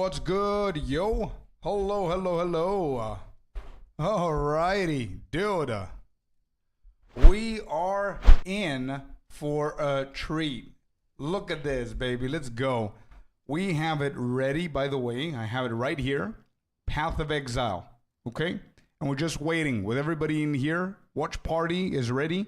what's good, yo? Hello, hello, hello. Alrighty, dude. We are in for a treat. Look at this, baby. Let's go. We have it ready, by the way. I have it right here. Path of Exile. Okay? And we're just waiting with everybody in here. Watchparty is ready.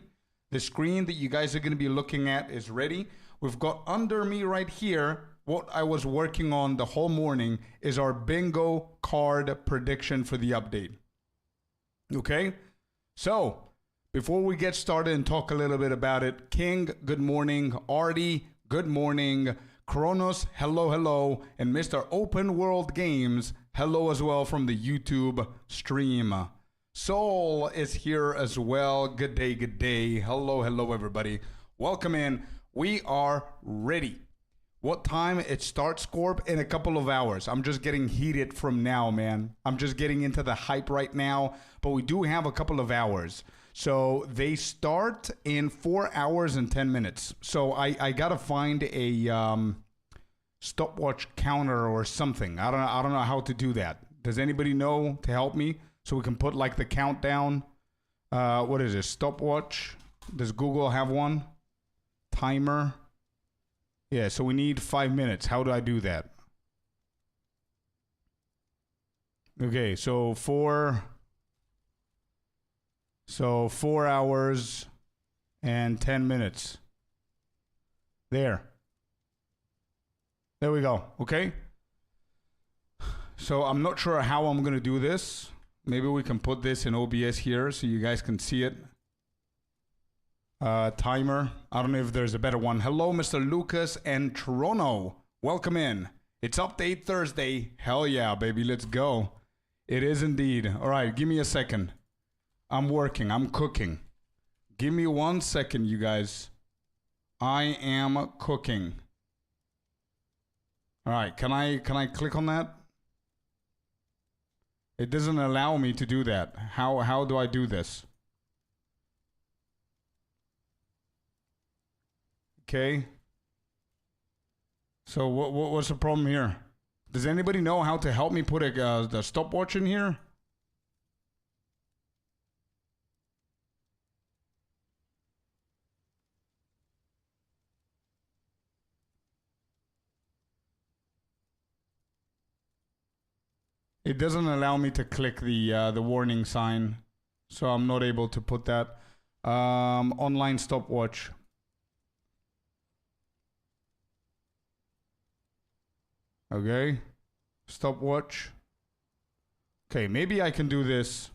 The screen that you guys are going to be looking at is ready. We've got under me right here, what I was working on the whole morning is our bingo card prediction for the update. Okay? So, before we get started and talk a little bit about it, King, good morning. Artie, good morning. Kronos, hello, hello. And Mr. Open World Games, hello as well from the YouTube stream. Soul is here as well. Good day, good day. Hello, hello, everybody. Welcome in. We are ready. What time it starts, Scorp? In a couple of hours. I'm just getting heated from now, man. I'm just getting into the hype right now. But we do have a couple of hours. So they start in 4 hours and 10 minutes. So I gotta find a stopwatch counter or something. I don't know how to do that. Does anybody know to help me? So we can put like the countdown. What is it? Stopwatch. Does Google have one? Timer. Yeah, so we need 5 minutes. How do I do that? Okay, so 4 hours and 10 minutes. There we go. Okay. So I'm not sure how I'm gonna do this. Maybe we can put this in OBS here so you guys can see it. Timer. I don't know if there's a better one. Hello, Mr. Lucas and Toronto. Welcome in. It's Update Thursday. Hell yeah, baby. Let's go. It is indeed. All right, give me a second. I'm working. I'm cooking. Give me 1 second, you guys. I am cooking. All right, can I click on that? It doesn't allow me to do that. How do I do this? Okay. So what's the problem here? Does anybody know how to help me put the stopwatch in here? It doesn't allow me to click the warning sign, so I'm not able to put that. Online stopwatch. Okay, stopwatch. Okay, maybe I can do this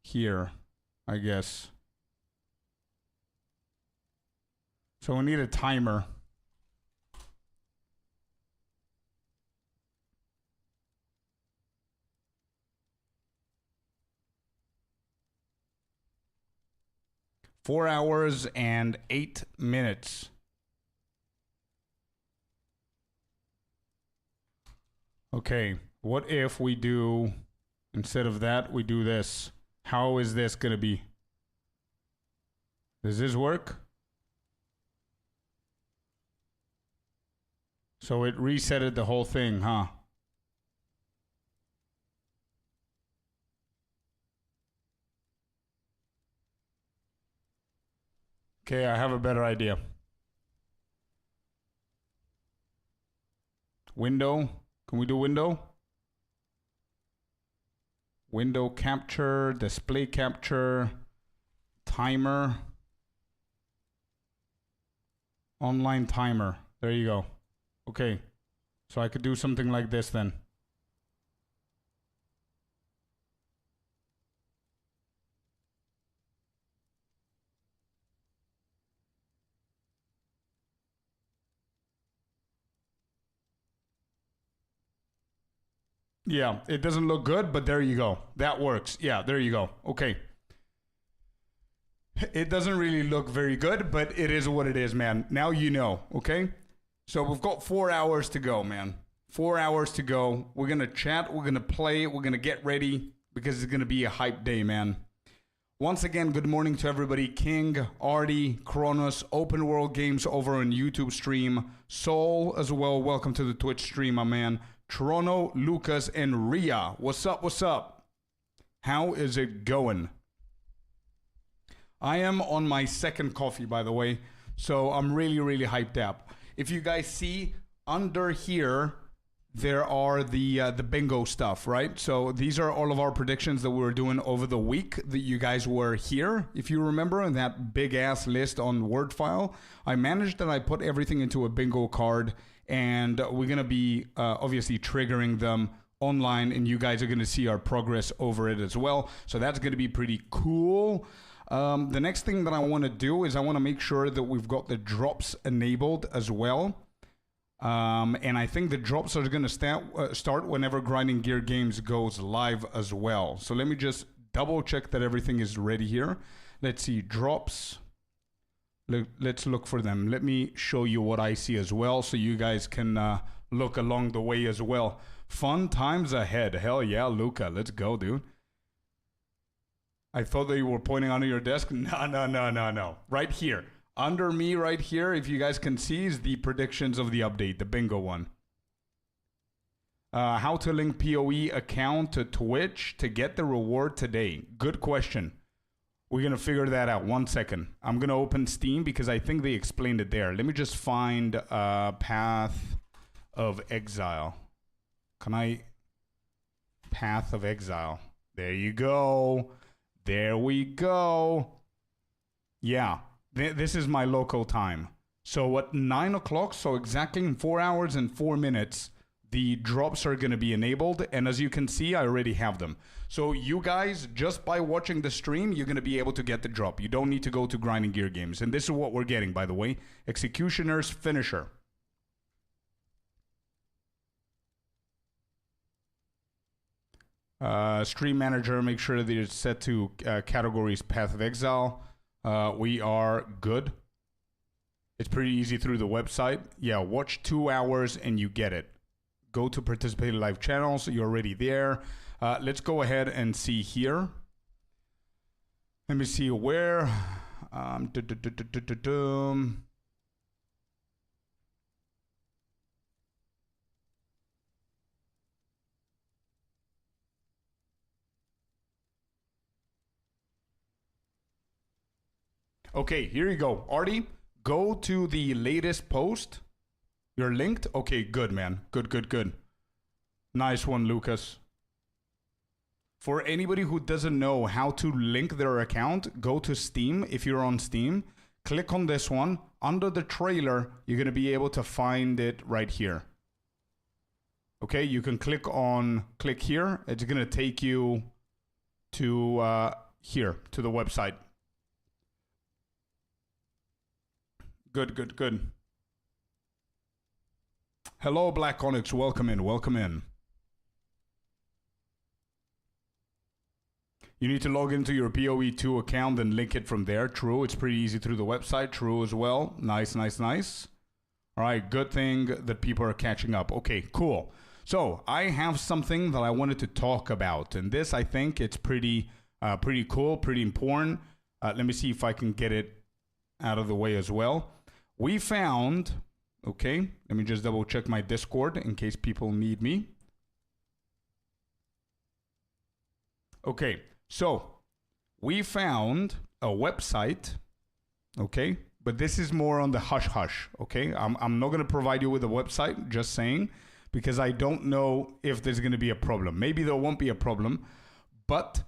here, I guess. So we need a timer. Four hours and 8 minutes. Okay, what if we do, instead of that, we do this? How is this going to be? Does this work? So it resetted the whole thing, huh? Okay, I have a better idea. Window. Can we do window? Window capture, display capture, timer, online timer. There you go. Okay, so I could do something like this then. Yeah, it doesn't look good, but there you go. That works. Yeah, there you go. Okay. It doesn't really look very good, but it is what it is, man. Now you know, okay? So we've got 4 hours to go, man. 4 hours to go. We're going to chat. We're going to play. We're going to get ready because it's going to be a hype day, man. Once again, good morning to everybody. King, Artie, Kronos, Open World Games over on YouTube stream. Soul as well. Welcome to the Twitch stream, my man. Toronto, Lucas, and Ria. What's up? What's up? How is it going? I am on my second coffee, by the way. So I'm really, really hyped up. If you guys see under here, there are the bingo stuff, right? So these are all of our predictions that we were doing over the week that you guys were here. If you remember in that big ass list on Word file, I managed that I put everything into a bingo card, and we're gonna be obviously triggering them online, and you guys are gonna see our progress over it as well. So that's gonna be pretty cool. The next thing that I want to do is I want to make sure that we've got the drops enabled as well. And I think the drops are going to start whenever Grinding Gear Games goes live as well. So let me just double check that everything is ready here. Let's see, drops. Let's look for them. Let me show you what I see as well so you guys can look along the way as well. Fun times ahead. Hell yeah, Luca. Let's go, dude. I thought that you were pointing under your desk. No. Right here. Under me right here, if you guys can see, is the predictions of the update, the bingo one. How to link POE account to Twitch to get the reward today. Good question. We're going to figure that out. 1 second. I'm going to open Steam because I think they explained it there. Let me just find Path of Exile. Can I? Path of Exile. There you go. There we go. Yeah. This is my local time. So at 9 o'clock, so exactly in 4 hours and 4 minutes, the drops are going to be enabled. And as you can see, I already have them. So you guys, just by watching the stream, you're going to be able to get the drop. You don't need to go to Grinding Gear Games. And this is what we're getting, by the way. Executioner's Finisher. Stream Manager, make sure that it's set to categories Path of Exile. We are good. It's pretty easy through the website. Yeah, watch 2 hours and you get it. Go to participate in live channels. You're already there. Let's go ahead and see here. Let me see where. Okay, here you go. Artie, go to the latest post. You're linked? Okay, good, man. Good. Nice one, Lucas. For anybody who doesn't know how to link their account, go to Steam. If you're on Steam, click on this one. Under the trailer, you're going to be able to find it right here. Okay, you can click here. It's going to take you to here, to the website. Good. Hello, Black Onyx. Welcome in. You need to log into your POE2 account and link it from there. True. It's pretty easy through the website. True as well. Nice. All right. Good thing that people are catching up. Okay, cool. So I have something that I wanted to talk about. And this, I think it's pretty cool, pretty important. Let me see if I can get it out of the way as well. We found, okay, let me just double check my Discord in case people need me. Okay, so we found a website, okay, but this is more on the hush-hush, okay? I'm not going to provide you with a website, just saying, because I don't know if there's going to be a problem. Maybe there won't be a problem, but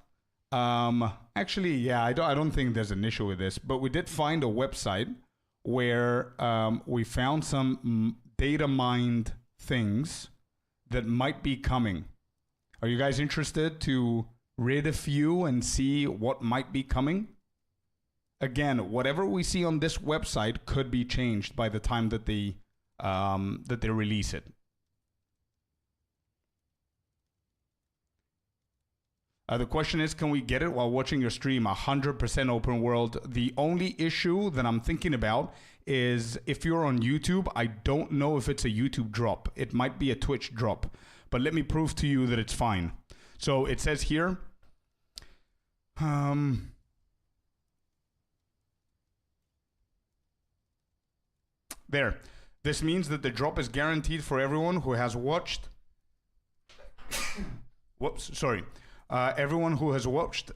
actually, yeah, I don't think there's an issue with this, but we did find a website where we found some data mined things that might be coming. Are you guys interested to read a few and see what might be coming? Again, whatever we see on this website could be changed by the time that they release it. The question is, can we get it while watching your stream? 100% open world. The only issue that I'm thinking about is if you're on YouTube, I don't know if it's a YouTube drop. It might be a Twitch drop, but let me prove to you that it's fine. So it says here, There. This means that the drop is guaranteed for everyone who has watched. Whoops, sorry. Everyone who has watched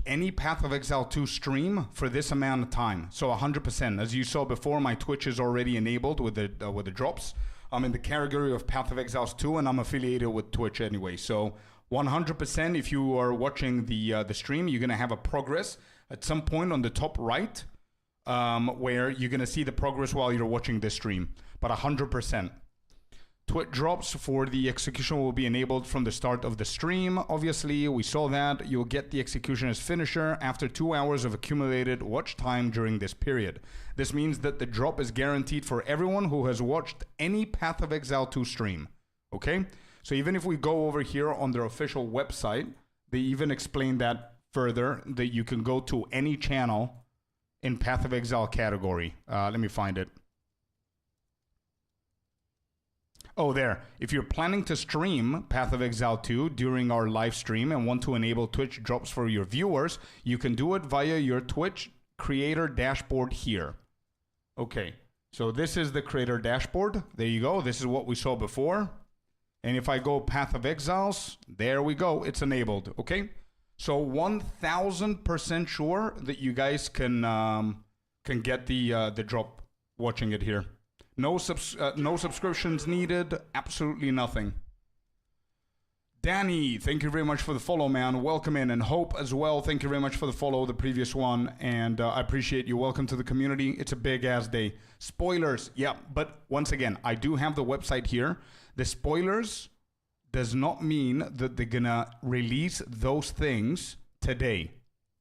any Path of Exile 2 stream for this amount of time. So 100%. As you saw before, my Twitch is already enabled with the drops. I'm in the category of Path of Exiles 2, and I'm affiliated with Twitch anyway. So 100%, if you are watching the stream, you're gonna have a progress at some point on the top right, where you're gonna see the progress while you're watching this stream. But 100%. Twitch drops for the execution will be enabled from the start of the stream. Obviously, we saw that. You'll get the execution as finisher after 2 hours of accumulated watch time during this period. This means that the drop is guaranteed for everyone who has watched any Path of Exile 2 stream. Okay? So even if we go over here on their official website, they even explain that further, that you can go to any channel in Path of Exile category. Let me find it. Oh, there. If you're planning to stream Path of Exile 2 during our live stream and want to enable Twitch drops for your viewers, you can do it via your Twitch creator dashboard here. Okay, so this is the creator dashboard. There you go. This is what we saw before. And if I go Path of Exiles, there we go. It's enabled, okay? So 1000% sure that you guys can get the drop watching it here. No subscriptions needed, absolutely nothing. Danny, thank you very much for the follow, man. Welcome in. And Hope as well, thank you very much for the follow, the previous one. And I appreciate you. Welcome to the community. It's a big-ass day. Spoilers, yeah. But once again, I do have the website here. The spoilers does not mean that they're going to release those things today.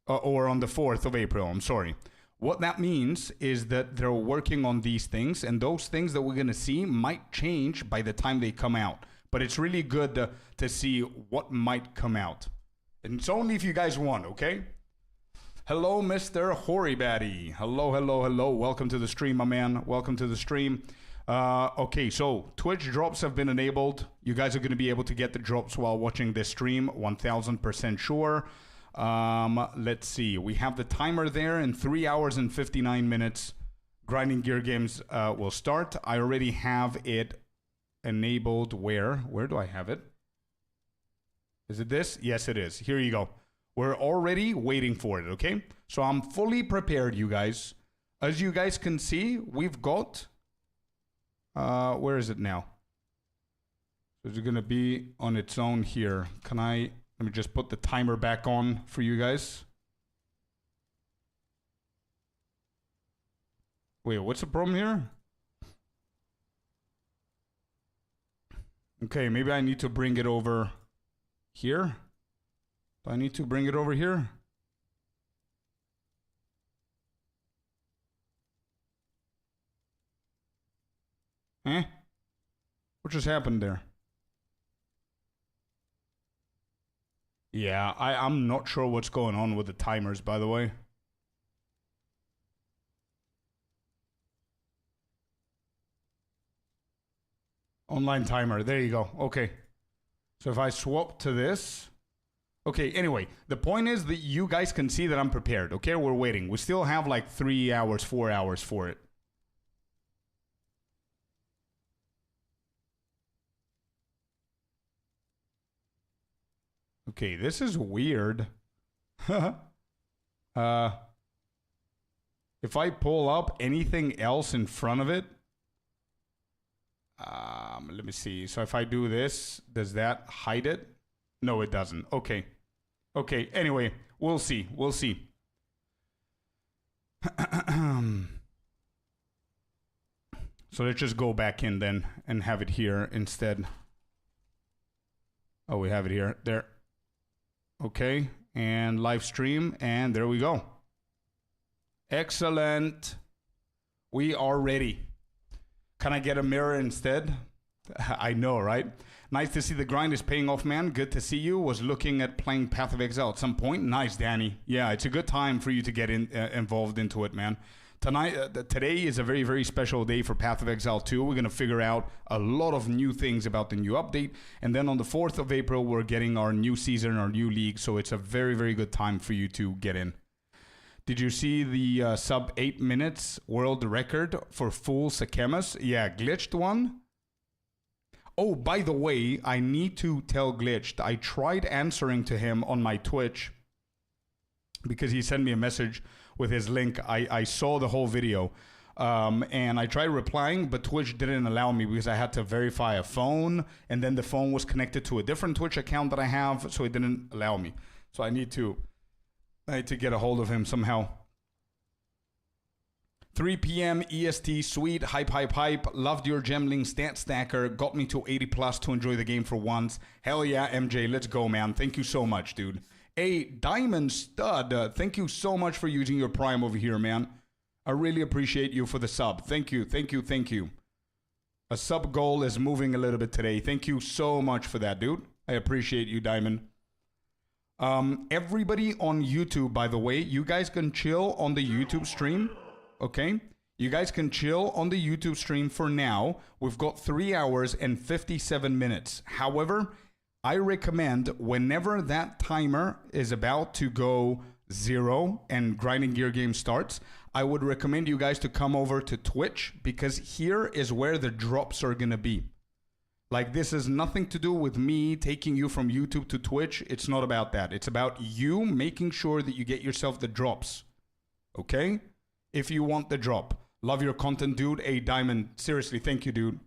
Or on the 4th of April, I'm sorry. What that means is that they're working on these things, and those things that we're going to see might change by the time they come out. But it's really good to see what might come out. And it's only if you guys want, okay? Hello, Mr. Horibaddy. Hello, hello, hello. Welcome to the stream, my man. Welcome to the stream. Okay, so Twitch drops have been enabled. You guys are going to be able to get the drops while watching this stream, 1000% sure. Let's see. We have the timer there in 3 hours and 59 minutes. Grinding Gear Games will start. I already have it enabled. Where do I have it? Is it this? Yes, it is. Here you go. We're already waiting for it, okay? So I'm fully prepared, you guys. As you guys can see, we've got... where is it now? So it's going to be on its own here. Can I... Let me just put the timer back on for you guys. Wait, what's the problem here? Okay, maybe I need to bring it over here. Do I need to bring it over here? Eh? What just happened there? Yeah, I'm not sure what's going on with the timers, by the way. Online timer, there you go. Okay. So if I swap to this... Okay, anyway, the point is that you guys can see that I'm prepared, okay? We're waiting. We still have like 3 hours, 4 hours for it. Okay, this is weird. If I pull up anything else in front of it, let me see. So if I do this, does that hide it? No, it doesn't. Okay. Okay, anyway, we'll see. We'll see. So let's just go back in then and have it here instead. Oh, we have it here. There. Okay, and live stream, and there we go. Excellent. We are ready. Can I get a mirror instead? I know, right? Nice to see the grind is paying off, man. Good to see you. Was looking at playing Path of Exile at some point. Nice, Danny. Yeah, it's a good time for you to get involved into it, man. Today is a very, very special day for Path of Exile 2. We're going to figure out a lot of new things about the new update. And then on the 4th of April, we're getting our new season, our new league. So it's a very, very good time for you to get in. Did you see the sub 8 minutes world record for full Sakemas? Yeah, glitched one. Oh, by the way, I need to tell Glitched. I tried answering to him on my Twitch because he sent me a message with his link. I saw the whole video and I tried replying, but Twitch didn't allow me because I had to verify a phone, and then the phone was connected to a different Twitch account that I have, so it didn't allow me. So I need to get a hold of him somehow. 3 p.m. EST, sweet, hype, hype, hype. Loved your Gemling stat stacker. Got me to 80 plus to enjoy the game for once. Hell yeah, MJ, let's go, man. Thank you so much, dude. A Diamond Stud, thank you so much for using your Prime over here, man. I really appreciate you for the sub. Thank you, thank you, thank you. A sub goal is moving a little bit today. Thank you so much for that, dude. I appreciate you, Diamond. Everybody on YouTube, by the way, you guys can chill on the YouTube stream. Okay, you guys can chill on the YouTube stream for now. We've got 3 hours and 57 minutes. However, I recommend whenever that timer is about to go 0 and Grinding Gear Game starts, I would recommend you guys to come over to Twitch, because here is where the drops are going to be. Like, this has nothing to do with me taking you from YouTube to Twitch. It's not about that. It's about you making sure that you get yourself the drops. Okay? If you want the drop. Love your content, dude. A Diamond, seriously, thank you, dude.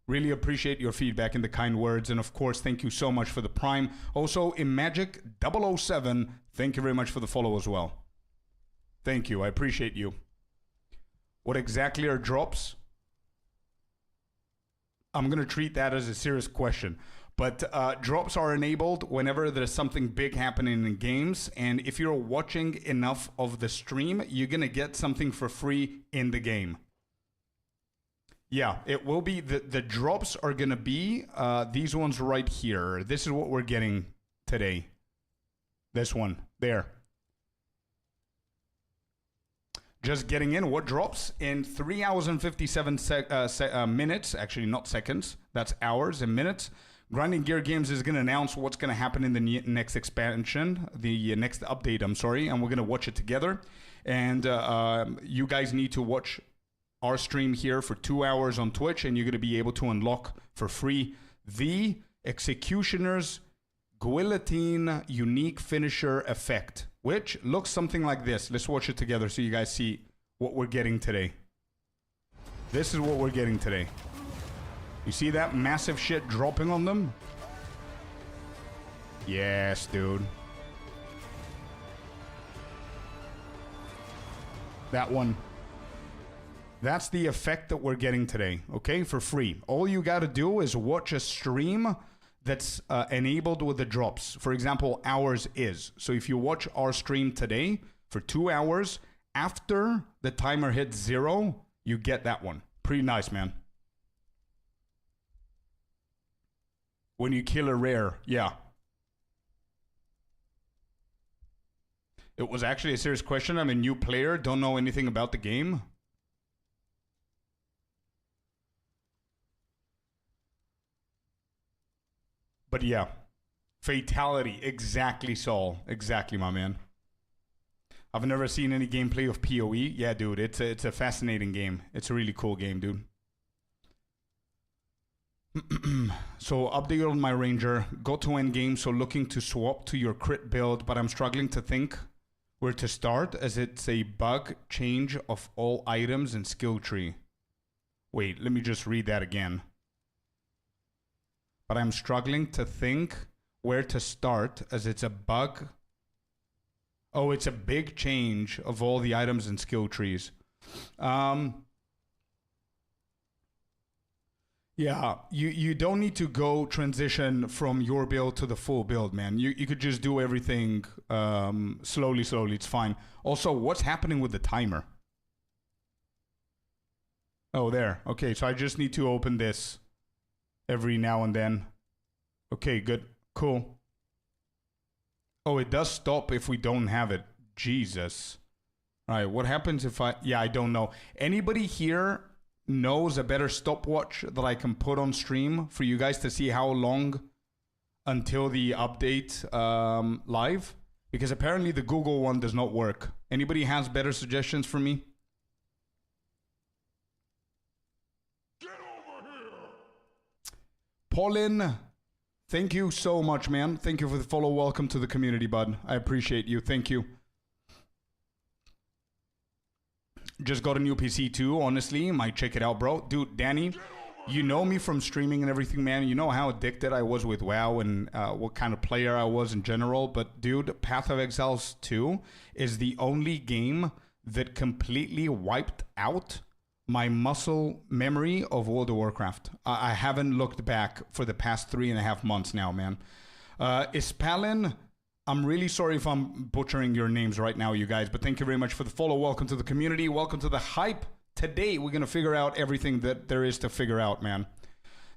Really appreciate your feedback and the kind words. And of course, thank you so much for the Prime. Also, Imagic007, thank you very much for the follow as well. Thank you. I appreciate you. What exactly are drops? I'm going to treat that as a serious question. But drops are enabled whenever there's something big happening in games. And if you're watching enough of the stream, you're going to get something for free in the game. Yeah, it will be. The drops are going to be these ones right here. This is what we're getting today. This one. There. Just getting in. What drops? In 3 hours and 57 minutes. Actually, not seconds. That's hours and minutes. Grinding Gear Games is going to announce what's going to happen in the next expansion, the next update, I'm sorry, and we're going to watch it together. And you guys need to watch our stream here for 2 hours on Twitch, and you're going to be able to unlock for free the Executioner's Guillotine Unique Finisher Effect, which looks something like this. Let's watch it together so you guys see what we're getting today. This is what we're getting today. You see that massive shit dropping on them? Yes, dude. That one. That's the effect that we're getting today, okay? For free. All you gotta do is watch a stream that's enabled with the drops. For example, ours is. So if you watch our stream today for 2 hours, after the timer hits 0, you get that one. Pretty nice, man. When you kill a rare, yeah. It was actually a serious question. I'm a new player, don't know anything about the game. But yeah, fatality, exactly, Saul. Exactly, my man. I've never seen any gameplay of POE. Yeah, dude, it's a fascinating game. It's a really cool game, dude. So update on my Ranger, go to endgame, so looking to swap to your crit build, but I'm struggling to think where to start as it's a bug change of all items and skill tree. Wait, let me just read that again. But I'm struggling to think where to start as it's a bug. Oh, it's a big change of all the items and skill trees. Yeah, you don't need to go transition from your build to the full build, man. You could just do everything slowly. It's fine. Also, what's happening with the timer? Oh, there. Okay, so I just need to open this every now and then. Okay, good. Cool. Oh, it does stop if we don't have it. Jesus. All right, what happens if I... Yeah, I don't know. Anybody here knows a better stopwatch that I can put on stream for you guys to see how long until the update live? Because apparently the Google one does not work. Anybody has better suggestions for me? Get over here. Paulin, thank you so much, man. Thank you for the follow. Welcome to the community, bud. I appreciate you. Thank you. Just got a new PC too, honestly. Might check it out, bro. Dude, Danny, you know me from streaming and everything, man. You know how addicted I was with WoW and what kind of player I was in general. But dude, Path of Exiles 2 is the only game that completely wiped out my muscle memory of World of Warcraft. I haven't looked back for the past 3.5 months now, man. Ispalin, I'm really sorry if I'm butchering your names right now, you guys, but thank you very much for the follow. Welcome to the community. Welcome to the hype. Today, we're going to figure out everything that there is to figure out, man.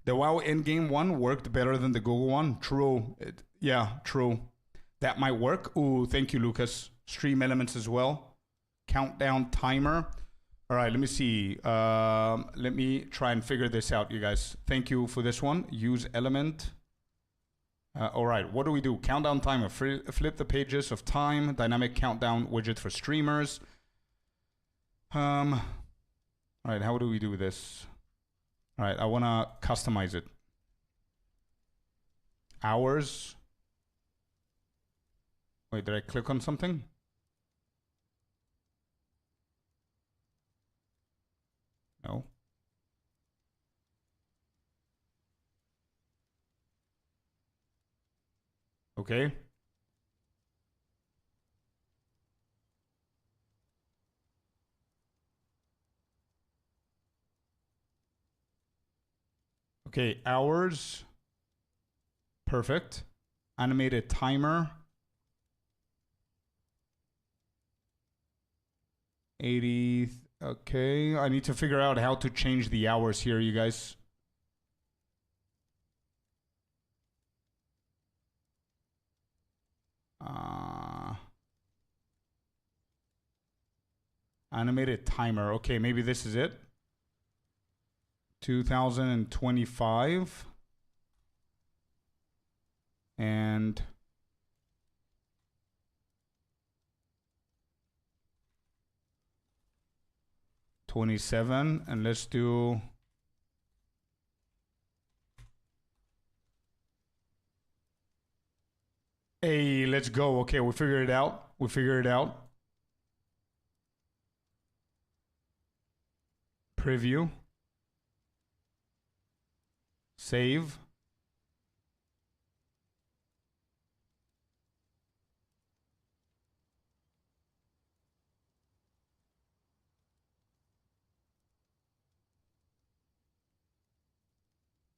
The WoW endgame one worked better than the Google one. True. Yeah, true. That might work. Ooh, thank you, Lucas. Stream elements as well. Countdown timer. All right, let me see. Let me try and figure this out, you guys. Thank you for this one. Use element. All right, what do we do? Countdown timer. Flip the pages of time. Dynamic countdown widget for streamers. All right, how do we do this? All right, I want to customize it. Hours. Wait, did I click on something? No. Okay. Okay, hours. Perfect. Animated timer. 80. Okay, I need to figure out how to change the hours here, you guys. Animated timer. Okay, maybe this is it. 2025. And 27. And let's do hey, let's go. Okay, we figured it out. We figured it out. Preview. Save.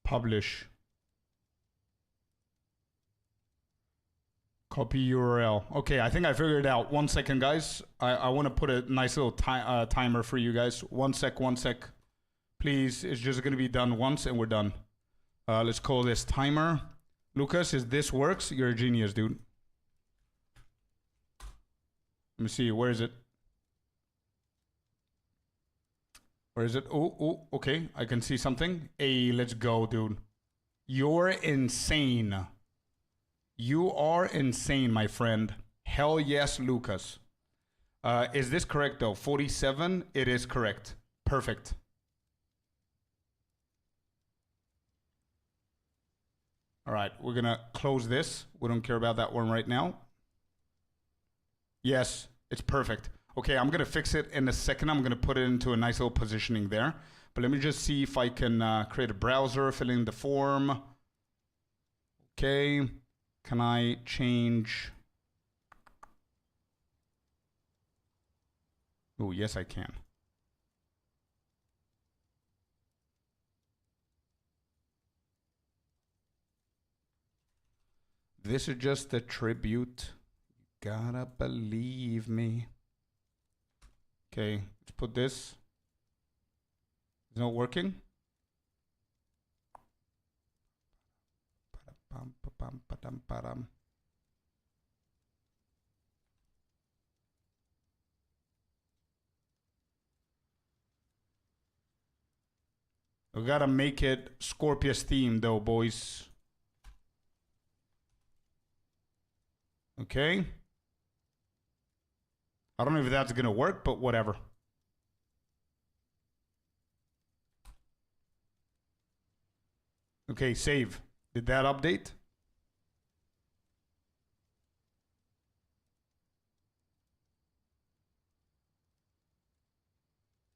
Publish. Copy URL. Okay, I think I figured it out. 1 second, guys. I want to put a nice little timer for you guys. 1 sec, 1 sec. Please, it's just going to be done once and we're done. Let's call this timer. Lucas, if this works, you're a genius, dude. Let me see. Where is it? Where is it? Oh, okay. I can see something. Hey, let's go, dude. You're insane. You are insane, my friend. Hell yes, Lucas. Is this correct, though? 47? It is correct. Perfect. All right, we're going to close this. We don't care about that one right now. Yes, it's perfect. Okay, I'm going to fix it in a second. I'm going to put it into a nice little positioning there. But let me just see if I can create a browser, fill in the form. Okay. Can I change? Oh, yes, I can. This is just a tribute. You gotta believe me. Okay, let's put this. It's not working. We gotta make it Scorpius theme though, boys. Okay. I don't know if that's going to work, but whatever. Okay, save. Did that update?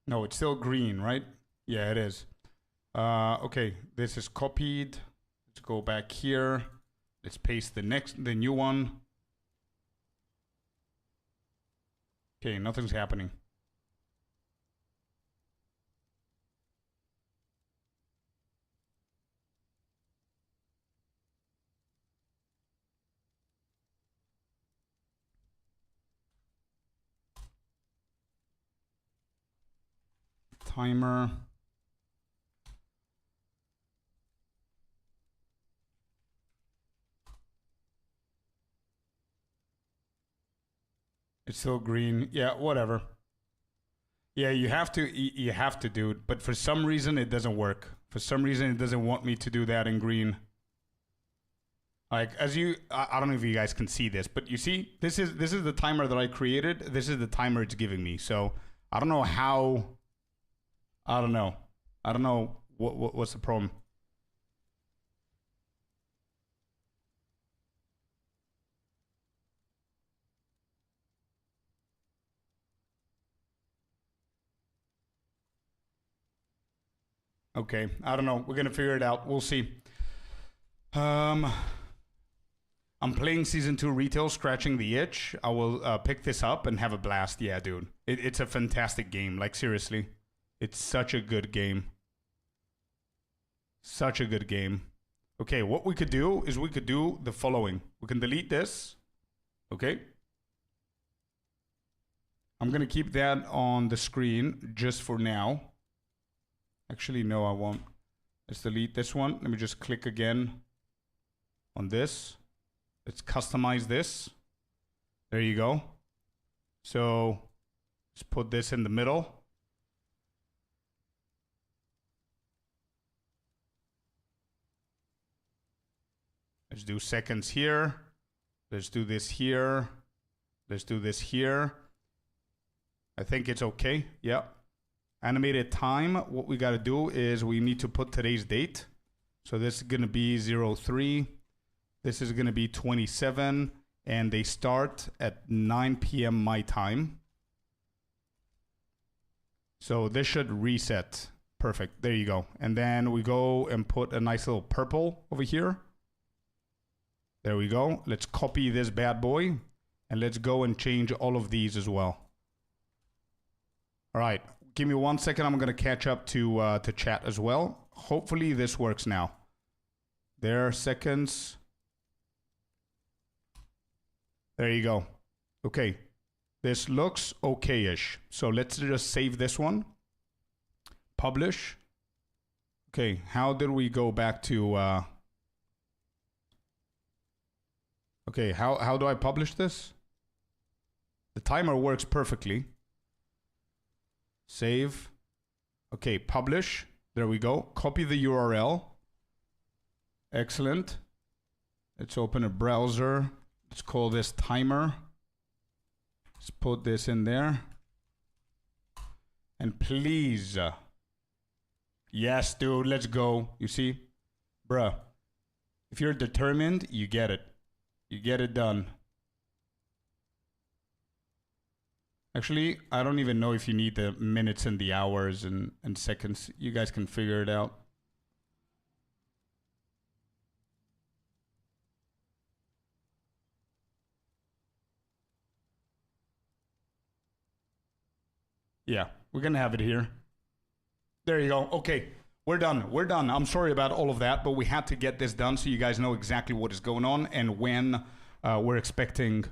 No, it's still green, right? Yeah, it is. Okay, this is copied. Let's go back here. Let's paste the new one. Okay, nothing's happening. Timer. It's still green. Yeah, whatever. Yeah, you have to do it, but for some reason it doesn't work. For some reason it doesn't want me to do that in green. Like I don't know if you guys can see this, but you see this is the timer that I created. This is the timer it's giving me. So I don't know how. I don't know what's the problem. Okay, I don't know. We're gonna figure it out. We'll see. I'm playing Season 2 Retail, scratching the itch. I will pick this up and have a blast. Yeah, dude. It's a fantastic game. Like, seriously. It's such a good game. Such a good game. Okay, what we could do is we could do the following. We can delete this. Okay. I'm gonna keep that on the screen just for now. Actually, no, I won't. Let's delete this one. Let me just click again on this. Let's customize this. There you go. So let's put this in the middle. Let's do seconds here. Let's do this here. Let's do this here. I think it's okay. Yeah. Animated time. What we got to do is we need to put today's date. So this is going to be 03. This is going to be 27. And they start at 9 p.m. my time. So this should reset. Perfect. There you go. And then we go and put a nice little purple over here. There we go. Let's copy this bad boy. And let's go and change all of these as well. All right. Give me 1 second. I'm going to catch up to chat as well. Hopefully this works now. There, seconds. There you go. Okay. This looks okay-ish. So let's just save this one. Publish. Okay. How did we go back to... Okay, how do I publish this? The timer works perfectly. Save. Okay, publish. There we go. Copy the URL. Excellent. Let's open a browser. Let's call this timer. Let's put this in there. And please. Yes, dude, let's go. You see? Bruh. If you're determined, you get it. You get it done. Actually, I don't even know if you need the minutes and the hours and seconds. You guys can figure it out. Yeah, we're going to have it here. There you go. Okay, we're done. We're done. I'm sorry about all of that, but we had to get this done so you guys know exactly what is going on and when we're expecting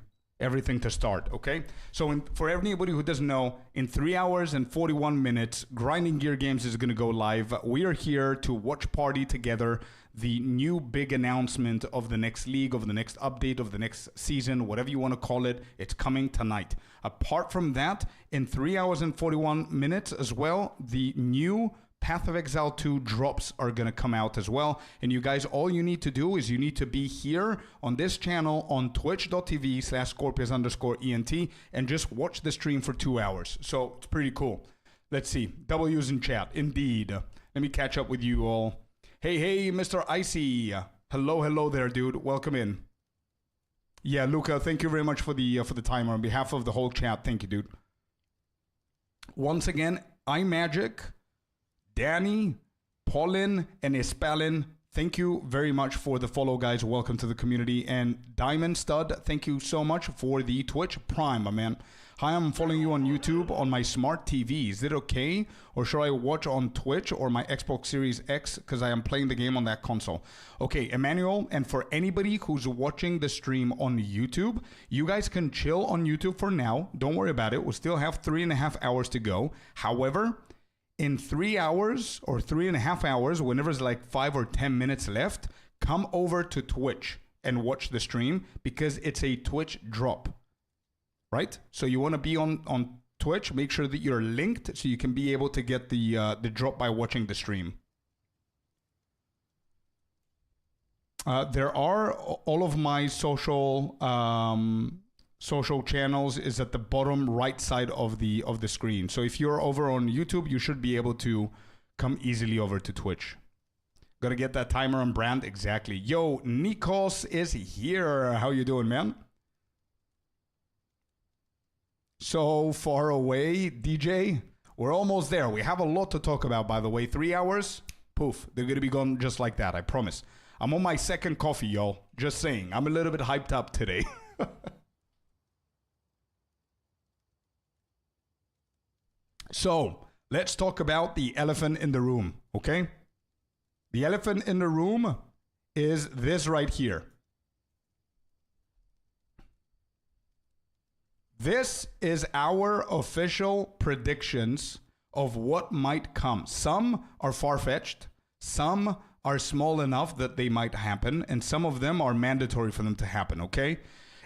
everything to start, okay? So for anybody who doesn't know, in 3 hours and 41 minutes, Grinding Gear Games is going to go live. We are here to watch party together the new big announcement of the next league, of the next update, of the next season, whatever you want to call it. It's coming tonight. Apart from that, in 3 hours and 41 minutes as well, the new Path of Exile 2 drops are going to come out as well. And you guys, all you need to do is you need to be here on this channel on twitch.tv/Scorpius_ENT and just watch the stream for 2 hours. So it's pretty cool. Let's see. W's in chat. Indeed. Let me catch up with you all. Hey, Mr. Icy. Hello there, dude. Welcome in. Yeah, Luca, thank you very much for the timer. On behalf of the whole chat, thank you, dude. Once again, iMagic, Danny, Paulin, and Espalin, thank you very much for the follow, guys. Welcome to the community. And Diamond Stud, thank you so much for the Twitch Prime, my man. Hi, I'm following you on YouTube on my smart TV. Is it okay? Or should I watch on Twitch or my Xbox Series X because I am playing the game on that console? Okay, Emmanuel, and for anybody who's watching the stream on YouTube, you guys can chill on YouTube for now. Don't worry about it. We still have 3.5 hours to go. However, in 3 hours or 3.5 hours, whenever it's like 5 or 10 minutes left, come over to Twitch and watch the stream because it's a Twitch drop. Right? So you want to be on Twitch, make sure that you're linked so you can be able to get the drop by watching the stream. There are all of my social channels is at the bottom right side of the screen. So if you're over on YouTube, you should be able to come easily over to Twitch. Gotta get that timer on brand. Exactly. Yo, Nikos is here. How you doing, man? So far away, DJ. We're almost there. We have a lot to talk about, by the way. 3 hours, poof, they're going to be gone just like that, I promise. I'm on my second coffee, y'all. Just saying. I'm a little bit hyped up today. So, let's talk about the elephant in the room, okay? The elephant in the room is this right here. This is our official predictions of what might come. Some are far-fetched, some are small enough that they might happen, and some of them are mandatory for them to happen, okay?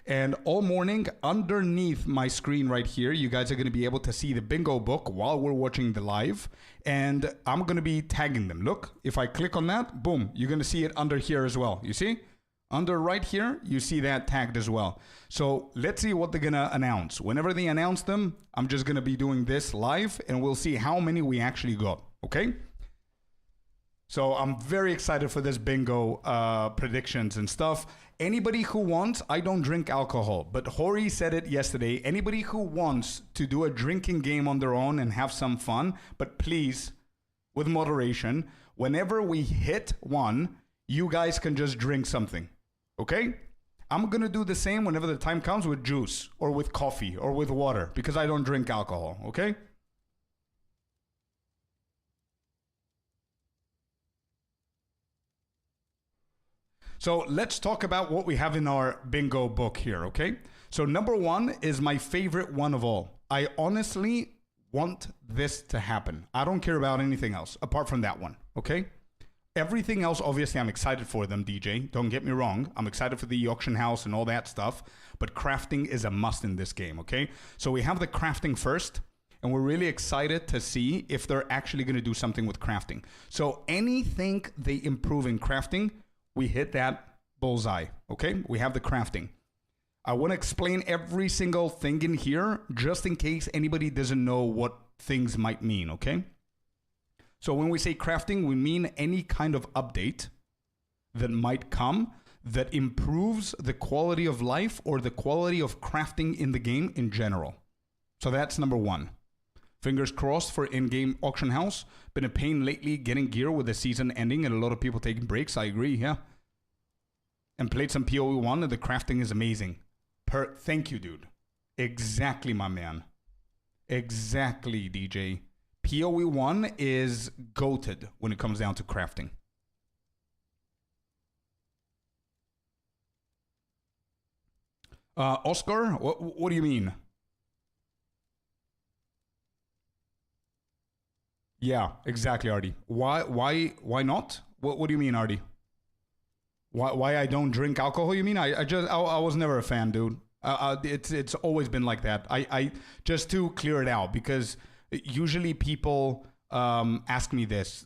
And all morning, underneath my screen right here, you guys are going to be able to see the bingo book while we're watching the live, and I'm going to be tagging them. Look, if I click on that, boom, you're going to see it under here as well. You see? Under right here, you see that tagged as well. So let's see what they're going to announce. Whenever they announce them, I'm just going to be doing this live and we'll see how many we actually got. Okay? So I'm very excited for this bingo predictions and stuff. Anybody who wants, I don't drink alcohol, but Hori said it yesterday. Anybody who wants to do a drinking game on their own and have some fun, but please, with moderation, whenever we hit one, you guys can just drink something. Okay? I'm going to do the same whenever the time comes with juice or with coffee or with water because I don't drink alcohol. Okay? So let's talk about what we have in our bingo book here. Okay? So number one is my favorite one of all. I honestly want this to happen. I don't care about anything else apart from that one. Okay? Everything else, obviously, I'm excited for them, DJ. Don't get me wrong. I'm excited for the auction house and all that stuff. But crafting is a must in this game, okay? So we have the crafting first. And we're really excited to see if they're actually going to do something with crafting. So anything they improve in crafting, we hit that bullseye, okay? We have the crafting. I want to explain every single thing in here just in case anybody doesn't know what things might mean, okay? So when we say crafting, we mean any kind of update that might come that improves the quality of life or the quality of crafting in the game in general. So that's number one. Fingers crossed for in-game auction house. Been a pain lately getting gear with the season ending and a lot of people taking breaks. I agree, yeah. And played some POE1 and the crafting is amazing. Thank you, dude. Exactly, my man. Exactly, DJ. POE1 is goated when it comes down to crafting. Oscar, what do you mean? Yeah, exactly, Artie. Why not? What do you mean, Artie? Why I don't drink alcohol? You mean I was never a fan, dude. It's always been like that. I just to clear it out because usually people ask me this.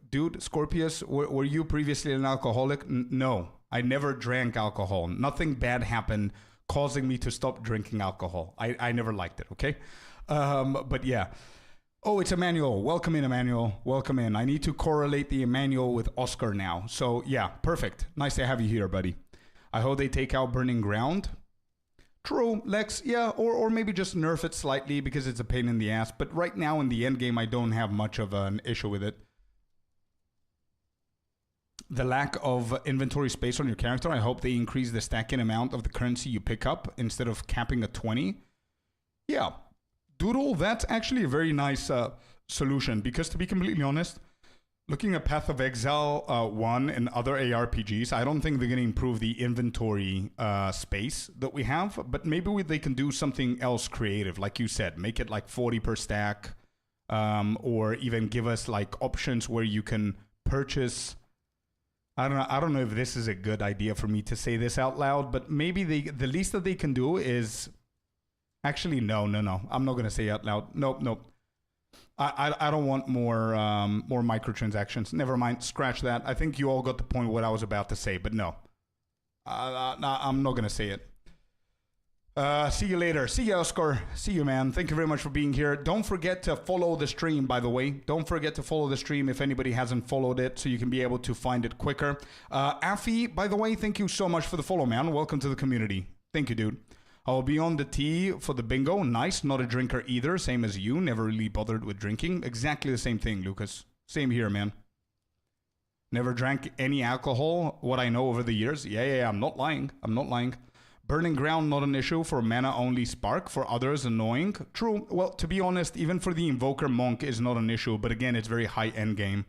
Dude, Scorpius, were you previously an alcoholic? No, I never drank alcohol. Nothing bad happened causing me to stop drinking alcohol. I never liked it, okay? But yeah. Oh, it's Emmanuel. Welcome in, Emmanuel. Welcome in. I need to correlate the Emmanuel with Oscar now. So yeah, perfect. Nice to have you here, buddy. I hope they take out Burning Ground. True, Lex, yeah, or maybe just nerf it slightly because it's a pain in the ass. But right now in the end game, I don't have much of an issue with it. The lack of inventory space on your character, I hope they increase the stacking amount of the currency you pick up instead of capping at 20. Yeah, Doodle, that's actually a very nice solution because to be completely honest, looking at Path of Exile 1 and other ARPGs, I don't think they're going to improve the inventory space that we have, but maybe they can do something else creative, like you said, make it like 40 per stack, or even give us like options where you can purchase. I don't know if this is a good idea for me to say this out loud, but maybe the least that they can do is actually no. I'm not going to say it out loud. Nope. I don't want more microtransactions. Never mind. Scratch that. I think you all got the point of what I was about to say, but no. I'm not going to say it. See you later. See you, Oscar. See you, man. Thank you very much for being here. Don't forget to follow the stream, by the way. Don't forget to follow the stream if anybody hasn't followed it so you can be able to find it quicker. Afi, by the way, thank you so much for the follow, man. Welcome to the community. Thank you, dude. I'll be on the tea for the bingo. Nice. Not a drinker either. Same as you. Never really bothered with drinking. Exactly the same thing, Lucas. Same here, man. Never drank any alcohol. What I know over the years. Yeah. I'm not lying. Burning Ground, not an issue. For mana only spark. For others, annoying. True. Well, to be honest, even for the Invoker Monk is not an issue. But again, it's very high end game.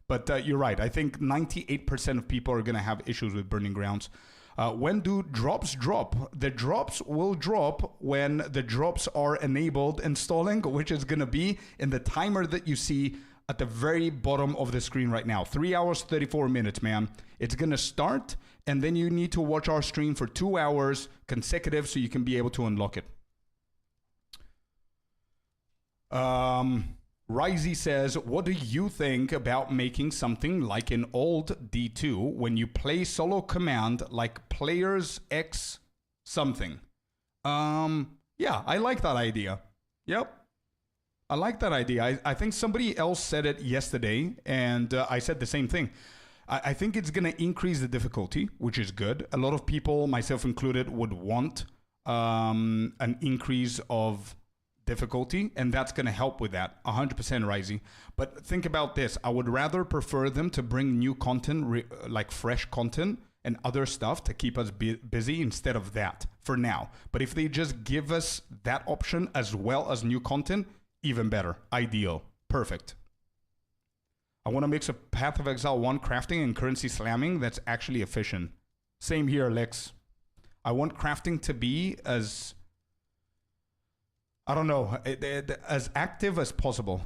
But you're right. I think 98% of people are going to have issues with Burning Grounds. When do drops drop? The drops will drop when the drops are enabled installing, which is going to be in the timer that you see at the very bottom of the screen right now. 3 hours, 34 minutes, man. It's going to start, and then you need to watch our stream for 2 hours consecutive so you can be able to unlock it. Risey says, what do you think about making something like an old D2 when you play solo command like players X something? Yeah, I like that idea. Yep. I like that idea. I think somebody else said it yesterday, and I said the same thing. I think it's going to increase the difficulty, which is good. A lot of people, myself included, would want an increase of difficulty, and that's going to help with that 100%, Risey. But think about this. I would rather prefer them to bring new content, like fresh content and other stuff to keep us busy instead of that for now. But if they just give us that option as well as new content, even better. Ideal. Perfect. I want to mix a Path of Exile 1 crafting and currency slamming that's actually efficient. Same here, Lex. I want crafting to be as, I don't know, as active as possible.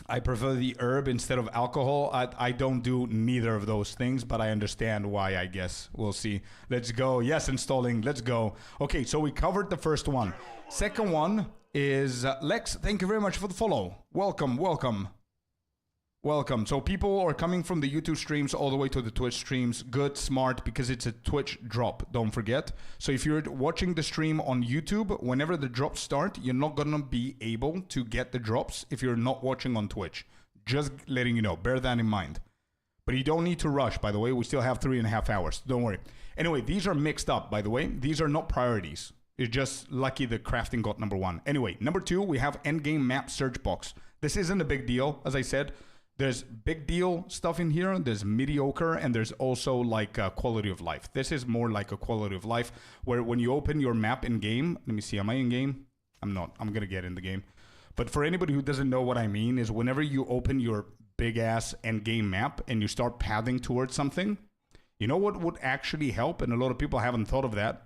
I prefer the herb instead of alcohol. I don't do neither of those things, but I understand why, I guess. We'll see. Let's go. Yes, installing. Let's go. Okay, so we covered the first one. Second one is Lex. Thank you very much for the follow. Welcome. So people are coming from the YouTube streams all the way to the Twitch streams. Good, smart, because it's a Twitch drop. Don't forget. So if you're watching the stream on YouTube, whenever the drops start, you're not going to be able to get the drops if you're not watching on Twitch. Just letting you know. Bear that in mind. But you don't need to rush, by the way. We still have 3.5 hours. Don't worry. Anyway, these are mixed up, by the way. These are not priorities. It's just lucky the crafting got number 1. Anyway, number 2, we have endgame map search box. This isn't a big deal, as I said. There's big deal stuff in here. There's mediocre, and there's also like quality of life. This is more like a quality of life where when you open your map in game, let me see, am I in game? I'm not. I'm going to get in the game. But for anybody who doesn't know what I mean is whenever you open your big ass end game map and you start pathing towards something, you know what would actually help? And a lot of people haven't thought of that.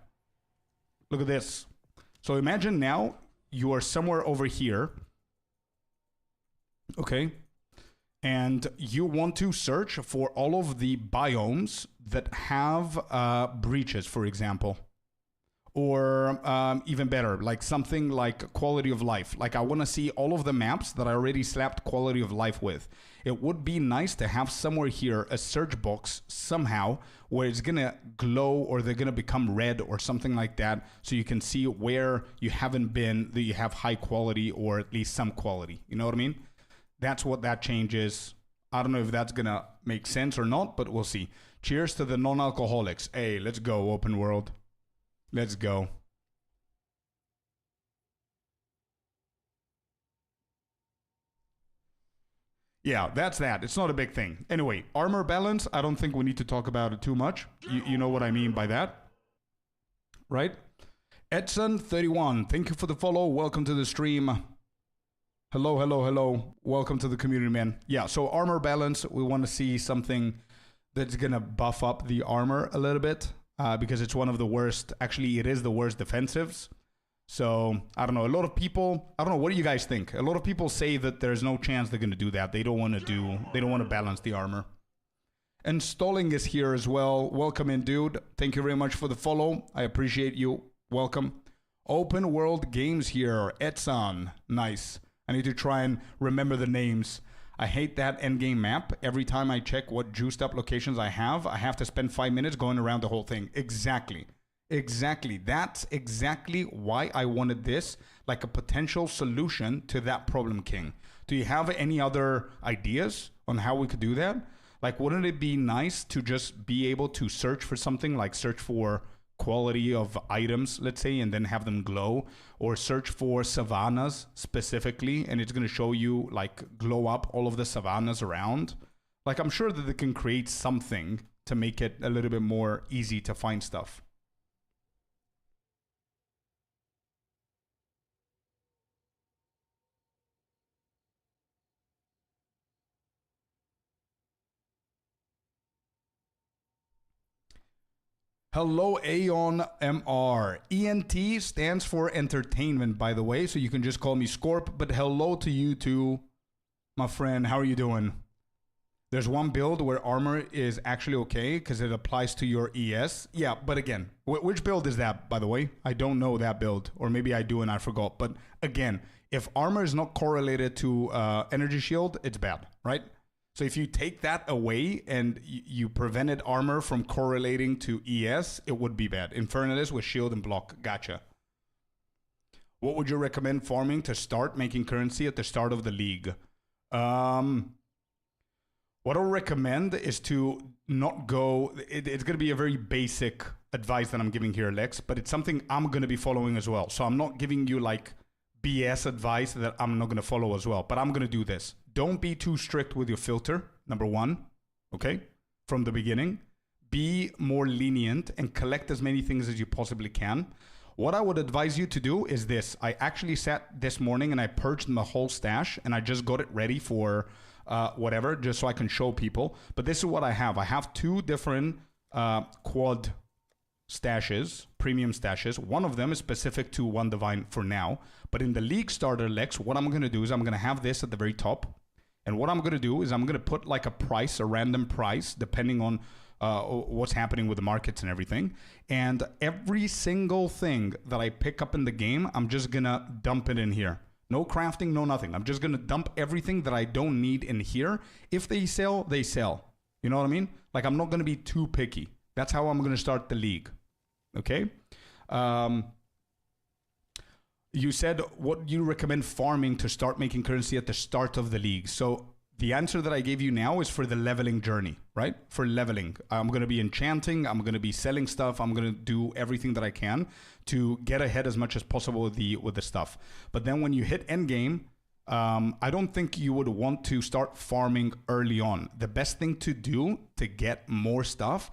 Look at this. So imagine now you are somewhere over here. Okay. And you want to search for all of the biomes that have breaches, for example. or even better, like something like quality of life. Like I want to see all of the maps that I already slapped quality of life with. It would be nice to have somewhere here a search box somehow where it's gonna glow or they're gonna become red or something like that, so you can see where you haven't been, that you have high quality or at least some quality. You know what I mean? That's what that change is. I don't know if that's gonna make sense or not, but we'll see. Cheers to the non-alcoholics. Hey, let's go, open world. Let's go. Yeah, that's that. It's not a big thing. Anyway, armor balance, I don't think we need to talk about it too much. You know what I mean by that, right? Edson31, thank you for the follow. Welcome to the stream. Hello, hello, hello. Welcome to the community, man. Yeah, so armor balance, we want to see something that's going to buff up the armor a little bit. Because it's one of the worst, actually it is the worst defensives. So, I don't know, a lot of people, I don't know, what do you guys think? A lot of people say that there's no chance they're going to do that. They don't want to balance the armor. And Stalling is here as well. Welcome in, dude. Thank you very much for the follow. I appreciate you. Welcome. Open World Games here. Edson. Nice. I need to try and remember the names. I hate that endgame map. Every time I check what juiced up locations I have to spend 5 minutes going around the whole thing. Exactly. That's exactly why I wanted this, like a potential solution to that problem, King. Do you have any other ideas on how we could do that? Like, wouldn't it be nice to just be able to search for something, like search for quality of items, let's say, and then have them glow, or search for savannas specifically, and it's going to show you, like, glow up all of the savannas around. Like, I'm sure that they can create something to make it a little bit more easy to find stuff. Hello, Aeon MR. ENT stands for entertainment, by the way, so you can just call me Scorp, but hello to you too, my friend. How are you doing? There's one build where armor is actually okay because it applies to your ES. Yeah, but again, which build is that, by the way? I don't know that build, or maybe I do and I forgot. But again, if armor is not correlated to energy shield, it's bad, right? So if you take that away and you prevented armor from correlating to ES, it would be bad. Infernalist with shield and block. Gotcha. What would you recommend farming to start making currency at the start of the league? What I would recommend is to not go... It's going to be a very basic advice that I'm giving here, Lex, but it's something I'm going to be following as well. So I'm not giving you like BS advice that I'm not going to follow as well, but I'm going to do this. Don't be too strict with your filter, number one, okay, from the beginning. Be more lenient and collect as many things as you possibly can. What I would advise you to do is this. I actually sat this morning and I purged my whole stash and I just got it ready for whatever, just so I can show people. But this is what I have. I have two different quad stashes, premium stashes. One of them is specific to One Divine for now. But in the League Starter, Lex, what I'm going to do is I'm going to have this at the very top. And what I'm going to do is I'm going to put like a price, a random price, depending on what's happening with the markets and everything. And every single thing that I pick up in the game, I'm just going to dump it in here. No crafting, no nothing. I'm just going to dump everything that I don't need in here. If they sell, they sell. You know what I mean? Like, I'm not going to be too picky. That's how I'm going to start the league. Okay? You said, what do you recommend farming to start making currency at the start of the league? So the answer that I gave you now is for the leveling journey, right? For leveling. I'm going to be enchanting. I'm going to be selling stuff. I'm going to do everything that I can to get ahead as much as possible with the stuff. But then when you hit endgame, I don't think you would want to start farming early on. The best thing to do to get more stuff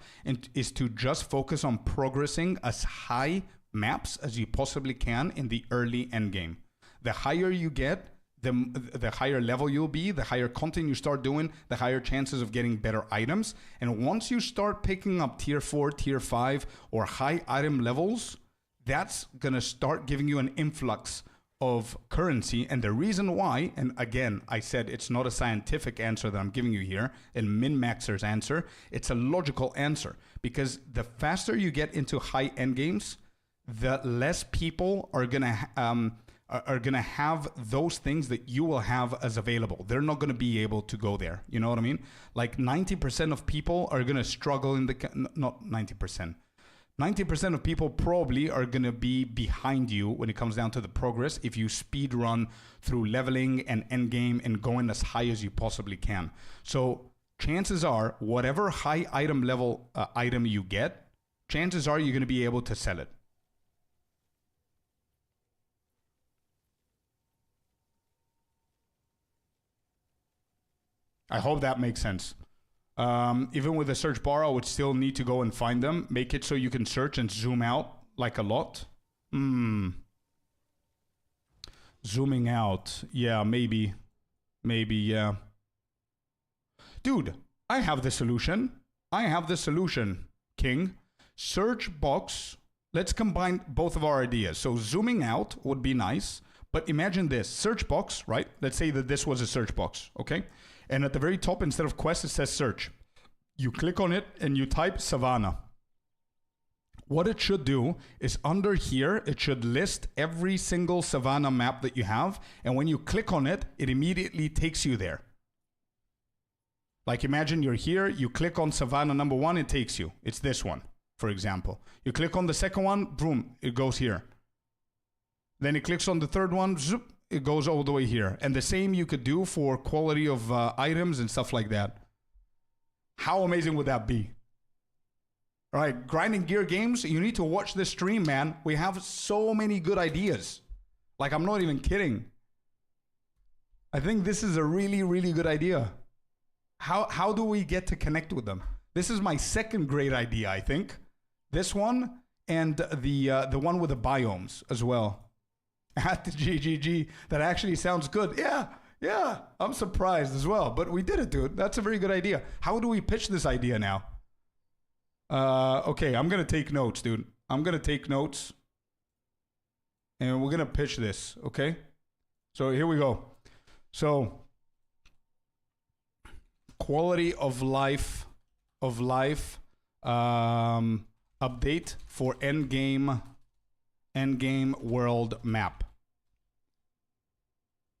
is to just focus on progressing as high maps as you possibly can in the early end game. The higher you get, the higher level you'll be, the higher content you start doing, the higher chances of getting better items. And once you start picking up tier 4, tier 5, or high item levels, that's gonna start giving you an influx of currency. And the reason why, and again, I said it's not a scientific answer that I'm giving you here, and min-maxer's answer, it's a logical answer. Because the faster you get into high end games, the less people are gonna have those things that you will have as available. They're not gonna be able to go there. You know what I mean? Like 90% of people are gonna struggle in the not 90%. 90% of people probably are gonna be behind you when it comes down to the progress if you speed run through leveling and endgame and going as high as you possibly can. So chances are, whatever high item level item you get, chances are you're gonna be able to sell it. I hope that makes sense. Even with the search bar, I would still need to go and find them. Make it so you can search and zoom out like a lot. Zooming out. Yeah, maybe. Maybe, yeah. Dude, I have the solution. King. Search box. Let's combine both of our ideas. So zooming out would be nice. But imagine this. Search box, right? Let's say that this was a search box, okay? And at the very top, instead of quest, it says search. You click on it and you type Savannah. What it should do is under here, it should list every single Savannah map that you have. And when you click on it, it immediately takes you there. Like imagine you're here, you click on Savannah number 1, it takes you. It's this one, for example. You click on the second one, boom, it goes here. Then it clicks on the third one, zoop, it goes all the way here. And the same you could do for quality of items and stuff like that. How amazing would that be? All right, grinding gear games, you need to watch this stream, man. We have so many good ideas. Like, I'm not even kidding. I think this is a really, really good idea. How do we get to connect with them? This is my second great idea, I think. This one and the one with the biomes as well. At the GGG, that actually sounds good. Yeah, I'm surprised as well. But we did it, dude. That's a very good idea. How do we pitch this idea now? Okay, I'm going to take notes, dude. I'm going to take notes. And we're going to pitch this, okay? So here we go. So, quality of life update for endgame world map.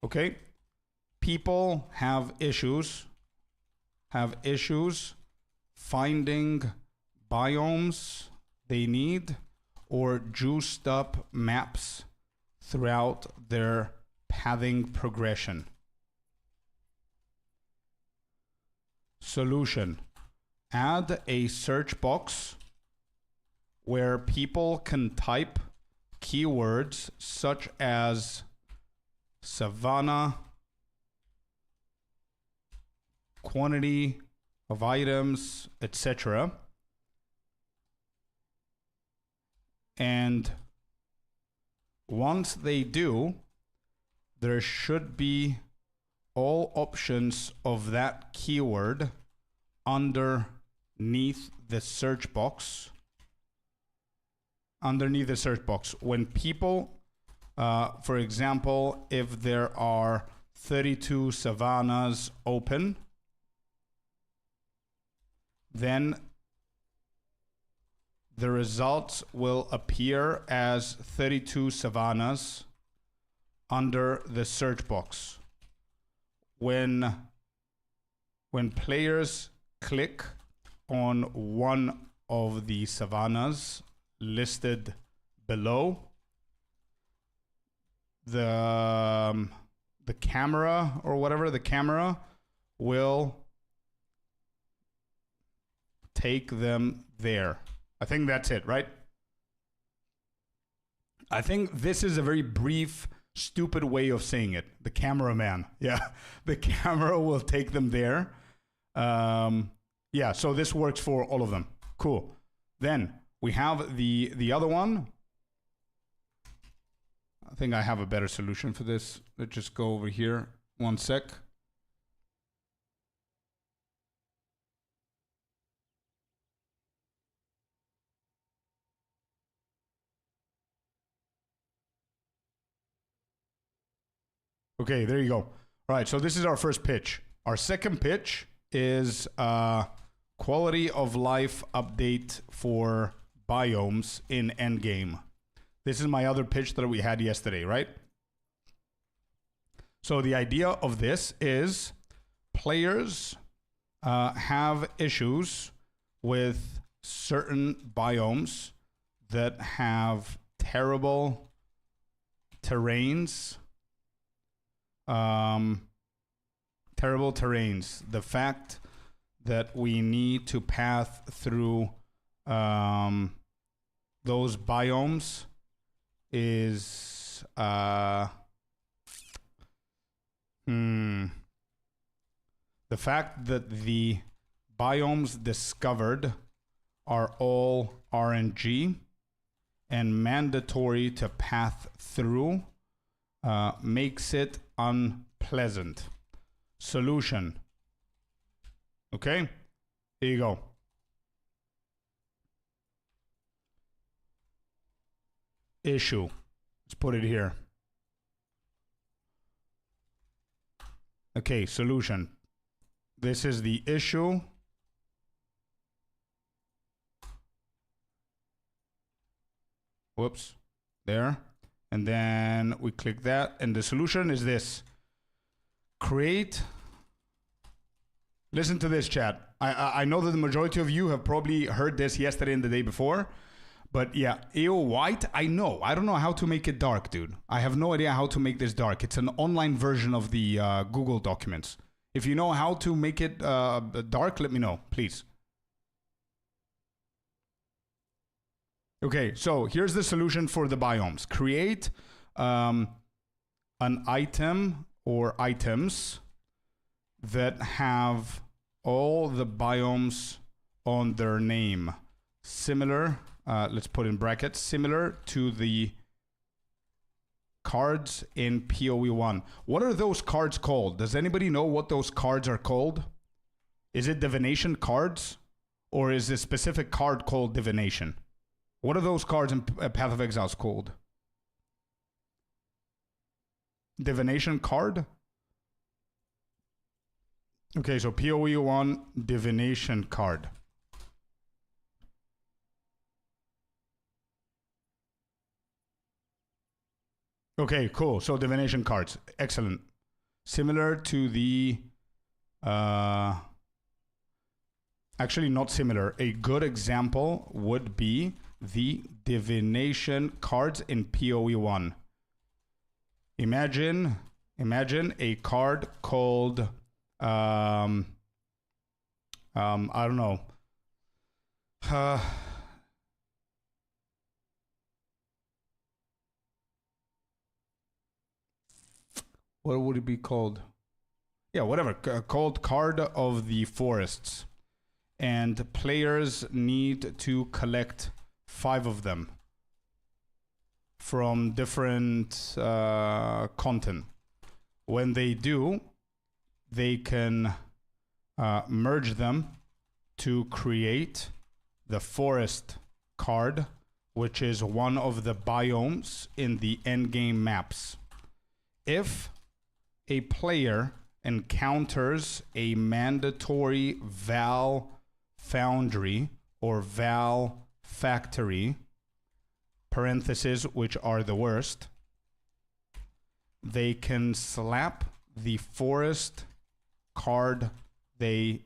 Okay? People have issues finding biomes they need or juiced up maps throughout their pathing progression. Solution: add a search box where people can type keywords such as Savannah, quantity of items, etc. And once they do, there should be all options of that keyword underneath the search box. When people, for example, if there are 32 savannas open, then the results will appear as 32 savannas under the search box. When players click on one of the savannas listed below, the camera or whatever, the camera will take them there. I think that's it, right? I think this is a very brief, stupid way of saying it. The cameraman. Yeah, the camera will take them there. Yeah, so this works for all of them. Cool. Then we have the other one. I think I have a better solution for this. Let's just go over here. One sec. Okay, there you go. All right, so this is our first pitch. Our second pitch is quality of life update for biomes in endgame. This is my other pitch that we had yesterday, right? So the idea of this is players have issues with certain biomes that have terrible terrains. The fact that we need to pass through those biomes is the fact that the biomes discovered are all RNG and mandatory to pass through makes it unpleasant. Solution. Okay? Here you go. Issue. Let's put it here. Okay, solution. This is the issue. Whoops. There. And then we click that. And the solution is this. Create. Listen to this, chat. I know that the majority of you have probably heard this yesterday and the day before. But yeah, AO white, I know. I don't know how to make it dark, dude. I have no idea how to make this dark. It's an online version of the Google documents. If you know how to make it dark, let me know, please. Okay, so here's the solution for the biomes. Create an item or items that have all the biomes on their name. Similar, let's put in brackets, similar to the cards in POE1. What are those cards called? Does anybody know what those cards are called? Is it divination cards? Or is a specific card called divination? What are those cards in Path of Exile called? Divination card? Okay, so POE1 divination card. Okay, cool. So divination cards. Excellent. Similar to the... actually, not similar. A good example would be the divination cards in POE1. Imagine a card called... I don't know. What would it be called? Yeah, whatever. Called Card of the Forests. And players need to collect 5 of them from different content. When they do, they can merge them to create the forest card, which is one of the biomes in the endgame maps. If a player encounters a mandatory Val Foundry or Val Factory, parentheses, which are the worst, they can slap the forest card they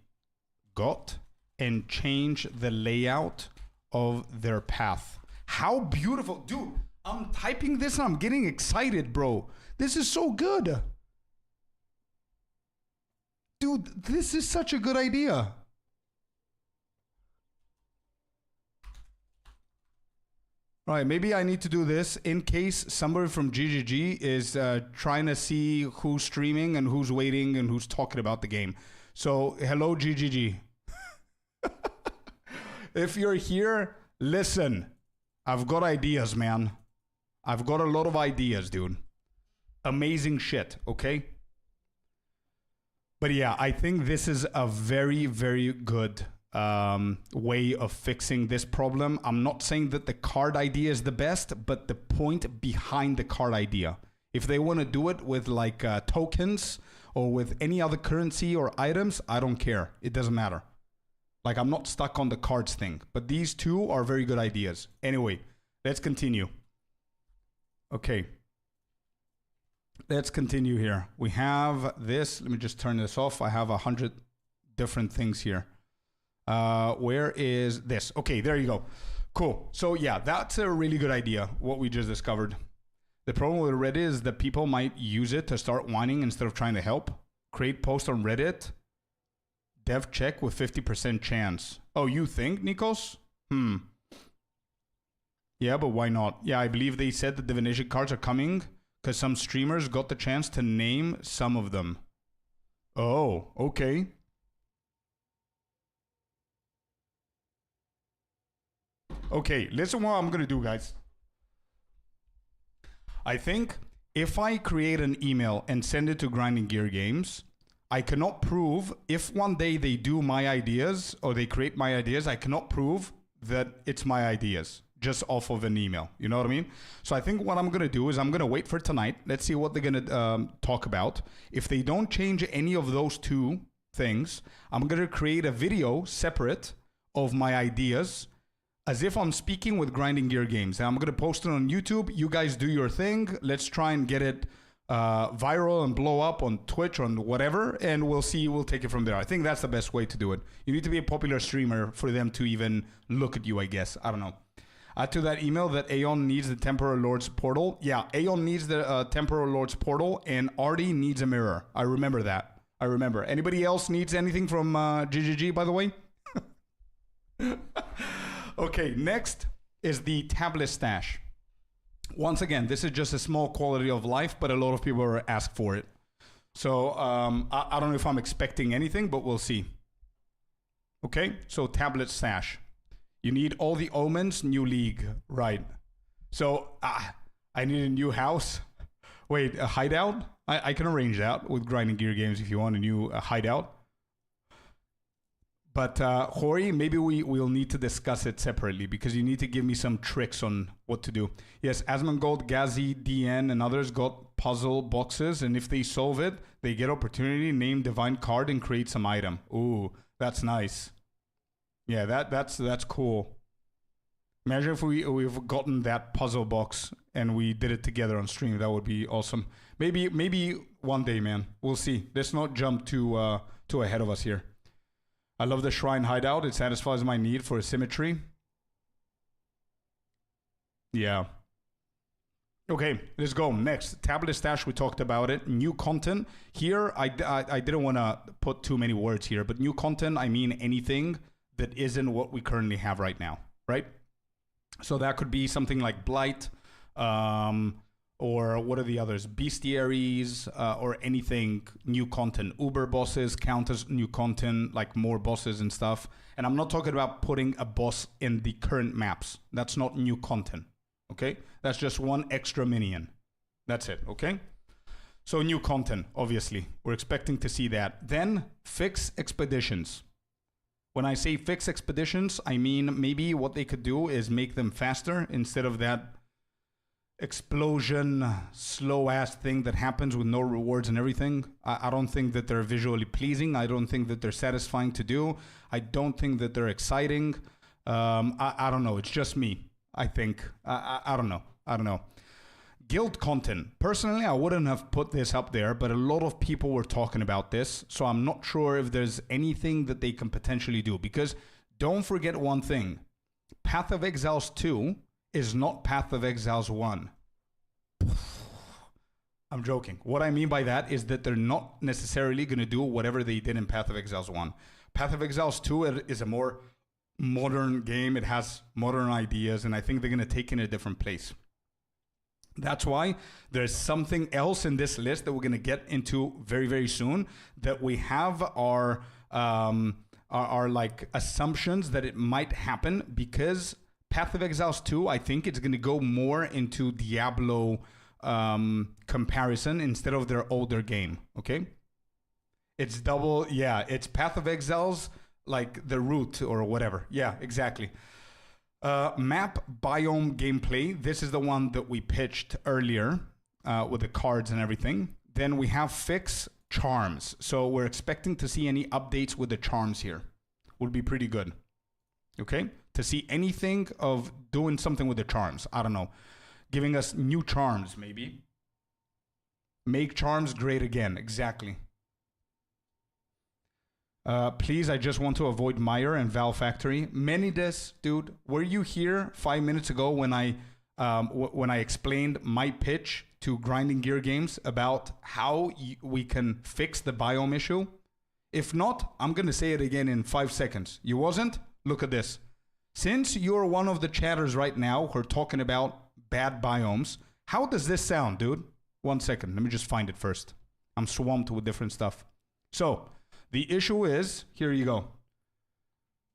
got and change the layout of their path. How beautiful. Dude, I'm typing this and I'm getting excited, bro. This is so good. Dude, this is such a good idea. All right, maybe I need to do this in case somebody from GGG is trying to see who's streaming and who's waiting and who's talking about the game. So, hello, GGG. If you're here, listen. I've got ideas, man. I've got a lot of ideas, dude. Amazing shit, okay? But yeah, I think this is a very, very good way of fixing this problem. I'm not saying that the card idea is the best, but the point behind the card idea. If they want to do it with like tokens or with any other currency or items, I don't care. It doesn't matter. Like, I'm not stuck on the cards thing. But these two are very good ideas. Anyway, let's continue. Okay. Let's continue here. We have this. Let me just turn this off. I have 100 different things here. Where is this? Okay, there you go. Cool. So yeah, that's a really good idea, what we just discovered. The problem with Reddit is that people might use it to start whining instead of trying to help. Create post on Reddit. Dev check with 50% chance. Oh, you think, Nikos? Yeah, but why not? Yeah, I believe they said the divination cards are coming because some streamers got the chance to name some of them. Oh, okay. Okay, listen what I'm going to do, guys. I think if I create an email and send it to Grinding Gear Games, I cannot prove, if one day they do my ideas or they create my ideas, I cannot prove that it's my ideas just off of an email. You know what I mean? So I think what I'm going to do is I'm going to wait for tonight. Let's see what they're going to talk about. If they don't change any of those two things, I'm going to create a video separate of my ideas as if I'm speaking with Grinding Gear Games. And I'm going to post it on YouTube. You guys do your thing. Let's try and get it viral and blow up on Twitch or on whatever. And we'll see. We'll take it from there. I think that's the best way to do it. You need to be a popular streamer for them to even look at you, I guess. I don't know. Add to that email that Aeon needs the Temporal Lord's portal. Yeah, Aeon needs the Temporal Lord's portal, and Artie needs a mirror. I remember that. I remember. Anybody else needs anything from GGG, by the way? Okay, next is the tablet stash. Once again, this is just a small quality of life, but a lot of people are asked for it. So I don't know if I'm expecting anything, but we'll see. Okay, so tablet stash. You need all the omens, new league, right? So I need a new house. Wait, a hideout? I can arrange that with Grinding Gear Games if you want a new hideout. But Hori, maybe we'll need to discuss it separately because you need to give me some tricks on what to do. Yes, Asmongold, Gazi, DN, and others got puzzle boxes, and if they solve it, they get opportunity, name divine card, and create some item. Ooh, that's nice. Yeah, that's cool. Imagine if we've gotten that puzzle box and we did it together on stream. That would be awesome. Maybe one day, man. We'll see. Let's not jump too ahead of us here. I love the shrine hideout. It satisfies my need for symmetry. Yeah. Okay, let's go. Next, tablet stash. We talked about it. New content. Here, I didn't want to put too many words here, but new content, I mean anything that isn't what we currently have right now, right? So that could be something like Blight, or what are the others? Bestiaries, or anything new content. Uber bosses count as new content, like more bosses and stuff. And I'm not talking about putting a boss in the current maps. That's not new content, okay? That's just one extra minion. That's it, okay? So new content, obviously. We're expecting to see that. Then fix expeditions. When I say fix expeditions, I mean maybe what they could do is make them faster instead of that explosion, slow-ass thing that happens with no rewards and everything. I don't think that they're visually pleasing. I don't think that they're satisfying to do. I don't think that they're exciting. I don't know. It's just me, I think. I don't know. I don't know. Guild content. Personally, I wouldn't have put this up there, but a lot of people were talking about this, so I'm not sure if there's anything that they can potentially do, because don't forget one thing. Path of Exiles 2 is not Path of Exiles 1. I'm joking. What I mean by that is that they're not necessarily going to do whatever they did in Path of Exiles 1. Path of Exiles 2 is a more modern game. It has modern ideas, and I think they're going to take it in a different place. That's why there's something else in this list that we're going to get into very, very soon, that we have our like assumptions that it might happen, because Path of Exiles 2, I think it's going to go more into Diablo comparison instead of their older game, okay? It's double, yeah, it's Path of Exiles, like the root or whatever. Yeah, exactly. Map biome gameplay. This is the one that we pitched earlier with the cards and everything. Then we have fix charms. So we're expecting to see any updates with the charms here. Would be pretty good. Okay? To see anything of doing something with the charms. I don't know. giving us new charms, maybe. Make charms great again. Exactly. Please, I just want to avoid Meyer and Val Factory. Menides, dude, were you here 5 minutes ago when I explained my pitch to Grinding Gear Games about how we can fix the biome issue? If not, I'm going to say it again in 5 seconds. You wasn't? Look at this. Since you're one of the chatters right now who are talking about bad biomes, how does this sound, dude? 1 second. Let me just find it first. I'm swamped with different stuff. So, the issue is, here you go.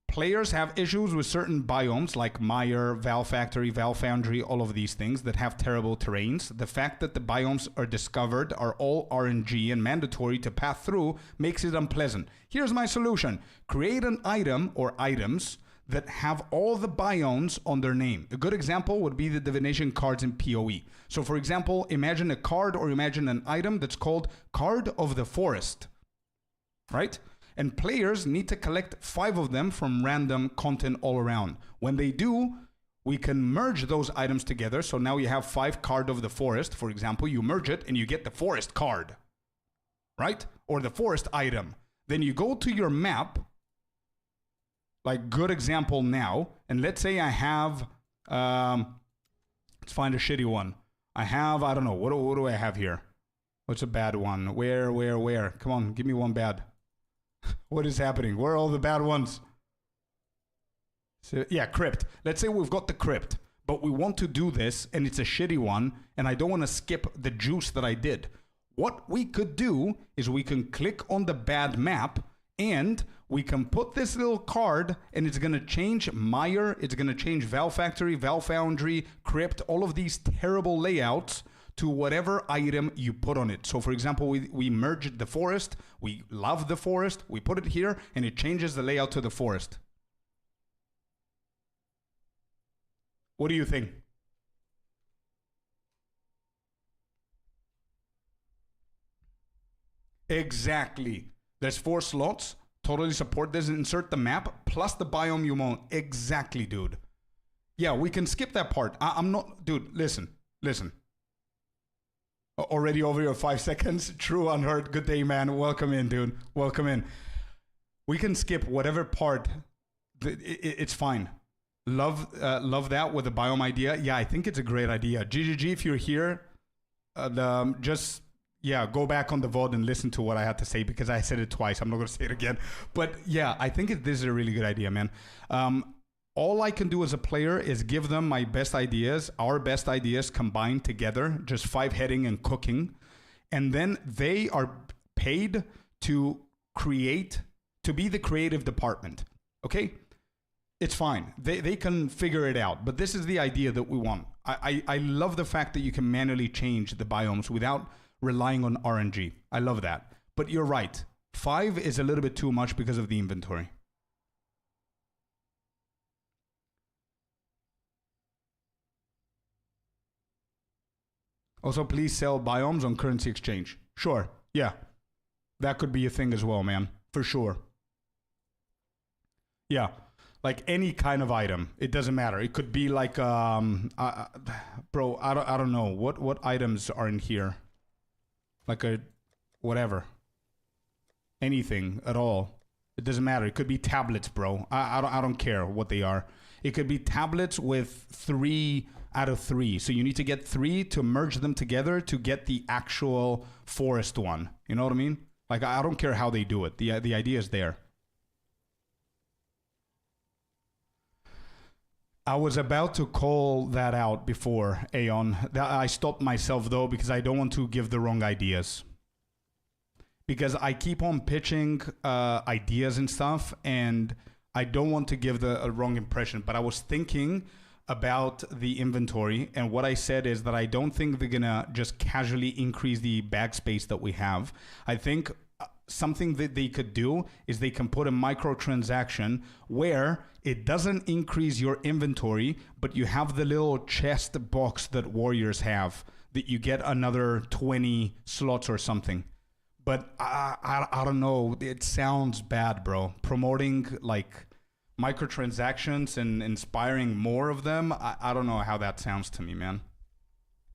Players have issues with certain biomes like Mire, Val Factory, Val Foundry, all of these things that have terrible terrains. The fact that the biomes are discovered are all RNG and mandatory to pass through makes it unpleasant. Here's my solution. Create an item or items that have all the biomes on their name. A good example would be the divination cards in POE. So for example, imagine a card or imagine an item that's called Card of the Forest, right? And players need to collect 5 of them from random content all around. When they do, we can merge those items together. So now you have 5 Card of the Forest, for example. You merge it and you get the forest card, right? Or the forest item. Then you go to your map, like good example now, and let's say I have, let's find a shitty one. I have, I don't know, what do I have here? What's a bad one? Where? Come on, give me one bad. What is happening? Where are all the bad ones? So, yeah, crypt. Let's say we've got the crypt, but we want to do this, and it's a shitty one, and I don't want to skip the juice that I did. What we could do is we can click on the bad map, and we can put this little card, and it's going to change Mire, it's going to change Val Factory, Val Foundry, Crypt, all of these terrible layouts to whatever item you put on it. So for example, we merged the forest, we love the forest, we put it here, and it changes the layout to the forest. What do you think? Exactly. There's 4 slots. Totally support this. Insert the map plus the biome you want. Exactly, dude. Yeah, we can skip that part. I'm not... Dude, listen. Already over your 5 seconds. True unheard. Good day, man. Welcome in, dude. Welcome in. We can skip whatever part. It's fine. Love that with the biome idea. Yeah, I think it's a great idea. GGG, if you're here, just... Yeah, go back on the VOD and listen to what I had to say because I said it twice. I'm not going to say it again. But yeah, I think this is a really good idea, man. All I can do as a player is give them my best ideas, our best ideas combined together, just 5 heading and cooking. And then they are paid to create, to be the creative department. Okay? It's fine. They can figure it out. But this is the idea that we want. I love the fact that you can manually change the biomes without relying on RNG. I love that. But you're right. 5 is a little bit too much because of the inventory. Also, please sell biomes on currency exchange. Sure. Yeah. That could be a thing as well, man. For sure. Yeah. Like any kind of item. It doesn't matter. It could be like, bro, I don't know. What items are in here? Like a whatever. Anything at all. It doesn't matter. It could be tablets, bro. I don't care what they are. It could be tablets with 3 out of 3. So you need to get 3 to merge them together to get the actual forest one. You know what I mean? Like I don't care how they do it. The idea is there. I was about to call that out before, Aeon. I stopped myself, though, because I don't want to give the wrong ideas. Because I keep on pitching ideas and stuff, and I don't want to give the wrong impression. But I was thinking about the inventory, and what I said is that I don't think they're going to just casually increase the bag space that we have. I think something that they could do is they can put a microtransaction where it doesn't increase your inventory, but you have the little chest box that warriors have that you get another 20 slots or something. But I don't know. It sounds bad, bro. Promoting like microtransactions and inspiring more of them. I don't know how that sounds to me, man.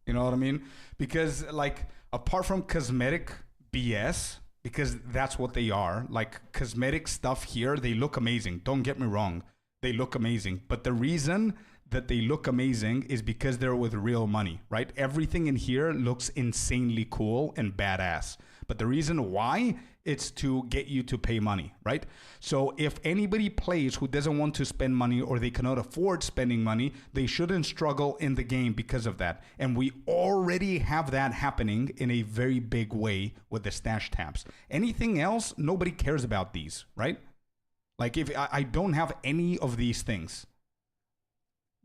You know what I mean? Because like apart from cosmetic BS, because that's what they are, like cosmetic stuff here, they look amazing. Don't get me wrong. They look amazing. But the reason that they look amazing is because they're with real money, right? Everything in here looks insanely cool and badass. But the reason why, it's to get you to pay money, right? So if anybody plays who doesn't want to spend money or they cannot afford spending money, they shouldn't struggle in the game because of that. And we already have that happening in a very big way with the stash tabs. Anything else, nobody cares about these, right? Like if I don't have any of these things,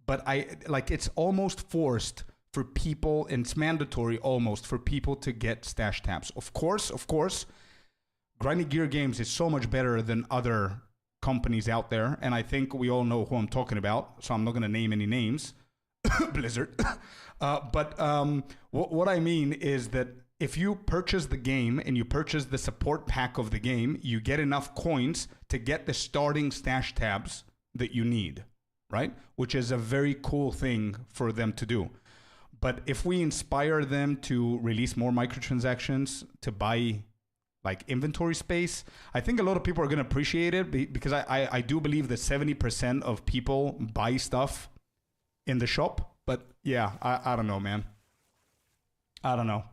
but it's almost forced for people, and it's mandatory almost for people to get stash tabs. Of course, Grinding Gear Games is so much better than other companies out there, and I think we all know who I'm talking about, so I'm not going to name any names. Blizzard. What I mean is that if you purchase the game and you purchase the support pack of the game, you get enough coins to get the starting stash tabs that you need, right? Which is a very cool thing for them to do. But if we inspire them to release more microtransactions, to buy like inventory space, I think a lot of people are going to appreciate it because I do believe that 70% of people buy stuff in the shop. But yeah, I don't know, man. I don't know.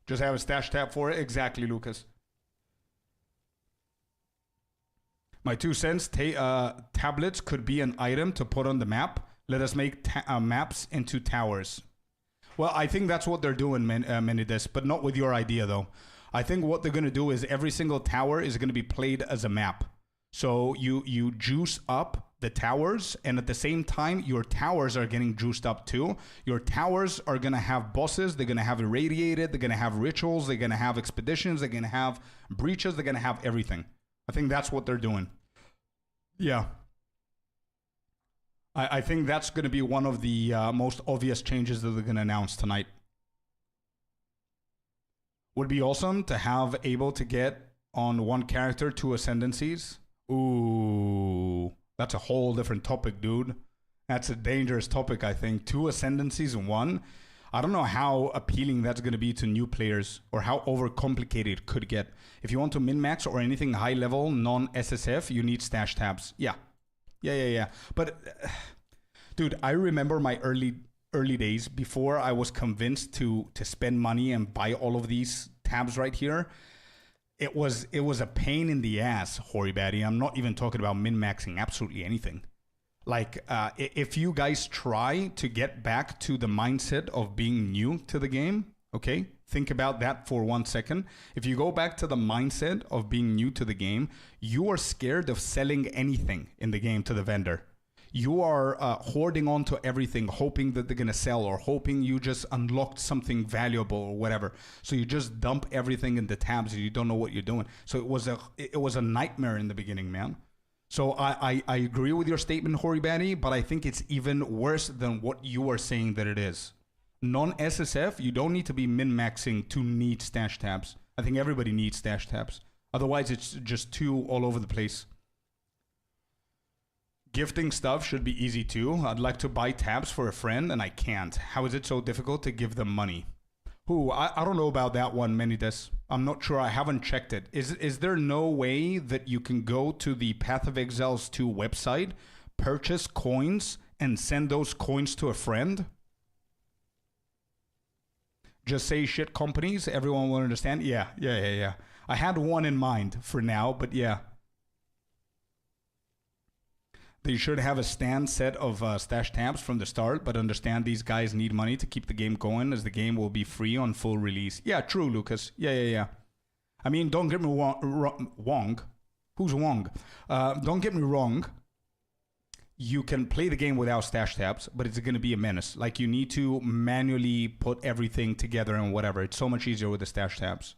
Just have a stash tab for it? Exactly, Lucas. My 2 cents, tablets could be an item to put on the map. Let us make maps into towers. Well, I think that's what they're doing, Menides, but not with your idea, though. I think what they're going to do is every single tower is going to be played as a map. So you juice up the towers, and at the same time, your towers are getting juiced up too. Your towers are going to have bosses. They're going to have irradiated. They're going to have rituals. They're going to have expeditions. They're going to have breaches. They're going to have everything. I think that's what they're doing. Yeah. I think that's going to be one of the most obvious changes that they're going to announce tonight. Would be awesome to have able to get on one character 2 ascendancies. Ooh, that's a whole different topic, dude. That's a dangerous topic, I think. 2 ascendancies in one. I don't know how appealing that's going to be to new players or how overcomplicated it could get. If you want to min-max or anything high level, non-SSF, you need stash tabs. Yeah. But, dude, I remember my early days before I was convinced to spend money and buy all of these tabs right here. It was a pain in the ass, Horibaddy. I'm not even talking about min-maxing absolutely anything. Like, if you guys try to get back to the mindset of being new to the game, okay? Think about that for 1 second. If you go back to the mindset of being new to the game, you are scared of selling anything in the game to the vendor. You are hoarding on to everything, hoping that they're going to sell or hoping you just unlocked something valuable or whatever. So you just dump everything in the tabs and you don't know what you're doing. So it was a nightmare in the beginning, man. So I agree with your statement, Horibaddy, but I think it's even worse than what you are saying that it is. Non-SSF, you don't need to be min-maxing to need stash tabs. I think everybody needs stash tabs. Otherwise, it's just too all over the place. Gifting stuff should be easy too. I'd like to buy tabs for a friend and I can't. How is it so difficult to give them money? I don't know about that one, Menides. I'm not sure. I haven't checked it. Is there no way that you can go to the Path of Exiles 2 website, purchase coins, and send those coins to a friend? Just say shit companies, everyone will understand. Yeah. I had one in mind for now, but yeah. They should have a stand set of stash tabs from the start, but understand these guys need money to keep the game going as the game will be free on full release. Yeah, true, Lucas. Yeah. I mean, don't get me wrong. Who's Wong? Don't get me wrong. You can play the game without stash tabs, but it's going to be a menace. Like, you need to manually put everything together and whatever. It's so much easier with the stash tabs.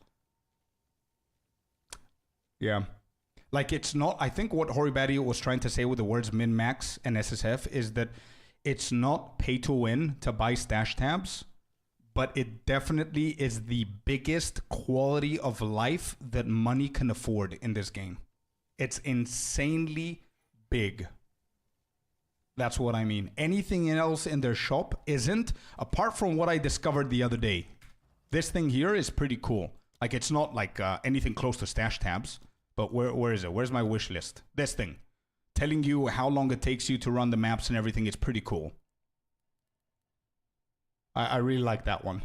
Yeah. Like, it's not, I think what Horibaddy was trying to say with the words min-max and SSF is that it's not pay to win to buy stash tabs, but it definitely is the biggest quality of life that money can afford in this game. It's insanely big. That's what I mean. Anything else in their shop isn't, apart from what I discovered the other day. This thing here is pretty cool. Like, it's not like anything close to stash tabs. But where is it? Where's my wish list? This thing. Telling you how long it takes you to run the maps and everything is pretty cool. I really like that one.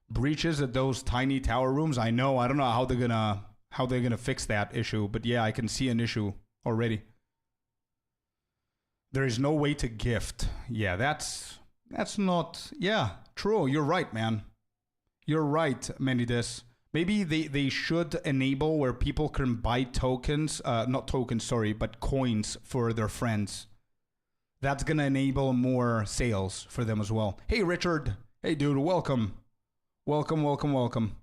Breaches at those tiny tower rooms. I know. I don't know how they're gonna fix that issue. But yeah, I can see an issue already. There is no way to gift. Yeah, that's not. Yeah, true. You're right, man. You're right, Menides. Maybe they should enable where people can buy tokens, not tokens, sorry, but coins for their friends. That's going to enable more sales for them as well. Hey, Richard. Hey, dude, welcome. Welcome.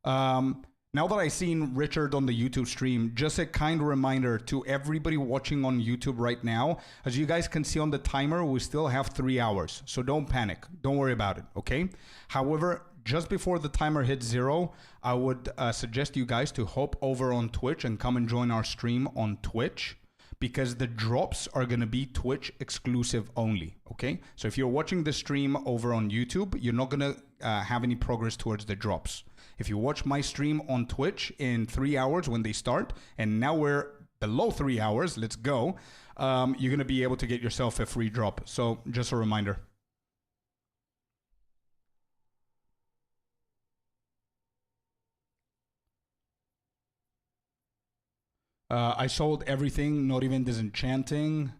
Now that I've seen Richard on the YouTube stream, just a kind reminder to everybody watching on YouTube right now. As you guys can see on the timer, we still have 3 hours. So don't panic. Don't worry about it, okay? However, just before the timer hits 0, I would suggest you guys to hop over on Twitch and come and join our stream on Twitch, because the drops are going to be Twitch exclusive only, okay? So if you're watching the stream over on YouTube, you're not going to have any progress towards the drops. If you watch my stream on Twitch in 3 hours when they start, and now we're below 3 hours, let's go, you're going to be able to get yourself a free drop. So just a reminder. I sold everything, not even disenchanting.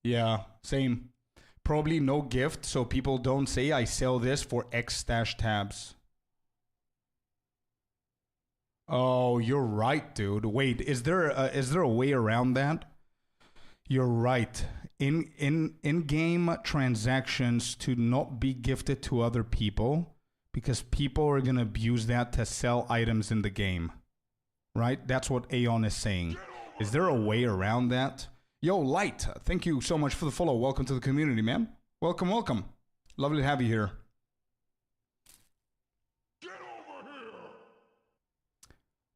Yeah, same. Probably no gift, so people don't say I sell this for X stash tabs. Oh, you're right, dude. Wait, is there a way around that? You're right. In-game transactions to not be gifted to other people, because people are gonna abuse that to sell items in the game. Right? That's what Aeon is saying. Is there a way around that? Yo, Light, thank you so much for the follow. Welcome to the community, man. Welcome. Lovely to have you here. Get over here.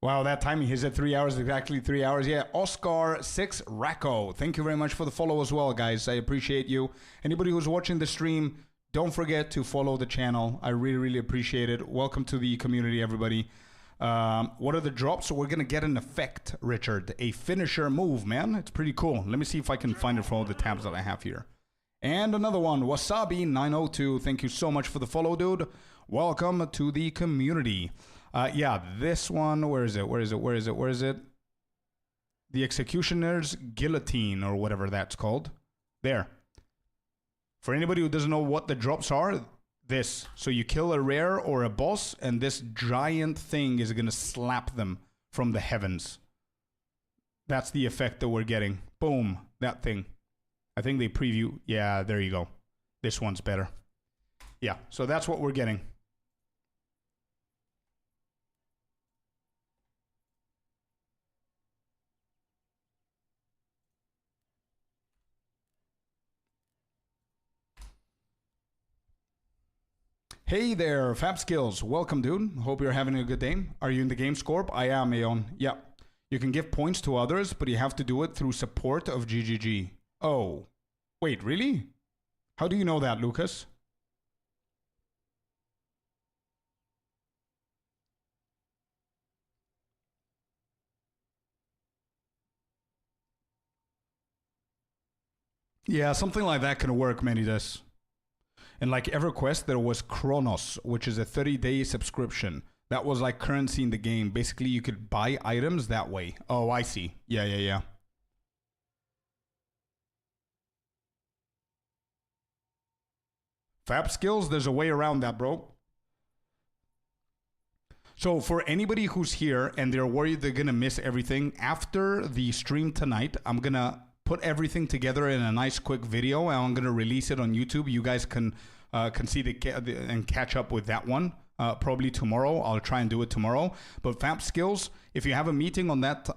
Wow, that timing is at 3 hours, exactly 3 hours. Yeah, Oscar6 Racco. Thank you very much for the follow as well, guys. I appreciate you. Anybody who's watching the stream, don't forget to follow the channel. I really appreciate it. Welcome to the community, everybody. What are the drops? So we're gonna get an effect, Richard, a finisher move, man. It's pretty cool. Let me see if I can find it for all the tabs that I have here. And another one, Wasabi 902. Thank you so much for the follow, dude. Welcome to the community. Yeah, this one. Where is it? The Executioner's Guillotine, or whatever that's called. There. For anybody who doesn't know what the drops are, this. So you kill a rare or a boss, and this giant thing is going to slap them from the heavens. That's the effect that we're getting. Boom. That thing. I think they preview. Yeah, there you go. This one's better. Yeah, so that's what we're getting. Hey there, Fab Skills. Welcome, dude. Hope you're having a good day. Are you in the game, Scorp? I am, Aeon. Yeah. You can give points to others, but you have to do it through support of GGG. Oh. Wait, really? How do you know that, Lucas? Yeah, something like that can work, Manidas. And like EverQuest, there was Chronos, which is a 30-day subscription. That was like currency in the game. Basically, you could buy items that way. Oh, I see. Yeah. Fab Skills, there's a way around that, bro. So for anybody who's here and they're worried they're going to miss everything, after the stream tonight, I'm going to put everything together in a nice quick video, and I'm going to release it on YouTube. You guys can see and catch up with that one probably tomorrow. I'll try and do it tomorrow. But Fab Skills, if you have a meeting on that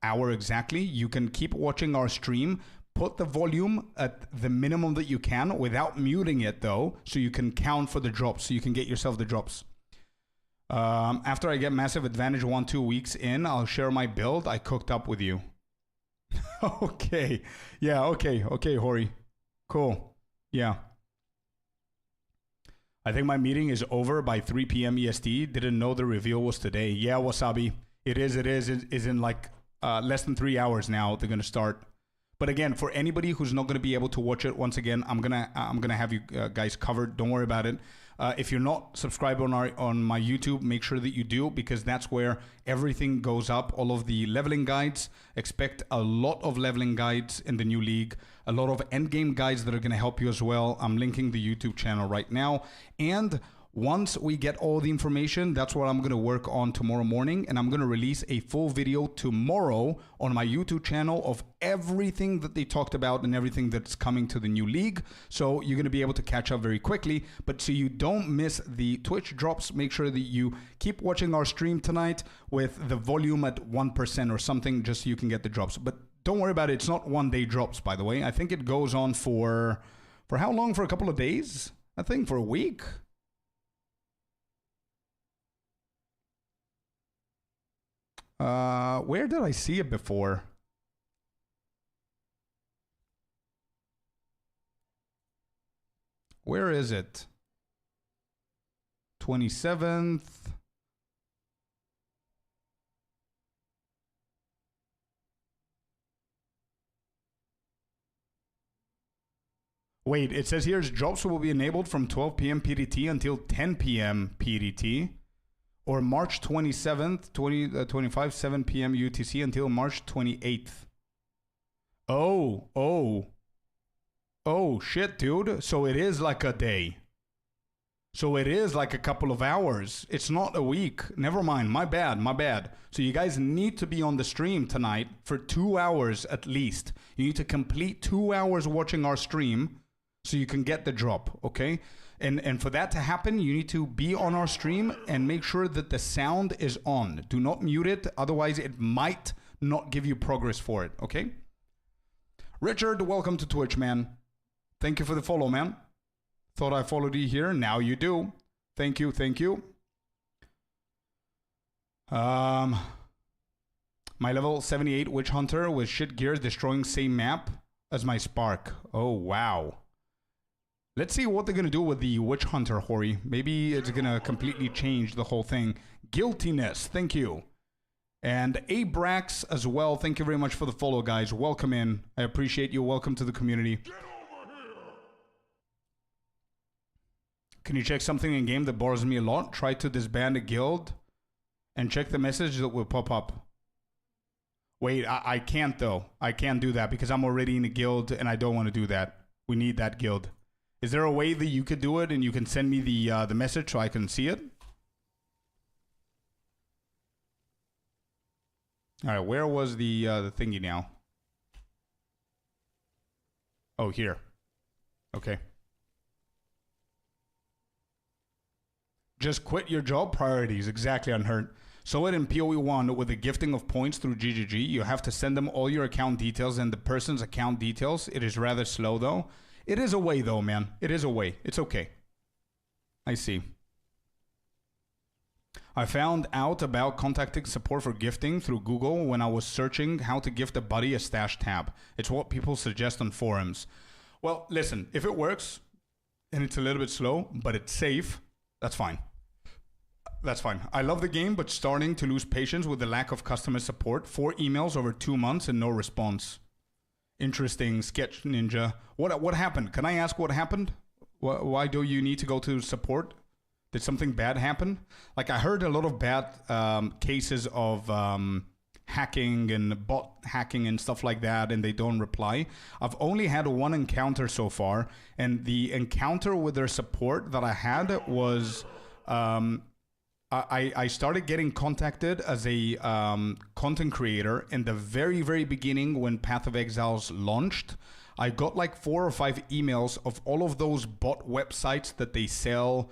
hour exactly, you can keep watching our stream. Put the volume at the minimum that you can without muting it, though, so you can count for the drops, so you can get yourself the drops. After I get massive advantage 1-2 weeks in, I'll share my build. I cooked up with you. Okay. Yeah, okay, Hori. Cool. Yeah. I think my meeting is over by 3 p.m. EST. Didn't know the reveal was today. Yeah, Wasabi. It is. It's in like less than 3 hours now. They're going to start. But again, for anybody who's not going to be able to watch it, once again, I'm gonna have you guys covered. Don't worry about it. If you're not subscribed on my YouTube, make sure that you do, because that's where everything goes up. All of the leveling guides. Expect a lot of leveling guides in the new league. A lot of endgame guides that are going to help you as well. I'm linking the YouTube channel right now. And once we get all the information, that's what I'm going to work on tomorrow morning. And I'm going to release a full video tomorrow on my YouTube channel of everything that they talked about and everything that's coming to the new league. So you're going to be able to catch up very quickly. But so you don't miss the Twitch drops, make sure that you keep watching our stream tonight with the volume at 1% or something, just so you can get the drops. But don't worry about it. It's not 1 day drops, by the way. I think it goes on for how long? For a couple of days? I think for a week. Where did I see it before? Where is it? 27th. Wait, it says here drops will be enabled from 12 p.m. PDT until 10 p.m. PDT. Or March 27th, 2025, 7 p.m. UTC until March 28th. Oh, shit, dude. So it is like a day. So it is like a couple of hours. It's not a week. Never mind. My bad. So you guys need to be on the stream tonight for 2 hours at least. You need to complete 2 hours watching our stream so you can get the drop, okay? And for that to happen, you need to be on our stream and make sure that the sound is on. Do not mute it, otherwise it might not give you progress for it, okay? Richard, welcome to Twitch, man. Thank you for the follow, man. Thought I followed you here, now you do. Thank you. My level 78 Witch Hunter with shit gears destroying same map as my Spark. Oh, wow. Let's see what they're going to do with the Witch Hunter, Hori. Maybe it's going to completely change the whole thing. Guiltiness, thank you. And Abrax as well. Thank you very much for the follow, guys. Welcome in. I appreciate you. Welcome to the community. Can you check something in game that bothers me a lot? Try to disband a guild and check the message that will pop up. Wait, I can't though. I can't do that because I'm already in a guild and I don't want to do that. We need that guild. Is there a way that you could do it and you can send me the message so I can see it? All right, where was the thingy now? Oh, here. Okay. Just quit your job priorities. Exactly, Unhurt. So it in POE1 with the gifting of points through GGG. You have to send them all your account details and the person's account details. It is rather slow though. It is a way though, man. It is a way. It's okay. I see. I found out about contacting support for gifting through Google when I was searching how to gift a buddy a stash tab. It's what people suggest on forums. Well, listen, if it works and it's a little bit slow, but it's safe, that's fine. That's fine. I love the game, but starting to lose patience with the lack of customer support. 4 emails over 2 months and no response. Interesting, Sketch Ninja. What happened? Can I ask what happened? Why do you need to go to support? Did something bad happen? Like I heard a lot of bad cases of hacking and bot hacking and stuff like that, and they don't reply. I've only had 1 encounter so far, and the encounter with their support that I had was I started getting contacted as a content creator in the very, very beginning when Path of Exiles launched. I got like 4 or 5 emails of all of those bot websites that they sell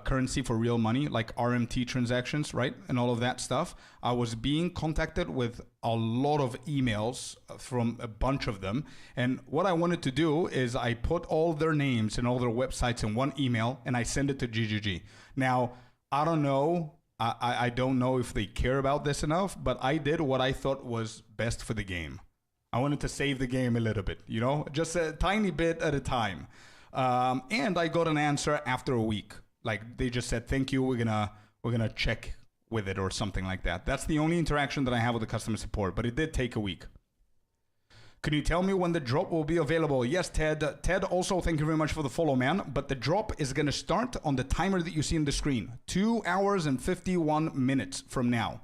currency for real money, like RMT transactions, right? And all of that stuff. I was being contacted with a lot of emails from a bunch of them. And what I wanted to do is I put all their names and all their websites in one email and I send it to GGG. Now, I don't know I don't know if they care about this enough, but I did what I thought was best for the game. I wanted to save the game a little bit, you know, just a tiny bit at a time. And I got an answer after a week. Like they just said, thank you, we're gonna check with it or something like that. That's the only interaction that I have with the customer support, but it did take a week. Can you tell me when the drop will be available? Yes, Ted. Ted, also, thank you very much for the follow, man. But the drop is going to start on the timer that you see on the screen. 2 hours and 51 minutes from now.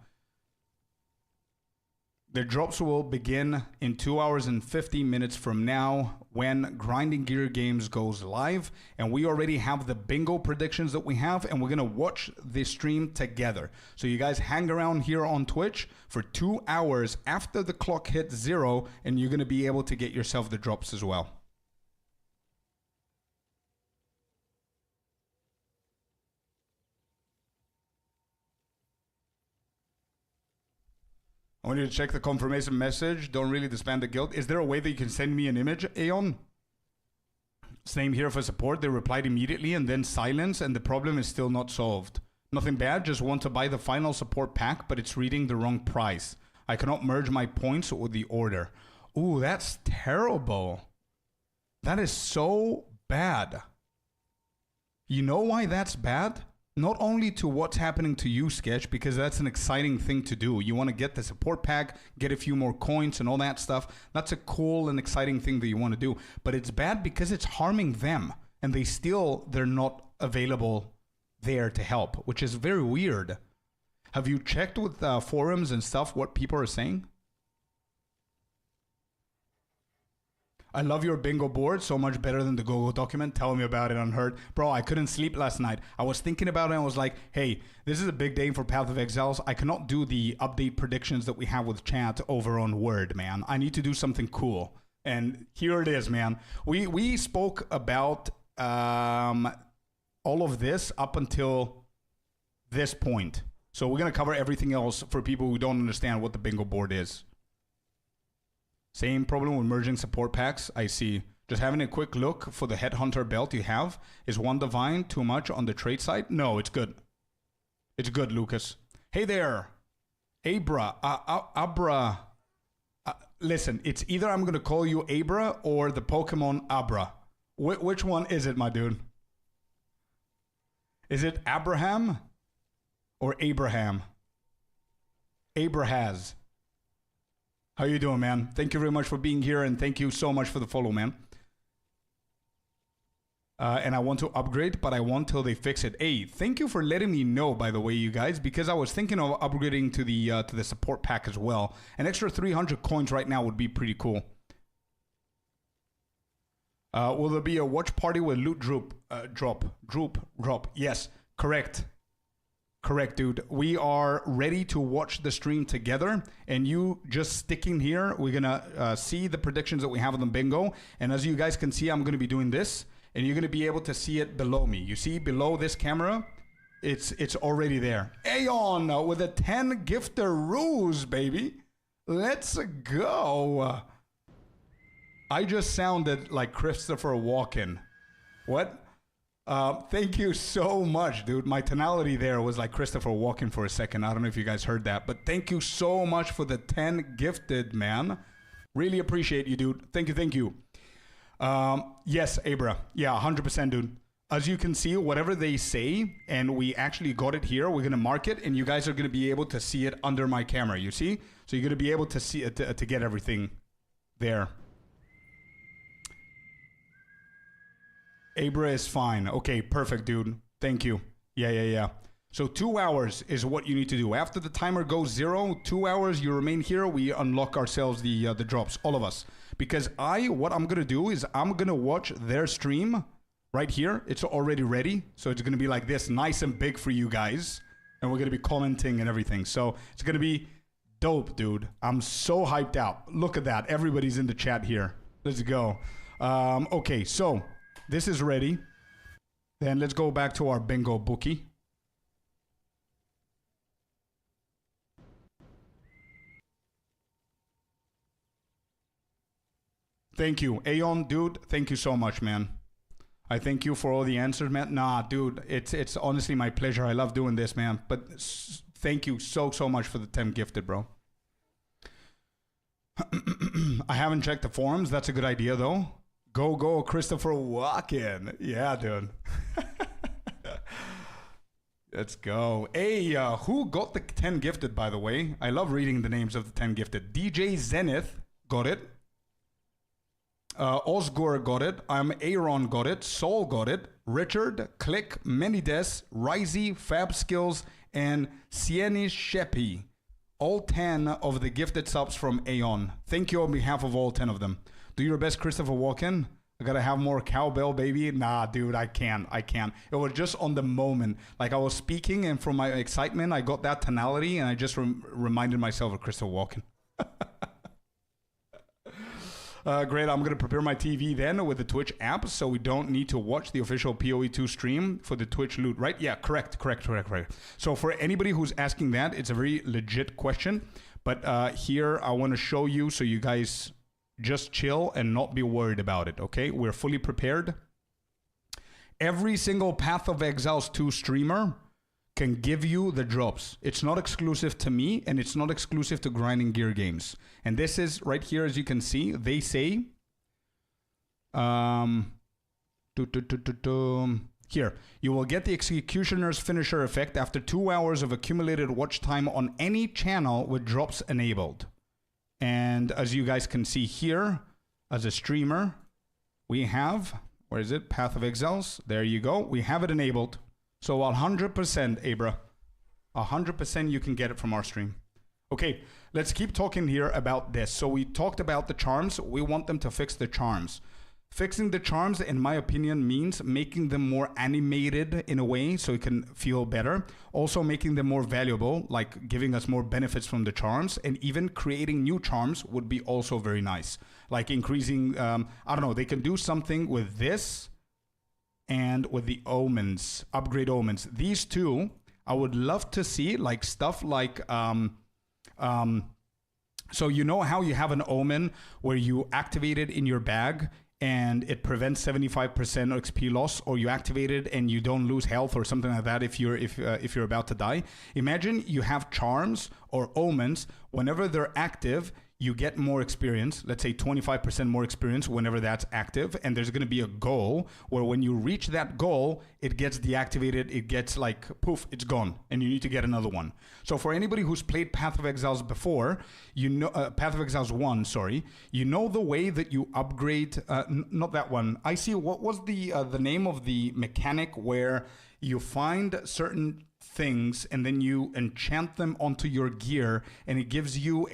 The drops will begin in 2 hours and 50 minutes from now when Grinding Gear Games goes live. And we already have the bingo predictions that we have, and we're going to watch the stream together. So you guys hang around here on Twitch for 2 hours after the clock hits 0, and you're going to be able to get yourself the drops as well. I want you to check the confirmation message. Don't really disband the guild. Is there a way that you can send me an image, Aeon? Same here for support. They replied immediately and then silence, and the problem is still not solved. Nothing bad, just want to buy the final support pack, but it's reading the wrong price. I cannot merge my points with the order. Ooh, that's terrible. That is so bad. You know why that's bad? Not only to what's happening to you, Sketch, because that's an exciting thing to do. You want to get the support pack, get a few more coins and all that stuff. That's a cool and exciting thing that you want to do. But it's bad because it's harming them. And they're not available there to help, which is very weird. Have you checked with forums and stuff what people are saying? I love your bingo board, so much better than the Google document. Tell me about it, Unheard. Bro, I couldn't sleep last night. I was thinking about it and I was like, hey, this is a big day for Path of Exiles. I cannot do the update predictions that we have with chat over on Word, man. I need to do something cool. And here it is, man. We spoke about all of this up until this point. So we're going to cover everything else for people who don't understand what the bingo board is. Same problem with merging support packs. I see. Just having a quick look for the Headhunter belt you have. Is one divine too much on the trade side? No, it's good. It's good, Lucas. Hey there. Abra. Abra. Listen, it's either I'm going to call you Abra or the Pokemon Abra. Which one is it, my dude? Is it Abraham or Abraham? Abrahaz. How you doing, man? Thank you very much for being here, and thank you so much for the follow, man. And I want to upgrade, but I want till they fix it. Hey, thank you for letting me know, by the way, you guys, because I was thinking of upgrading to the support pack as well. An extra 300 coins right now would be pretty cool. Will there be a watch party with loot drop? Yes, correct. Correct, dude. We are ready to watch the stream together, and you just sticking here. We're gonna see the predictions that we have on the bingo, and as you guys can see, I'm gonna be doing this, and you're gonna be able to see it below me. You see below this camera, it's already there. Aeon with a 10 gifter ruse, baby. Let's go. I just sounded like Christopher Walken. What? Thank you so much, dude. My tonality there was like Christopher Walken for a second. I don't know if you guys heard that, but thank you so much for the 10 gifted, man. Really appreciate you, dude. Thank you. Yes, Abra. Yeah, 100%, dude. As you can see, whatever they say, and we actually got it here, we're going to mark it, and you guys are going to be able to see it under my camera, you see? So you're going to be able to see it, to get everything there. Abra is fine. Okay, perfect, dude. Thank you. Yeah. So 2 hours is what you need to do. After the timer goes 0, 2 hours, you remain here. We unlock ourselves the drops, all of us. Because what I'm going to do is I'm going to watch their stream right here. It's already ready. So it's going to be like this, nice and big for you guys. And we're going to be commenting and everything. So it's going to be dope, dude. I'm so hyped out. Look at that. Everybody's in the chat here. Let's go. Okay, so this is ready. Then let's go back to our bingo bookie. Thank you. Aeon, dude, thank you so much, man. I thank you for all the answers, man. Nah, dude, it's honestly my pleasure. I love doing this, man. But thank you so much for the 10 gifted, bro. I haven't checked the forums. That's a good idea, though. Go, Christopher Walken. Yeah, dude. Let's go. Hey, who got the 10 gifted, by the way? I love reading the names of the 10 gifted. DJ Zenith got it. Osgore got it. Aaron got it. Saul got it. Richard, Click, Menides, Risey, Fab Skills, and Sieni Shepi. All 10 of the gifted subs from Aeon. Thank you on behalf of all 10 of them. Do your best, Christopher Walken. I gotta have more cowbell, baby. Nah, dude, I can't. It was just on the moment. Like, I was speaking, and from my excitement, I got that tonality, and I just reminded myself of Christopher Walken. Great, I'm going to prepare my TV then with the Twitch app, so we don't need to watch the official POE2 stream for the Twitch loot, right? Yeah, correct. So for anybody who's asking that, it's a very legit question, but here I want to show you so you guys just chill and not be worried about it, okay? We're fully prepared. Every single Path of Exiles 2 streamer can give you the drops. It's not exclusive to me, and it's not exclusive to Grinding Gear Games. And this is right here, as you can see, they say, here, you will get the Executioner's Finisher effect after 2 hours of accumulated watch time on any channel with drops enabled. And as you guys can see here, as a streamer, we have, where is it? Path of Exiles. There you go. We have it enabled. So 100%, Abra. 100% you can get it from our stream. Okay, let's keep talking here about this. So we talked about the charms. We want them to fix the charms. Fixing the charms, in my opinion, means making them more animated in a way so it can feel better. Also making them more valuable, like giving us more benefits from the charms. And even creating new charms would be also very nice. Like increasing, I don't know, they can do something with this and with the omens, upgrade omens. These two, I would love to see, like stuff like, so you know how you have an omen where you activate it in your bag and it prevents 75% XP loss, or you activate it and you don't lose health or something like that if you're about to die. Imagine you have charms or omens. Whenever they're active, you get more experience, let's say 25% more experience whenever that's active, and there's going to be a goal where when you reach that goal, it gets deactivated, it gets like, poof, it's gone, and you need to get another one. So for anybody who's played Path of Exiles before, you know, Path of Exiles 1, sorry, you know the way that you upgrade, not that one, I see, what was the name of the mechanic where you find certain things and then you enchant them onto your gear, and it gives you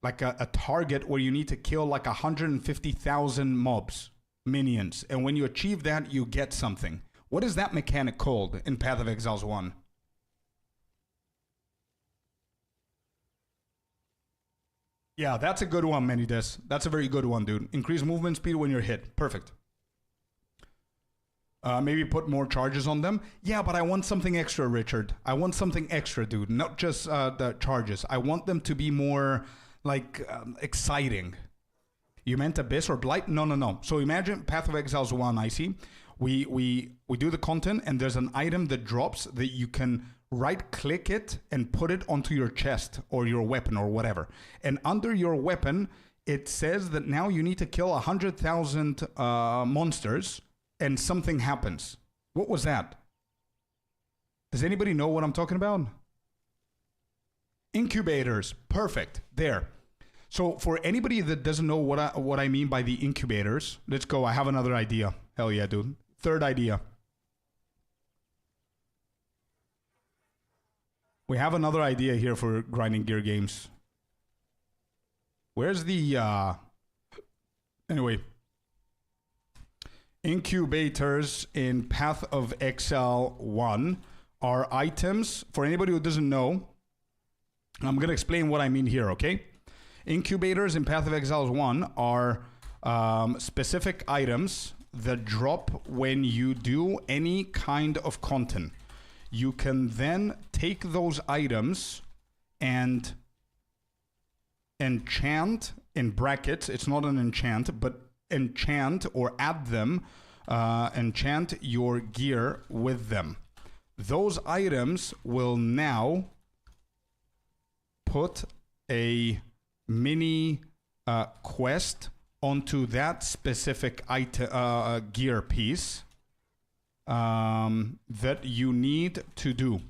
like a target where you need to kill like 150,000 mobs, minions. And when you achieve that, you get something. What is that mechanic called in Path of Exiles 1? Yeah, that's a good one, Menides. That's a very good one, dude. Increase movement speed when you're hit. Perfect. Maybe put more charges on them. Yeah, but I want something extra, Richard. I want something extra, dude. Not just the charges. I want them to be more, like, exciting. You meant Abyss or Blight? No. So imagine Path of Exiles 1, I see. We do the content, and there's an item that drops that you can right-click it and put it onto your chest or your weapon or whatever. And under your weapon, it says that now you need to kill 100,000 monsters, and something happens. What was that? Does anybody know what I'm talking about? Incubators. Perfect. There. So for anybody that doesn't know what I mean by the incubators, let's go. I have another idea. Hell yeah, dude. Third idea. We have another idea here for Grinding Gear Games. Where's the... Anyway... Incubators in Path of Exile 1 are items, for anybody who doesn't know, I'm going to explain what I mean here, okay? Incubators in Path of Exile 1 are specific items that drop when you do any kind of content. You can then take those items and enchant, in brackets, it's not an enchant, but enchant or add them enchant your gear with them. Those items will now put a mini quest onto that specific item, gear piece that you need to do.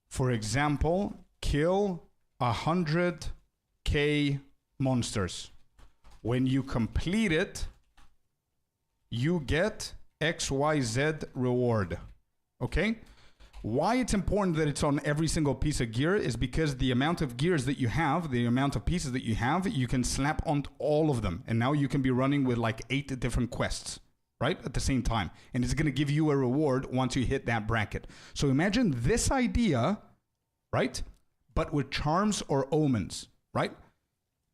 For example, kill 100k monsters. When you complete it, you get XYZ reward. Okay? Why it's important that it's on every single piece of gear is because the amount of gears that you have, the amount of pieces that you have, you can slap on all of them. And now you can be running with like 8 different quests, right? At the same time. And it's going to give you a reward once you hit that bracket. So imagine this idea, right? But with charms or omens, right?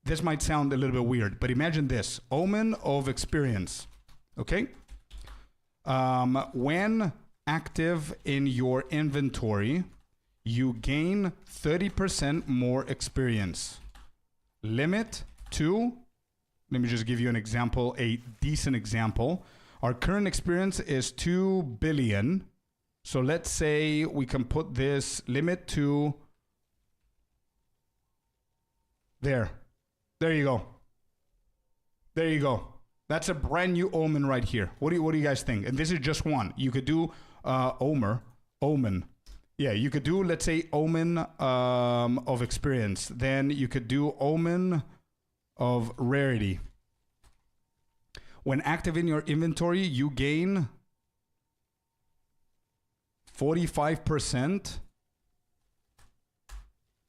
This might sound a little bit weird, but imagine this. Omen of experience, okay? When active in your inventory, you gain 30% more experience. Limit to, let me just give you an example, a decent example. Our current experience is 2 billion. So let's say we can put this limit to there. There you go. There you go. That's a brand new omen right here. What do you guys think? And this is just one. You could do omen. Yeah, you could do, let's say, omen of experience. Then you could do omen of rarity. When active in your inventory, you gain 45%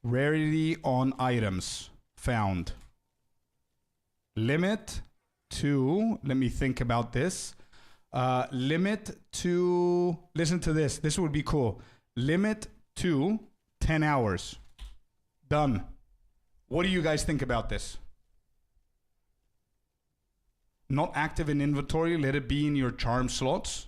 rarity on items found. Limit to, let me think about this. Limit to, listen to this. This would be cool. Limit to 10 hours. Done. What do you guys think about this? Not active in inventory. Let it be in your charm slots.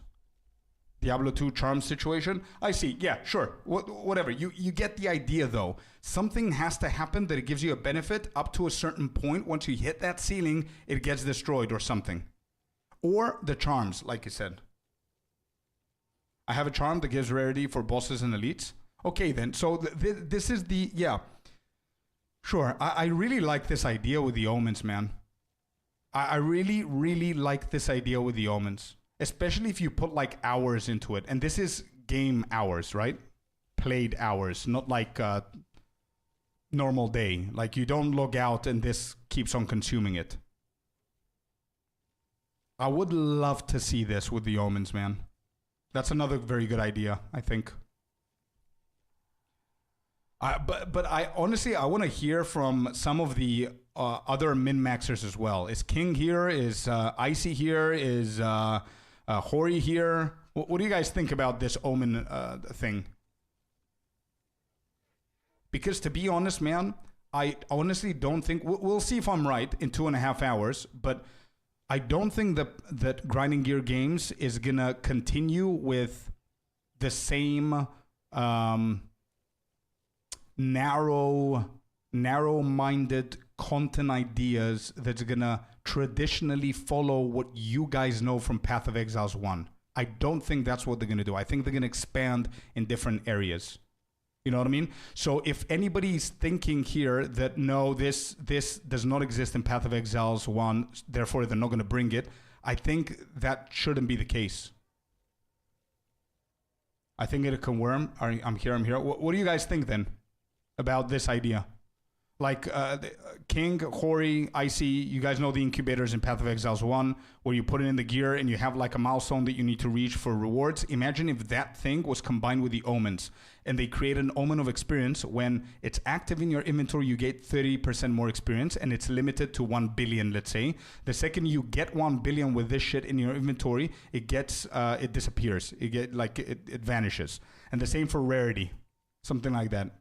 Diablo 2 charm situation. I see. Yeah, sure. Whatever. You get the idea, though. Something has to happen that it gives you a benefit up to a certain point. Once you hit that ceiling, it gets destroyed or something. Or the charms, like you said. I have a charm that gives rarity for bosses and elites. Okay, then. So this is the... Yeah. Sure. I really like this idea with the omens, man. I really, really like this idea with the omens. Especially if you put like hours into it. And this is game hours, right? Played hours, not like normal day. Like you don't log out and this keeps on consuming it. I would love to see this with the omens, man. That's another very good idea, I think. But I honestly, I want to hear from some of the other min-maxers as well. Is King here? Is Icy here? Is... Hori here. What do you guys think about this omen thing? Because to be honest, man, I honestly don't think... We'll see if I'm right in 2.5 hours, but I don't think that Grinding Gear Games is going to continue with the same narrow-minded content ideas that's going to traditionally follow what you guys know from Path of Exiles 1. I don't think that's what they're going to do. I think they're going to expand in different areas. You know what I mean? So if anybody's thinking here that no, this does not exist in Path of Exiles 1, therefore they're not going to bring it, I think that shouldn't be the case. I think it can work. I'm here. What do you guys think then about this idea? Like King, Hori, Icy, you guys know the incubators in Path of Exiles 1, where you put it in the gear and you have like a milestone that you need to reach for rewards. Imagine if that thing was combined with the omens and they create an omen of experience. When it's active in your inventory, you get 30% more experience and it's limited to 1 billion, let's say. The second you get 1 billion with this shit in your inventory, it disappears. It vanishes. And the same for rarity, something like that.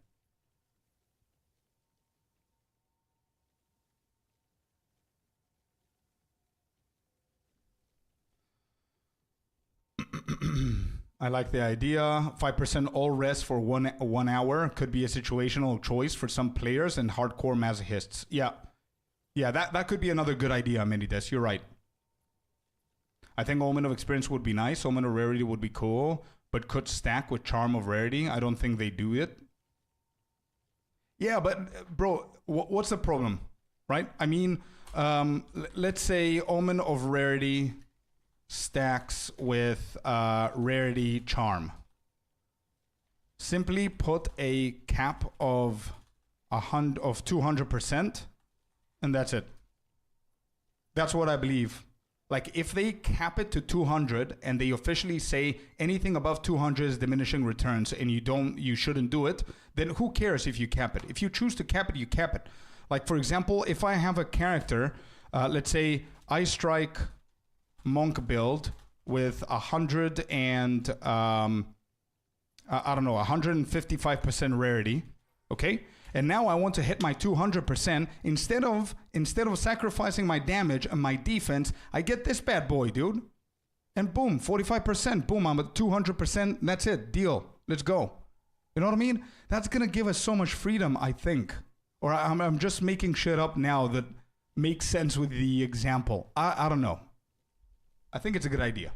I like the idea. 5% all rest for one hour could be a situational choice for some players and hardcore masochists. Yeah, that could be another good idea, Minides. You're right. I think Omen of Experience would be nice. Omen of Rarity would be cool, but could stack with Charm of Rarity. I don't think they do it. Yeah, but bro, what's the problem, right? I mean, let's say Omen of Rarity stacks with Rarity Charm. Simply put a cap of 200%, and that's it. That's what I believe. Like, if they cap it to 200 and they officially say anything above 200 is diminishing returns and you shouldn't do it, then who cares if you cap it? If you choose to cap it, you cap it. Like, for example, if I have a character, let's say I strike monk build with 155% rarity, okay? And now I want to hit my 200%. Instead of sacrificing my damage and my defense, I get this bad boy, dude. And boom, 45%. Boom, I'm at 200%. That's it. Deal. Let's go. You know what I mean? That's going to give us so much freedom, I think. Or I'm just making shit up now that makes sense with the example. I don't know. I think it's a good idea.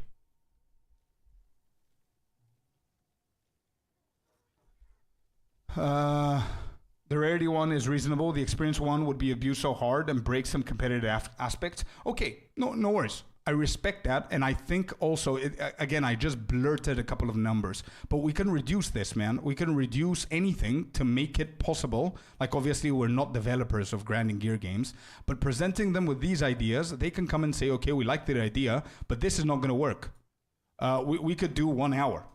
The rarity one is reasonable. The experience one would be abused so hard and break some competitive aspects. Okay, no worries. I respect that, and I think also, again, I just blurted a couple of numbers, but we can reduce this, man. We can reduce anything to make it possible. Like, obviously, we're not developers of Grand and Gear games, but presenting them with these ideas, they can come and say, okay, we like the idea, but this is not going to work. We could do 1 hour.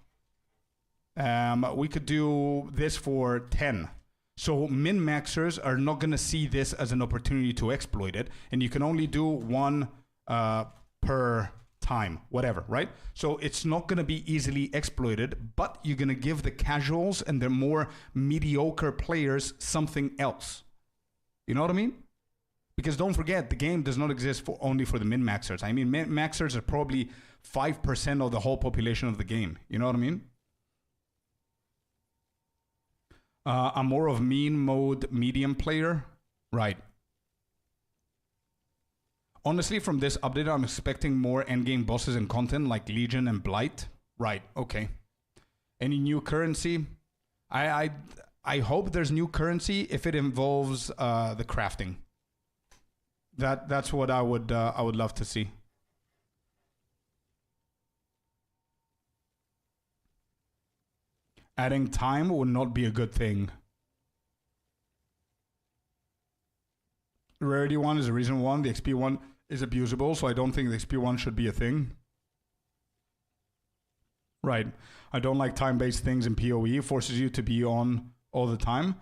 We could do this for 10. So min-maxers are not going to see this as an opportunity to exploit it, and you can only do one per time, whatever, right? So it's not going to be easily exploited, but you're going to give the casuals and the more mediocre players something else. You know what I mean? Because don't forget, the game does not exist only for the min-maxers. I mean, min-maxers are probably 5% of the whole population of the game. You know what I mean? I'm more of mean mode medium player. Right. Honestly, from this update, I'm expecting more endgame bosses and content like Legion and Blight. Right. Okay. Any new currency? I hope there's new currency if it involves the crafting. That's what I would love to see. Adding time would not be a good thing. Rarity 1 is a reason 1. The XP 1 is abusable, so I don't think the XP 1 should be a thing. Right. I don't like time-based things in PoE. It forces you to be on all the time.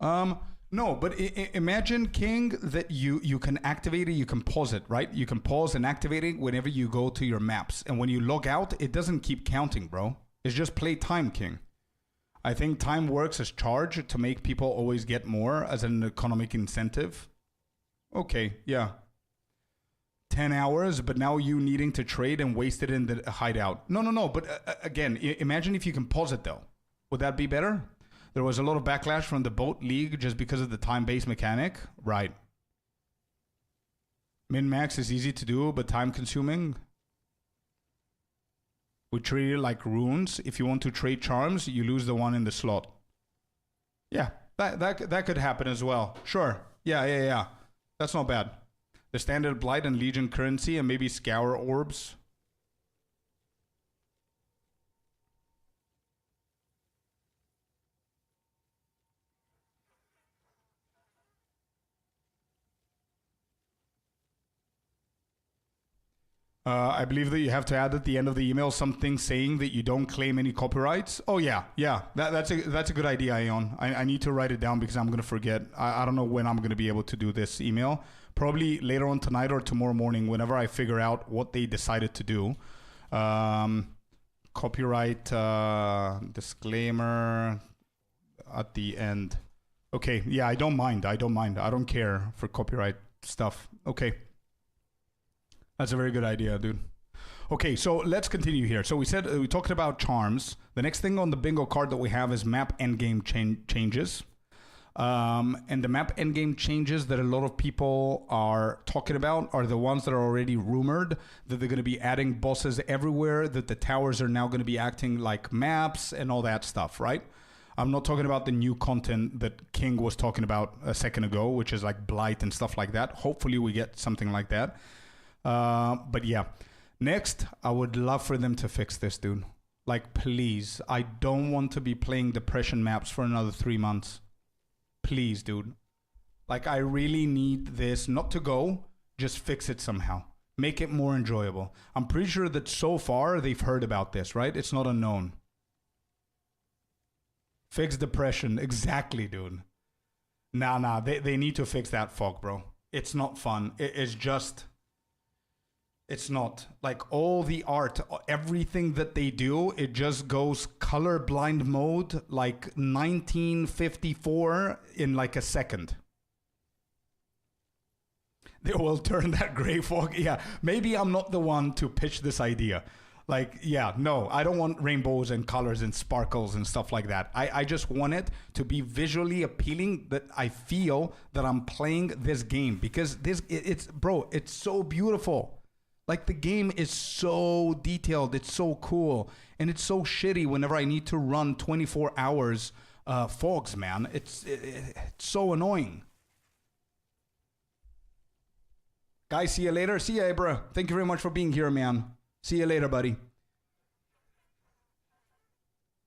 No, but imagine, King, that you can activate it, you can pause it, right? You can pause and activate it whenever you go to your maps. And when you log out, it doesn't keep counting, bro. It's just play time, King. I think time works as charge to make people always get more as an economic incentive. Okay, yeah. 10 hours, but now you needing to trade and waste it in the hideout. No, but again, imagine if you can pause it though. Would that be better? There was a lot of backlash from the boat league just because of the time-based mechanic. Right. Min-max is easy to do, but time-consuming. We treat it like runes. If you want to trade charms, you lose the one in the slot. Yeah, that could happen as well. Sure. Yeah. That's not bad. The standard Blight and Legion currency and maybe Scour orbs. I believe that you have to add at the end of the email something saying that you don't claim any copyrights. Oh yeah. That's a good idea, Ion. I need to write it down because I'm gonna forget. I don't know when I'm gonna be able to do this email. Probably later on tonight or tomorrow morning, whenever I figure out what they decided to do. Copyright disclaimer at the end. Okay. Yeah, I don't mind. I don't care for copyright stuff. Okay. That's a very good idea, dude. Okay, so let's continue here. So we talked about charms. The next thing on the bingo card that we have is map endgame changes. And the map endgame changes that a lot of people are talking about are the ones that are already rumored, that they're going to be adding bosses everywhere, that the towers are now going to be acting like maps and all that stuff, right? I'm not talking about the new content that King was talking about a second ago, which is like Blight and stuff like that. Hopefully we get something like that. But yeah, next, I would love for them to fix this, dude. Like, please, I don't want to be playing depression maps for another 3 months. Please, dude. Like, I really need this not to go, just fix it somehow. Make it more enjoyable. I'm pretty sure that so far they've heard about this, right? It's not unknown. Fix depression. Exactly, dude. Nah, they need to fix that fog, bro. It's not fun. It's just... It's not. Like, all the art, everything that they do, it just goes colorblind mode, like 1954 in like a second. They will turn that gray fog. Yeah, maybe I'm not the one to pitch this idea. Like, yeah, no, I don't want rainbows and colors and sparkles and stuff like that. I just want it to be visually appealing, that I feel that I'm playing this game, because it's so beautiful. Like, the game is so detailed, it's so cool, and it's so shitty whenever I need to run 24 hours fogs, man. It's so annoying. Guys, see you later. See ya, Abra. Thank you very much for being here, man. See you later, buddy.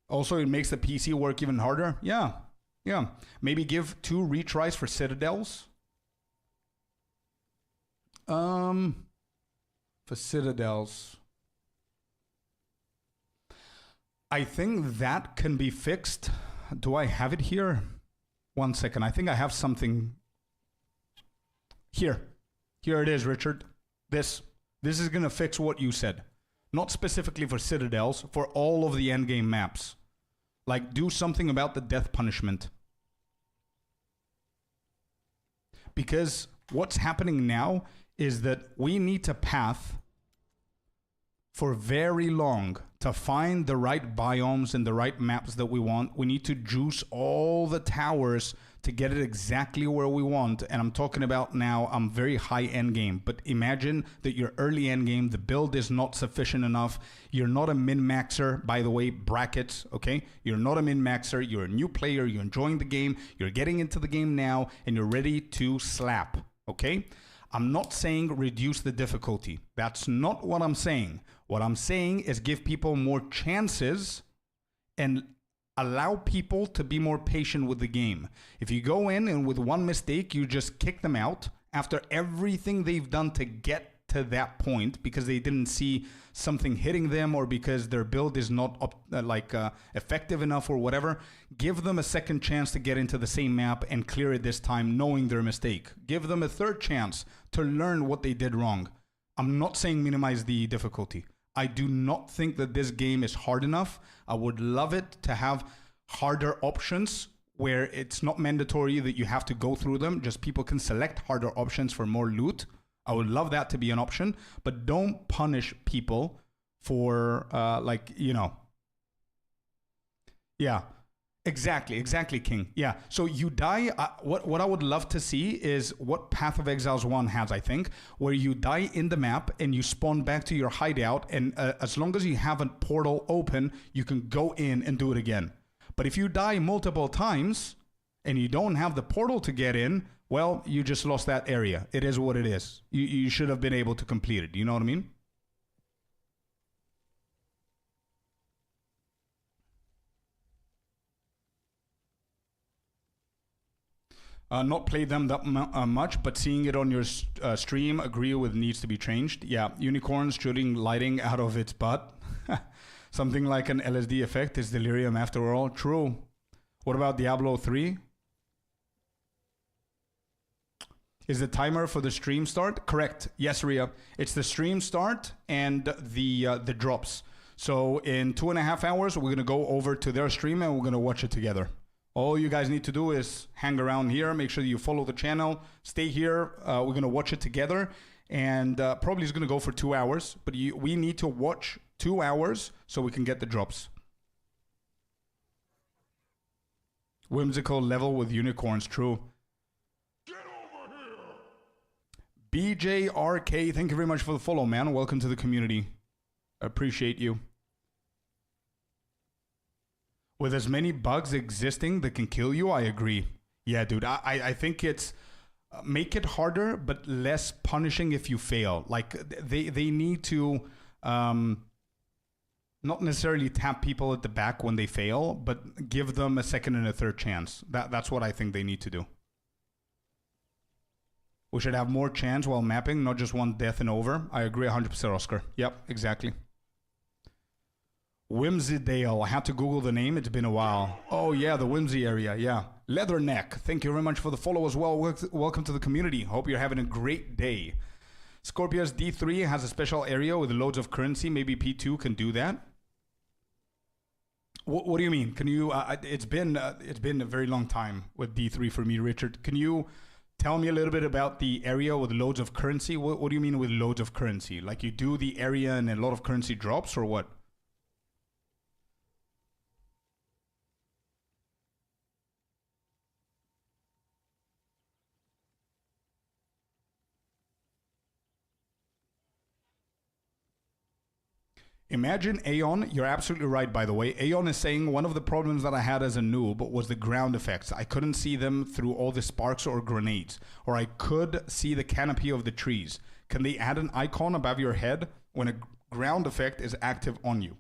Also, it makes the PC work even harder. Yeah. Maybe give 2 retries for Citadels. For Citadels, I think that can be fixed. Do I have it here? 1 second. I think I have something here. Here it is, Richard. This is going to fix what you said. Not specifically for Citadels, for all of the endgame maps. Like, do something about the death punishment. Because what's happening now is that we need to path for very long to find the right biomes and the right maps that we want. We need to juice all the towers to get it exactly where we want. And I'm talking about now, I'm very high end game, but imagine that you're early end game, the build is not sufficient enough. You're not a min-maxer, by the way, brackets, okay? You're not a min-maxer, you're a new player, you're enjoying the game, you're getting into the game now, and you're ready to slap, okay? I'm not saying reduce the difficulty. That's not what I'm saying. What I'm saying is give people more chances and allow people to be more patient with the game. If you go in and with one mistake, you just kick them out after everything they've done to get to that point because they didn't see something hitting them or because their build is not effective enough or whatever, give them a second chance to get into the same map and clear it this time knowing their mistake. Give them a third chance to learn what they did wrong. I'm not saying minimize the difficulty. I do not think that this game is hard enough. I would love it to have harder options where it's not mandatory that you have to go through them. Just people can select harder options for more loot. I would love that to be an option, but don't punish people for Yeah, exactly, King. Yeah, so you die. What I would love to see is what Path of Exiles 1 has, I think, where you die in the map and you spawn back to your hideout, and as long as you have a portal open, you can go in and do it again. But if you die multiple times and you don't have the portal to get in, well, you just lost that area. It is what it is. You should have been able to complete it. You know what I mean? Not played them that much, but seeing it on your stream, agree with needs to be changed. Yeah, unicorns shooting lighting out of its butt. Something like an LSD effect is delirium after all. True. What about Diablo 3? Is the timer for the stream start? Correct. Yes, Ria. It's the stream start and the drops. So in 2.5 hours, we're going to go over to their stream and we're going to watch it together. All you guys need to do is hang around here. Make sure you follow the channel. Stay here. We're going to watch it together. And probably it's going to go for 2 hours. But we need to watch 2 hours so we can get the drops. Whimsical level with unicorns, true. BJRK, thank you very much for the follow, man. Welcome to the community. Appreciate you. With as many bugs existing that can kill you, I agree. Yeah, dude, I think it's make it harder but less punishing if you fail. Like they need to not necessarily tap people at the back when they fail, but give them a second and a third chance. That's what I think they need to do. We should have more chance while mapping, not just one death and over. I agree 100%, Oscar. Yep, exactly. Whimsydale. I had to Google the name. It's been a while. Oh, yeah, the Whimsy area. Yeah. Leatherneck. Thank you very much for the follow as well. Welcome to the community. Hope you're having a great day. Scorpius D3 has a special area with loads of currency. Maybe P2 can do that. What do you mean? Can you? It's been a very long time with D3 for me, Richard. Can you tell me a little bit about the area with loads of currency? What do you mean with loads of currency? Like you do the area and a lot of currency drops, or what? Imagine Aeon, you're absolutely right, by the way. Aeon is saying one of the problems that I had as a noob was the ground effects. I couldn't see them through all the sparks or grenades, or I could see the canopy of the trees. Can they add an icon above your head when a ground effect is active on you?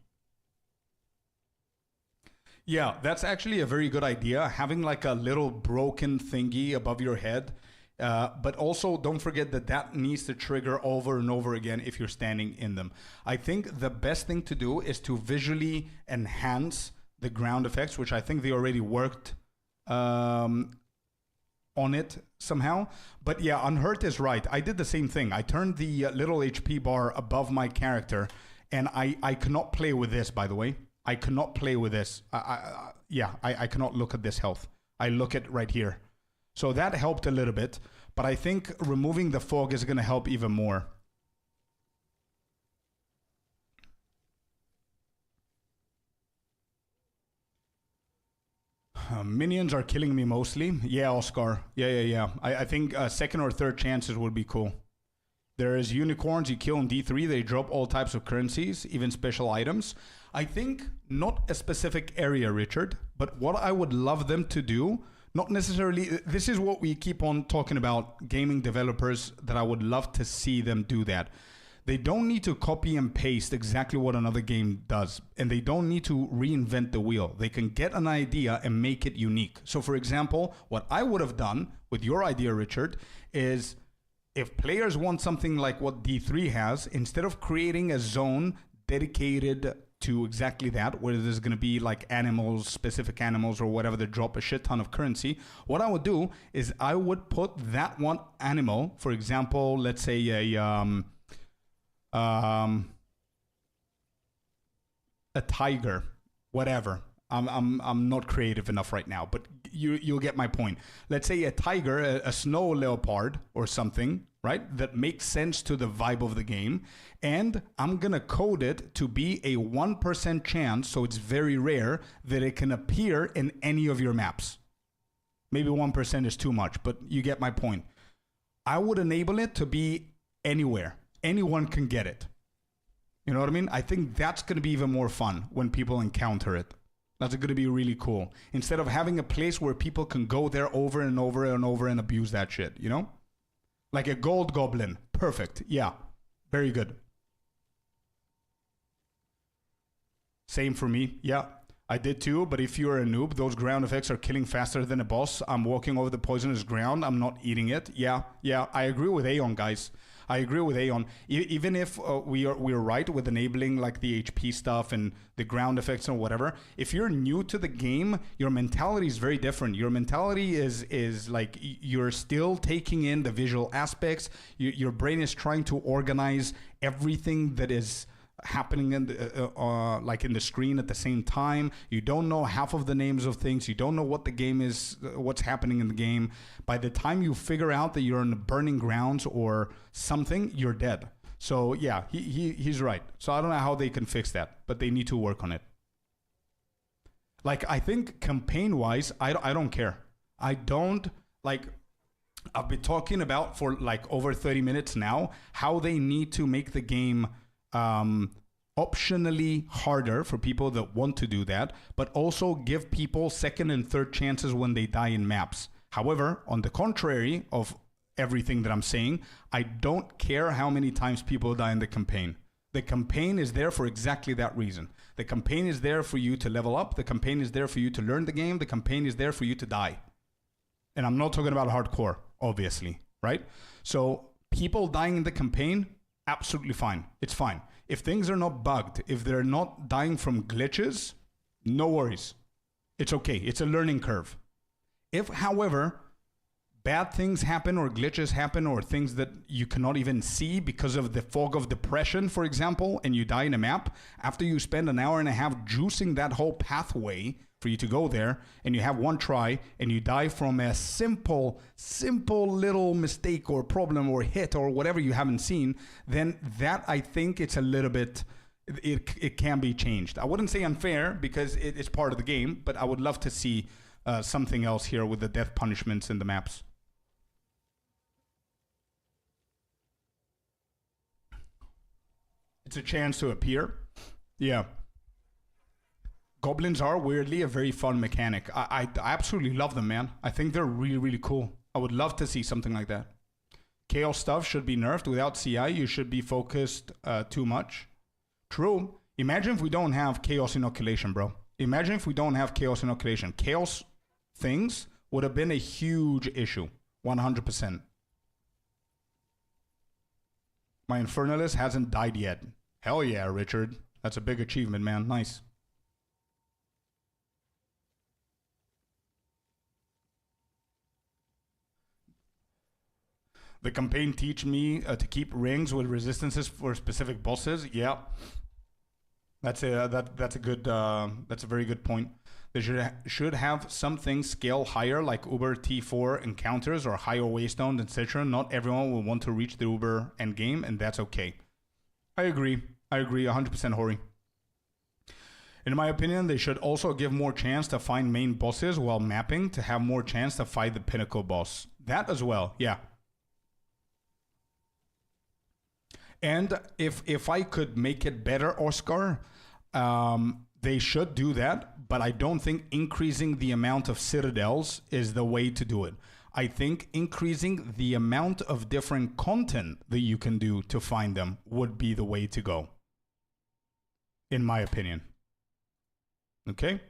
Yeah, that's actually a very good idea. Having like a little broken thingy above your head. But also don't forget that needs to trigger over and over again if you're standing in them. I think the best thing to do is to visually enhance the ground effects, which I think they already worked on it somehow. But yeah, Unhurt is right. I did the same thing. I turned the little HP bar above my character, and I cannot play with this, by the way. I cannot play with this. I cannot look at this health. I look at right here. So that helped a little bit, but I think removing the fog is going to help even more. Minions are killing me mostly. Yeah, Oscar. Yeah. I think second or third chances would be cool. There is unicorns you kill in D3. They drop all types of currencies, even special items. I think not a specific area, Richard, but what I would love them to do, not necessarily, this is what we keep on talking about, gaming developers, that I would love to see them do that. They don't need to copy and paste exactly what another game does, and they don't need to reinvent the wheel. They can get an idea and make it unique. So for example, what I would have done with your idea, Richard, is if players want something like what D3 has, instead of creating a zone dedicated to exactly that, where there's going to be like animals, specific animals or whatever that drop a shit ton of currency, what I would do is I would put that one animal, for example, let's say a tiger, whatever. I'm not creative enough right now, but you'll get my point. Let's say a tiger, a snow leopard or something, right? That makes sense to the vibe of the game. And I'm going to code it to be a 1% chance, so it's very rare, that it can appear in any of your maps. Maybe 1% is too much, but you get my point. I would enable it to be anywhere. Anyone can get it. You know what I mean? I think that's going to be even more fun when people encounter it. That's going to be really cool. Instead of having a place where people can go there over and over and over and abuse that shit, you know? Like a gold goblin. Perfect. Yeah. Very good. Same for me. Yeah. I did too, but if you're a noob, those ground effects are killing faster than a boss. I'm walking over the poisonous ground. I'm not eating it. Yeah. I agree with Aeon, guys. I agree with Aeon. Even if we're right with enabling like the HP stuff and the ground effects and whatever, if you're new to the game, your mentality is very different. Your mentality is like you're still taking in the visual aspects. Your brain is trying to organize everything that is happening in the, like in the screen at the same time. You don't know half of the names of things. You don't know what the game is, what's happening in the game. By the time you figure out that you're in the burning grounds or something, you're dead. So yeah, he's right. So I don't know how they can fix that, but they need to work on it. Like, I think campaign-wise, I don't care. I don't, like, I've been talking about for like over 30 minutes now how they need to make the game optionally harder for people that want to do that, but also give people second and third chances when they die in maps. However, on the contrary of everything that I'm saying, I don't care how many times people die in the campaign. The campaign is there for exactly that reason. The campaign is there for you to level up. The campaign is there for you to learn the game. The campaign is there for you to die. And I'm not talking about hardcore, obviously, right? So people dying in the campaign, absolutely fine. It's fine. If things are not bugged, if they're not dying from glitches, no worries. It's okay. It's a learning curve. If, however, bad things happen or glitches happen or things that you cannot even see because of the fog of depression, for example, and you die in a map, after you spend an hour and a half juicing that whole pathway for you to go there, and you have one try, and you die from a simple little mistake or problem or hit or whatever you haven't seen, then that, I think, it's a little bit, it can be changed. I wouldn't say unfair because it's part of the game, but I would love to see something else here with the death punishments in the maps. It's a chance to appear. Yeah. Goblins are weirdly a very fun mechanic. I absolutely love them, man. I think they're really, really cool. I would love to see something like that. Chaos stuff should be nerfed. Without CI, you should be focused too much. True. Imagine if we don't have Chaos Inoculation, bro. Imagine if we don't have Chaos Inoculation. Chaos things would have been a huge issue. 100%. My Infernalist hasn't died yet. Hell yeah, Richard. That's a big achievement, man. Nice. The campaign teach me to keep rings with resistances for specific bosses. Yeah, that's a very good point. They should have some things scale higher, like Uber T4 encounters or higher waystones, etc. Not everyone will want to reach the Uber endgame, and that's okay. I agree 100%, Hori. In my opinion, they should also give more chance to find main bosses while mapping to have more chance to fight the pinnacle boss. That as well, yeah. And if I could make it better, Oscar, they should do that, but I don't think increasing the amount of citadels is the way to do it. I think increasing the amount of different content that you can do to find them would be the way to go, in my opinion. Okay?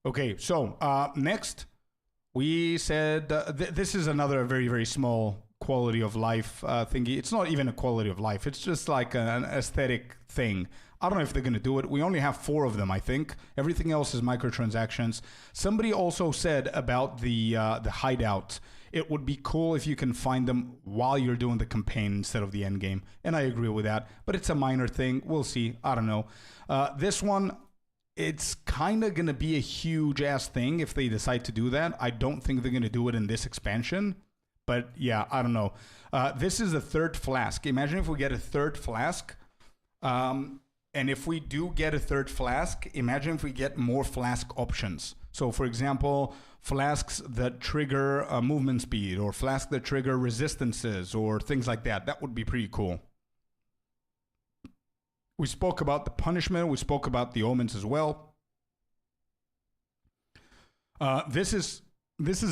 Okay, so next, we said this is another very, very small quality of life thingy. It's not even a quality of life. It's just like an aesthetic thing. I don't know if they're going to do it. We only have 4 of them, I think. Everything else is microtransactions. Somebody also said about the hideout. It would be cool if you can find them while you're doing the campaign instead of the end game. And I agree with that. But it's a minor thing. We'll see. I don't know. This one, it's kind of going to be a huge ass thing if they decide to do that. I don't think they're going to do it in this expansion. But yeah, I don't know. This is a third flask. Imagine if we get a third flask. And if we do get a third flask, imagine if we get more flask options. So for example, flasks that trigger movement speed or flasks that trigger resistances or things like that. That would be pretty cool. We spoke about the punishment. We spoke about the omens as well. This is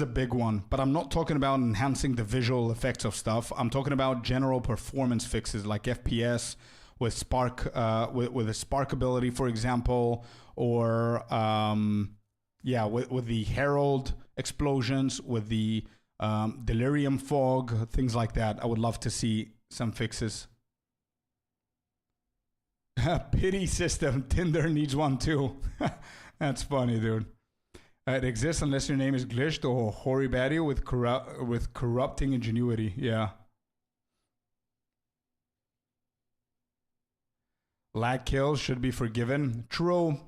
a big one, but I'm not talking about enhancing the visual effects of stuff. I'm talking about general performance fixes like FPS with spark, with a spark ability, for example, or with the Herald explosions, with the Delirium fog, things like that. I would love to see some fixes. Pity system. Tinder needs one too. That's funny, dude. It exists unless your name is glitched or Horibadi with corrupting ingenuity. Yeah. Lag kills should be forgiven. True.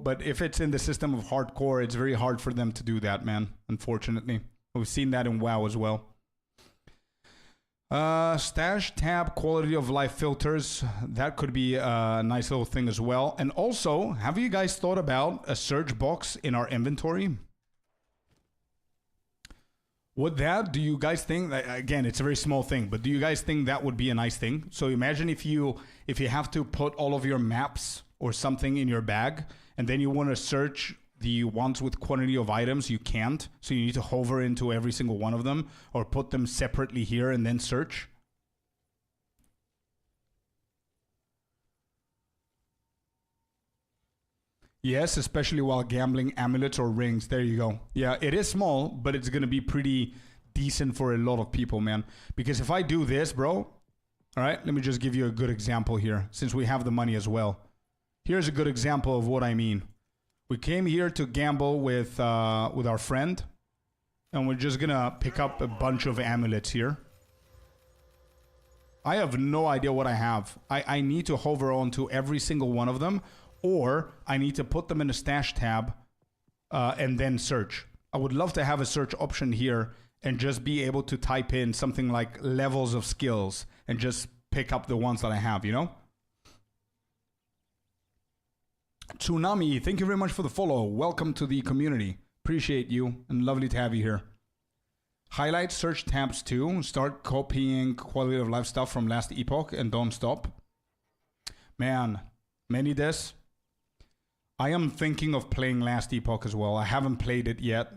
But if it's in the system of hardcore, it's very hard for them to do that, man. Unfortunately. We've seen that in WoW as well. Stash tab quality of life filters. That could be a nice little thing as well. And also, have you guys thought about a search box in our inventory? Would that, do you guys think, again, it's a very small thing, but do you guys think that would be a nice thing? So imagine if you have to put all of your maps or something in your bag, and then you want to search the ones with quantity of items, you can't. So you need to hover into every single one of them or put them separately here and then search. Yes, especially while gambling amulets or rings. There you go. Yeah, it is small, but it's going to be pretty decent for a lot of people, man. Because if I do this, bro, all right, let me just give you a good example here since we have the money as well. Here's a good example of what I mean. We came here to gamble with our friend, and we're just going to pick up a bunch of amulets here. I have no idea what I have. I need to hover onto every single one of them, or I need to put them in a stash tab and then search. I would love to have a search option here and just be able to type in something like levels of skills and just pick up the ones that I have, you know? Tsunami, thank you very much for the follow. Welcome to the community. Appreciate you and lovely to have you here. Highlight search tabs too. Start copying quality of life stuff from last epoch and don't stop. Man, many this. I am thinking of playing last epoch as well. I haven't played it yet.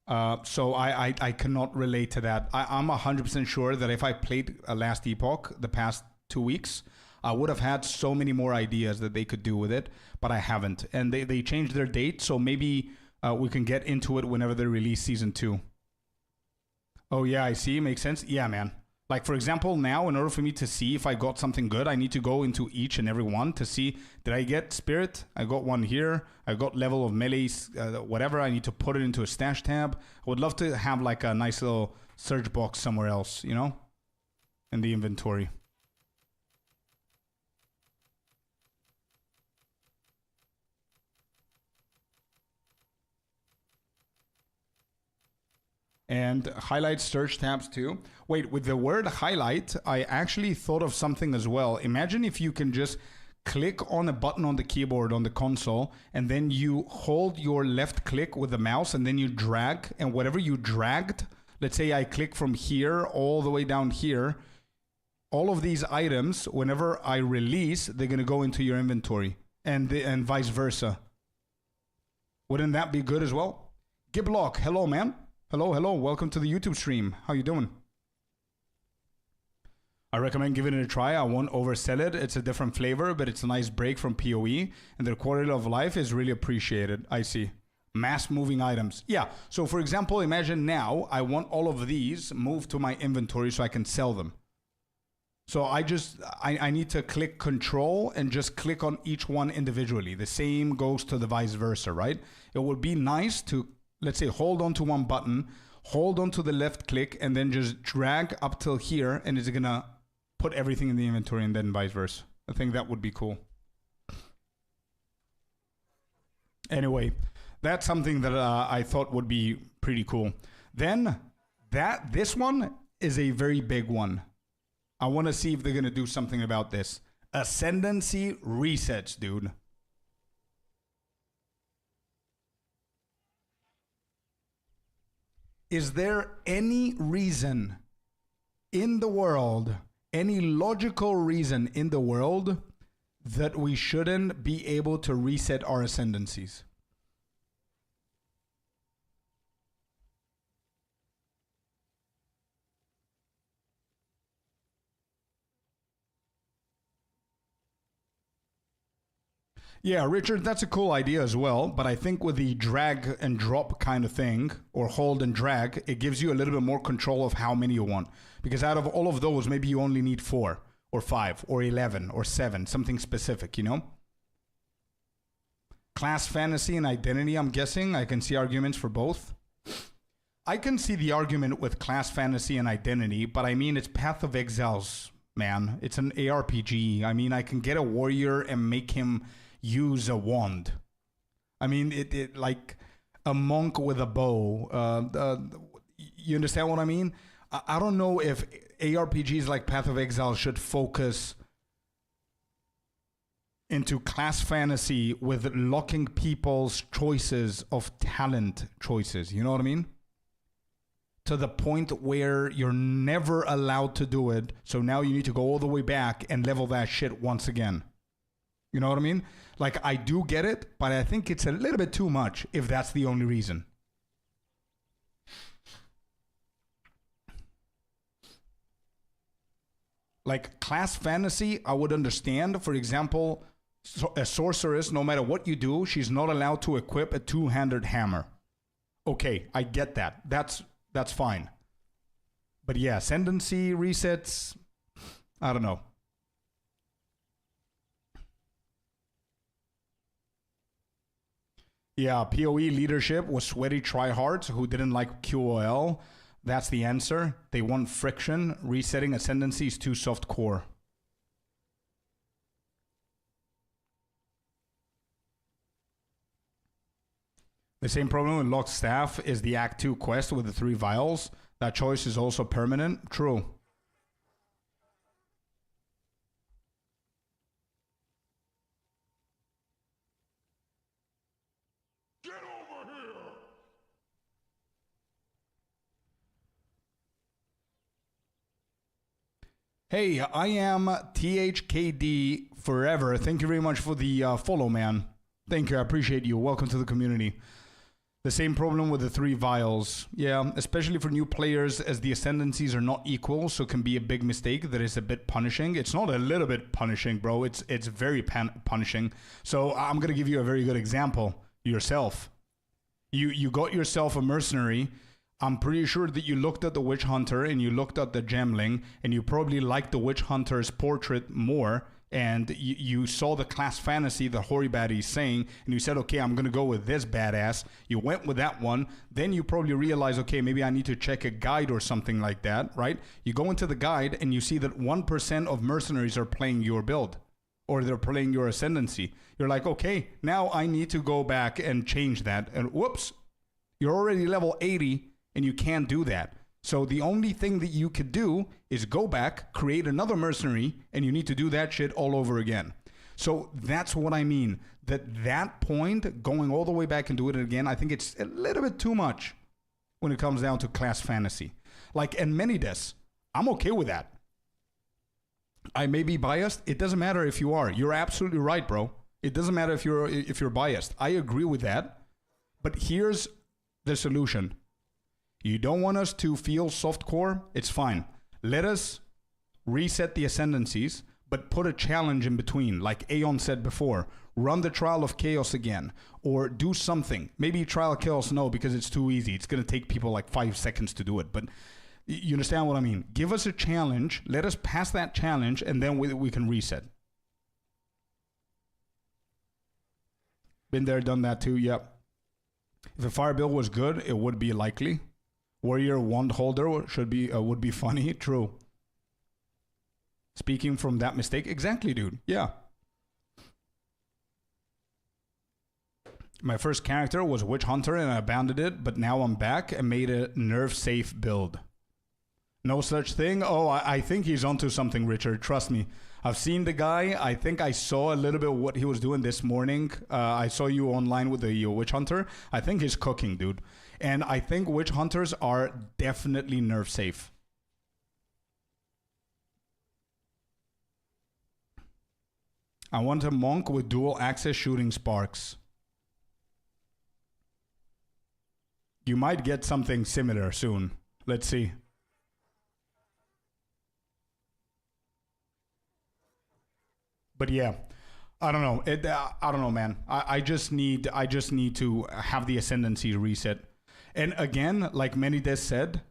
So I cannot relate to that. I'm 100% sure that if I played a last epoch the past 2 weeks, I would have had so many more ideas that they could do with it, but I haven't. And they changed their date, so maybe we can get into it whenever they release season 2. Oh yeah, I see. Makes sense. Yeah, man. Like, for example, now, in order for me to see if I got something good, I need to go into each and every one to see, did I get spirit? I got one here. I got level of melee, whatever. I need to put it into a stash tab. I would love to have like a nice little search box somewhere else, you know, in the inventory. And highlight search tabs too. Wait, with the word highlight, I actually thought of something as well. Imagine if you can just click on a button on the keyboard on the console, and then you hold your left click with the mouse, and then you drag, and whatever you dragged, let's say I click from here all the way down here, all of these items, whenever I release, they're going to go into your inventory, and vice versa. Wouldn't that be good as well? Giblock, hello, man. Hello, welcome to the YouTube stream. How you doing? I recommend giving it a try. I won't oversell it. It's a different flavor, but it's a nice break from POE, and the quality of life is really appreciated. I see. Mass moving items. Yeah, so for example, imagine now I want all of these moved to my inventory so I can sell them. So I need to click control and just click on each one individually. The same goes to the vice versa, right? It would be nice to, let's say, hold on to one button, hold on to the left click, and then just drag up till here, and it's gonna put everything in the inventory, and then vice versa. I think that would be cool. Anyway, that's something that I thought would be pretty cool. Then this one is a very big one. I want to see if they're gonna do something about this. Ascendancy resets, dude. Is there any reason in the world, any logical reason in the world, that we shouldn't be able to reset our ascendancies? Yeah, Richard, that's a cool idea as well. But I think with the drag and drop kind of thing, or hold and drag, it gives you a little bit more control of how many you want. Because out of all of those, maybe you only need 4 or 5 or 11 or 7, something specific, you know? Class fantasy and identity, I'm guessing. I can see arguments for both. I can see the argument with class fantasy and identity, but I mean, it's Path of Exiles, man. It's an ARPG. I mean, I can get a warrior and make him use a wand. I mean, it like a monk with a bow. You understand what I mean? I don't know if ARPGs like Path of Exile should focus into class fantasy with locking people's choices of talent choices. You know what I mean? To the point where you're never allowed to do it. So now you need to go all the way back and level that shit once again. You know what I mean? Like, I do get it, but I think it's a little bit too much if that's the only reason. Like, class fantasy, I would understand. For example, a sorceress, no matter what you do, she's not allowed to equip a two-handed hammer. Okay, I get that. That's fine. But yeah, ascendancy resets, I don't know. Yeah, POE leadership was sweaty tryhards who didn't like QOL. That's the answer. They want friction. Resetting ascendancy is too soft core. The same problem with locked staff is the Act 2 quest with the 3 vials. That choice is also permanent. True. Get over here! Hey, I am THKD Forever. Thank you very much for the follow, man. Thank you. I appreciate you. Welcome to the community. The same problem with the 3 vials. Yeah, especially for new players, as the ascendancies are not equal, so it can be a big mistake that is a bit punishing. It's not a little bit punishing, bro. It's very punishing. So I'm going to give you a very good example. Yourself. You got yourself a mercenary. I'm pretty sure that you looked at the Witch Hunter and you looked at the Gemling, and you probably liked the Witch Hunter's portrait more. And you saw the class fantasy that Horibadi is saying, and you said, okay, I'm going to go with this badass. You went with that one. Then you probably realize, okay, maybe I need to check a guide or something like that, right? You go into the guide and you see that 1% of mercenaries are playing your build, or they're playing your ascendancy. You're like, okay, now I need to go back and change that. And whoops, you're already level 80 and you can't do that. So the only thing that you could do is go back, create another mercenary, and you need to do that shit all over again. So that's what I mean. That point, going all the way back and do it again, I think it's a little bit too much when it comes down to class fantasy. Like, and Menides, I'm okay with that. I may be biased. It doesn't matter if you are. You're absolutely right, bro. It doesn't matter if you're biased. I agree with that. But here's the solution. You don't want us to feel softcore? It's fine. Let us reset the ascendancies, but put a challenge in between. Like Aeon said before, run the Trial of Chaos again, or do something. Maybe Trial of Chaos, no, because it's too easy. It's going to take people like 5 seconds to do it. But you understand what I mean? Give us a challenge. Let us pass that challenge, and then we can reset. Been there, done that too, yep. If a fire build was good, it would be likely. Warrior wand holder would be funny. True. Speaking from that mistake, exactly, dude. Yeah. My first character was Witch Hunter and I abandoned it, but now I'm back and made a nerf safe build. No such thing? Oh, I think he's onto something, Richard. Trust me. I've seen the guy. I think I saw a little bit of what he was doing this morning. I saw you online with the Witch Hunter. I think he's cooking, dude. And I think Witch Hunters are definitely nerf safe. I want a monk with dual access shooting sparks. You might get something similar soon. Let's see. But yeah, I don't know. I don't know, man. I just need to have the ascendancy reset. And again, like Menides said,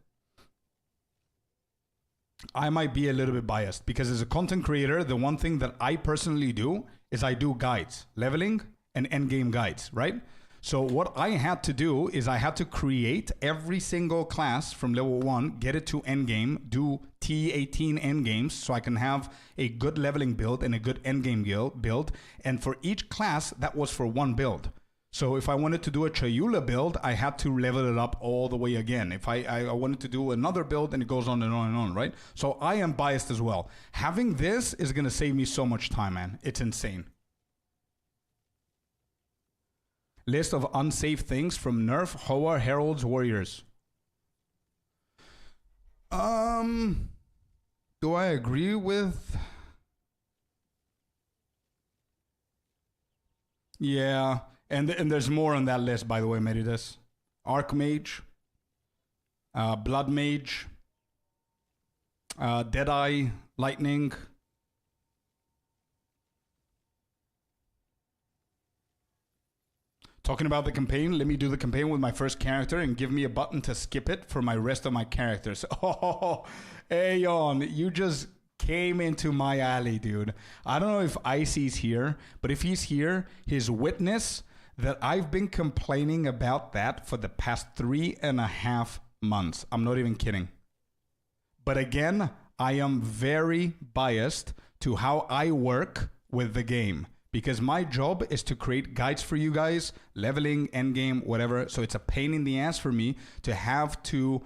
I might be a little bit biased because as a content creator, the one thing that I personally do is I do guides, leveling and endgame guides, right? So what I had to do is I had to create every single class from level 1, get it to endgame, do T18 endgames so I can have a good leveling build and a good endgame build. And for each class, that was for one build. So if I wanted to do a Chayula build, I had to level it up all the way again. If I wanted to do another build, and it goes on and on and on, right? So I am biased as well. Having this is going to save me so much time, man. It's insane. List of unsafe things from Nerf, Hoa, Heralds, Warriors. Do I agree with... Yeah, and there's more on that list, by the way, Meridas. Archmage, Blood Mage, Deadeye, Lightning. Talking about the campaign, let me do the campaign with my first character and give me a button to skip it for my rest of my characters. Oh, Aeon, you just came into my alley, dude. I don't know if Icy's here, but if he's here, his witness that I've been complaining about that for the past 3.5 months. I'm not even kidding. But again, I am very biased to how I work with the game. Because my job is to create guides for you guys, leveling, endgame, whatever. So it's a pain in the ass for me to have to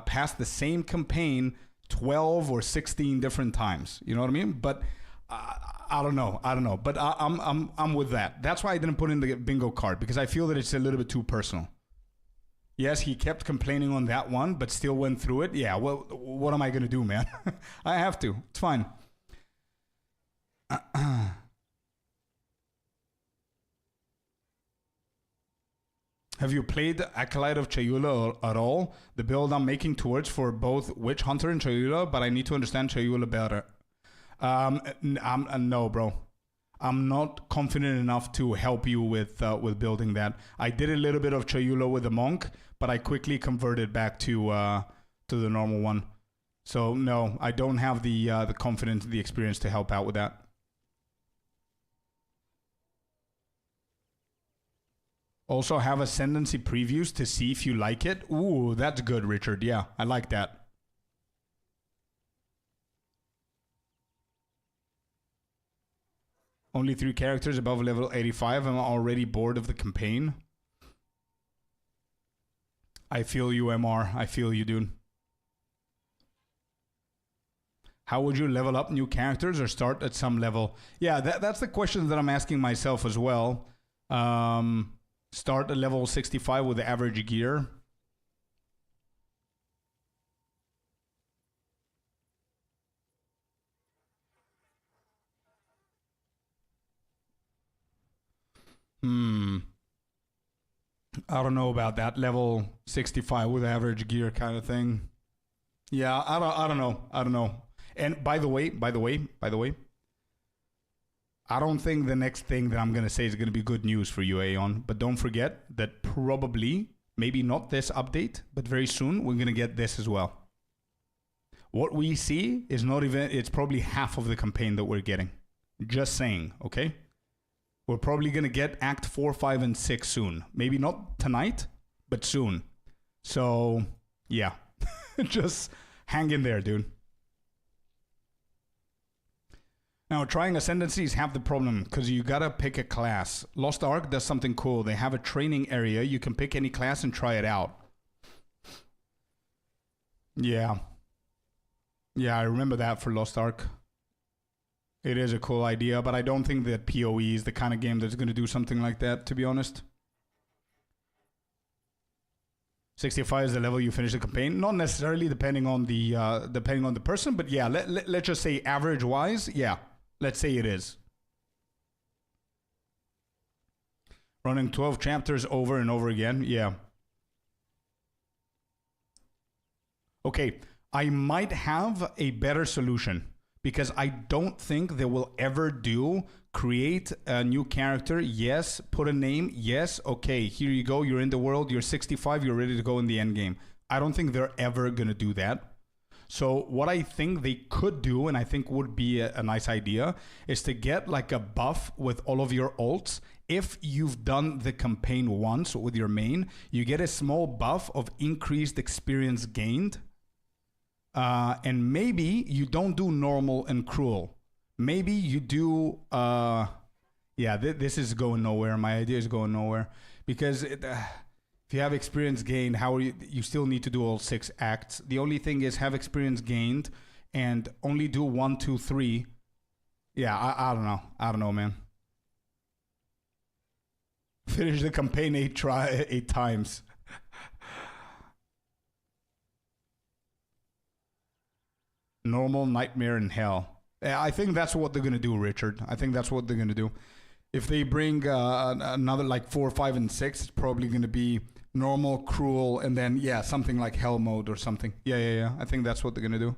pass the same campaign 12 or 16 different times. You know what I mean? But I don't know. But I'm with that. That's why I didn't put in the bingo card, because I feel that it's a little bit too personal. Yes, he kept complaining on that one, but still went through it. Yeah, well, what am I going to do, man? I have to. It's fine. Have you played Acolyte of Chayula at all? The build I'm making towards for both Witch Hunter and Chayula, but I need to understand Chayula better. No, bro. I'm not confident enough to help you with building that. I did a little bit of Chayula with the Monk, but I quickly converted back to the normal one. So no, I don't have the confidence, the experience to help out with that. Also have Ascendancy previews to see if you like it. Ooh, that's good, Richard. Yeah, I like that. Only 3 characters above level 85. I'm already bored of the campaign. I feel you, MR. I feel you, dude. How would you level up new characters or start at some level? Yeah, that's the question that I'm asking myself as well. Start at level 65 with the average gear. I don't know about that level 65 with average gear kind of thing. Yeah, I don't know. And by the way, I don't think the next thing that I'm going to say is going to be good news for you, Aeon. But don't forget that probably, maybe not this update, but very soon, we're going to get this as well. What we see is not even, it's probably half of the campaign that we're getting. Just saying, okay? We're probably going to get Act 4, 5, and 6 soon. Maybe not tonight, but soon. So, yeah. Just hang in there, dude. Now, trying Ascendancy is half the problem, because you gotta pick a class. Lost Ark does something cool. They have a training area. You can pick any class and try it out. Yeah. Yeah, I remember that for Lost Ark. It is a cool idea, but I don't think that POE is the kind of game that's going to do something like that, to be honest. 65 is the level you finish the campaign. Not necessarily, depending on the person, but yeah, let's just say average-wise, yeah. Let's say it is. Running 12 chapters over and over again, yeah. Okay, I might have a better solution. Because I don't think they will ever do create a new character. Yes, put a name. Yes, okay, here you go. You're in the world. You're 65. You're ready to go in the end game. I don't think they're ever going to do that. So what I think they could do, and I think would be a nice idea, is to get like a buff with all of your ults. If you've done the campaign once with your main, you get a small buff of increased experience gained. And maybe you don't do normal and cruel. Maybe you do Yeah, this is going nowhere. My idea is going nowhere because if you have experience gained, how are you still need to do all 6 acts. The only thing is have experience gained and only do 1, 2, 3. Yeah, I don't know. I don't know, man. Finish the campaign 8 times. Normal, nightmare, and hell. Yeah, I think that's what they're gonna do, Richard. I think that's what they're gonna do. If they bring another like 4, 5, and 6, it's probably gonna be normal, cruel, and then something like hell mode or something. Yeah. I think that's what they're gonna do.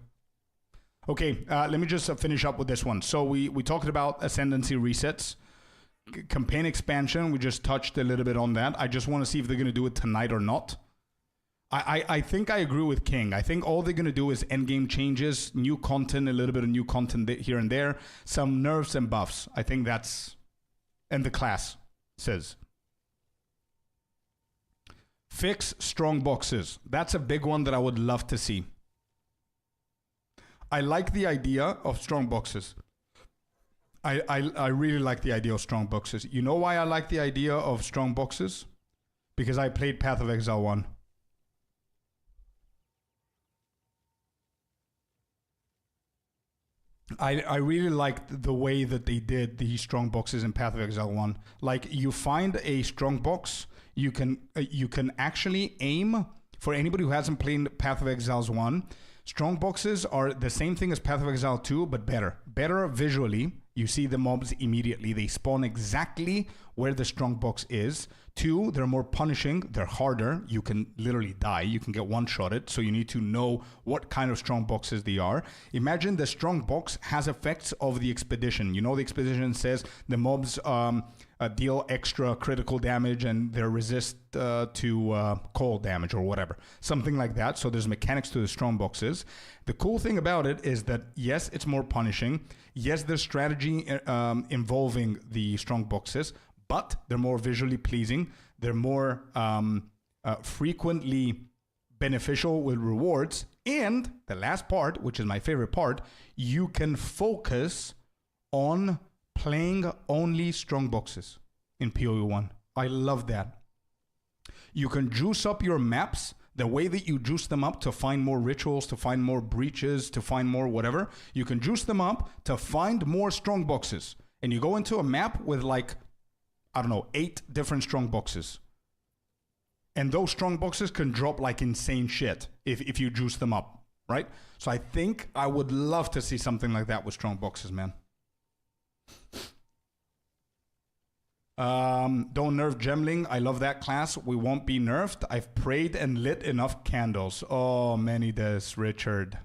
Okay, let me just finish up with this one. So we talked about ascendancy resets, campaign expansion. We just touched a little bit on that. I just want to see if they're gonna do it tonight or not. I think I agree with King. I think all they're going to do is endgame changes, new content, a little bit of new content here and there, some nerfs and buffs. I think that's... And the class says. Fix strong boxes. That's a big one that I would love to see. I like the idea of strong boxes. I really like the idea of strong boxes. You know why I like the idea of strong boxes? Because I played Path of Exile 1. I really liked the way that they did the strong boxes in Path of Exile 1. Like, you find a strong box, you can actually aim, for anybody who hasn't played Path of Exiles 1, strong boxes are the same thing as Path of Exile 2, but better. Better visually. You see the mobs immediately. They spawn exactly where the strong box is. 2, they're more punishing. They're harder. You can literally die. You can get one-shotted. So you need to know what kind of strong boxes they are. Imagine the strong box has effects of the expedition. You know, the expedition says the mobs deal extra critical damage and they resist to cold damage or whatever. Something like that. So there's mechanics to the strong boxes. The cool thing about it is that, yes, it's more punishing. Yes, there's strategy involving the strong boxes, but they're more visually pleasing. They're more frequently beneficial with rewards. And the last part, which is my favorite part, you can focus on playing only strong boxes in POE1. I love that. You can juice up your maps the way that you juice them up to find more rituals, to find more breaches, to find more whatever. You can juice them up to find more strong boxes. And you go into a map with like, I don't know, 8 different strong boxes. And those strong boxes can drop like insane shit if you juice them up, right? So I think I would love to see something like that with strong boxes, man. Don't nerf Gemling. I love that class. We won't be nerfed. I've prayed and lit enough candles. Oh, many days, Richard.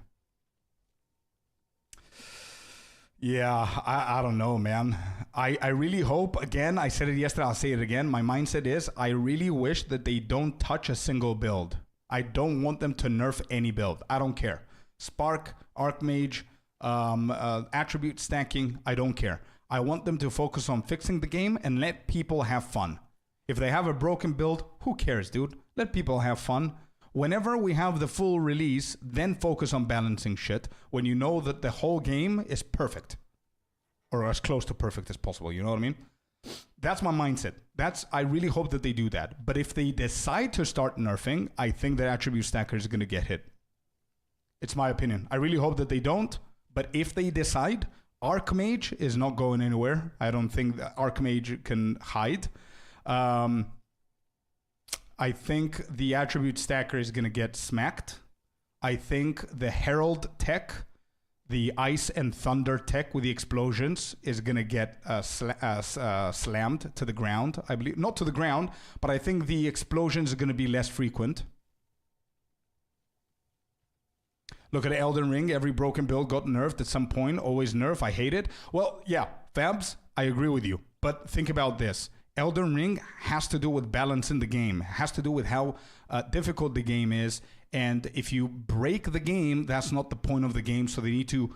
Yeah, I don't know, man. I really hope, again, I said it yesterday, I'll say it again. My mindset is I really wish that they don't touch a single build. I don't want them to nerf any build. I don't care. Spark, Archmage, attribute stacking, I don't care. I want them to focus on fixing the game and let people have fun. If they have a broken build, who cares, dude? Let people have fun. Whenever we have the full release, then focus on balancing shit when you know that the whole game is perfect. Or as close to perfect as possible, you know what I mean? That's my mindset. I really hope that they do that. But if they decide to start nerfing, I think that attribute stacker is going to get hit. It's my opinion. I really hope that they don't. But if they decide, Archmage is not going anywhere. I don't think that Archmage can hide. I think the attribute stacker is going to get smacked. I think the Herald tech, the Ice and Thunder tech with the explosions, is going to get slammed to the ground. I believe, not to the ground, but I think the explosions are going to be less frequent. Look at Elden Ring. Every broken build got nerfed at some point. Always nerf. I hate it. Well, yeah, Fabs, I agree with you. But think about this. Elden Ring has to do with balance in the game. Has to do with how difficult the game is. And if you break the game, that's not the point of the game. So they need to,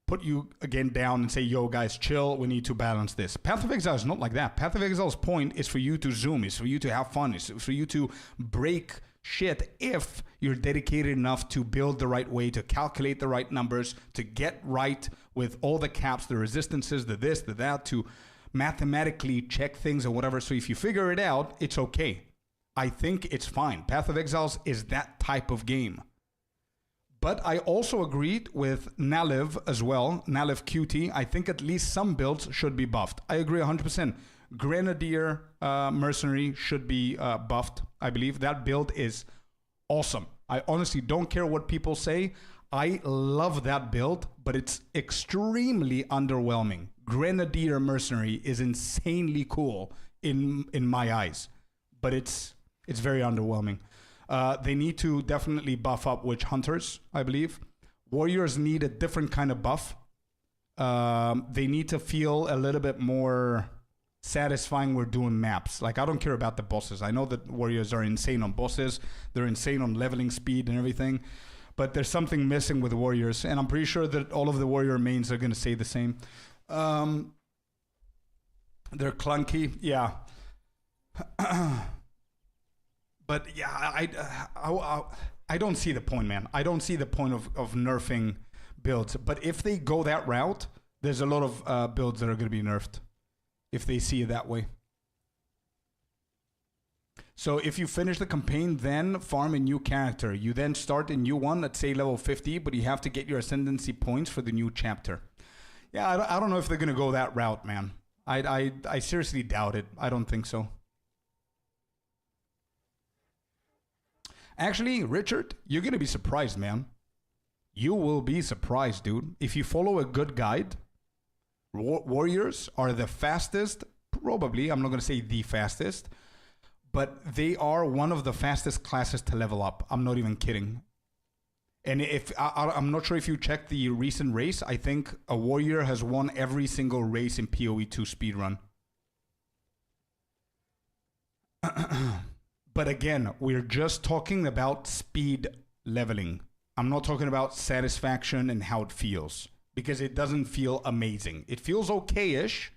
put you again down and say, yo, guys, chill. We need to balance this. Path of Exile is not like that. Path of Exile's point is for you to zoom. It's for you to have fun. It's for you to break shit if you're dedicated enough to build the right way, to calculate the right numbers, to get right with all the caps, the resistances, the this, the that, to mathematically check things and whatever. So if you figure it out, it's okay. I think it's fine. Path of Exiles is that type of game. But I also agreed with Naliv as well, Naliv QT. I think at least some builds should be buffed. I agree 100%. Grenadier Mercenary should be buffed, I believe. That build is awesome. I honestly don't care what people say. I love that build, but it's extremely underwhelming. Grenadier Mercenary is insanely cool in my eyes, but it's very underwhelming. They need to definitely buff up Witch Hunters, I believe. Warriors need a different kind of buff. They need to feel a little bit more satisfying when doing maps. Like, I don't care about the bosses. I know that warriors are insane on bosses. They're insane on leveling speed and everything. But there's something missing with warriors. And I'm pretty sure that all of the warrior mains are going to say the same. They're clunky. Yeah. But yeah, I don't see the point, man. I don't see the point of nerfing builds. But if they go that route, there's a lot of builds that are going to be nerfed if they see it that way. So if you finish the campaign, then farm a new character. You then start a new one at, say, level 50, but you have to get your ascendancy points for the new chapter. Yeah, I don't know if they're going to go that route, man. I seriously doubt it. I don't think so. Actually, Richard, you're going to be surprised, man. You will be surprised, dude. If you follow a good guide, warriors are the fastest, probably, I'm not going to say the fastest, but they are one of the fastest classes to level up. I'm not even kidding. And if I'm not sure if you checked the recent race, I think a warrior has won every single race in POE2 speedrun. But again, we're just talking about speed leveling. I'm not talking about satisfaction and how it feels, because it doesn't feel amazing. It feels okay-ish,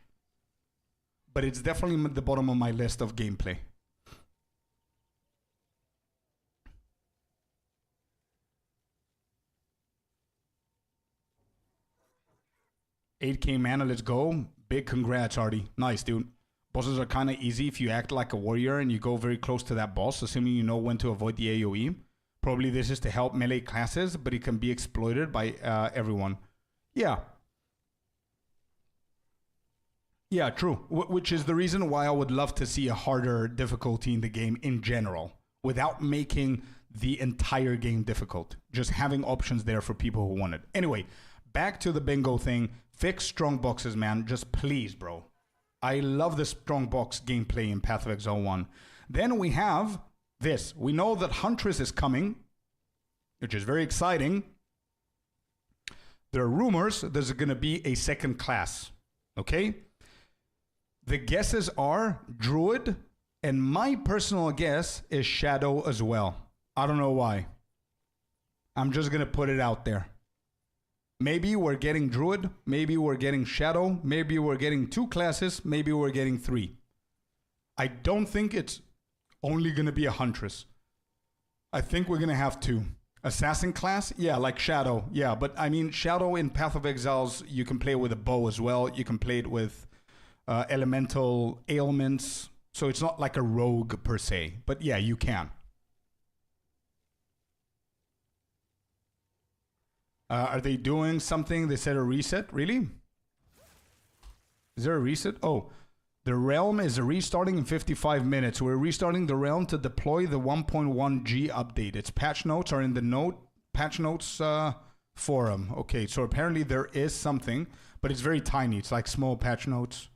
but it's definitely at the bottom of my list of gameplay. $8K mana, let's go. Big congrats, Artie. Nice, dude. Bosses are kind of easy if you act like a warrior and you go very close to that boss, assuming you know when to avoid the AoE. Probably this is to help melee classes, but it can be exploited by everyone. Yeah. Yeah, true. Which is the reason why I would love to see a harder difficulty in the game in general, without making the entire game difficult. Just having options there for people who want it. Anyway, back to the bingo thing. Fix strong boxes, man. Just please, bro. I love the strong box gameplay in Path of Exile 1. Then we have this. We know that Huntress is coming, which is very exciting. There are rumors there's going to be a second class. Okay? The guesses are Druid, and my personal guess is Shadow as well. I don't know why. I'm just going to put it out there. Maybe we're getting Druid, maybe we're getting Shadow, maybe we're getting 2 classes, maybe we're getting 3. I don't think it's only going to be a Huntress. I think we're going to have 2. Assassin class? Yeah, like Shadow. Yeah, but I mean, Shadow in Path of Exiles, you can play it with a bow as well. You can play it with elemental ailments. So it's not like a rogue per se. But yeah, you can. Are they doing something? They said a reset? Really? Is there a reset? Oh, the realm is restarting in 55 minutes. We're restarting the realm to deploy the 1.1G update. Its patch notes are in the patch notes forum. Okay, so apparently there is something, but it's very tiny. It's like small patch notes.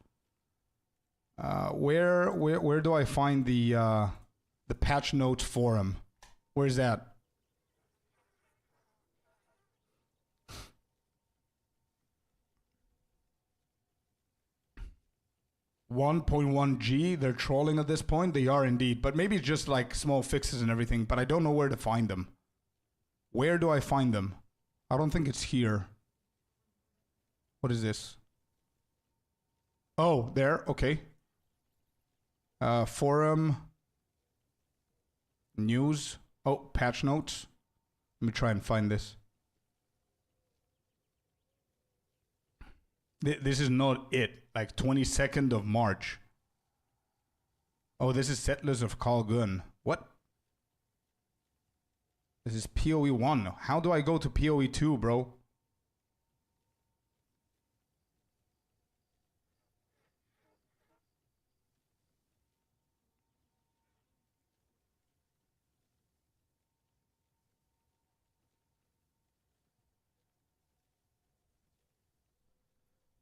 Where do I find the patch notes forum? Where's that? 1.1G, they're trolling at this point. They are indeed, but maybe it's just like small fixes and everything, but I don't know where to find them. Where do I find them? I don't think it's here. What is this? Oh, there, okay. Forum, news, Oh, patch notes. Let me try and find this. This is not it. Like 22nd of March. Oh, this is Settlers of Kalgun. What? This is POE1. How do I go to POE2, bro?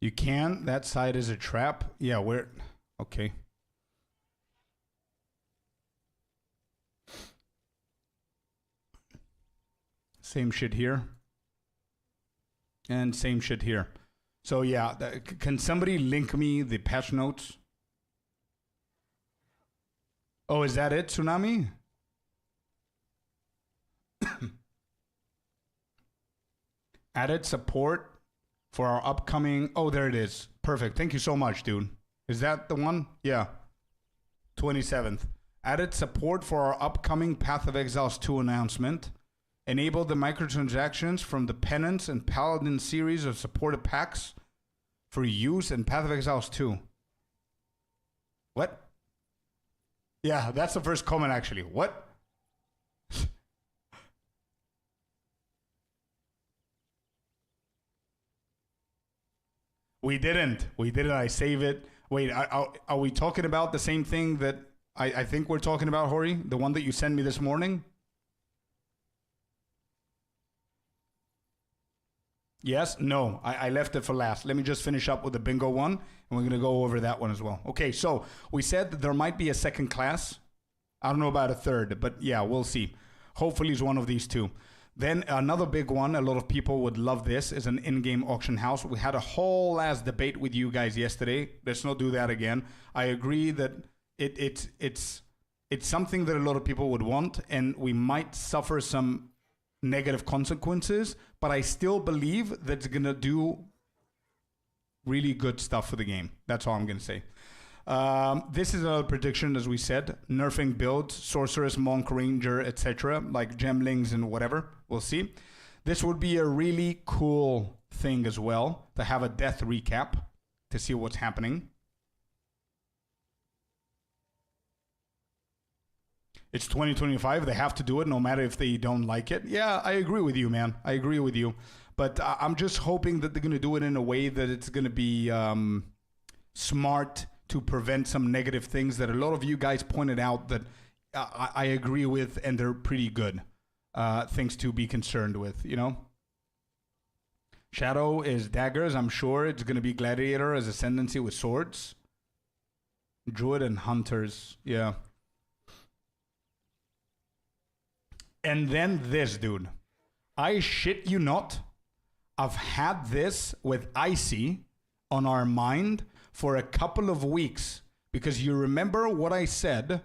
You can. That side is a trap. Yeah, we're... Okay. Same shit here. And same shit here. So yeah, can somebody link me the patch notes? Oh, is that it, Tsunami? Added support for our upcoming... Oh, there it is. Perfect. Thank you so much, dude. Is that the one? Yeah. 27th. Added support for our upcoming Path of Exiles 2 announcement. Enabled the microtransactions from the Penance and Paladin series of supported packs for use in Path of Exiles 2. What? Yeah, that's the first comment, actually. What? We didn't. I save it. Wait, are we talking about the same thing that I think we're talking about, Hori? The one that you sent me this morning? Yes? No. I left it for last. Let me just finish up with the bingo one, and we're going to go over that one as well. Okay, so we said that there might be a second class. I don't know about a third, but yeah, we'll see. Hopefully it's one of these two. Then another big one, a lot of people would love this, is an in-game auction house. We had a whole ass debate with you guys yesterday. Let's not do that again. I agree that it's something that a lot of people would want, and we might suffer some negative consequences, but I still believe that it's going to do really good stuff for the game. That's all I'm going to say. This is another prediction, as we said, nerfing builds, sorceress, monk, ranger, etc., like gemlings and whatever. We'll see. This would be a really cool thing as well, to have a death recap to see what's happening. It's 2025. They have to do it no matter if they don't like it. Yeah, I agree with you, man. I agree with you. But I'm just hoping that they're going to do it in a way that it's going to be smart to prevent some negative things that a lot of you guys pointed out that I agree with, and they're pretty good things to be concerned with, you know? Shadow is daggers. I'm sure it's going to be gladiator as ascendancy with swords. Druid and hunters. Yeah. And then this, dude. I shit you not. I've had this with Icy on our mind for a couple of weeks, because you remember what I said,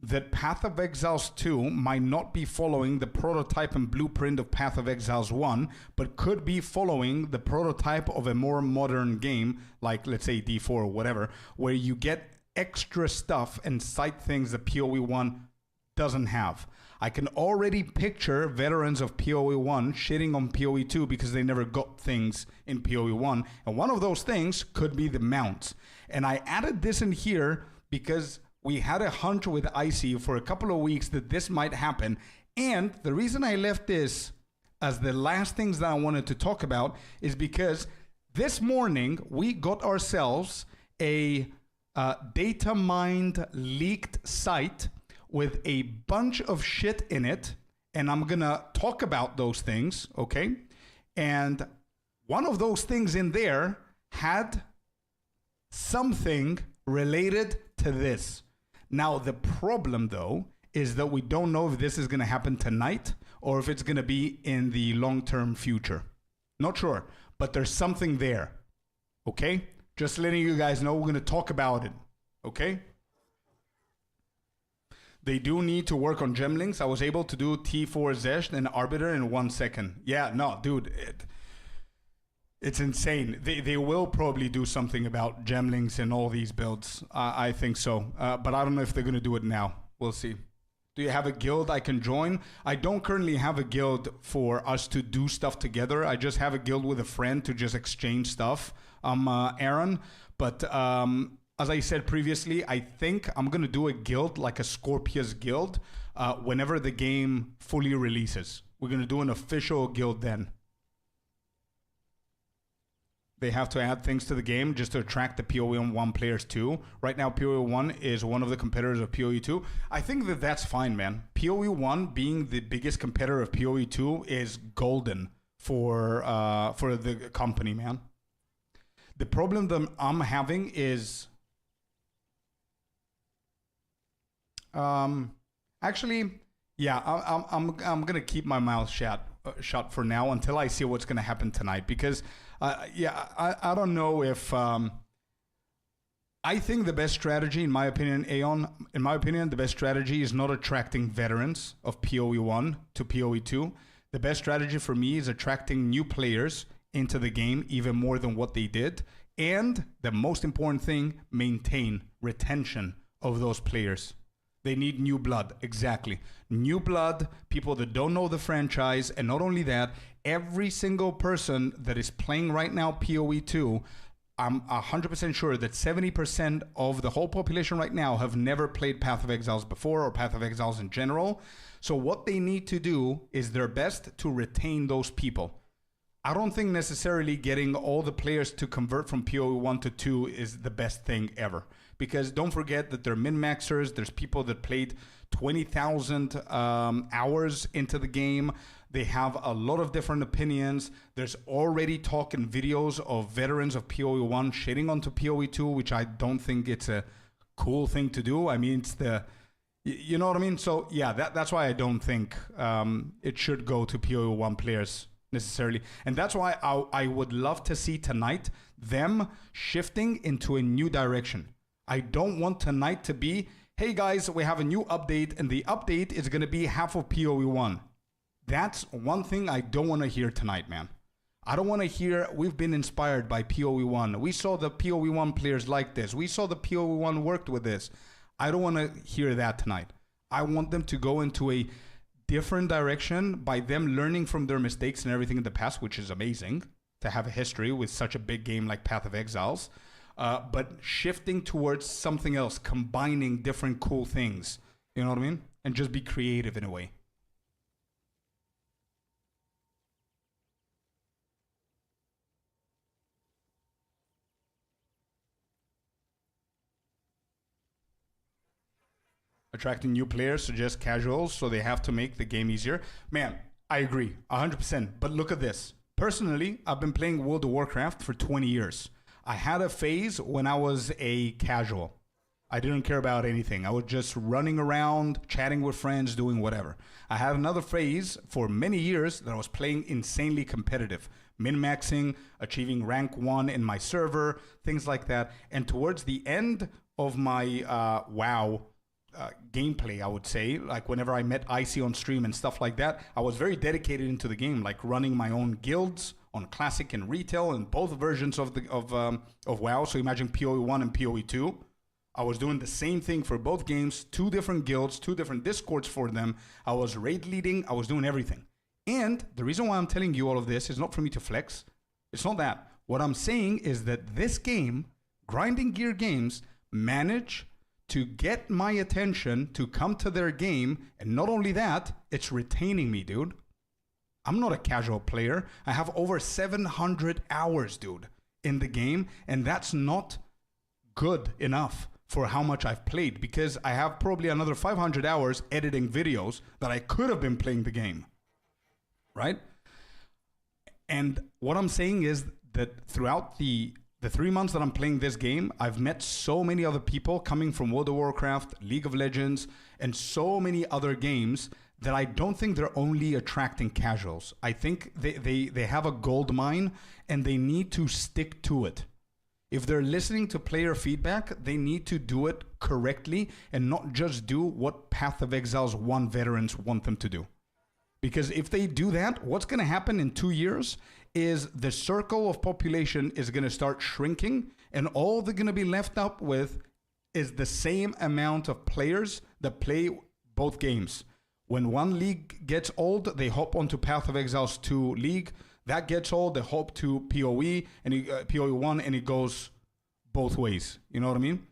that Path of Exiles 2 might not be following the prototype and blueprint of Path of Exiles 1, but could be following the prototype of a more modern game, like let's say D4 or whatever, where you get extra stuff and side things that POE1 doesn't have. I can already picture veterans of POE1 shitting on POE2 because they never got things in POE1. And one of those things could be the mounts. And I added this in here because we had a hunch with Icy for a couple of weeks that this might happen. And the reason I left this as the last things that I wanted to talk about is because this morning we got ourselves a data mined leaked site with a bunch of shit in it, and I'm gonna talk about those things, okay? And one of those things in there had something related to this. Now, the problem, though, is that we don't know if this is gonna happen tonight or if it's gonna be in the long-term future. Not sure, but there's something there, okay? Just letting you guys know, we're gonna talk about it, okay? They do need to work on gemlings. I was able to do T4 Zesht and Arbiter in 1 second. Yeah, no, dude, it's insane. They will probably do something about gemlings in all these builds. I think so. But I don't know if they're going to do it now. We'll see. Do you have a guild I can join? I don't currently have a guild for us to do stuff together. I just have a guild with a friend to just exchange stuff. Aaron. But as I said previously, I think I'm going to do a guild like a Scorpius guild whenever the game fully releases. We're going to do an official guild then. They have to add things to the game just to attract the POE1 players too. Right now, POE1 is one of the competitors of POE2. I think that that's fine, man. POE1 being the biggest competitor of POE2 is golden for the company, man. The problem that I'm having is... actually, yeah, I'm gonna keep my mouth shut for now until I see what's gonna happen tonight, because I don't know if I think the best strategy, in my opinion, the best strategy is not attracting veterans of POE1 to POE2. The best strategy for me is attracting new players into the game even more than what they did, and the most important thing, maintain retention of those players. They need new blood, exactly. New blood, people that don't know the franchise, and not only that, every single person that is playing right now POE2, I'm 100% sure that 70% of the whole population right now have never played Path of Exiles before, or Path of Exiles in general. So what they need to do is their best to retain those people. I don't think necessarily getting all the players to convert from POE1 to 2 is the best thing ever. Because don't forget that they're min-maxers. There's people that played 20,000 hours into the game. They have a lot of different opinions. There's already talk and videos of veterans of POE1 shitting onto POE2, which I don't think it's a cool thing to do. I mean, it's the... You know what I mean? So, yeah, that's why I don't think it should go to POE1 players necessarily. And that's why I would love to see tonight them shifting into a new direction. I don't want tonight to be, hey guys, we have a new update, and the update is going to be half of POE1. That's one thing I don't want to hear tonight, man. I don't want to hear, we've been inspired by POE1. We saw the POE1 players like this. We saw the POE1 worked with this. I don't want to hear that tonight. I want them to go into a different direction by them learning from their mistakes and everything in the past, which is amazing to have a history with such a big game like Path of Exiles. But shifting towards something else, combining different cool things, you know what I mean? And just be creative in a way. Attracting new players, so just casuals, so they have to make the game easier. Man, I agree, 100%. But look at this. Personally, I've been playing World of Warcraft for 20 years. I had a phase when I was a casual. I didn't care about anything. I was just running around, chatting with friends, doing whatever. I had another phase for many years that I was playing insanely competitive, min-maxing, achieving rank 1 in my server, things like that. And towards the end of my WoW gameplay, I would say, like whenever I met Icy on stream and stuff like that, I was very dedicated into the game, like running my own guilds on classic and retail and both versions of WoW. So imagine POE1 and POE2. I was doing the same thing for both games, 2 different guilds, 2 different discords for them. I was raid leading, I was doing everything. And the reason why I'm telling you all of this is not for me to flex. It's not that. What I'm saying is that this game, Grinding Gear Games, managed to get my attention to come to their game. And not only that, it's retaining me, dude. I'm not a casual player. I have over 700 hours, dude, in the game. And that's not good enough for how much I've played, because I have probably another 500 hours editing videos that I could have been playing the game, right? And what I'm saying is that throughout the 3 months that I'm playing this game, I've met so many other people coming from World of Warcraft, League of Legends, and so many other games that I don't think they're only attracting casuals. I think they have a gold mine and they need to stick to it. If they're listening to player feedback, they need to do it correctly and not just do what Path of Exiles 1 veterans want them to do. Because if they do that, what's going to happen in 2 years is the circle of population is going to start shrinking, and all they're going to be left up with is the same amount of players that play both games. When one league gets old, they hop onto Path of Exiles 2 league. That gets old, they hop to POE and POE1, and it goes both ways. You know what I mean?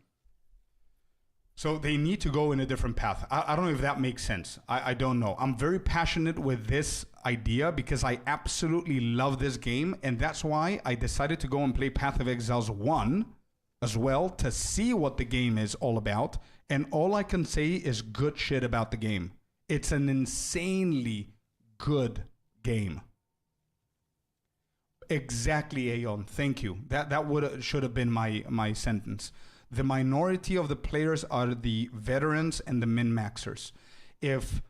So they need to go in a different path. I don't know if that makes sense. I don't know. I'm very passionate with this idea because I absolutely love this game. And that's why I decided to go and play Path of Exiles 1 as well to see what the game is all about. And all I can say is good shit about the game. It's an insanely good game. Exactly, Aeon. Thank you. That should have been my sentence. The minority of the players are the veterans and the min-maxers. If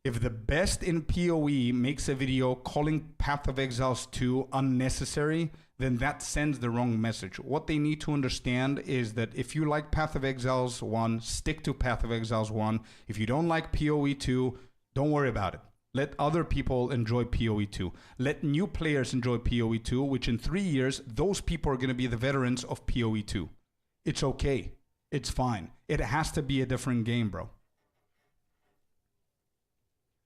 the best in PoE makes a video calling Path of Exiles 2 unnecessary, then that sends the wrong message. What they need to understand is that if you like Path of Exiles 1, stick to Path of Exiles 1. If you don't like PoE2, don't worry about it. Let other people enjoy PoE2. Let new players enjoy PoE2, which in 3 years, those people are going to be the veterans of PoE2. It's okay. It's fine. It has to be a different game, bro.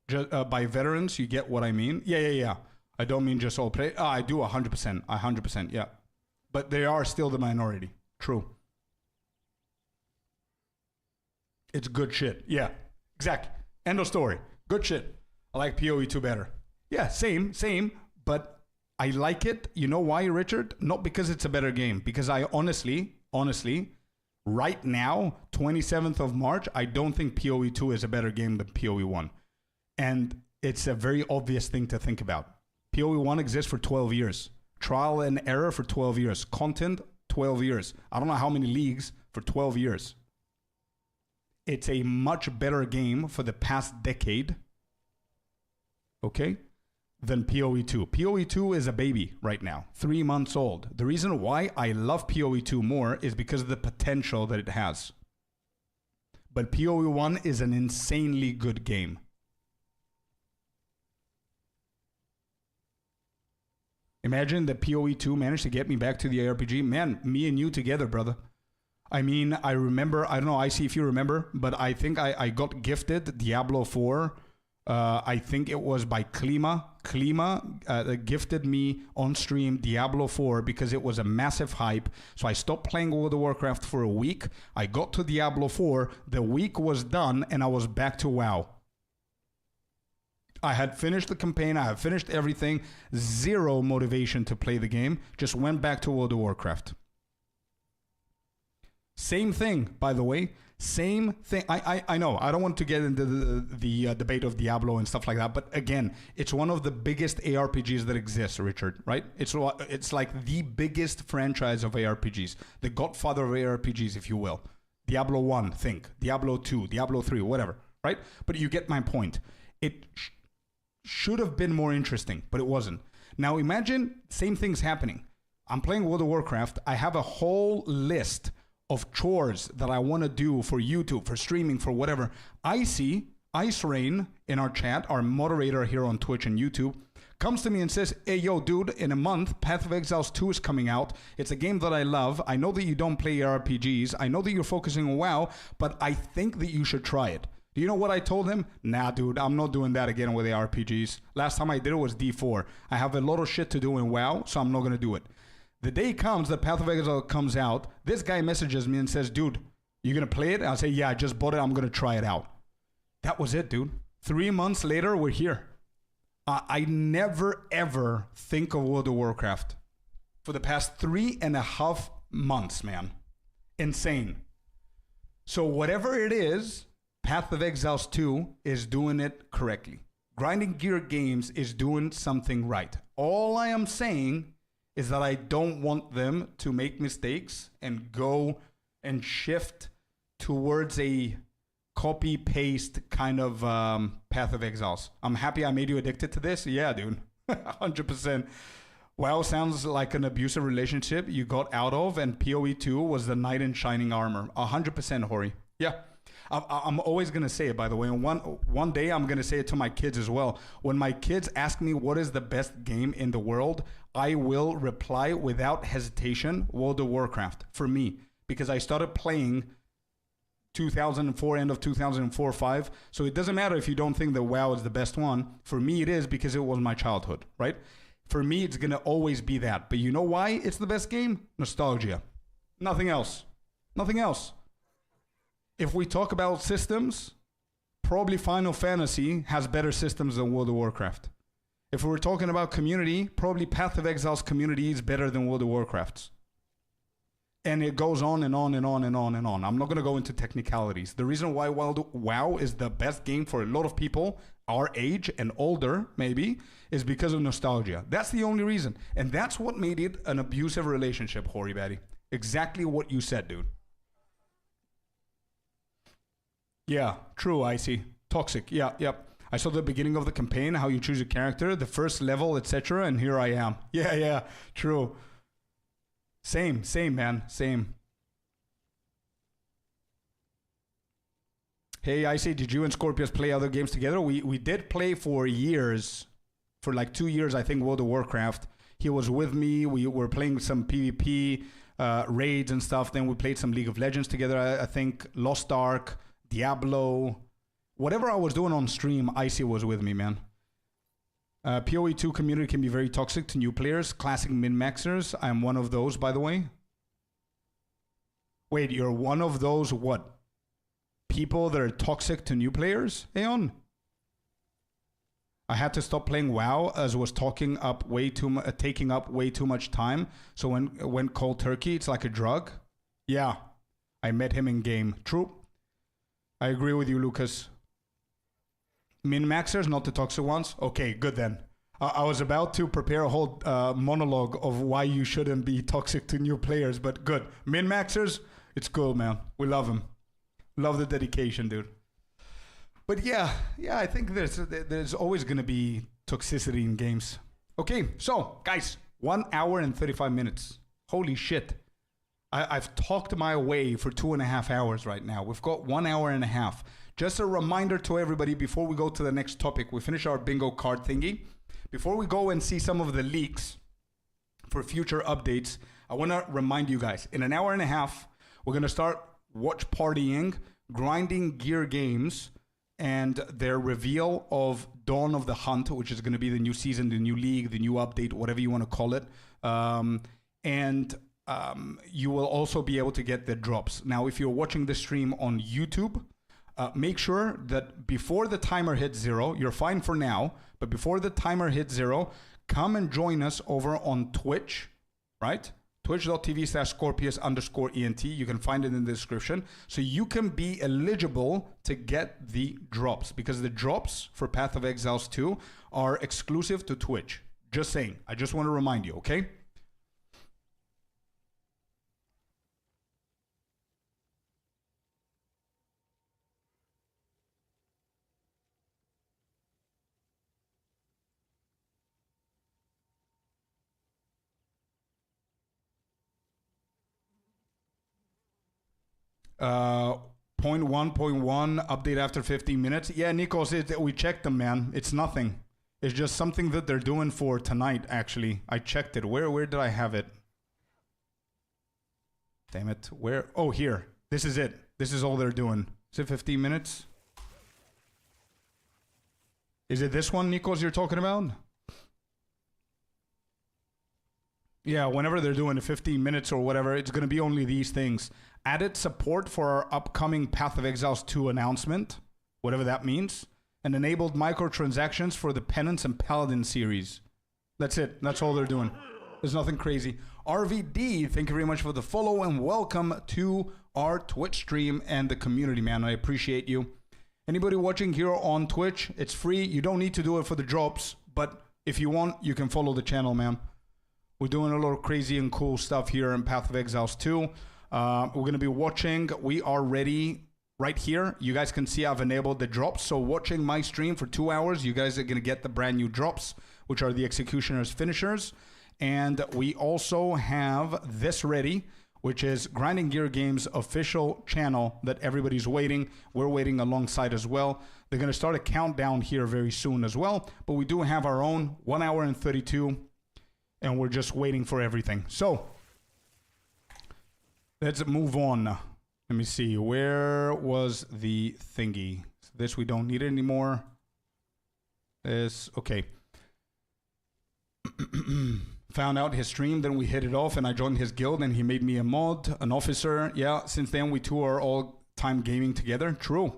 By veterans, you get what I mean? Yeah. I don't mean just all play. I do 100%. 100%, yeah. But they are still the minority. True. It's good shit. Yeah, exactly. End of story. Good shit. I like PoE2 better. Yeah, same. But I like it. You know why, Richard? Not because it's a better game. Because I honestly, right now, 27th of March, I don't think PoE2 is a better game than PoE1. And it's a very obvious thing to think about. PoE1 exists for 12 years. Trial and error for 12 years. Content, 12 years. I don't know how many leagues for 12 years. It's a much better game for the past decade, okay, than PoE2. PoE2 is a baby right now, 3 months old. The reason why I love PoE2 more is because of the potential that it has. But PoE1 is an insanely good game. Imagine that PoE2 managed to get me back to the ARPG. Man, me and you together, brother. I mean, I remember, I don't know, I see if you remember, but I think I got gifted Diablo 4. I think it was by Klima. Klima gifted me on stream Diablo 4 because it was a massive hype. So I stopped playing World of Warcraft for a week. I got to Diablo 4. The week was done and I was back to WoW. I had finished the campaign. I had finished everything. Zero motivation to play the game. Just went back to World of Warcraft. Same thing, by the way. Same thing. I know. I don't want to get into the debate of Diablo and stuff like that. But again, it's one of the biggest ARPGs that exists, Richard, right? It's like the biggest franchise of ARPGs. The godfather of ARPGs, if you will. Diablo 1, think. Diablo 2, Diablo 3, whatever, right? But you get my point. It should have been more interesting, but it wasn't. Now imagine same thing's happening. I'm playing World of Warcraft. I have a whole list of chores that I want to do for YouTube, for streaming, for whatever. I see Ice Rain in our chat, our moderator here on Twitch and YouTube, comes to me and says, hey, yo, dude, in a month, Path of Exiles 2 is coming out. It's a game that I love. I know that you don't play RPGs. I know that you're focusing on WoW, but I think that you should try it. Do you know what I told him? Nah, dude, I'm not doing that again with the RPGs. Last time I did it was D4. I have a lot of shit to do in WoW, so I'm not going to do it. The day comes that Path of Exile comes out, this guy messages me and says, dude, you going to play it? I say, yeah, I just bought it. I'm going to try it out. That was it, dude. 3 months later, we're here. I never, ever think of World of Warcraft for the past 3.5 months, man. Insane. So whatever it is, Path of Exiles 2 is doing it correctly. Grinding Gear Games is doing something right. All I am saying is that I don't want them to make mistakes and go and shift towards a copy-paste kind of Path of Exiles. I'm happy I made you addicted to this. Yeah, dude. 100%. WoW sounds like an abusive relationship you got out of, and PoE2 was the knight in shining armor. 100%, Hori. Yeah. I'm always going to say it, by the way. And one day I'm going to say it to my kids as well. When my kids ask me what is the best game in the world, I will reply without hesitation, World of Warcraft, for me. Because I started playing 2004, end of 2004, 5. So it doesn't matter if you don't think that WoW is the best one. For me, it is because it was my childhood, right? For me, it's going to always be that. But you know why it's the best game? Nostalgia. Nothing else. Nothing else. If we talk about systems, probably Final Fantasy has better systems than World of Warcraft. If we're talking about community, probably Path of Exile's community is better than World of Warcraft's. And it goes on and on and on and on and on. I'm not going to go into technicalities. The reason why WoW is the best game for a lot of people, our age and older maybe, is because of nostalgia. That's the only reason. And that's what made it an abusive relationship, Hori Batty. Exactly what you said, dude. Yeah, true, Icy. Toxic, yeah, yep. I saw the beginning of the campaign, how you choose a character, the first level, etc. And here I am. Yeah, true. Same, man, same. Hey, Icy, did you and Scorpius play other games together? We did play for years. For like 2 years, I think, World of Warcraft. He was with me. We were playing some PvP, raids and stuff. Then we played some League of Legends together, I think. Lost Ark, Diablo. Whatever I was doing on stream, Icy was with me, man. POE2 community can be very toxic to new players. Classic min-maxers. I'm one of those, by the way. Wait, you're one of those what? People that are toxic to new players, Aeon? I had to stop playing WoW as it was taking up way too much time. So when it went cold turkey, it's like a drug. Yeah, I met him in game. True. I agree with you, Lucas. Min-maxers, not the toxic ones? Okay, good then. I was about to prepare a whole monologue of why you shouldn't be toxic to new players, but good. Min-maxers, it's cool, man. We love them. Love the dedication, dude. But yeah, I think there's always going to be toxicity in games. Okay, so, guys, 1 hour and 35 minutes. Holy shit. I've talked my way for 2.5 hours right now. We've got 1 hour and a half. Just a reminder to everybody before we go to the next topic. We finish our bingo card thingy. Before we go and see some of the leaks for future updates, I want to remind you guys, in an hour and a half, we're going to start watch partying, grinding gear games, and their reveal of Dawn of the Hunt, which is going to be the new season, the new league, the new update, whatever you want to call it. You will also be able to get the drops. Now, if you're watching the stream on YouTube, make sure that before the timer hits 0, you're fine for now, but before the timer hits 0, come and join us over on Twitch, right? Twitch.tv/Scorpius_ENT. You can find it in the description. So you can be eligible to get the drops, because the drops for Path of Exiles 2 are exclusive to Twitch. Just saying. I just want to remind you, okay? Point one, update after 15 minutes. Yeah, Nikos, we checked them, man. It's nothing. It's just something that they're doing for tonight, actually. I checked it. Where did I have it? Damn it. Where? Oh, here. This is it. This is all they're doing. Is it 15 minutes? Is it this one, Nikos, you're talking about? Yeah, whenever they're doing the 15 minutes or whatever, it's going to be only these things. Added support for our upcoming Path of Exiles 2 announcement, whatever that means, and enabled microtransactions for the Penance and Paladin series. That's it. That's all they're doing. There's nothing crazy. RVD, thank you very much for the follow, and welcome to our Twitch stream and the community, man. I appreciate you. Anybody watching here on Twitch, it's free. You don't need to do it for the drops, but if you want, you can follow the channel, man. We're doing a lot of crazy and cool stuff here in Path of Exiles 2. We're going to be watching. We are ready right here. You guys can see I've enabled the drops. So watching my stream for 2 hours, you guys are going to get the brand new drops, which are the Executioner's Finishers. And we also have this ready, which is Grinding Gear Games official channel that everybody's waiting. We're waiting alongside as well. They're going to start a countdown here very soon as well. But we do have our own 1 hour and 32. And we're just waiting for everything. So let's move on. Let me see. Where was the thingy? This we don't need it anymore. This, okay. Found out his stream, then we hit it off, and I joined his guild, and he made me a mod, an officer. Yeah, since then we two are all time gaming together. True.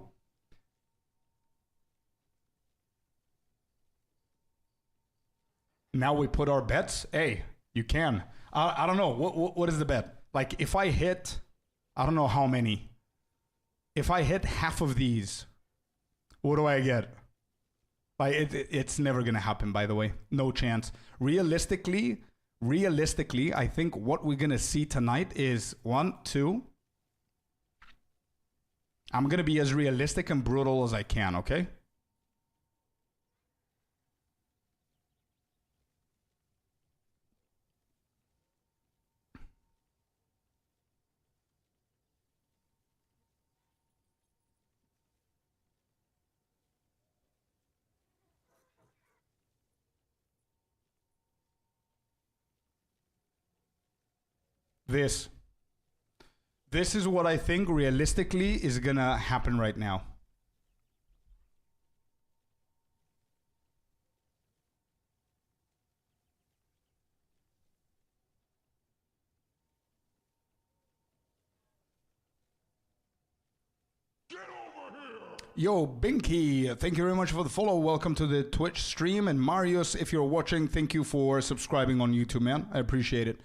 Now we put our bets. Hey, you can. I don't know. What is the bet? Like if I hit, I don't know how many. If I hit half of these, what do I get? Like it's never gonna happen. By the way, no chance. Realistically, I think what we're gonna see tonight is 1, 2. I'm gonna be as realistic and brutal as I can. Okay. This is what I think realistically is gonna happen right now. Yo, Binky, thank you very much for the follow. Welcome to the Twitch stream. And Marius, if you're watching, thank you for subscribing on YouTube, man. I appreciate it.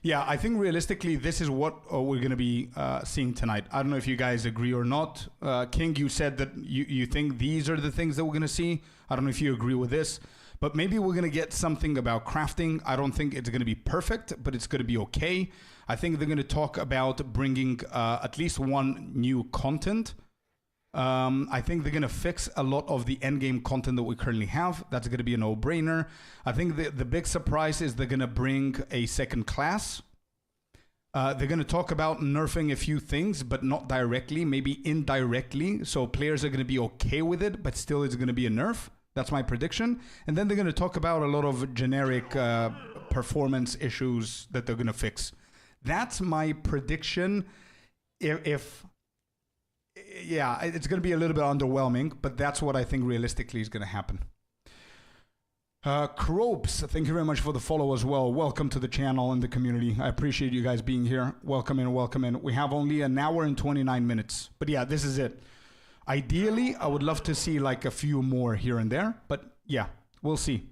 Yeah, I think realistically, this is what we're going to be seeing tonight. I don't know if you guys agree or not. King, you said that you think these are the things that we're going to see. I don't know if you agree with this. But maybe we're going to get something about crafting. I don't think it's going to be perfect, but it's going to be okay. I think they're going to talk about bringing at least one new content. I think they're going to fix a lot of the endgame content that we currently have. That's going to be a no-brainer. I think the big surprise is they're going to bring a second class. They're going to talk about nerfing a few things, but not directly, maybe indirectly. So players are going to be okay with it, but still it's going to be a nerf. That's my prediction. And then they're going to talk about a lot of generic performance issues that they're going to fix. That's my prediction. Yeah, it's going to be a little bit underwhelming, but that's what I think realistically is going to happen. Cropes, thank you very much for the follow as well. Welcome to the channel and the community. I appreciate you guys being here. Welcome in, welcome in. We have only an hour and 29 minutes. But yeah, this is it. Ideally, I would love to see like a few more here and there. But yeah, we'll see.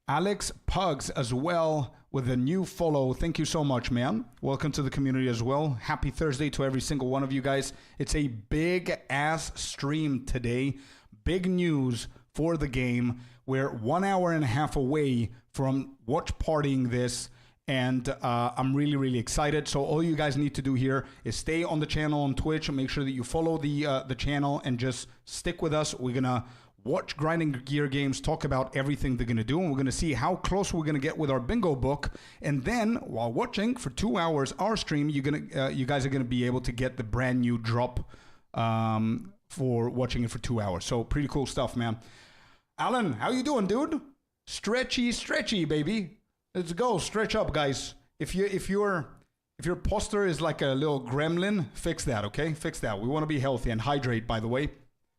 Alex Pugs as well with a new follow. Thank you so much, man. Welcome to the community as well. Happy Thursday to every single one of you guys. It's a big ass stream today. Big news for the game. We're 1 hour and a half away from watch partying this. And I'm really, really excited. So all you guys need to do here is stay on the channel on Twitch and make sure that you follow the channel and just stick with us. We're going to watch Grinding Gear Games talk about everything they're going to do, and we're going to see how close we're going to get with our bingo book. And then, while watching for 2 hours our stream, you guys are going to be able to get the brand new drop for watching it for 2 hours. So pretty cool stuff, man. Alan, how you doing, dude? Stretchy, baby. Let's go. Stretch up, guys. If your posture is like a little gremlin, fix that, okay? Fix that. We want to be healthy and hydrate, by the way.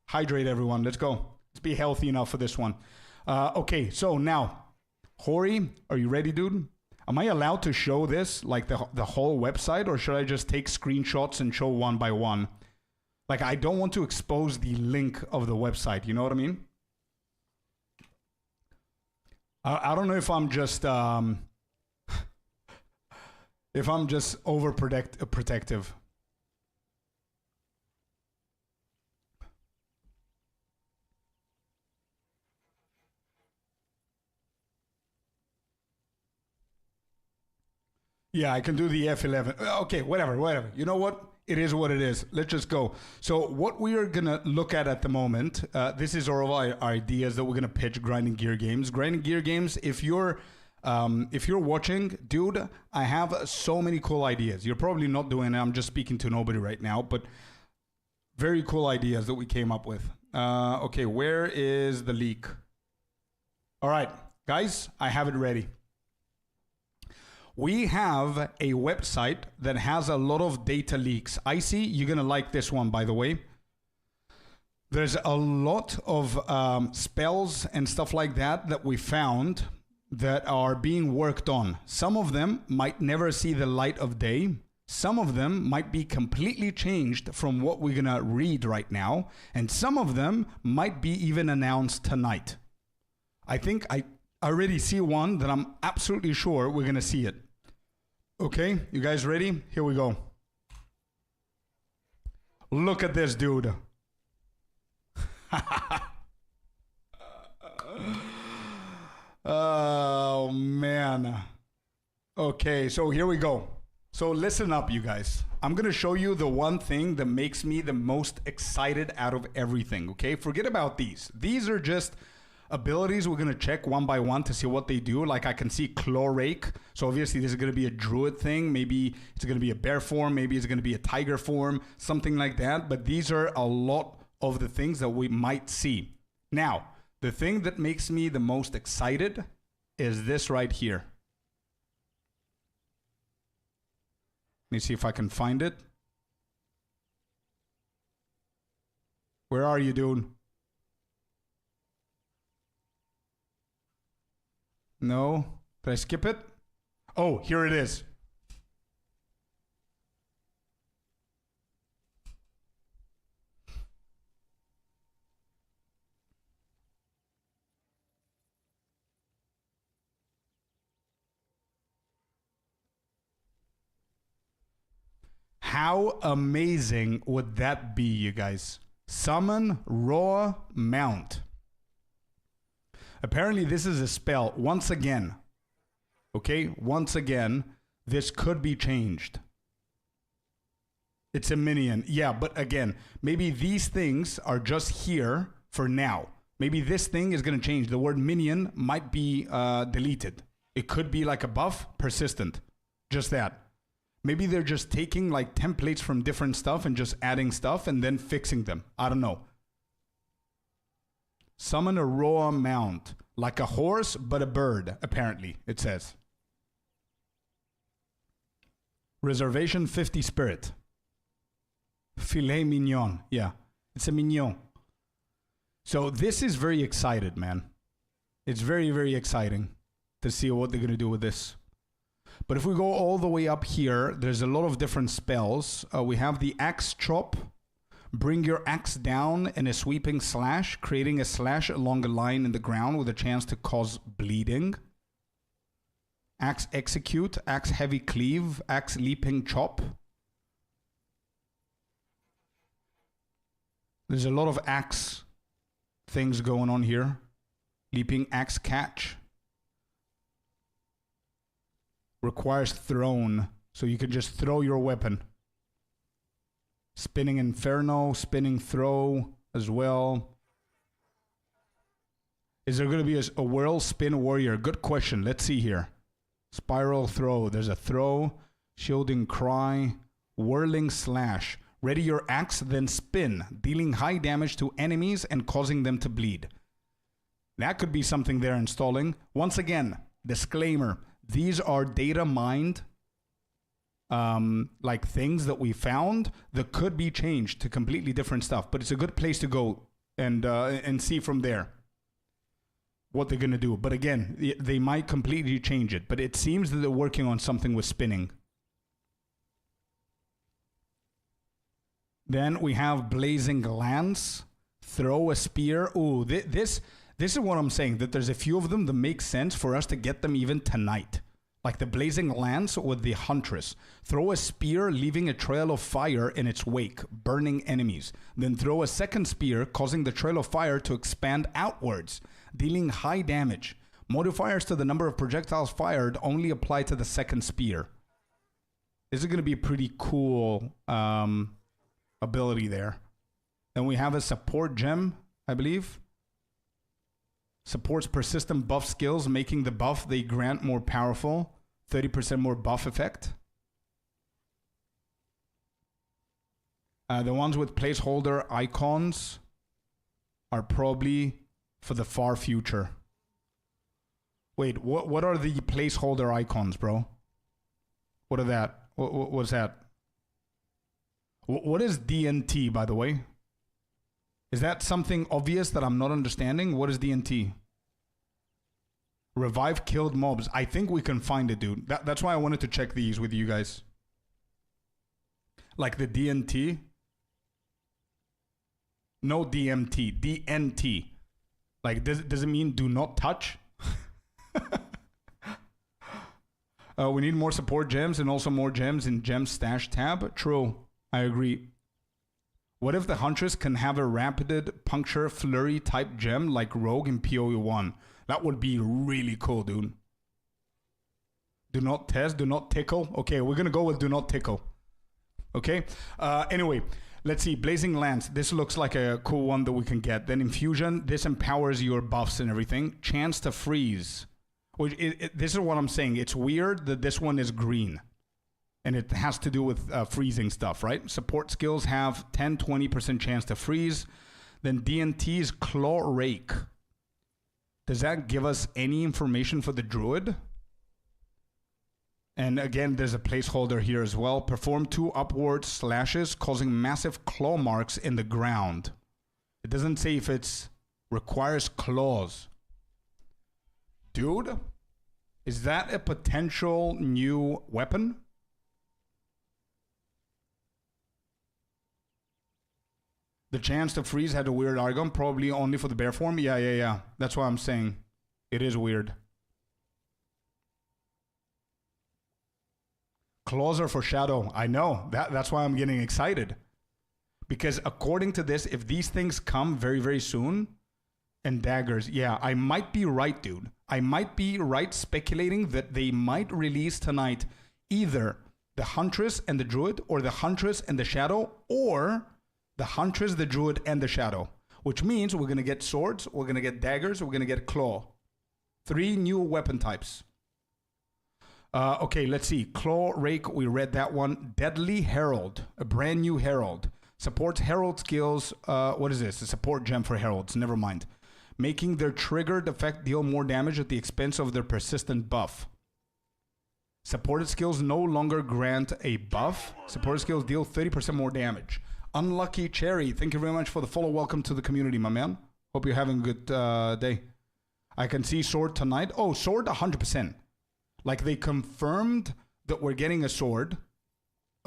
Hydrate, everyone. Let's go. Let's be healthy enough for this one. Okay, so now, Hori, are you ready, dude? Am I allowed to show this, like the whole website, or should I just take screenshots and show one by one? Like, I don't want to expose the link of the website. You know what I mean? I don't know if I'm just overprotective. Yeah, I can do the F11. Okay, whatever. You know what? It is what it is. Let's just go. So what we are going to look at the moment, this is all of our ideas that we're going to pitch Grinding Gear Games. Grinding Gear Games, if you're watching, dude, I have so many cool ideas. You're probably not doing it. I'm just speaking to nobody right now, but very cool ideas that we came up with. Okay, where is the leak? All right, guys, I have it ready. We have a website that has a lot of data leaks. Icy, you're going to like this one, by the way. There's a lot of spells and stuff like that we found that are being worked on. Some of them might never see the light of day. Some of them might be completely changed from what we're going to read right now. And some of them might be even announced tonight. I think I already see one that I'm absolutely sure we're going to see it. Okay, you guys ready? Here we go. Look at this, dude. Oh, man. Okay, so here we go. So listen up, you guys. I'm going to show you the one thing that makes me the most excited out of everything, okay? Forget about these. These are just abilities we're going to check one by one to see what they do. Like I can see Claw Rake. So obviously this is going to be a druid thing. Maybe it's going to be a bear form. Maybe it's going to be a tiger form. Something like that. But these are a lot of the things that we might see. Now, the thing that makes me the most excited is this right here. Let me see if I can find it. Where are you, dude? No? Did I skip it? Oh, here it is. How amazing would that be, you guys? Summon Raw Mount. Apparently this is a spell. Once again, okay? Once again, this could be changed. It's a minion. Yeah, but again, maybe these things are just here for now. Maybe this thing is going to change. The word minion might be deleted. It could be like a buff, persistent. Just that. Maybe they're just taking like templates from different stuff and just adding stuff and then fixing them. I don't know. Summon a raw mount. Like a horse, but a bird, apparently, it says. Reservation 50 spirit. Filet mignon. Yeah, it's a mignon. So this is very excited, man. It's very, very exciting to see what they're going to do with this. But if we go all the way up here, there's a lot of different spells. We have the axe chop. Bring your axe down in a sweeping slash, creating a slash along a line in the ground with a chance to cause bleeding. Axe execute, axe heavy cleave, axe leaping chop. There's a lot of axe things going on here. Leaping axe catch. Requires thrown, so you can just throw your weapon. Spinning Inferno, spinning throw as well. Is there going to be a whirl spin warrior? Good question. Let's see here. Spiral throw. There's a throw. Shielding cry. Whirling slash. Ready your axe, then spin, dealing high damage to enemies and causing them to bleed. That could be something they're installing. Once again, disclaimer. These are data mined like things that we found that could be changed to completely different stuff. But it's a good place to go and see from there what they're going to do. But again, they might completely change it. But it seems that they're working on something with spinning. Then we have Blazing Lance. Throw a spear. Ooh, this is what I'm saying, that there's a few of them that make sense for us to get them even tonight. Like the Blazing Lance with the Huntress. Throw a spear, leaving a trail of fire in its wake, burning enemies. Then throw a second spear, causing the trail of fire to expand outwards, dealing high damage. Modifiers to the number of projectiles fired only apply to the second spear. This is going to be a pretty cool ability there. Then we have a support gem, I believe. Supports persistent buff skills, making the buff they grant more powerful. 30% more buff effect. The ones with placeholder icons are probably for the far future. Wait, what are the placeholder icons, bro? What are that? What's that? What is DNT, by the way? Is that something obvious that I'm not understanding? What is DNT? Revive killed mobs. I think we can find it, dude. That's why I wanted to check these with you guys. Like the DNT. No DMT. DNT. Like, does it mean do not touch? We need more support gems and also more gems in gem stash tab. True. I agree. What if the Huntress can have a rapid puncture flurry type gem like Rogue in POE1? That would be really cool, dude. Do not test, do not tickle. Okay, we're gonna go with do not tickle. Okay, anyway, let's see. Blazing Lance. This looks like a cool one that we can get. Then Infusion. This empowers your buffs and everything. Chance to freeze. Which this is what I'm saying. It's weird that this one is green. And it has to do with freezing stuff, right? Support skills have 10-20% chance to freeze. Then DNT's Claw Rake. Does that give us any information for the Druid? And again, there's a placeholder here as well. Perform 2 upward slashes, causing massive claw marks in the ground. It doesn't say if it requires claws. Dude, is that a potential new weapon? The chance to freeze had a weird Argon, probably only for the bear form. Yeah. That's what I'm saying. It is weird. Claws are for Shadow. I know. That's why I'm getting excited. Because according to this, if these things come very, very soon, and daggers, yeah, I might be right, dude. I might be right speculating that they might release tonight either the Huntress and the Druid, or the Huntress and the Shadow, or the Huntress, the Druid, and the Shadow. Which means we're going to get swords, we're going to get daggers, we're going to get claw. 3 new weapon types. Okay, let's see. Claw Rake, we read that one. Deadly Herald, a brand new Herald. Supports Herald skills. What is this? A support gem for Heralds. Never mind. Making their triggered effect deal more damage at the expense of their persistent buff. Supported skills no longer grant a buff. Supported skills deal 30% more damage. Unlucky Cherry, thank you very much for the follow. Welcome to the community, my man. Hope you're having a good day. I can see sword tonight. Oh, sword 100%. Like they confirmed that we're getting a sword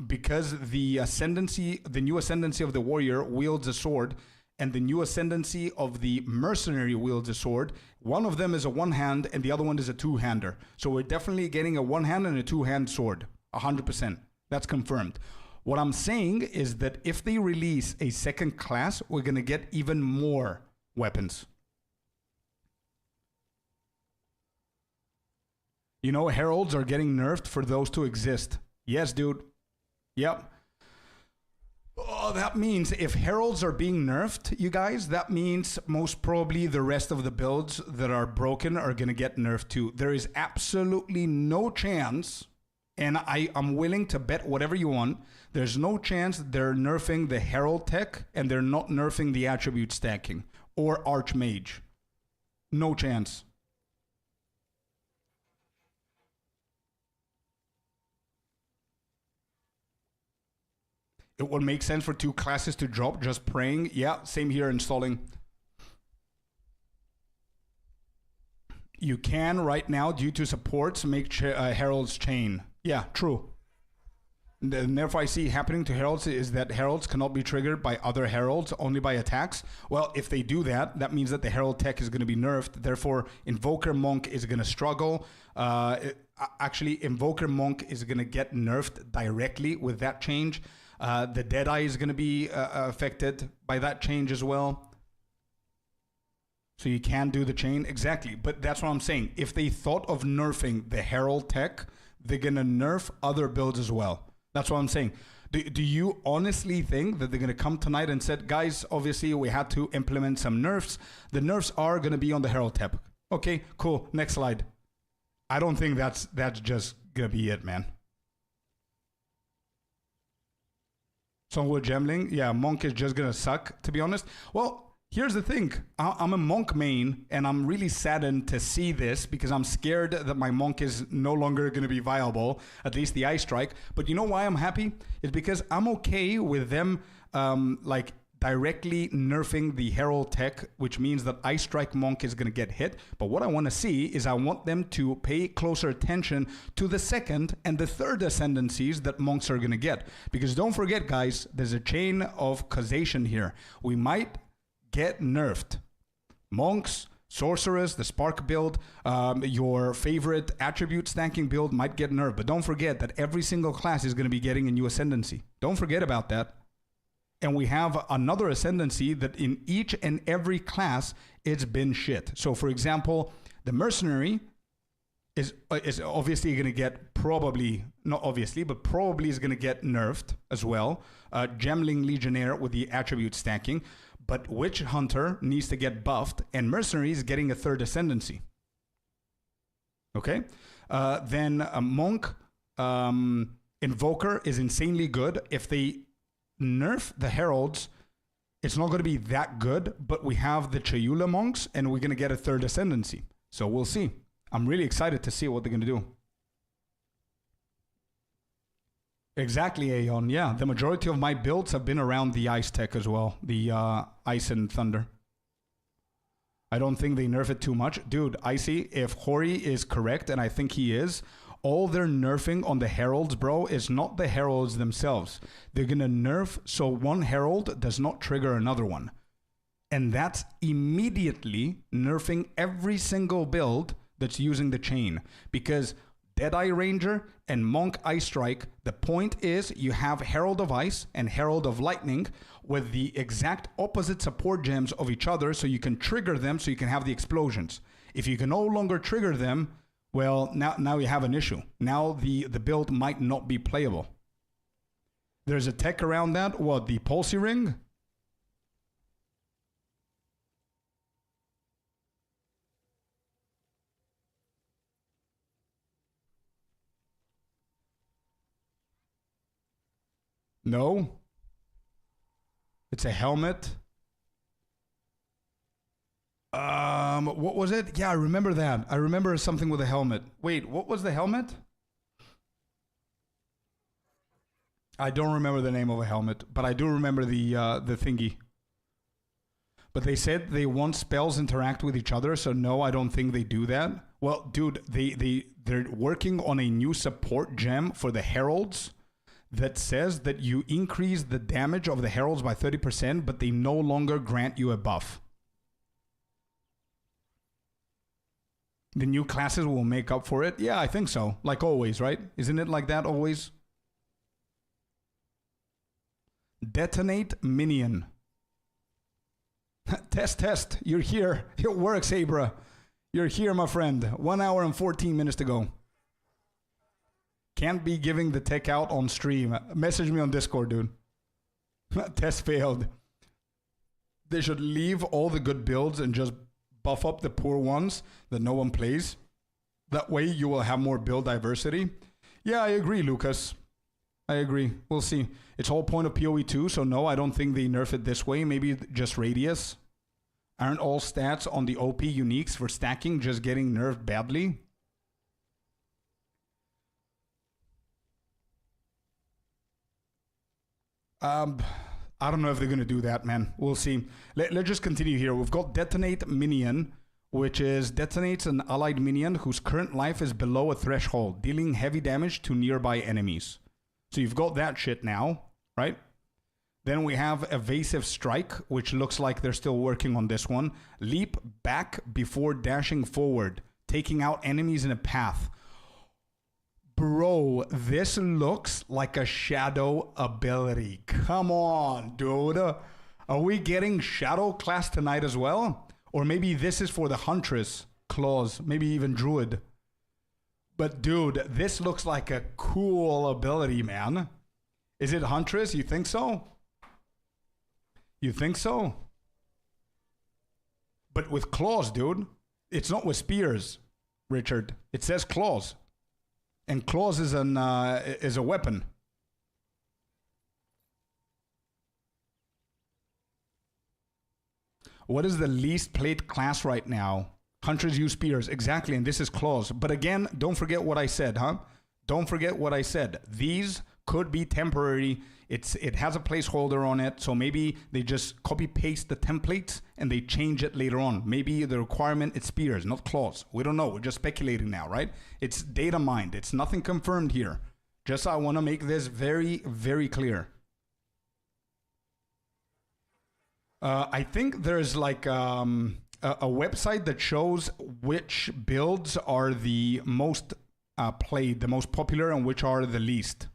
because the ascendancy, the new ascendancy of the warrior wields a sword, and the new ascendancy of the mercenary wields a sword. One of them is a one-hand and the other one is a two-hander. So we're definitely getting a one-hand and a two-hand sword. 100%. That's confirmed. What I'm saying is that if they release a second class, we're going to get even more weapons. You know, heralds are getting nerfed for those to exist. Yes, dude. Yep. Oh, that means if heralds are being nerfed, you guys, that means most probably the rest of the builds that are broken are going to get nerfed too. There is absolutely no chance, and I'm willing to bet whatever you want, there's no chance they're nerfing the herald tech and they're not nerfing the attribute stacking or archmage. No chance. It would make sense for 2 classes to drop just praying. Yeah, same here, installing. You can right now, due to supports, make heralds chain. Yeah, true. The nerf I see happening to heralds is that heralds cannot be triggered by other heralds, only by attacks. Well, if they do that, that means that the herald tech is going to be nerfed. Therefore, Invoker Monk is going to struggle. Actually, Invoker Monk is going to get nerfed directly with that change. The Deadeye is going to be affected by that change as well. So you can do the chain. Exactly. But that's what I'm saying. If they thought of nerfing the Herald tech, they're going to nerf other builds as well. That's what I'm saying. Do you honestly think that they're going to come tonight and said, guys, obviously we had to implement some nerfs. The nerfs are going to be on the Herald tech. Okay, cool. Next slide. I don't think that's just going to be it, man. So with Gemling, yeah, Monk is just going to suck, to be honest. Well, Here's the thing. I'm a monk main, and I'm really saddened to see this because I'm scared that my monk is no longer going to be viable, at least the Ice Strike. But you know why I'm happy? It's because I'm okay with them like directly nerfing the Herald tech, which means that Ice Strike Monk is going to get hit. But what I want to see is I want them to pay closer attention to the second and the third ascendancies that monks are going to get. Because don't forget, guys, there's a chain of causation here. We might get nerfed. Monks, sorcerers, the spark build, your favorite attribute stacking build might get nerfed. But don't forget that every single class is going to be getting a new ascendancy. Don't forget about that. And we have another ascendancy that in each and every class, it's been shit. So for example, the mercenary is obviously going to get probably is going to get nerfed as well. Gemling Legionnaire with the attribute stacking. But Witch Hunter needs to get buffed, and Mercenary is getting a third ascendancy. Okay? Then a Monk Invoker is insanely good. If they nerf the Heralds, it's not going to be that good, but we have the Chayula Monks, and we're going to get a third ascendancy. So we'll see. I'm really excited to see what they're going to do. Exactly, Aeon. Yeah, the majority of my builds have been around the Ice tech as well. The Ice and Thunder. I don't think they nerf it too much. Dude, Icy, if Hori is correct, and I think he is, all they're nerfing on the Heralds, bro, is not the Heralds themselves. They're going to nerf so one Herald does not trigger another one. And that's immediately nerfing every single build that's using the chain. Because Deadeye Ranger and Monk Ice Strike, the point is you have Herald of Ice and Herald of Lightning with the exact opposite support gems of each other, so you can trigger them so you can have the explosions. If you can no longer trigger them, well, now you have an issue. Now the build might not be playable. There's a tech around that. What, the Pulsey Ring? No. It's a helmet. What was it? Yeah, I remember that. I remember something with a helmet. Wait, what was the helmet? I don't remember the name of a helmet, but I do remember the thingy. But they said they want spells interact with each other, so no, I don't think they do that. Well, dude, they're working on a new support gem for the Heralds that says that you increase the damage of the Heralds by 30%, but they no longer grant you a buff. The new classes will make up for it? Yeah, I think so. Like always, right? Isn't it like that always? Detonate Minion. Test. You're here. It works, Abra. You're here, my friend. 1 hour and 14 minutes to go. Can't be giving the tech out on stream. Message me on Discord, dude. Test failed. They should leave all the good builds and just buff up the poor ones that no one plays. That way you will have more build diversity. Yeah, I agree, Lucas. I agree. We'll see. It's whole point of POE2, so no, I don't think they nerf it this way. Maybe just radius. Aren't all stats on the OP uniques for stacking just getting nerfed badly? I don't know if they're going to do that, man. We'll see. Let's just continue here. We've got Detonate Minion, which is detonates an allied minion whose current life is below a threshold, dealing heavy damage to nearby enemies. So you've got that shit now, right? Then we have Evasive Strike, which looks like they're still working on this one. Leap back before dashing forward, taking out enemies in a path. Bro, this looks like a shadow ability. Come on, dude. Are we getting shadow class tonight as well? Or maybe this is for the Huntress clause, maybe even Druid. But dude, this looks like a cool ability, man. Is it Huntress? You think so? You think so? But with claws, dude. It's not with spears, Richard. It says claws. And claws is a weapon. What is the least played class right now? Hunters use spears. Exactly, and this is claws. But again, don't forget what I said, huh? Don't forget what I said. These could be temporary. It has a placeholder on it, so maybe they just copy paste the templates and they change it later on. Maybe the requirement is spears, not claws. We don't know. We're just speculating now, right? It's data mined. It's nothing confirmed here. Just I want to make this very, very clear. I think there's like a website that shows which builds are the most played, the most popular, and which are the least.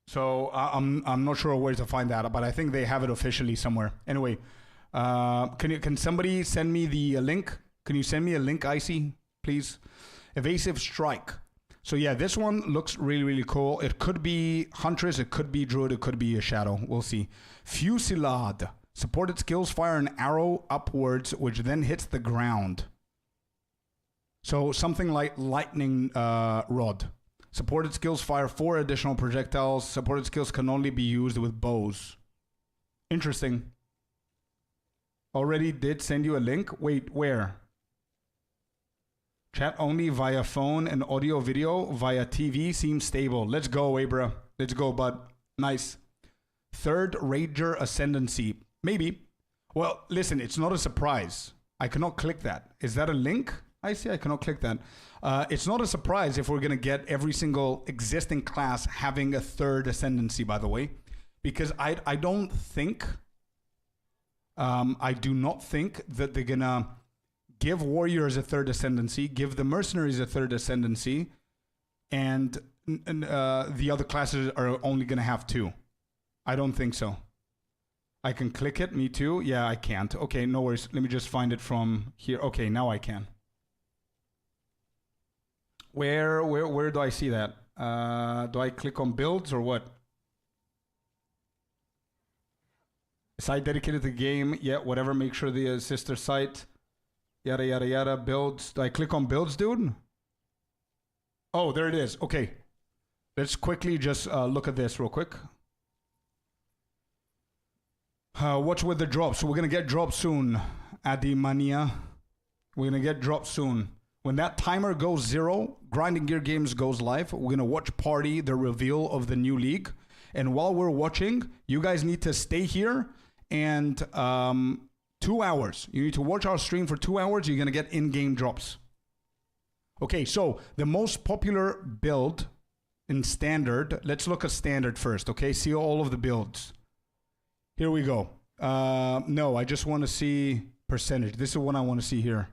So I'm not sure where to find that, but I think they have it officially somewhere. Anyway, can somebody send me the link? Can you send me a link, Icy, please? Evasive Strike. So yeah, this one looks really, really cool. It could be Huntress, it could be Druid, it could be a Shadow. We'll see. Fusillade. Supported skills fire an arrow upwards, which then hits the ground. So something like Lightning Rod. Supported skills fire 4 additional projectiles. Supported skills can only be used with bows. Interesting. Already did send you a link. Wait, where? Chat only via phone and audio video via TV seems stable. Let's go, Abra. Let's go, bud. Nice. Third Rager Ascendancy. Maybe. Well, listen, it's not a surprise. I cannot click that. Is that a link? I see, I cannot click that. It's not a surprise if we're going to get every single existing class having a third ascendancy, by the way. Because I don't think, I do not think that they're going to give warriors a third ascendancy, give the mercenaries a third ascendancy, and the other classes are only going to have 2. I don't think so. I can click it, me too. Yeah, I can't. Okay, no worries. Let me just find it from here. Okay, now I can. Where do I see that? Do I click on builds or what? Site dedicated to the game. Yeah, whatever. Make sure the sister site. Yada, yada, yada. Builds. Do I click on builds, dude? Oh, there it is. Okay. Let's quickly just look at this real quick. What's with the drops? We're going to get drops soon. Adimania. We're going to get drops soon. When that timer goes 0, Grinding Gear Games goes live. We're going to watch party the reveal of the new league. And while we're watching, you guys need to stay here and 2 hours. You need to watch our stream for 2 hours. You're going to get in-game drops. Okay, so the most popular build in standard. Let's look at standard first, okay? See all of the builds. Here we go. No, I just want to see percentage. This is what I want to see here.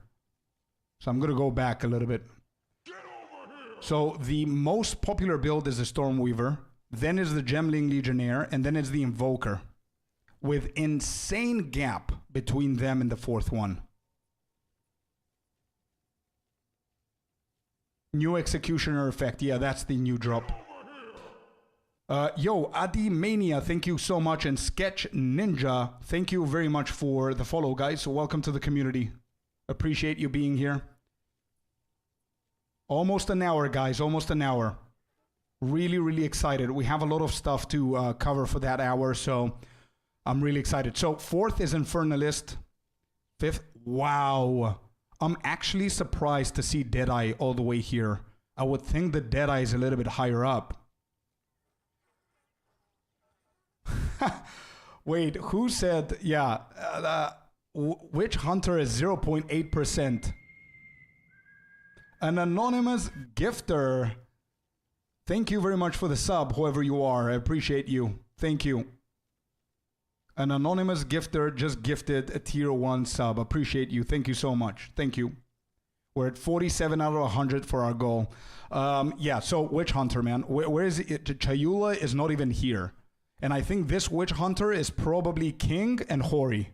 So I'm going to go back a little bit. So the most popular build is the Stormweaver, then is the Gemling Legionnaire, and then is the Invoker, with insane gap between them and the 4th one. New Executioner effect. Yeah, that's the new drop. Yo, Adi Mania, thank you so much. And Sketch Ninja, thank you very much for the follow, guys. So welcome to the community. Appreciate you being here. Almost an hour, guys. Almost an hour. Really, really excited. We have a lot of stuff to cover for that hour, so I'm really excited. So 4th is Infernalist. 5th, wow. I'm actually surprised to see Deadeye all the way here. I would think that Deadeye is a little bit higher up. Wait, who said, yeah, Witch Hunter is 0.8%. An anonymous gifter. Thank you very much for the sub, whoever you are. I appreciate you. Thank you. An anonymous gifter just gifted a tier 1 sub. Appreciate you. Thank you so much. Thank you. We're at 47 out of 100 for our goal. Yeah, so Witch Hunter, man. Where is it? Chayula is not even here. And I think this Witch Hunter is probably King and Hori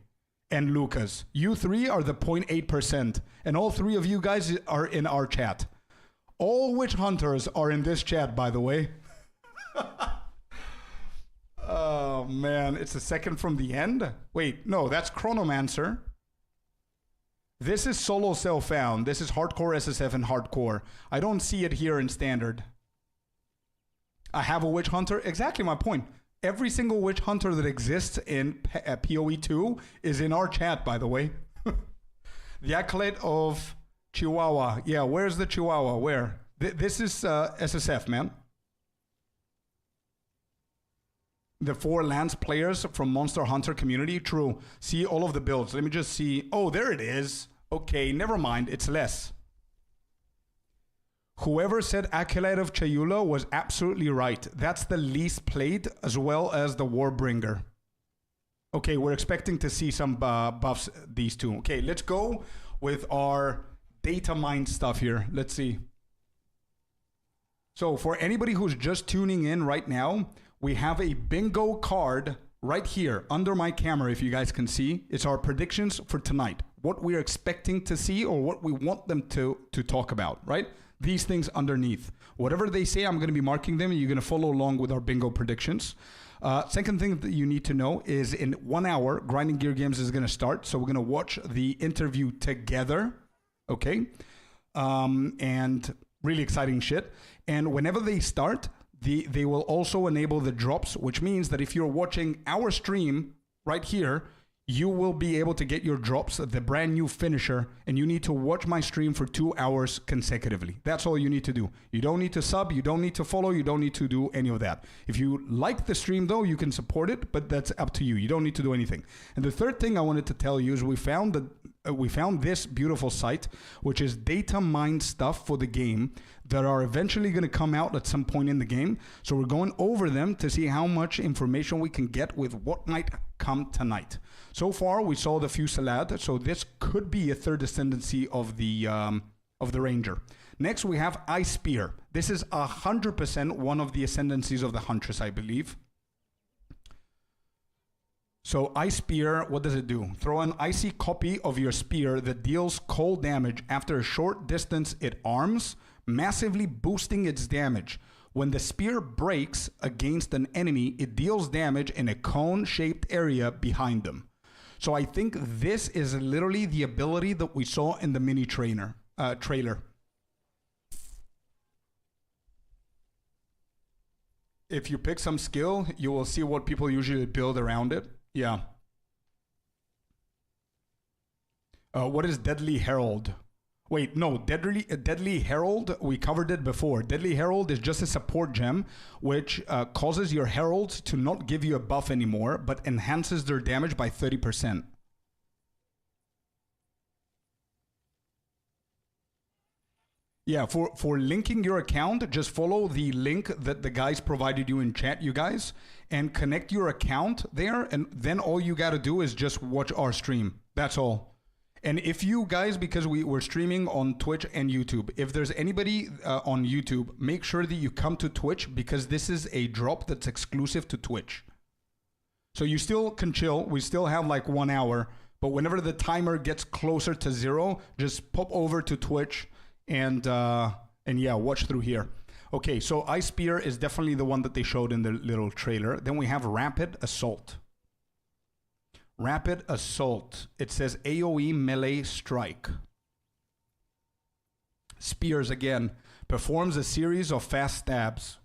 and Lucas. You 3 are the 0.8%. And all 3 of you guys are in our chat. All Witch Hunters are in this chat, by the way. Oh, man. It's the second from the end? Wait, no, that's Chronomancer. This is solo self-found. This is hardcore SSF and hardcore. I don't see it here in standard. I have a Witch Hunter. Exactly my point. Every single witch hunter that exists in POE2 is in our chat, by the way. The Acolyte of Chihuahua. Yeah, where's the Chihuahua? Where? This is SSF, man. The 4 Lance players from Monster Hunter community. True. See all of the builds. Let me just see. Oh, there it is. Okay, never mind. It's less. Whoever said Acolyte of Chayula was absolutely right. That's the least played as well as the Warbringer. Okay, we're expecting to see some buffs, these two. Okay, let's go with our data mine stuff here. Let's see. So for anybody who's just tuning in right now, we have a bingo card right here under my camera, if you guys can see. It's our predictions for tonight. What we're expecting to see or what we want them to talk about, right? These things underneath. Whatever they say, I'm going to be marking them and you're going to follow along with our bingo predictions. Second thing that you need to know is in 1 hour, Grinding Gear Games is going to start. So we're going to watch the interview together. Okay. And really exciting shit. And whenever they start, they will also enable the drops, which means that if you're watching our stream right here, you will be able to get your drops, the brand new finisher, and you need to watch my stream for 2 hours consecutively. That's all you need to do. You don't need to sub, you don't need to follow, you don't need to do any of that. If you like the stream though, you can support it, but that's up to you. You don't need to do anything. And the third thing I wanted to tell you is we found this beautiful site, which is data mine stuff for the game that are eventually going to come out at some point in the game. So we're going over them to see how much information we can get with what might come tonight. So far, we saw the Fusillade, so this could be a third ascendancy of the Ranger. Next, we have Ice Spear. This is 100% one of the ascendancies of the Huntress, I believe. So Ice Spear, what does it do? Throw an icy copy of your spear that deals cold damage. After a short distance, it arms, massively boosting its damage. When the spear breaks against an enemy, it deals damage in a cone-shaped area behind them. So I think this is literally the ability that we saw in the mini trailer. If you pick some skill, you will see what people usually build around it. Yeah. What is Deadly Herald? Wait, no, Deadly Herald, we covered it before. Deadly Herald is just a support gem, which causes your heralds to not give you a buff anymore, but enhances their damage by 30%. Yeah, for linking your account, just follow the link that the guys provided you in chat, you guys, and connect your account there, and then all you got to do is just watch our stream. That's all. And if you guys, because we're streaming on Twitch and YouTube, if there's anybody on YouTube, make sure that you come to Twitch because this is a drop that's exclusive to Twitch. So you still can chill. We still have like 1 hour, but whenever the timer gets closer to 0, just pop over to Twitch and yeah, watch through here. Okay, so Ice Spear is definitely the one that they showed in the little trailer. Then we have Rapid Assault. Rapid Assault. It says AoE melee strike. Spears again. Performs a series of fast stabs.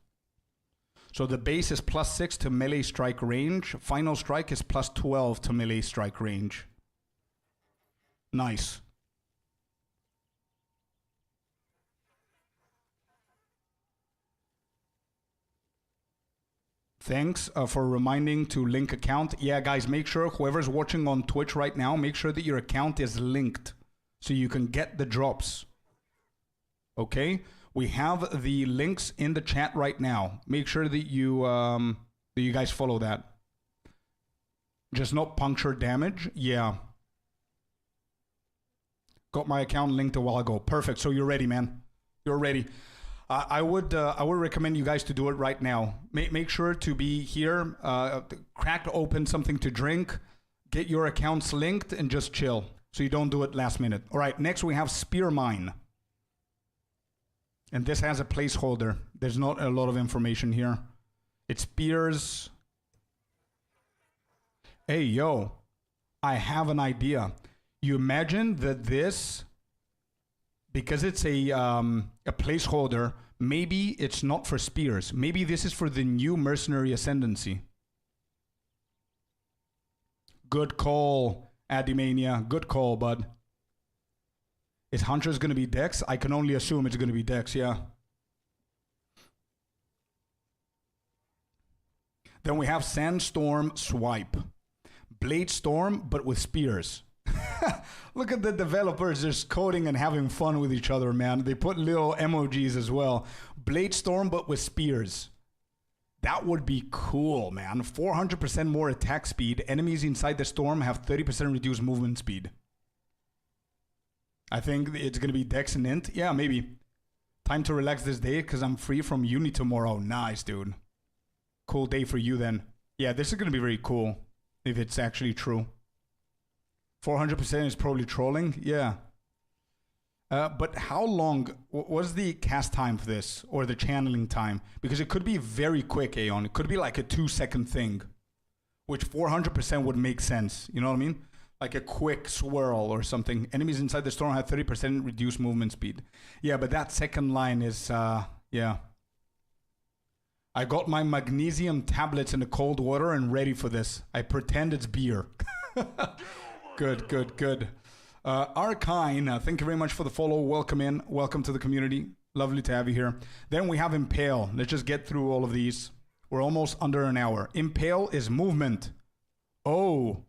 So the base is +6 to melee strike range. Final strike is +12 to melee strike range. Nice. Thanks for reminding to link account. Yeah, guys, make sure whoever's watching on Twitch right now, make sure that your account is linked so you can get the drops. Okay? We have the links in the chat right now. Make sure that you guys follow that. Just not puncture damage. Yeah. Got my account linked a while ago. Perfect. So you're ready, man. You're ready. I would recommend you guys to do it right now. Make sure to be here, crack open something to drink, get your accounts linked, and just chill so you don't do it last minute. All right, next we have Spear Mine. And this has a placeholder. There's not a lot of information here. It spears. Hey, yo, I have an idea. You imagine that this... Because it's a placeholder, maybe it's not for spears. Maybe this is for the new Mercenary Ascendancy. Good call, Adimania. Good call, bud. Is Hunter's going to be Dex? I can only assume it's going to be Dex, yeah. Then we have Sandstorm Swipe. Blade Storm, but with spears. Look at the developers just coding and having fun with each other, man. They put little emojis as well. Blade Storm, but with spears. That would be cool, man. 400% more attack speed. Enemies inside the storm have 30% reduced movement speed. I think it's going to be Dex and Int. Yeah, maybe. Time to relax this day because I'm free from uni tomorrow. Nice, dude. Cool day for you then. Yeah, this is going to be very cool if it's actually true. 400% is probably trolling. Yeah. But how long was the cast time for this or the channeling time? Because it could be very quick, Aeon. It could be like a 2-second thing, which 400% would make sense. You know what I mean? Like a quick swirl or something. Enemies inside the storm have 30% reduced movement speed. Yeah, but that second line is, yeah. I got my magnesium tablets in the cold water and ready for this. I pretend it's beer. Good, good, good. Arkine, thank you very much for the follow. Welcome in. Welcome to the community. Lovely to have you here. Then we have Impale. Let's just get through all of these. We're almost under an hour. Impale is movement. Oh.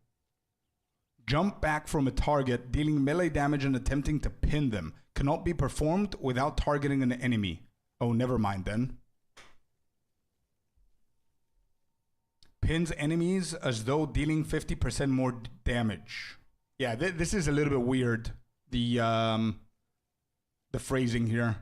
Jump back from a target, dealing melee damage and attempting to pin them. Cannot be performed without targeting an enemy. Oh, never mind then. Pins enemies as though dealing 50% more damage. Yeah, this is a little bit weird. The phrasing here.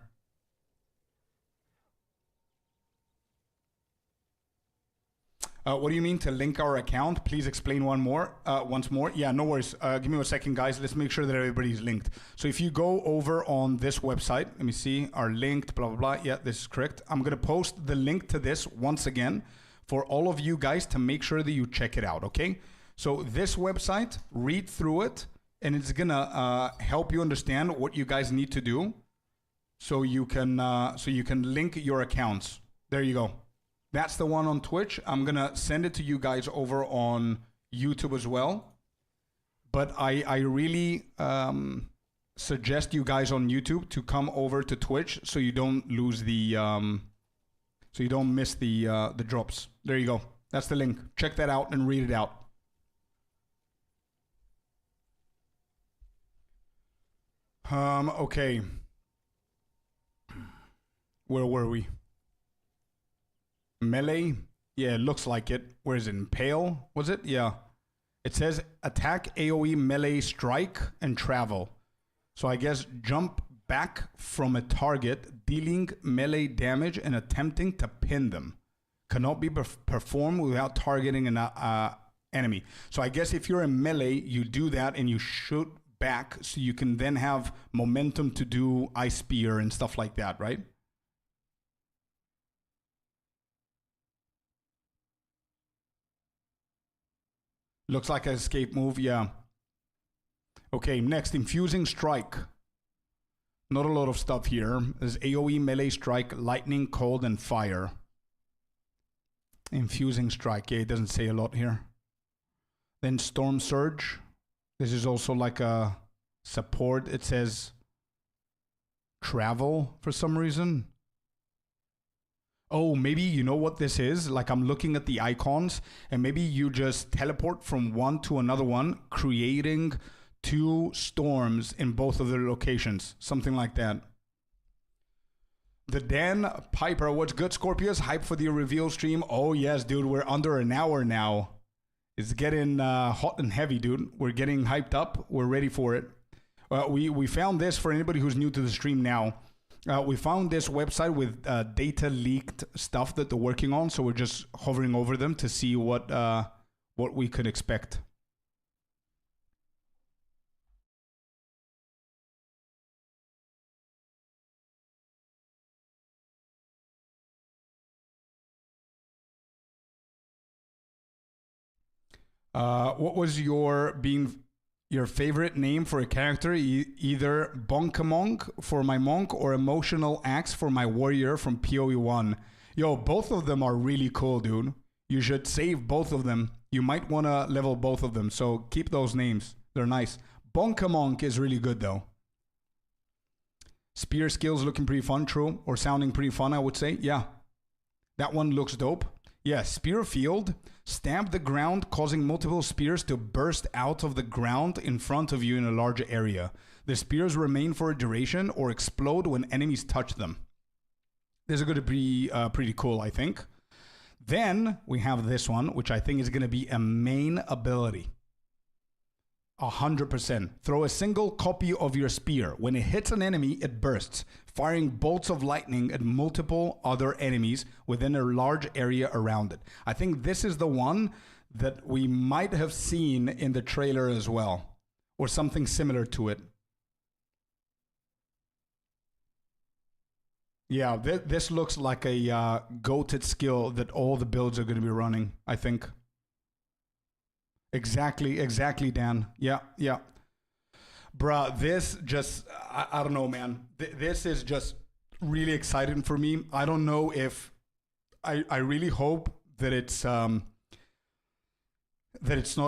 What do you mean to link our account? Please explain once more. Yeah, no worries. Give me a second, guys. Let's make sure that everybody's linked. So if you go over on this website, let me see, are linked, blah, blah, blah. Yeah, this is correct. I'm going to post the link to this once again for all of you guys to make sure that you check it out, okay? So this website, read through it, and it's going to help you understand what you guys need to do so you can link your accounts. There you go. That's the one on Twitch. I'm going to send it to you guys over on YouTube as well. But I really suggest you guys on YouTube to come over to Twitch so you don't lose the, so you don't miss the drops. There you go. That's the link. Check that out and read it out. Okay. Where were we? Melee? Yeah, it looks like it. Where is it? Impale? Was it? Yeah. It says attack, AoE, melee, strike, and travel. So I guess jump back from a target, dealing melee damage and attempting to pin them. Cannot be performed without targeting an enemy. So I guess if you're in melee, you do that and you shoot back so you can then have momentum to do ice spear and stuff like that, right? Looks like an escape move, yeah. Okay, next, infusing strike. Not a lot of stuff here. There's AoE, melee, strike, lightning, cold, and fire. Infusing strike, yeah, it doesn't say a lot here. Then storm surge. This is also like a support. It says travel for some reason. Oh, maybe you know what this is? Like I'm looking at the icons and maybe you just teleport from one to another one, creating 2 storms in both of their locations. Something like that. The Dan Piper, what's good, Scorpius? Hype for the reveal stream. Oh, yes, dude. We're under an hour now. It's getting hot and heavy, dude. We're getting hyped up. We're ready for it. We found this for anybody who's new to the stream now. We found this website with data leaked stuff that they're working on. So we're just hovering over them to see what we could expect. What was your favorite name for a character? Either Bonkamong for my monk or Emotional Axe for my warrior from POE1. Yo, both of them are really cool, dude. You should save both of them. You might want to level both of them, so keep those names. They're nice. Bonkamonk is really good, though. Spear skills looking pretty fun, true. Or sounding pretty fun, I would say. Yeah. That one looks dope. Yeah, Spear Field. Stamp the ground, causing multiple spears to burst out of the ground in front of you in a large area. The spears remain for a duration or explode when enemies touch them. This is going to be pretty cool, I think. Then we have this one, which I think is going to be a main ability. 100%. Throw a single copy of your spear. When it hits an enemy, it bursts, firing bolts of lightning at multiple other enemies within a large area around it. I think this is the one that we might have seen in the trailer as well, or something similar to it. Yeah, this looks like a goated skill that all the builds are going to be running, I think. Exactly, Dan. Yeah. Bruh, this just, I don't know, man. This is just really exciting for me. I don't know if, I really hope that it's not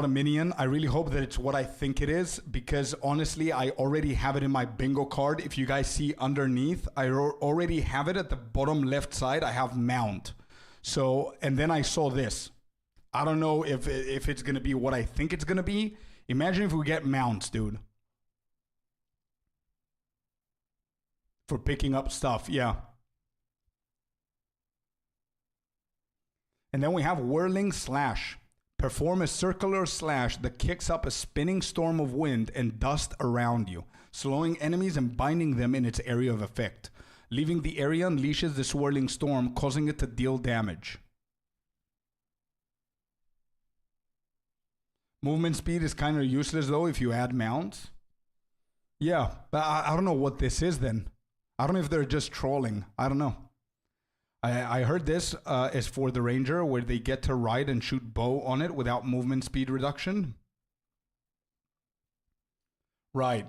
a minion. I really hope that it's what I think it is, because honestly, I already have it in my bingo card. If you guys see underneath, I already have it at the bottom left side. I have mount. So, and then I saw this. I don't know if it's going to be what I think it's going to be. Imagine if we get mounts, dude. For picking up stuff, yeah. And then we have Whirling Slash. Perform a circular slash that kicks up a spinning storm of wind and dust around you, slowing enemies and binding them in its area of effect. Leaving the area unleashes the swirling storm, causing it to deal damage. Movement speed is kind of useless, though, if you add mounts. Yeah, but I don't know what this is, then. I don't know if they're just trolling. I don't know. I heard this is for the Ranger, where they get to ride and shoot bow on it without movement speed reduction. Right.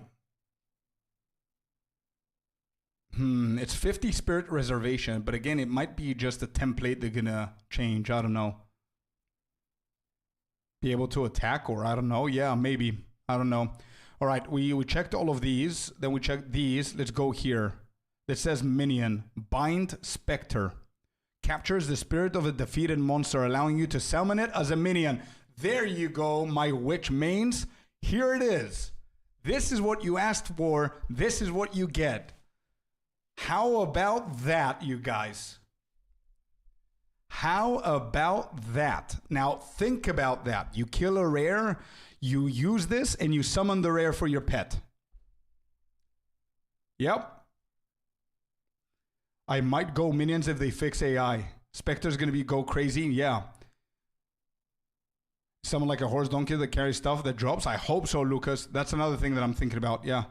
It's 50 spirit reservation, but again, it might be just a template they're gonna change. I don't know. Be able to attack, or I don't know. Yeah, maybe. I don't know. All right, we checked all of these. Then we checked these. Let's go here. It says minion. Bind Spectre. Captures the spirit of a defeated monster, allowing you to summon it as a minion. There you go, my witch mains. Here it is. This is what you asked for. This is what you get. How about that, you guys? How about that? Now, think about that. You kill a rare, you use this, and you summon the rare for your pet. Yep. I might go minions if they fix AI. Spectre's going to be go crazy. Yeah. Someone like a horse donkey that carries stuff that drops. I hope so, Lucas. That's another thing that I'm thinking about. Yeah.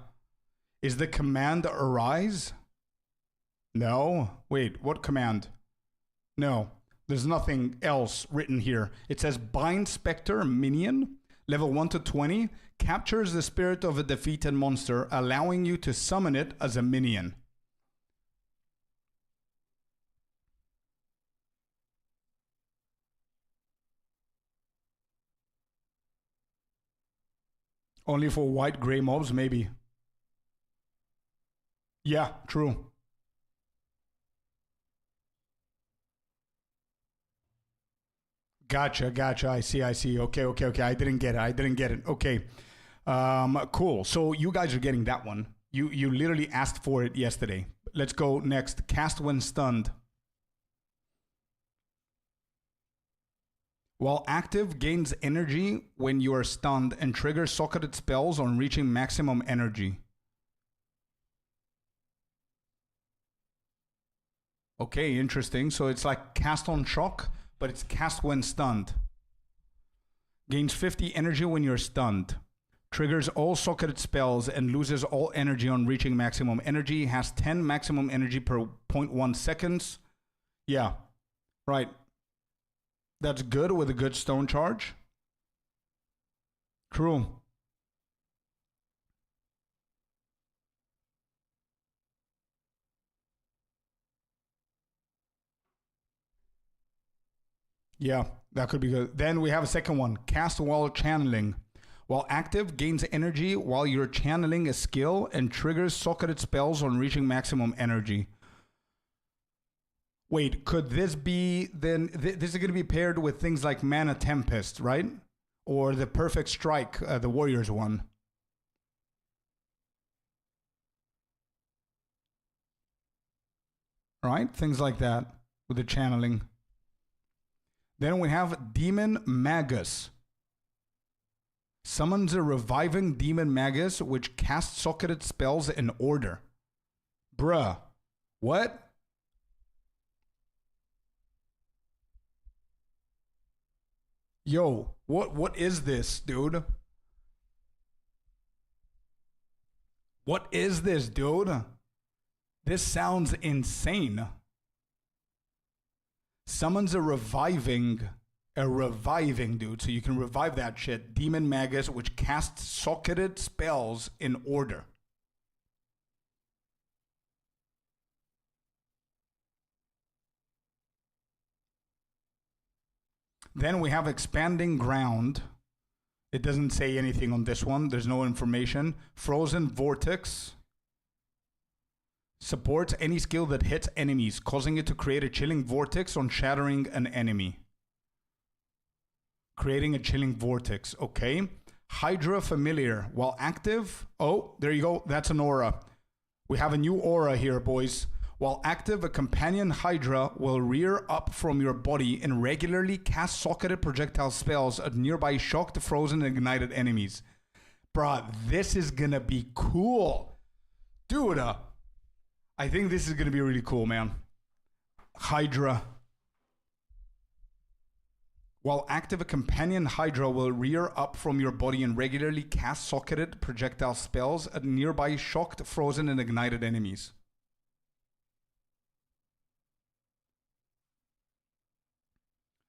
Is the command arise? No. Wait, what command? No. There's nothing else written here. It says Bind Spectre minion, level 1 to 20, captures the spirit of a defeated monster, allowing you to summon it as a minion. Only for white gray mobs, maybe. Yeah, true. Gotcha. I see. Okay. I didn't get it. Okay. Cool. So you guys are getting that one. You literally asked for it yesterday. Let's go next. Cast when stunned. While active, gains energy when you are stunned and triggers socketed spells on reaching maximum energy. Okay, interesting. So it's like cast on shock, but it's cast when stunned. Gains 50 energy when you're stunned. Triggers all socketed spells and loses all energy on reaching maximum energy. Has 10 maximum energy per 0.1 seconds. Yeah, right. That's good with a good stone charge. True. Yeah, That could be good. Then we have a second one, cast while channeling. While active, gains energy while you're channeling a skill and triggers socketed spells on reaching maximum energy. Wait, could this be then? This is going to be paired with things like Mana Tempest, right? Or the Perfect Strike, the Warriors one. Right? Things like that with the channeling. Then we have Demon Magus. Summons a reviving Demon Magus which casts socketed spells in order. Bruh. What? Yo, what is this, dude? What is this, dude? This sounds insane. Summons a reviving, dude. So you can revive that shit. Demon Magus, which casts socketed spells in order. Then we have Expanding Ground. It doesn't say anything on this one. There's no information. Frozen Vortex. Supports any skill that hits enemies, causing it to create a chilling vortex on shattering an enemy. Creating a chilling vortex. Okay. Hydra Familiar. While active. Oh, there you go. That's an aura. We have a new aura here, boys. While active, a companion Hydra will rear up from your body and regularly cast socketed projectile spells at nearby shocked, frozen, and ignited enemies. Bruh, this is gonna be cool. Dude, I think this is gonna be really cool, man. Hydra. While active, a companion Hydra will rear up from your body and regularly cast socketed projectile spells at nearby shocked, frozen, and ignited enemies.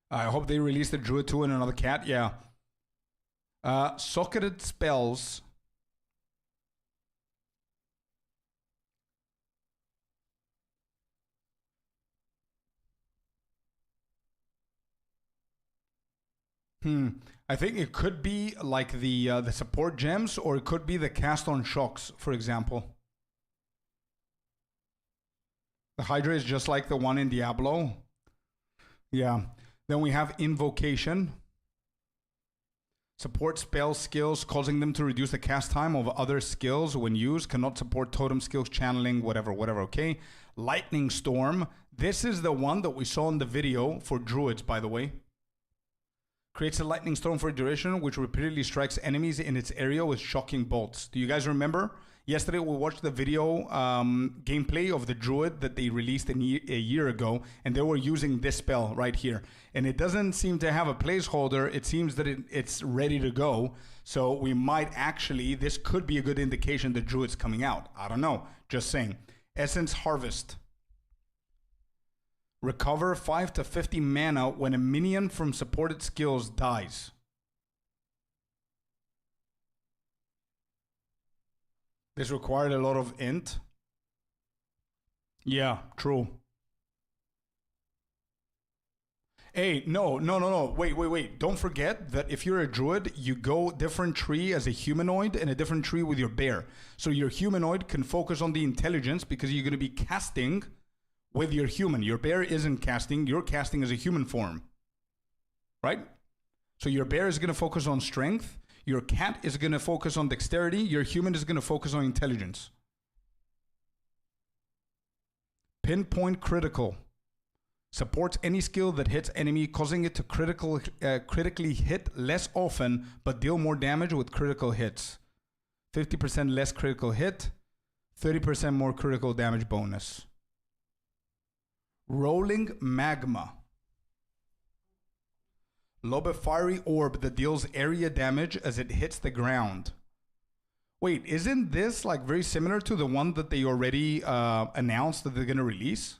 I hope they release the Druid 2 and another cat. Yeah. Socketed spells. I think it could be like the support gems, or it could be the cast on shocks, for example. The Hydra is just like the one in Diablo. Yeah. Then we have Invocation. Support spell skills, causing them to reduce the cast time of other skills when used. Cannot support totem skills, channeling, whatever, okay? Lightning Storm. This is the one that we saw in the video for druids, by the way. Creates a lightning storm for a duration, which repeatedly strikes enemies in its area with shocking bolts. Do you guys remember? Yesterday we watched the video gameplay of the druid that they released a year ago, and they were using this spell right here. And it doesn't seem to have a placeholder. It seems that it's ready to go. So we might actually, this could be a good indication that druid's coming out. I don't know. Just saying. Essence Harvest. Recover 5 to 50 mana when a minion from supported skills dies. This required a lot of int. Yeah, true. Hey, no. Wait. Don't forget that if you're a druid, you go different tree as a humanoid and a different tree with your bear. So your humanoid can focus on the intelligence because you're going to be casting with your human. Your bear isn't casting, you're casting as a human form. Right? So your bear is going to focus on strength. Your cat is going to focus on dexterity. Your human is going to focus on intelligence. Pinpoint Critical. Supports any skill that hits enemy, causing it to critically hit less often, but deal more damage with critical hits. 50% less critical hit, 30% more critical damage bonus. Rolling Magma. Lob a fiery orb that deals area damage as it hits the ground. Wait, isn't this like very similar to the one that they already announced that they're going to release?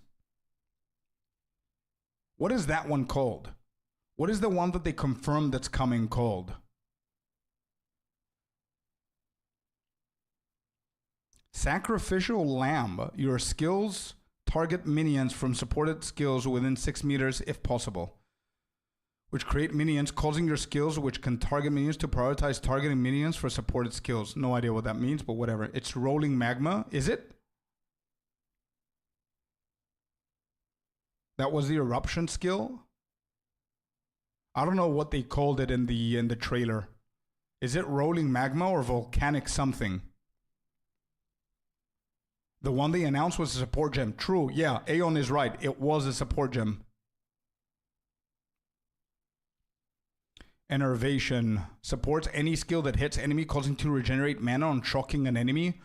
What is that one called? What is the one that they confirmed that's coming called? Sacrificial Lamb. Your skills target minions from supported skills within 6 meters if possible. which create minions, causing your skills which can target minions to prioritize targeting minions for supported skills. No idea what that means, but whatever. It's rolling magma, is it? That was the eruption skill? I don't know what they called it in the trailer. Is it rolling magma or volcanic something? The one they announced was a support gem. True, yeah, Aeon is right. It was a support gem. Enervation. Supports any skill that hits enemy, causing to regenerate mana on shocking an enemy.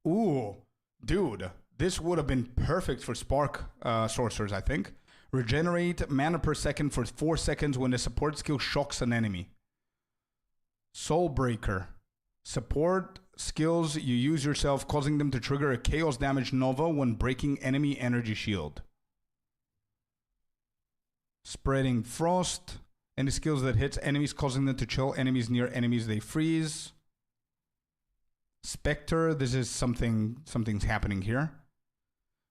Ooh, dude. This would have been perfect for Spark Sorcerers, I think. Regenerate mana per second for 4 seconds when the support skill shocks an enemy. Soulbreaker. Support skills you use yourself, causing them to trigger a chaos damage nova when breaking enemy energy shield. Spreading Frost. Any skills that hits enemies, causing them to chill enemies near enemies they freeze. Spectre. This is something's happening here.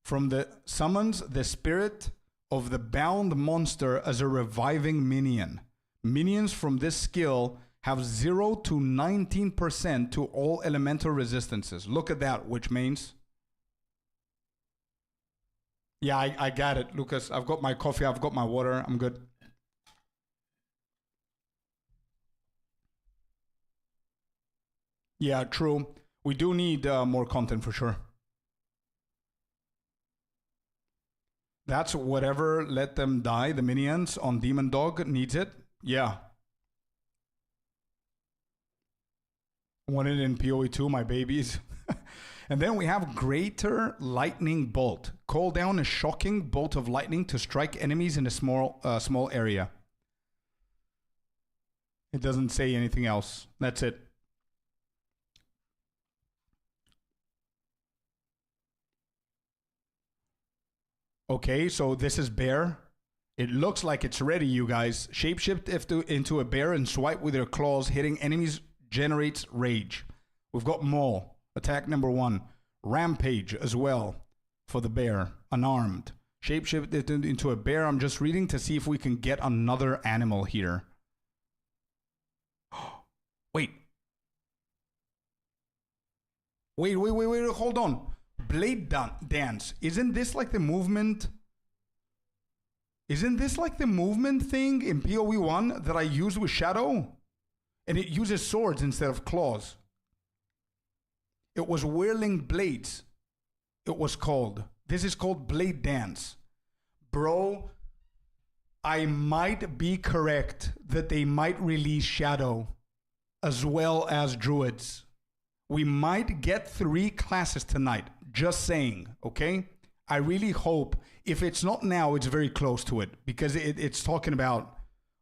From the summons the spirit of the bound monster as a reviving minion. Minions from this skill have 0 to 19% to all elemental resistances. Look at that, which means... Yeah, I got it, Lucas. I've got my coffee, I've got my water, I'm good. Yeah, true. We do need more content for sure. That's whatever let them die, the minions on Demon Dog needs it. Yeah. Want it in POE2, my babies. And then we have Greater Lightning Bolt. Call down a shocking bolt of lightning to strike enemies in a small area. It doesn't say anything else. That's it. Okay, so this is bear. It looks like it's ready, you guys. Shapeshift into a bear and swipe with your claws. Hitting enemies generates rage. We've got Maul, attack number 1. Rampage as well for the bear, unarmed. Shapeshift into a bear. I'm just reading to see if we can get another animal here. Wait, hold on. Blade dance. Isn't this like the movement? Isn't this like the movement thing in POE1 that I used with Shadow? And it uses swords instead of claws. It was Whirling Blades. It was called. This is called Blade Dance. Bro, I might be correct that they might release Shadow as well as Druids. We might get 3 classes tonight. Just saying, okay? I really hope, if it's not now, it's very close to it. Because it's talking about,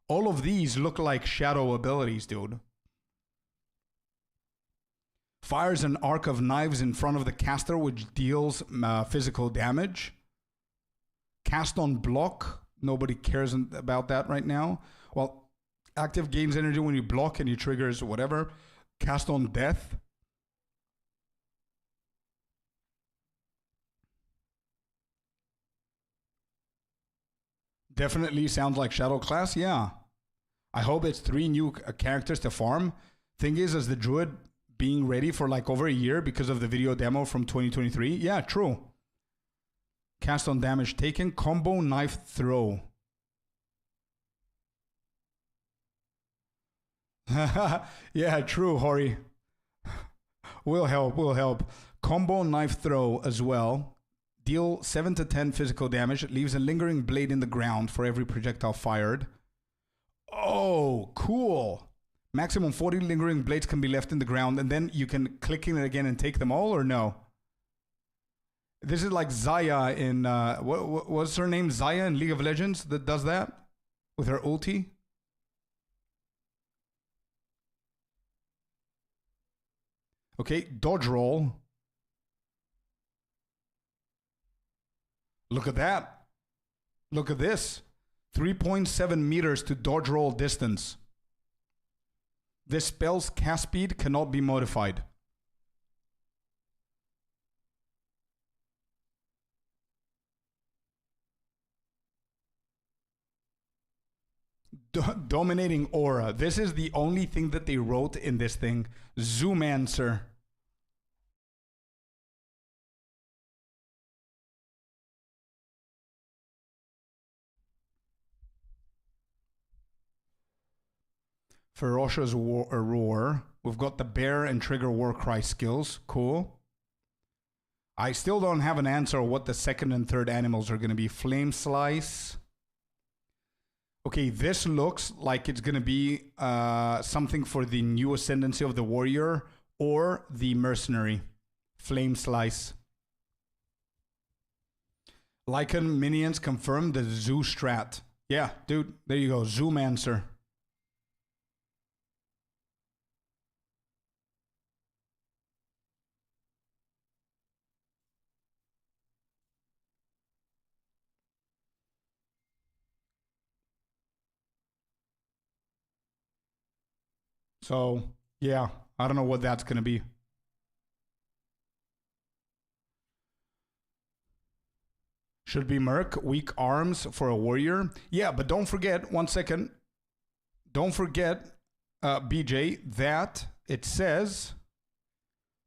all of these look like Shadow abilities, dude. Fires an arc of knives in front of the caster, which deals physical damage. Cast on block. Nobody cares about that right now. Well, active gains energy when you block and you triggers whatever. Cast on death. Definitely sounds like Shadow class, yeah. I hope it's 3 new characters to farm. Thing is, as the Druid being ready for like over a year because of the video demo from 2023. Yeah, true. Cast on damage taken. Combo knife throw. Yeah, true, Hori. Will help. Combo knife throw as well. Deal 7 to 10 physical damage. It leaves a lingering blade in the ground for every projectile fired. Oh, cool. Maximum 40 lingering blades can be left in the ground, and then you can click in it again and take them all, or no? This is like Xayah in, what's her name? Xayah in League of Legends that does that? With her ulti? Okay, dodge roll. Look at that. Look at this. 3.7 meters to dodge roll distance. This spell's cast speed cannot be modified. Dominating aura. This is the only thing that they wrote in this thing. Zoomancer. Ferocious roar. We've got the bear and trigger warcry skills. Cool. I still don't have an answer on what the second and third animals are going to be. Flame slice. Okay, this looks like it's going to be something for the new ascendancy of the warrior or the mercenary. Flame slice. Lycan minions confirmed the zoo strat. Yeah, dude, there you go. Zoomancer. So, yeah, I don't know what that's going to be. Should be Merc, weak arms for a warrior. Yeah, but don't forget, 1 second. Don't forget, BJ, that it says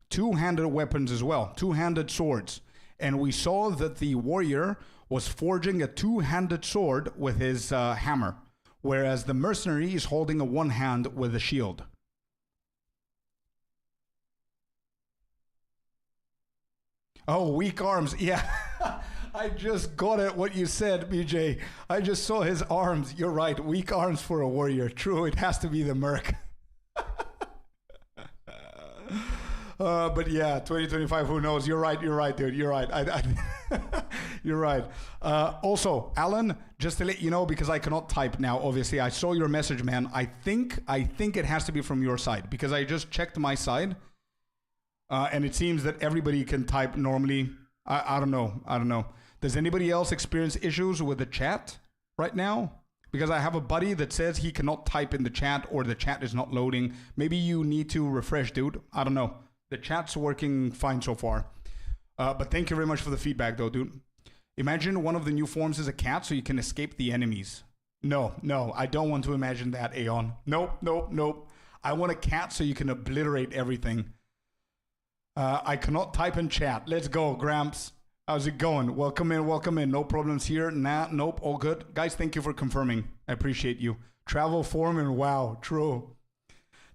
two-handed weapons as well, two-handed swords. And we saw that the warrior was forging a two-handed sword with his hammer, whereas the mercenary is holding a one hand with a shield. Oh, weak arms. Yeah. I just got it, what you said, BJ. I just saw his arms. You're right. Weak arms for a warrior. True, it has to be the Merc. But yeah, 2025, who knows? You're right, dude. You're right. You're right. Also, Alan, just to let you know, because I cannot type now, obviously, I saw your message, man. I think it has to be from your side, because I just checked my side, and it seems that everybody can type normally. I don't know. Does anybody else experience issues with the chat right now? Because I have a buddy that says he cannot type in the chat, or the chat is not loading. Maybe you need to refresh, dude. I don't know. The chat's working fine so far. But thank you very much for the feedback, though, dude. Imagine one of the new forms is a cat so you can escape the enemies. No, I don't want to imagine that, Aeon. Nope. I want a cat so you can obliterate everything. I cannot type in chat. Let's go, Gramps. How's it going? Welcome in. No problems here. Nope, all good. Guys, thank you for confirming. I appreciate you. Travel form and wow, true.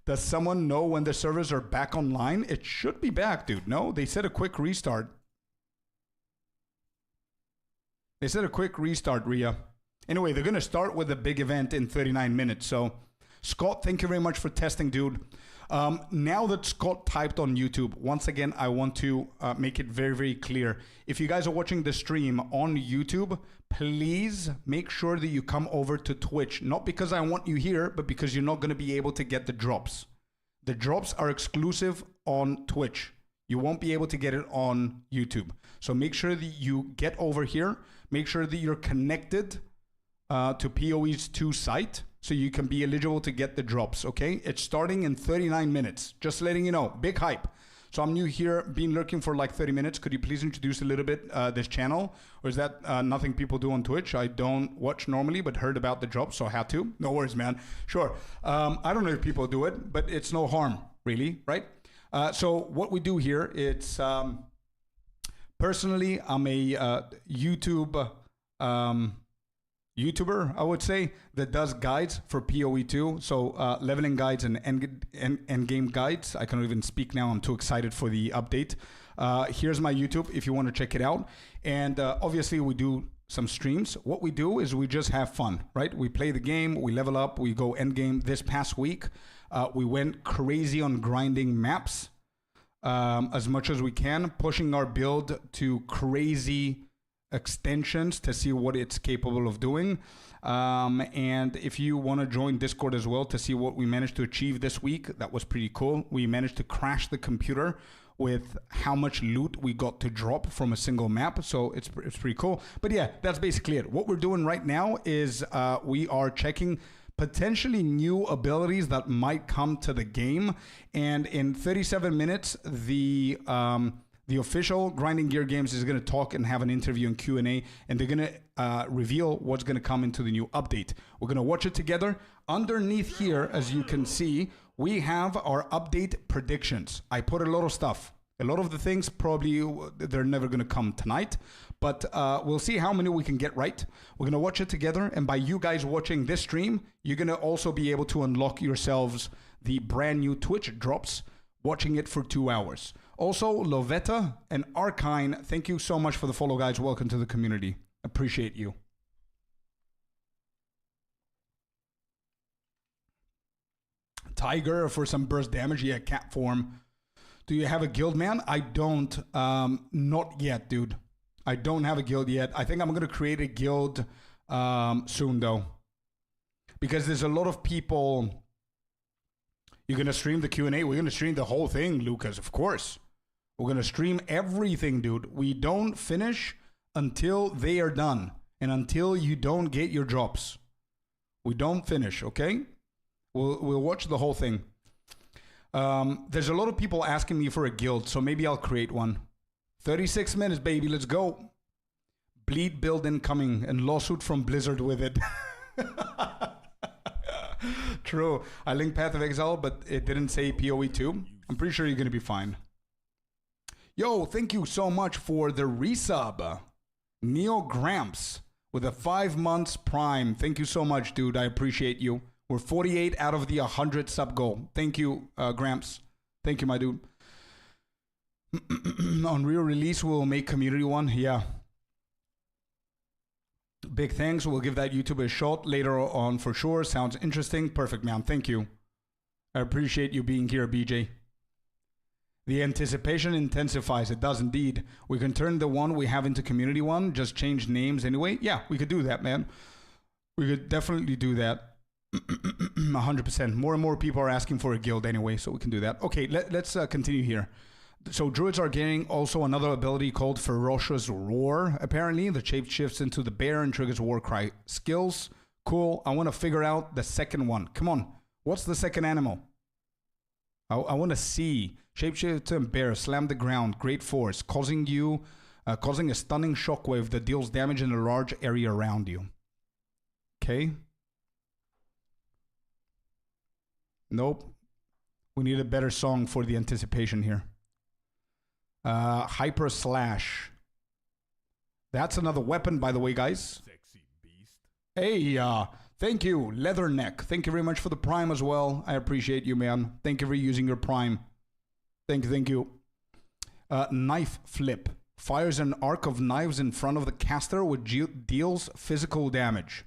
Does someone know when the servers are back online? It should be back, dude. No, they said a quick restart. Ria. Anyway, they're going to start with a big event in 39 minutes. So, Scott, thank you very much for testing, dude. Now that Scott typed on YouTube, once again, I want to make it very, very clear. If you guys are watching the stream on YouTube, please make sure that you come over to Twitch. Not because I want you here, but because you're not going to be able to get the drops. The drops are exclusive on Twitch. You won't be able to get it on YouTube. So make sure that you get over here. Make sure that you're connected to POE2 site, so you can be eligible to get the drops, okay? It's starting in 39 minutes. Just letting you know, big hype. So I'm new here, been lurking for like 30 minutes. Could you please introduce a little bit this channel? Or is that nothing people do on Twitch? I don't watch normally, but heard about the drops, so I had to. No worries, man. Sure. I don't know if people do it, but it's no harm, really, right? So what we do here, it's personally, I'm a YouTuber, I would say, that does guides for POE2. So leveling guides and end game guides. I cannot even speak now. I'm too excited for the update. Here's my YouTube if you want to check it out. And obviously we do some streams. What we do is we just have fun, right? We play the game, we level up, we go end game. This past week, we went crazy on grinding maps as much as we can, pushing our build to crazy extensions to see what it's capable of doing. And if you want to join Discord as well to see what we managed to achieve this week, that was pretty cool. We managed to crash the computer with how much loot we got to drop from a single map. So it's pretty cool. But yeah, that's basically it. What we're doing right now is we are checking potentially new abilities that might come to the game. And in 37 minutes, the The official Grinding Gear Games is going to talk and have an interview and Q&A, and they're going to reveal what's going to come into the new update. We're going to watch it together. Underneath here, as you can see, we have our update predictions. I put a lot of stuff. A lot of the things probably they're never going to come tonight, but we'll see how many we can get right. We're going to watch it together, and by you guys watching this stream, you're going to also be able to unlock yourselves the brand new Twitch drops, watching it for 2 hours. Also, Lovetta and Arkine, thank you so much for the follow, guys. Welcome to the community. Appreciate you. Tiger for some burst damage. Yeah, cat form. Do you have a guild, man? I don't. Not yet, dude. I don't have a guild yet. I think I'm going to create a guild soon, though. Because there's a lot of people... You're going to stream the Q&A? We're going to stream the whole thing, Lucas, of course. We're going to stream everything, dude. We don't finish until they are done. And until you don't get your drops. We don't finish, okay? We'll watch the whole thing. There's a lot of people asking me for a guild, so maybe I'll create one. 36 minutes, baby. Let's go. Bleed build incoming and lawsuit from Blizzard with it. True. I linked Path of Exile, but it didn't say POE2. I'm pretty sure you're going to be fine. Yo, thank you so much for the resub. Neo Gramps with a 5 months prime. Thank you so much, dude. I appreciate you. We're 48 out of the 100 sub goal. Thank you, Gramps. Thank you, my dude. Unreal release, we'll make community one. Yeah. Big thanks. We'll give that YouTube a shot later on for sure. Sounds interesting. Perfect, man. Thank you. I appreciate you being here, BJ. The anticipation intensifies. It does indeed. We can turn the one we have into community one. Just change names anyway. Yeah, we could do that, man. We could definitely do that. 100%. More and more people are asking for a guild anyway, so we can do that. Okay, let's continue here. So druids are getting also another ability called Ferocious Roar, apparently. The shape shifts into the bear and triggers war cry skills. Cool. I want to figure out the second one. Come on. What's the second animal? I want to see. Shapeshift and bear, slam the ground, great force, causing a stunning shockwave that deals damage in a large area around you. Okay. Nope. We need a better song for the anticipation here. Hyper Slash. That's another weapon, by the way, guys. Sexy beast. Hey, thank you, Leatherneck. Thank you very much for the prime as well. I appreciate you, man. Thank you for using your prime. Thank you, thank you. Knife Flip. Fires an arc of knives in front of the caster, which deals physical damage.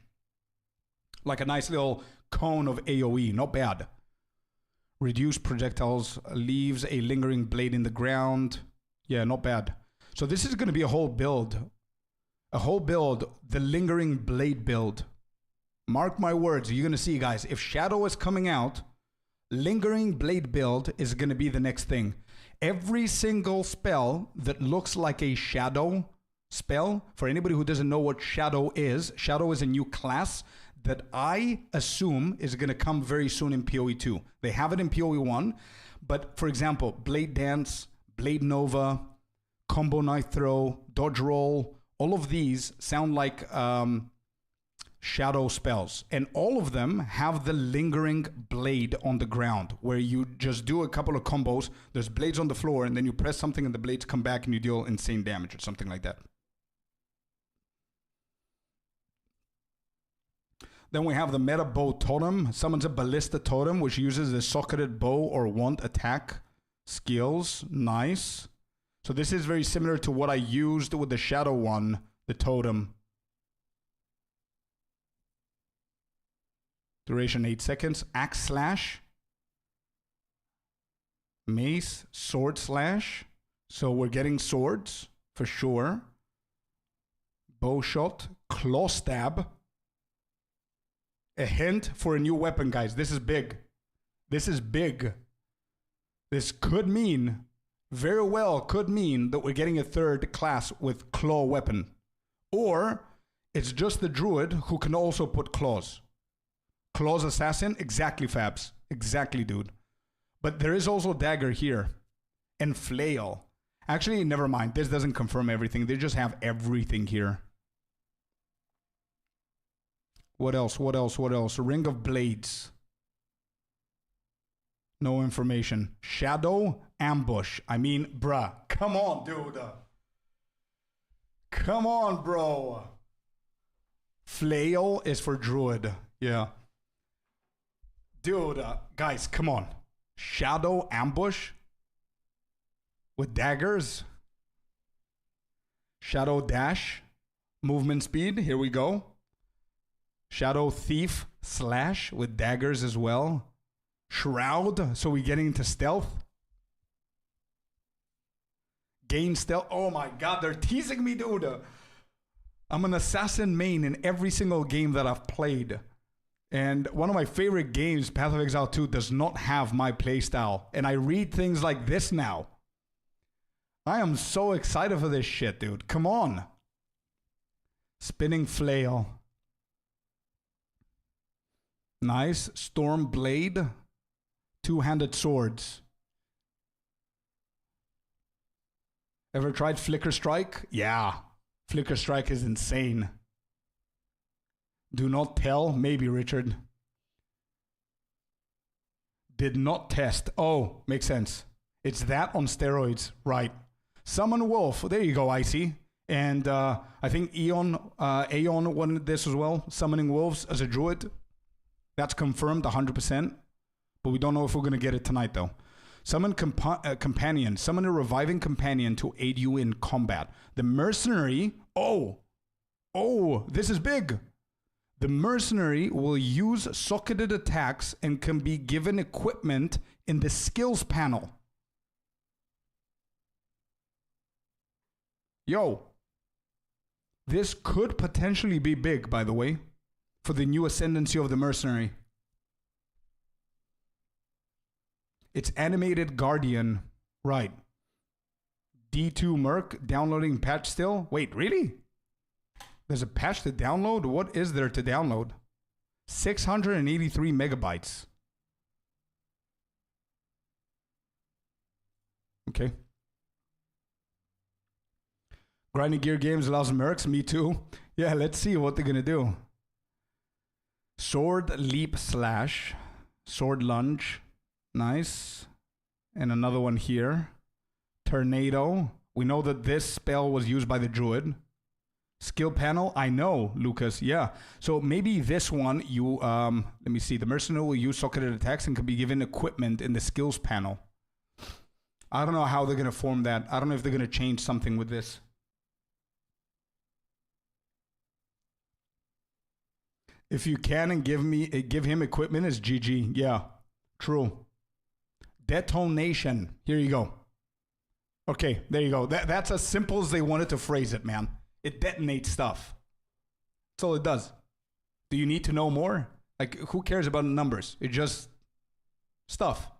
Like a nice little cone of AoE. Not bad. Reduce projectiles. Leaves a lingering blade in the ground. Yeah, not bad. So this is going to be a whole build. A whole build. The lingering blade build. Mark my words. You're going to see, guys. If Shadow is coming out, lingering blade build is going to be the next thing. Every single spell that looks like a shadow spell, for anybody who doesn't know what shadow is a new class that I assume is going to come very soon in POE2. They have it in POE1, but for example, Blade Dance, Blade Nova, Combo Knife Throw, Dodge Roll, all of these sound like shadow spells, and all of them have the lingering blade on the ground where you just do a couple of combos, there's blades on the floor, and then you press something and the blades come back and you deal insane damage or something like that. Then we have the meta bow totem. Summons a ballista totem which uses the socketed bow or wand attack skills. Nice. So this is very similar to what I used with the shadow one, the totem. Duration 8 seconds. Axe slash. Mace. Sword slash. So we're getting swords for sure. Bow shot. Claw stab. A hint for a new weapon, guys. This is big. This is big. This could mean, very well could mean that we're getting a third class with claw weapon. Or it's just the druid who can also put claws. Claws assassin? Exactly, Fabs. Exactly, dude. But there is also dagger here. And flail. Actually, never mind. This doesn't confirm everything. They just have everything here. What else? What else? What else? Ring of Blades. No information. Shadow Ambush. I mean, bruh. Come on, dude. Come on, bro. Flail is for Druid. Yeah. Dude, guys, come on. Shadow Ambush? With daggers? Shadow Dash? Movement speed? Here we go. Shadow Thief Slash with daggers as well. Shroud, so we're getting into stealth. Gain stealth. Oh my god, they're teasing me, dude. I'm an assassin main in every single game that I've played. And one of my favorite games, Path of Exile 2, does not have my playstyle. And I read things like this now. I am so excited for this shit, dude. Come on. Spinning Flail. Nice. Storm Blade. Two-handed swords. Ever tried Flicker Strike? Yeah. Flicker Strike is insane. Do not tell. Maybe, Richard. Did not test. Oh, makes sense. It's that on steroids. Right. Summon Wolf. There you go, Icy. And I think Aeon wanted this as well. Summoning Wolves as a druid. That's confirmed 100%. But we don't know if we're going to get it tonight, though. Summon companion. Summon a reviving companion to aid you in combat. The mercenary. Oh, this is big. The mercenary will use socketed attacks and can be given equipment in the skills panel. Yo. This could potentially be big, by the way, for the new ascendancy of the mercenary. It's animated guardian. Right. D2 Merc downloading patch still. Wait, really? There's a patch to download? What is there to download? 683 megabytes. Okay. Grinding Gear Games allows mercs. Me too. Yeah, let's see what they're going to do. Sword Leap Slash. Sword Lunge. Nice. And another one here. Tornado. We know that this spell was used by the druid. Skill panel. I know, Lucas. Yeah. So maybe this one, you, let me see. The mercenary will use socketed attacks and can be given equipment in the skills panel. I don't know how they're going to form that. I don't know if they're going to change something with this. If you can and give him equipment, it's GG. Yeah. True. Detonation. Here you go. Okay, there you go. That's as simple as they wanted to phrase it, man. It detonates stuff. That's all it does. Do you need to know more? Like, who cares about numbers? It's just stuff.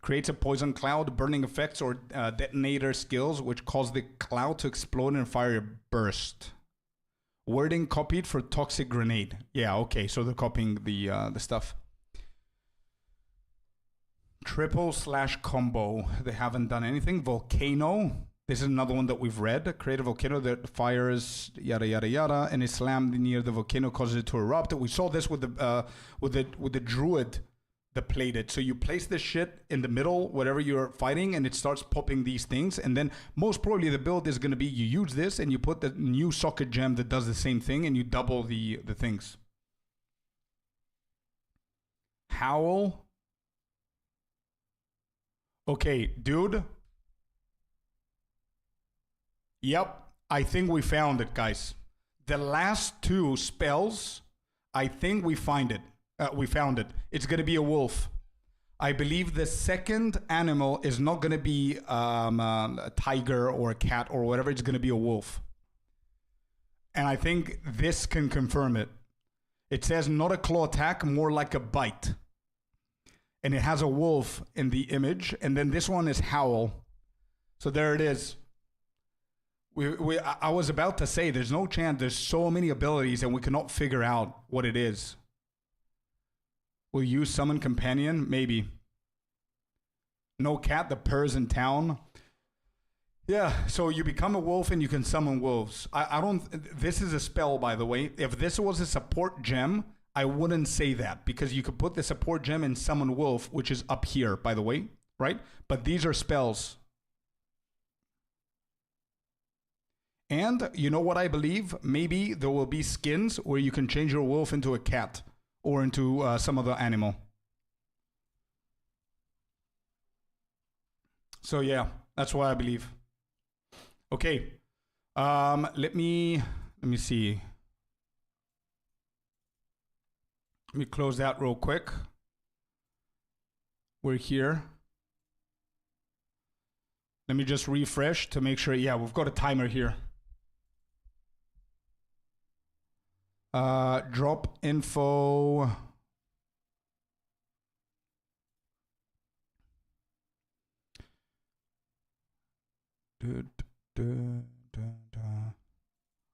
Creates a poison cloud, burning effects, or detonator skills, which cause the cloud to explode and fire a burst. Wording copied for toxic grenade. Yeah, okay, so they're copying the stuff. Triple/combo. They haven't done anything. Volcano. This is another one that we've read. Create a volcano that fires yada yada yada, and is slammed near the volcano, causes it to erupt. We saw this with the druid that played it. So you place this shit in the middle, whatever you're fighting, and it starts popping these things. And then most probably the build is going to be you use this and you put the new socket gem that does the same thing, and you double the things. Howl. Okay, dude. Yep, I think we found it, guys. The last two spells, I think we found it. It's going to be a wolf. I believe the second animal is not going to be a tiger or a cat or whatever. It's going to be a wolf. And I think this can confirm it. It says not a claw attack, more like a bite. And it has a wolf in the image. And then this one is howl. So there it is. I was about to say there's no chance. There's so many abilities and we cannot figure out what it is. Will you summon companion? Maybe. No cat, the purrs in town. Yeah, so you become a wolf and you can summon wolves. I don't. This is a spell, by the way. If this was a support gem, I wouldn't say that because you could put the support gem and summon wolf, which is up here, by the way, right? But these are spells. And you know what I believe? Maybe there will be skins where you can change your wolf into a cat or into some other animal. So yeah, that's what I believe. Okay, let me see. Let me close that real quick. We're here. Let me just refresh to make sure. Yeah, we've got a timer here. Drop info.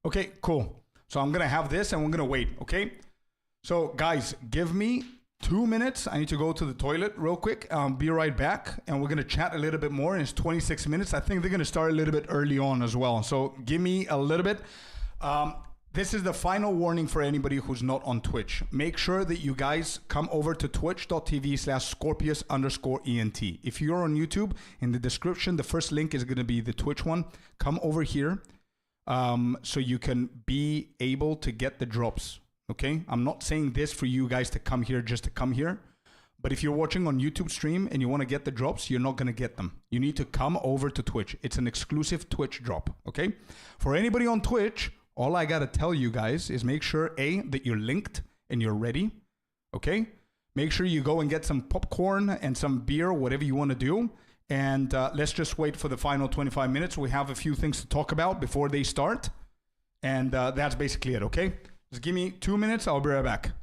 Okay, cool. So I'm gonna have this and we're gonna wait, okay? So guys, give me 2 minutes. I need to go to the toilet real quick. Be right back and we're gonna chat a little bit more. And it's 26 minutes. I think they're gonna start a little bit early on as well. So give me a little bit. This is the final warning for anybody who's not on Twitch. Make sure that you guys come over to twitch.tv/Scorpius_ENT. If you're on YouTube, in the description, the first link is going to be the Twitch one. Come over here so you can be able to get the drops. Okay? I'm not saying this for you guys to come here just to come here. But if you're watching on YouTube stream and you want to get the drops, you're not going to get them. You need to come over to Twitch. It's an exclusive Twitch drop. Okay? For anybody on Twitch, all I got to tell you guys is make sure, A, that you're linked and you're ready, okay? Make sure you go and get some popcorn and some beer, whatever you want to do. And let's just wait for the final 25 minutes. We have a few things to talk about before they start. And that's basically it, okay? Just give me 2 minutes. I'll be right back.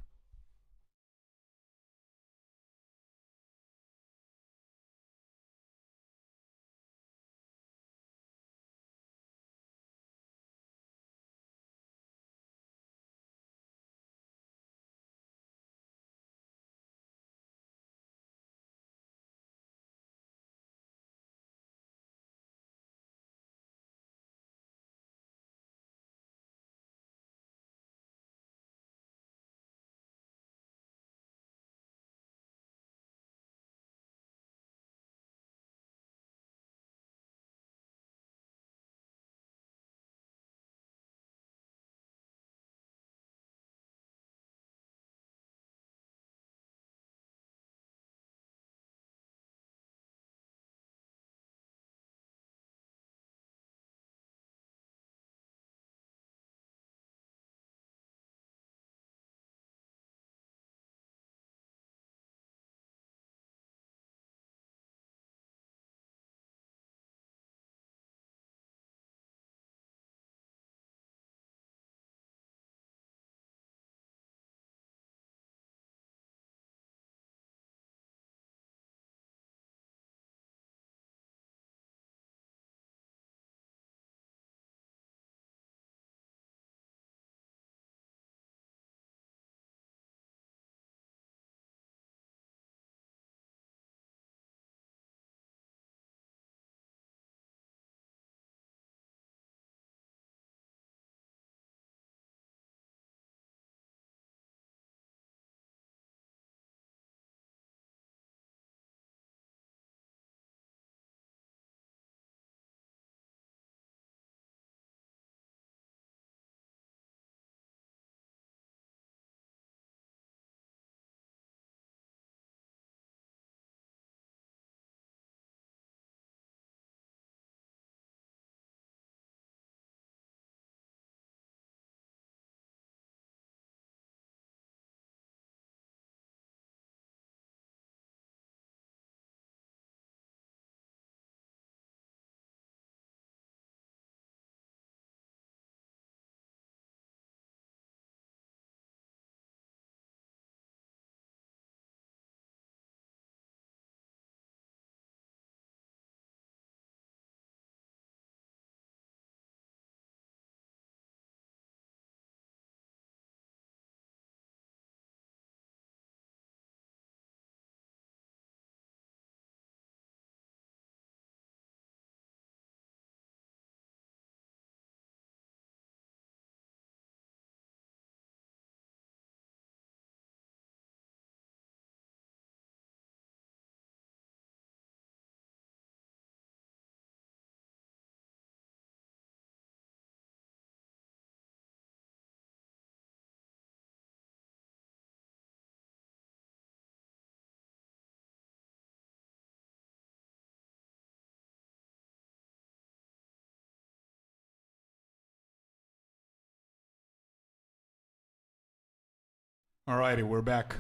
Alrighty, we're back.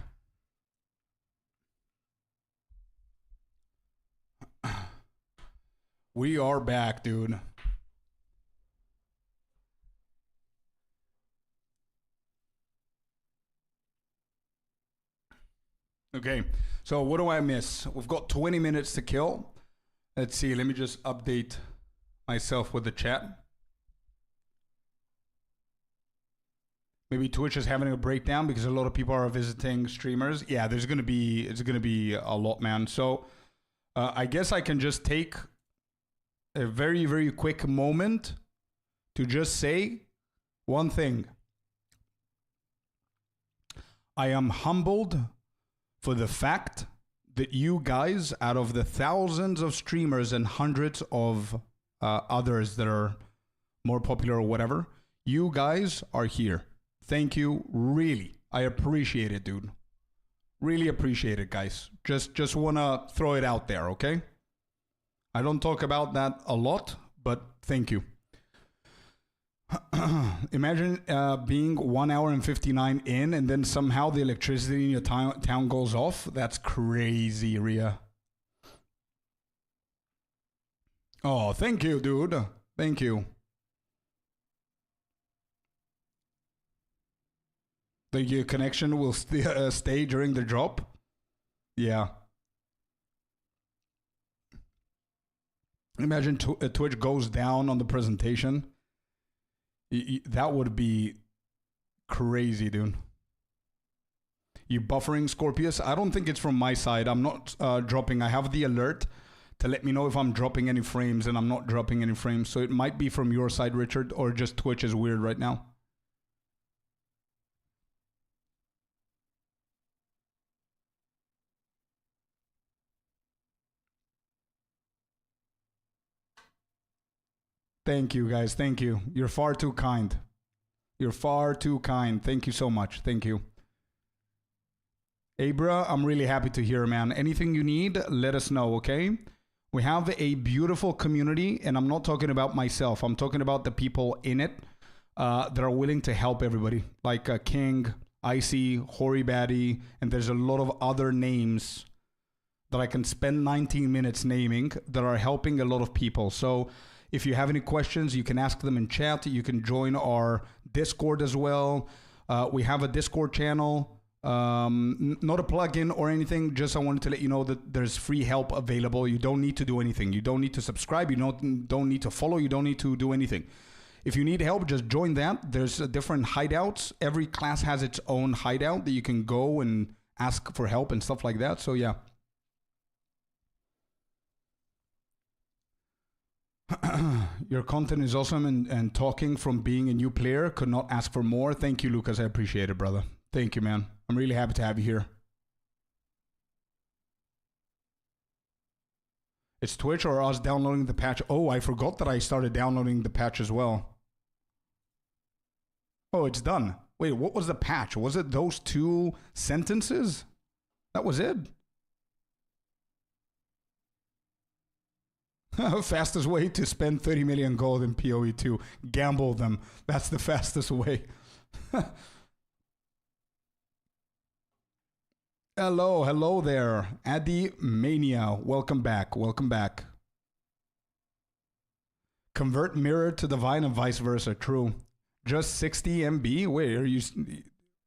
We are back, dude. Okay, so what do I miss? We've got 20 minutes to kill. Let's see, let me just update myself with the chat. Maybe Twitch is having a breakdown because a lot of people are visiting streamers. Yeah, it's gonna be a lot, man. So I guess I can just take a very, very quick moment to just say one thing. I am humbled for the fact that you guys, out of the thousands of streamers and hundreds of others that are more popular or whatever, you guys are here. Thank you, really. I appreciate it, dude. Really appreciate it, guys. Just want to throw it out there, okay? I don't talk about that a lot, but thank you. Imagine being 1 hour and 59 in, and then somehow the electricity in your town goes off. That's crazy, Ria. Oh, thank you, dude. Thank you. The connection will stay during the drop. Yeah. Imagine Twitch goes down on the presentation. That would be crazy, dude. You buffering, Scorpius? I don't think it's from my side. I'm not dropping. I have the alert to let me know if I'm dropping any frames, and I'm not dropping any frames. So it might be from your side, Richard, or just Twitch is weird right now. Thank you, guys. Thank you. You're far too kind. You're far too kind. Thank you so much. Thank you. Abra, I'm really happy to hear, man. Anything you need, let us know, okay? We have a beautiful community, and I'm not talking about myself. I'm talking about the people in it that are willing to help everybody. Like King, Icy, Horibaddy, and there's a lot of other names that I can spend 19 minutes naming that are helping a lot of people. So if you have any questions, you can ask them in chat. You can join our Discord as well. We have a Discord channel, not a plugin or anything. Just I wanted to let you know that there's free help available. You don't need to do anything. You don't need to subscribe. You don't need to follow. You don't need to do anything. If you need help, just join that. There's different hideouts. Every class has its own hideout that you can go and ask for help and stuff like that. So yeah. Your content is awesome, and talking from being a new player, could not ask for more. Thank you, Lucas. I appreciate it, brother. Thank you, man. I'm really happy to have you here. It's Twitch or us downloading the patch. Oh, I forgot that I started downloading the patch as well. Oh, it's done. Wait, what was the patch? Was it those 2 sentences? That was it? Fastest way to spend 30 million gold in POE2. Gamble them. That's the fastest way. Hello there. Addy Mania. Welcome back. Welcome back. Convert mirror to divine and vice versa. True. Just 60 MB? Wait, are you...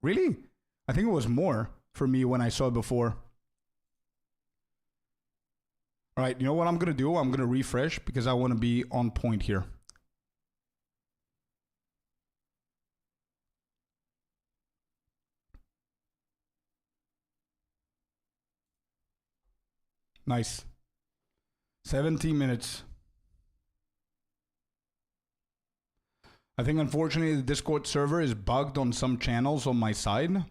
Really? I think it was more for me when I saw it before. All right, you know what I'm going to do? I'm going to refresh because I want to be on point here. Nice. 17 minutes. I think unfortunately the Discord server is bugged on some channels on my side.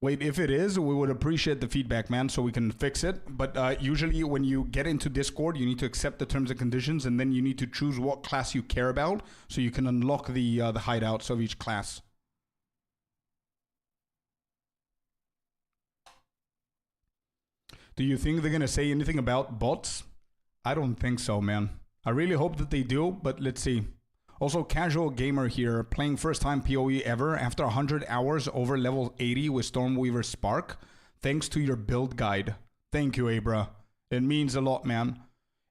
Wait, if it is, we would appreciate the feedback, man, so we can fix it. But usually when you get into Discord, you need to accept the terms and conditions, and then you need to choose what class you care about, so you can unlock the hideouts of each class. Do you think they're going to say anything about bots? I don't think so, man. I really hope that they do, but let's see. Also, casual gamer here, playing first time PoE ever after 100 hours over level 80 with Stormweaver Spark. Thanks to your build guide. Thank you, Abra. It means a lot, man.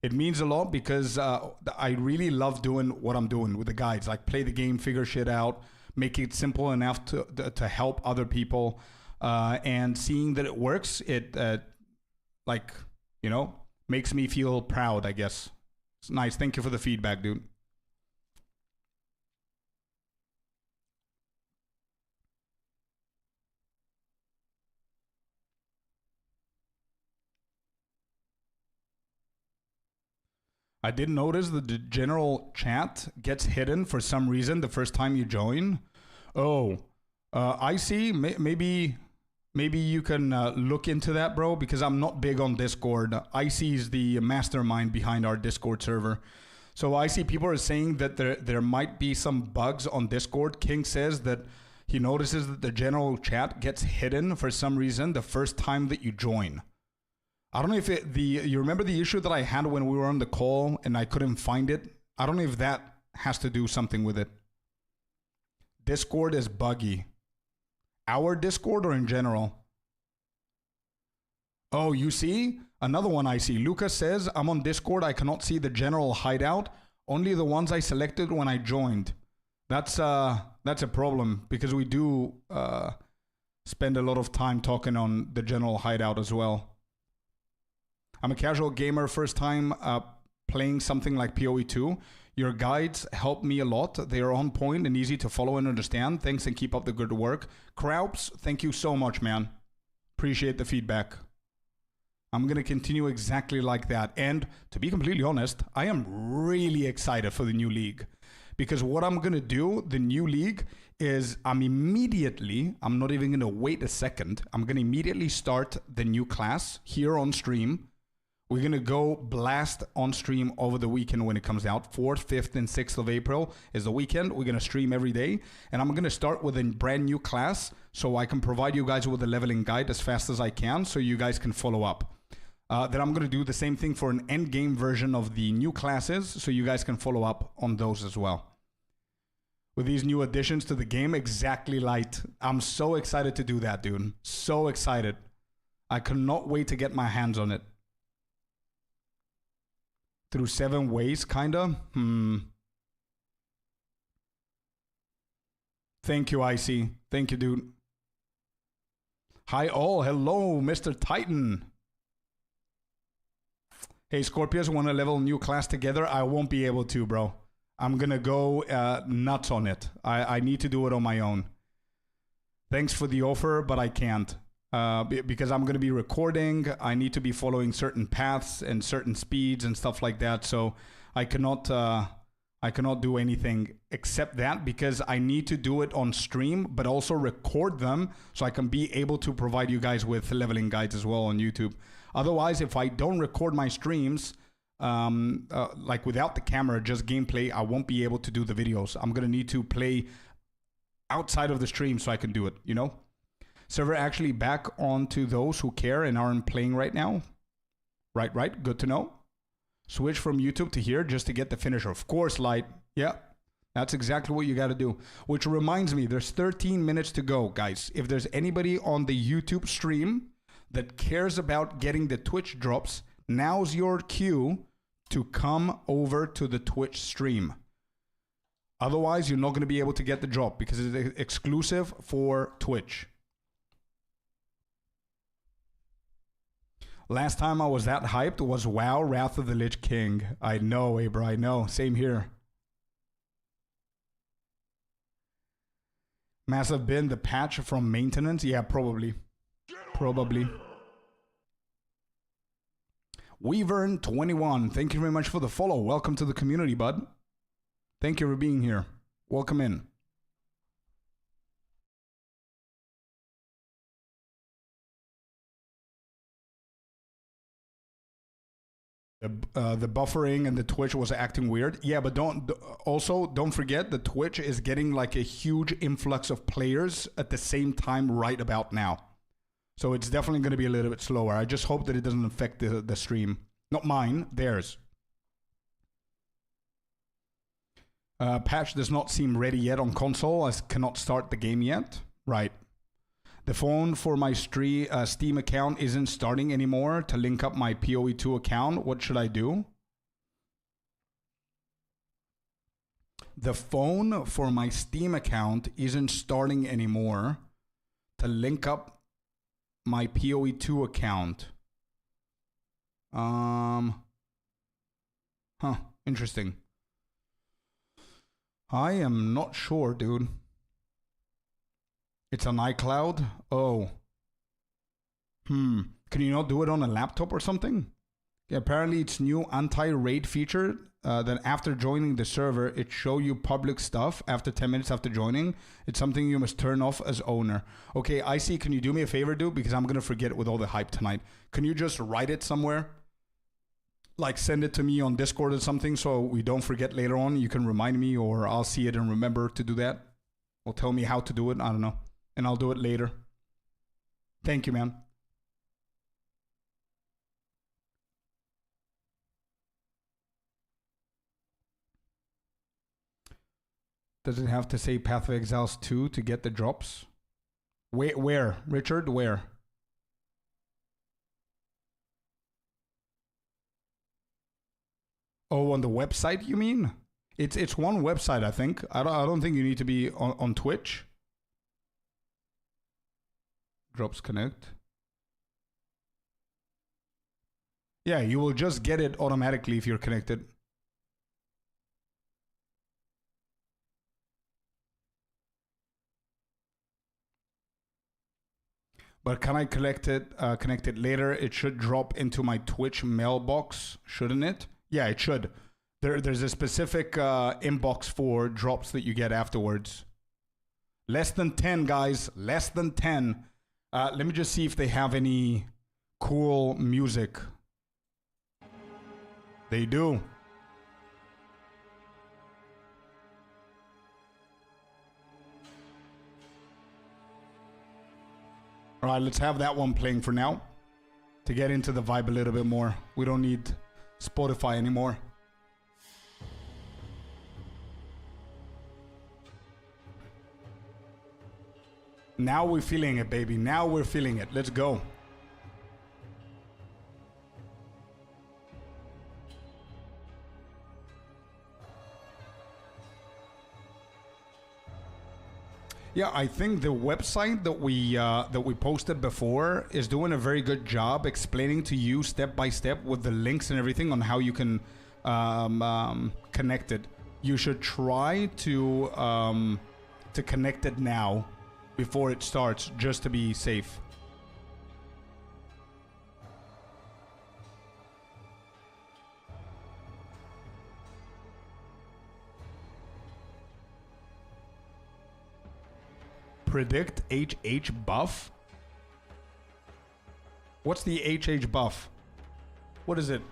It means a lot because I really love doing what I'm doing with the guides. Like play the game, figure shit out, make it simple enough to help other people. And seeing that it works, it like, you know, makes me feel proud, I guess. It's nice. Thank you for the feedback, dude. I did notice that the general chat gets hidden for some reason the first time you join. Oh, I see. Maybe you can look into that, bro, because I'm not big on Discord. Icy is the mastermind behind our Discord server. So I see people are saying that there might be some bugs on Discord. King says that he notices that the general chat gets hidden for some reason the first time that you join. I don't know if you remember the issue that I had when we were on the call and I couldn't find it? I don't know if that has to do something with it. Discord is buggy. Our Discord or in general? Oh, you see? Another one I see. Lucas says, I'm on Discord. I cannot see the general hideout. Only the ones I selected when I joined. That's a problem because we do spend a lot of time talking on the general hideout as well. I'm a casual gamer, first time playing something like POE2. Your guides help me a lot. They are on point and easy to follow and understand. Thanks and keep up the good work. Kraups, thank you so much, man. Appreciate the feedback. I'm going to continue exactly like that. And to be completely honest, I am really excited for the new league. Because what I'm going to do, the new league, is I'm not even going to wait a second. I'm going to immediately start the new class here on stream. We're going to go blast on stream over the weekend when it comes out. 4th, 5th, and 6th of April is the weekend. We're going to stream every day. And I'm going to start with a brand new class so I can provide you guys with a leveling guide as fast as I can so you guys can follow up. Then I'm going to do the same thing for an end game version of the new classes so you guys can follow up on those as well. With these new additions to the game, exactly light. I'm so excited to do that, dude. So excited. I cannot wait to get my hands on it. Through 7 ways, kinda? Thank you, Icy. Thank you, dude. Hi all. Hello, Mr. Titan. Hey, Scorpius, want to level new class together? I won't be able to, bro. I'm gonna go nuts on it. I need to do it on my own. Thanks for the offer, but I can't. Because I'm going to be recording, I need to be following certain paths and certain speeds and stuff like that. So I cannot do anything except that because I need to do it on stream, but also record them so I can be able to provide you guys with leveling guides as well on YouTube. Otherwise, if I don't record my streams, like without the camera, just gameplay, I won't be able to do the videos. I'm going to need to play outside of the stream so I can do it, you know? Server actually back on to those who care and aren't playing right now. Right. Good to know. Switch from YouTube to here just to get the finisher. Of course, Light. Yeah, that's exactly what you got to do. Which reminds me, there's 13 minutes to go, guys. If there's anybody on the YouTube stream that cares about getting the Twitch drops, now's your cue to come over to the Twitch stream. Otherwise, you're not going to be able to get the drop because it's exclusive for Twitch. Last time I was that hyped was WoW Wrath of the Lich King. I know, Abra, I know. Same here. Massive bin, the patch from maintenance? Yeah, probably. Probably. Weavern21, thank you very much for the follow. Welcome to the community, bud. Thank you for being here. Welcome in. The buffering and the Twitch was acting weird. Yeah, but don't forget the Twitch is getting like a huge influx of players at the same time right about now. So it's definitely going to be a little bit slower. I just hope that it doesn't affect the stream. Not mine, theirs. Patch does not seem ready yet on console. I cannot start the game yet. Right. The phone for my Steam account isn't starting anymore to link up my POE2 account. What should I do? The phone for my Steam account isn't starting anymore to link up my POE2 account. Interesting. I am not sure, dude. It's on iCloud? Oh. Can you not do it on a laptop or something? Yeah, apparently it's new anti-raid feature that after joining the server, it show you public stuff after 10 minutes after joining. It's something you must turn off as owner. Okay, Icy, can you do me a favor, dude? Because I'm going to forget with all the hype tonight. Can you just write it somewhere? Like send it to me on Discord or something so we don't forget later on. You can remind me or I'll see it and remember to do that. Or tell me how to do it. I don't know. And I'll do it later. Thank you, man. Does it have to say Path of Exiles 2 to get the drops? Where? Richard, where? Oh, on the website, you mean? It's one website, I think. I don't think you need to be on Twitch. Drops connect. Yeah, you will just get it automatically if you're connected. But can I connect it later? It should drop into my Twitch mailbox, shouldn't it? Yeah, it should. There's a specific inbox for drops that you get afterwards. Less than 10, guys. Less than 10. Let me just see if they have any cool music. They do. All right, let's have that one playing for now to get into the vibe a little bit more. We don't need Spotify anymore. Now we're feeling it, baby. Now we're feeling it. Let's go. Yeah, I think the website that we posted before is doing a very good job explaining to you step by step with the links and everything on how you can connect it. You should try to connect it now before it starts, just to be safe. Predict HH buff? What's the HH buff? What is it?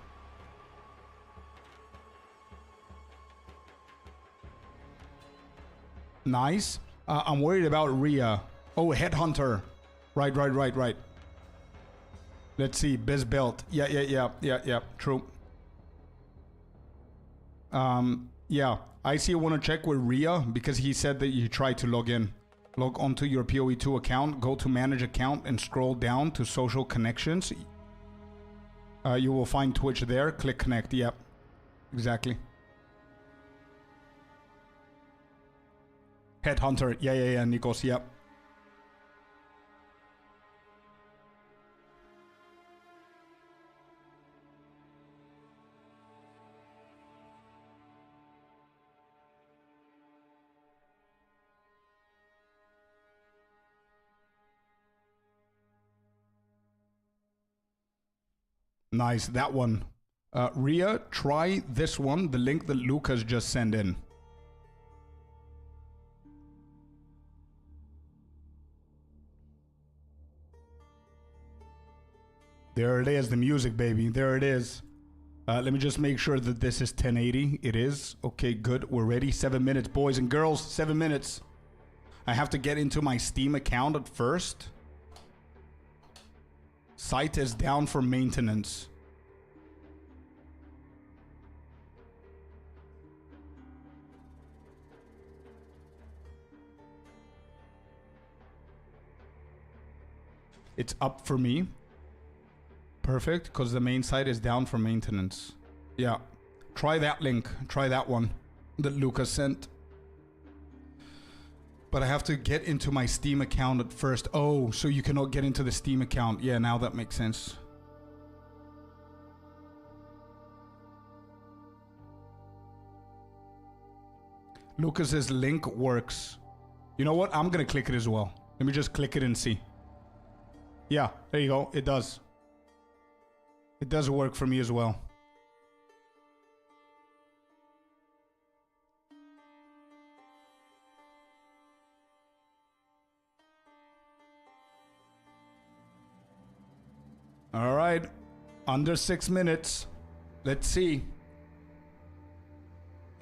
Nice. I'm worried about Rhea. Oh, Headhunter. Right. Let's see. Biz belt. Yeah. True. Yeah. I see you want to check with Rhea because he said that you tried to log in. Log onto your POE2 account, go to manage account and scroll down to social connections. You will find Twitch there. Click connect. Yep. Exactly. Headhunter. Yeah, Nikos. Yep. Nice, that one. Rhea, try this one, the link that Lucas just sent in. There it is, the music, baby. There it is. Let me just make sure that this is 1080. It is. Okay, good. We're ready. 7 minutes, boys and girls. 7 minutes. I have to get into my Steam account at first. Site is down for maintenance. It's up for me. Perfect, because the main site is down for maintenance. Yeah. Try that link. Try that one that Lucas sent. But I have to get into my Steam account at first. Oh, so you cannot get into the Steam account. Yeah, now that makes sense. Lucas's link works. You know what? I'm gonna click it as well. Let me just click it and see. Yeah, there you go. It does. It does work for me as well. All right, under 6 minutes. Let's see.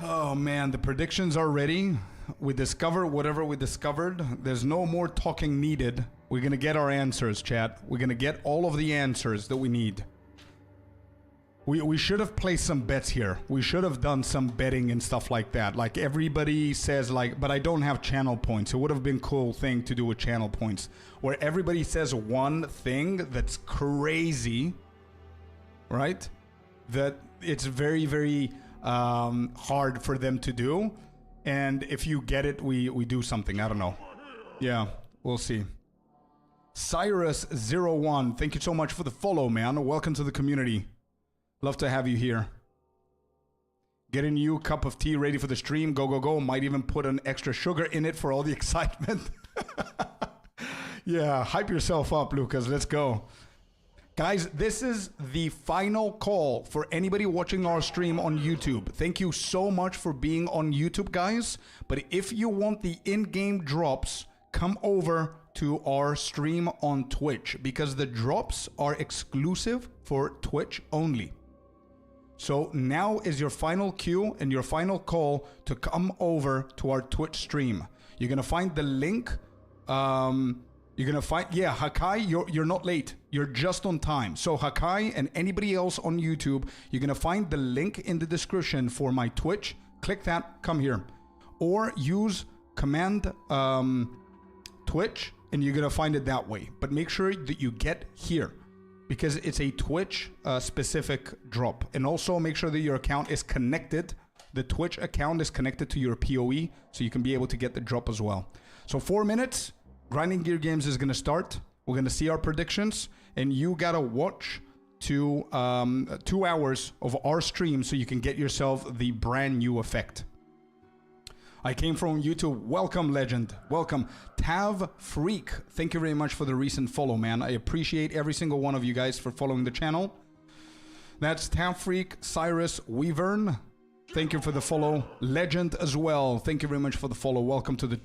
Oh man, the predictions are ready. We discovered whatever we discovered. There's no more talking needed. We're gonna get our answers, chat. We're gonna get all of the answers that we need. We should have placed some bets here. We should have done some betting and stuff like that. Like everybody says, like, but I don't have channel points. It would have been a cool thing to do with channel points, where everybody says one thing that's crazy, right? That it's very, very hard for them to do. And if you get it, we do something. I don't know. Yeah, we'll see. Cyrus01, thank you so much for the follow, man. Welcome to the community. Love to have you here. Getting you a cup of tea ready for the stream. Go, go, go. Might even put an extra sugar in it for all the excitement. Yeah, hype yourself up, Lucas. Let's go. Guys, this is the final call for anybody watching our stream on YouTube. Thank you so much for being on YouTube, guys. But if you want the in-game drops, come over to our stream on Twitch, because the drops are exclusive for Twitch only. So now is your final cue and your final call to come over to our Twitch stream. You're gonna find the link. You're gonna find, yeah, Hakai, you're not late. You're just on time. So Hakai and anybody else on YouTube, you're gonna find the link in the description for my Twitch. Click that, come here. Or use command Twitch, and you're gonna find it that way. But make sure that you get here, because it's a Twitch specific drop. And also make sure that your account is connected. The Twitch account is connected to your POE, so you can be able to get the drop as well. So 4 minutes, Grinding Gear Games is gonna start. We're gonna see our predictions, and you gotta watch 2 hours of our stream so you can get yourself the brand new effect. I came from YouTube. Welcome, legend. Welcome. Tav Freak. Thank you very much for the recent follow, man. I appreciate every single one of you guys for following the channel. That's Tav Freak, Cyrus Weavern. Thank you for the follow. Legend as well. Thank you very much for the follow. Welcome to the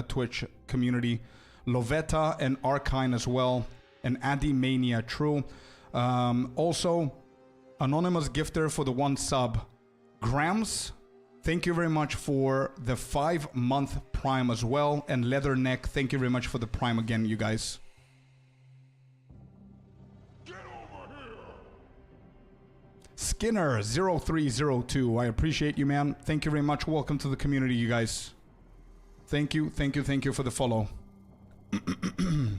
Twitch community. Lovetta and Arkine as well. And Addy Mania, true. Also, anonymous gifter for the 1 sub. Grams. Thank you very much for the 5-month Prime as well. And Leatherneck, thank you very much for the Prime again, you guys. Skinner0302, I appreciate you, man. Thank you very much. Welcome to the community, you guys. Thank you, thank you, thank you for the follow. It's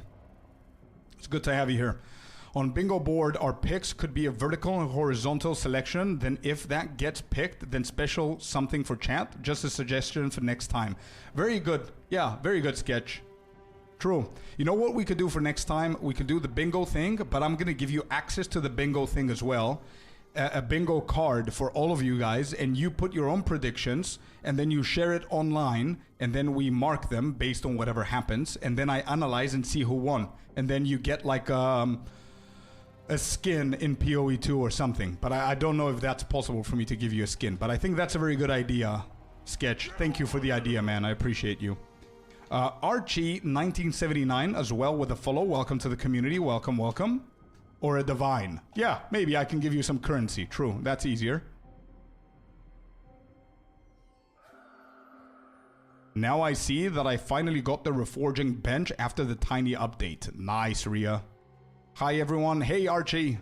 good to have you here. On bingo board, our picks could be a vertical and horizontal selection. Then if that gets picked, then special something for chat. Just a suggestion for next time. Very good. Yeah, very good sketch. True. You know what we could do for next time? We could do the bingo thing, but I'm going to give you access to the bingo thing as well. A bingo card for all of you guys, and you put your own predictions, and then you share it online, and then we mark them based on whatever happens, and then I analyze and see who won. And then you get like a skin in POE2 or something. But I don't know if that's possible for me to give you a skin. But I think that's a very good idea, Sketch. Thank you for the idea, man. I appreciate you. Archie1979 as well with a follow. Welcome to the community. Welcome, welcome. Or a divine. Yeah, maybe I can give you some currency. True, that's easier. Now I see that I finally got the reforging bench after the tiny update. Nice, Ria. Hi, everyone. Hey, Archie.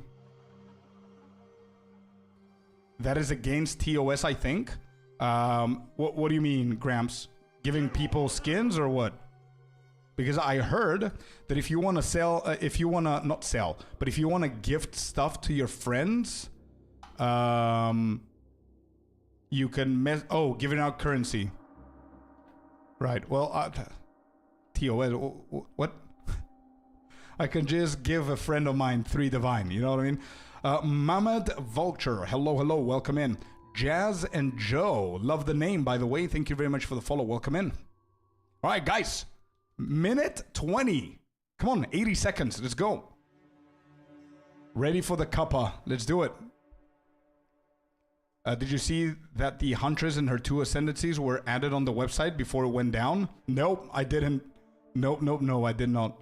That is against TOS, I think. What do you mean, Gramps? Giving people skins or what? Because I heard that if you want to sell, if you want to not sell, but if you want to gift stuff to your friends, you can giving out currency. Right. Well, TOS. What? I can just give a friend of mine 3 divine. You know what I mean? Mamad Vulture. Hello, hello. Welcome in. Jazz and Joe. Love the name, by the way. Thank you very much for the follow. Welcome in. All right, guys. Minute 20. Come on, 80 seconds. Let's go. Ready for the cuppa. Let's do it. Did you see that the Huntress and her 2 ascendancies were added on the website before it went down? Nope, I didn't. Nope, no, I did not.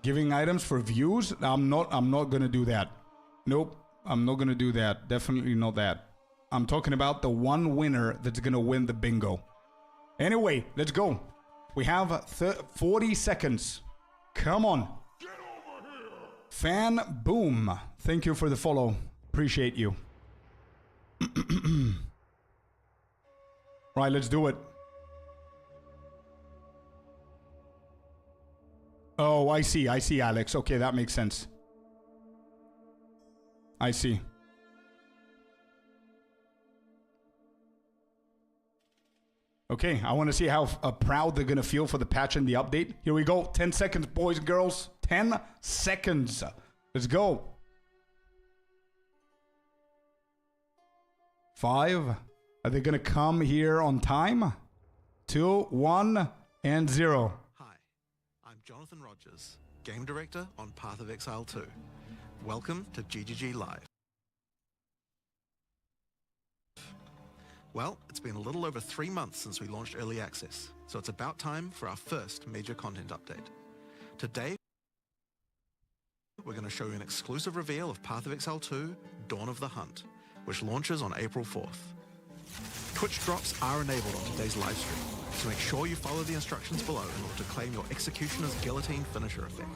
Giving items for views? I'm not gonna do that. Nope, I'm not gonna do that. Definitely not that. I'm talking about the one winner that's gonna win the bingo. Anyway, let's go. We have 40 seconds. Come on. Get over here. Fan Boom. Thank you for the follow. Appreciate you. Right, let's do it. Oh, I see, Alex. Okay, that makes sense. I see. Okay, I want to see how proud they're going to feel for the patch and the update. Here we go. 10 seconds, boys and girls. 10 seconds. Let's go. 5. Are they going to come here on time? 2, 1, and 0. Hi, I'm Jonathan Rogers, Game Director on Path of Exile 2. Welcome to GGG Live. Well, it's been a little over 3 months since we launched Early Access, so it's about time for our first major content update. Today, we're going to show you an exclusive reveal of Path of Exile 2, Dawn of the Hunt, which launches on April 4th. Twitch drops are enabled on today's live stream, so make sure you follow the instructions below in order to claim your Executioner's Guillotine finisher effect.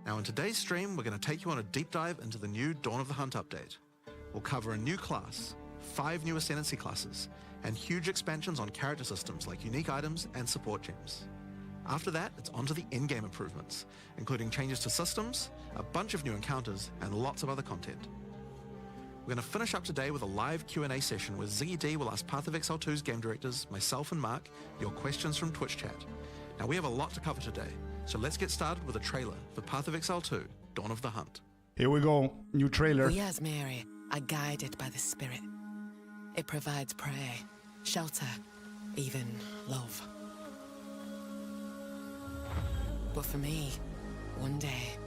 Now in today's stream, we're going to take you on a deep dive into the new Dawn of the Hunt update. We'll cover a new class, 5 new Ascendancy classes, and huge expansions on character systems like unique items and support gems. After that, it's on to the in-game improvements, including changes to systems, a bunch of new encounters, and lots of other content. We're going to finish up today with a live Q&A session where Ziggy D will ask Path of Exile 2's game directors, myself and Mark, your questions from Twitch chat. Now we have a lot to cover today, so let's get started with a trailer for Path of Exile 2, Dawn of the Hunt. Here we go, new trailer. We as Mary are guided by the Spirit. It provides prey, shelter, even love. But for me, one day,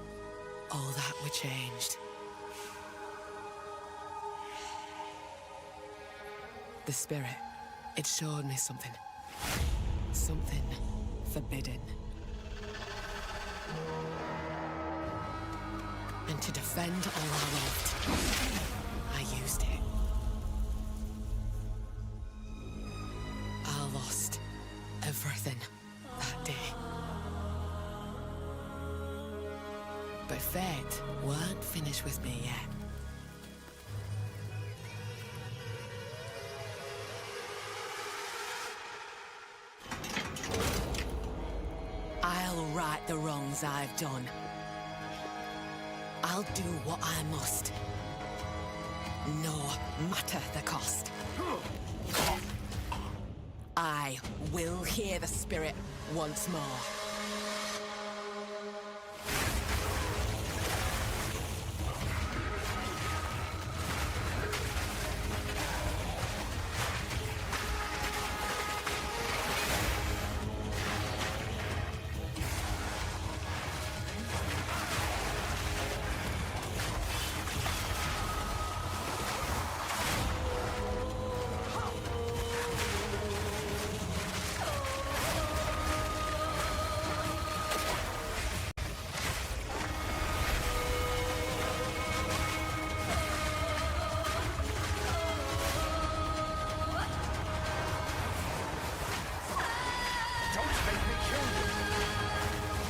all that were changed. The Spirit, it showed me something. Something forbidden. And to defend all I loved, I used it. I lost everything that day. But fate weren't finished with me yet. I'll right the wrongs I've done. I'll do what I must, no matter the cost. I will hear the Spirit once more.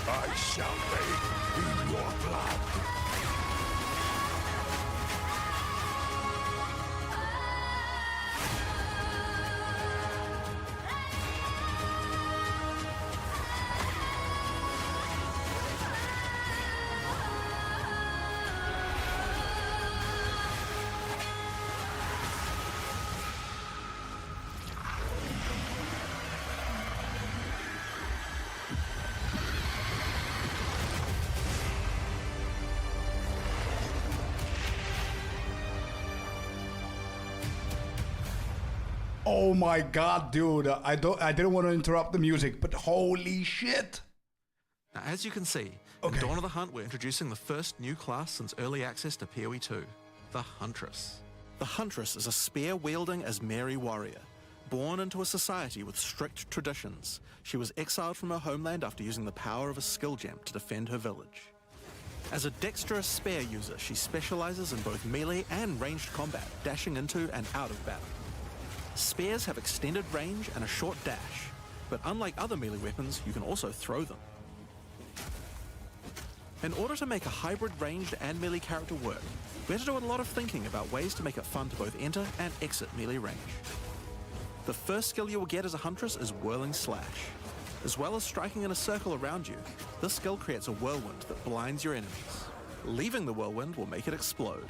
I shall bathe in your blood. Oh my god, dude. I didn't want to interrupt the music, but holy shit. Now, as you can see, in Dawn of the Hunt, we're introducing the first new class since early access to POE2, the Huntress. The Huntress is a spear-wielding Asmeri warrior. Born into a society with strict traditions, she was exiled from her homeland after using the power of a skill gem to defend her village. As a dexterous spear user, she specializes in both melee and ranged combat, dashing into and out of battle. Spears have extended range and a short dash, but unlike other melee weapons, you can also throw them. In order to make a hybrid ranged and melee character work, we had to do a lot of thinking about ways to make it fun to both enter and exit melee range. The first skill you will get as a Huntress is Whirling Slash. As well as striking in a circle around you, this skill creates a whirlwind that blinds your enemies. Leaving the whirlwind will make it explode.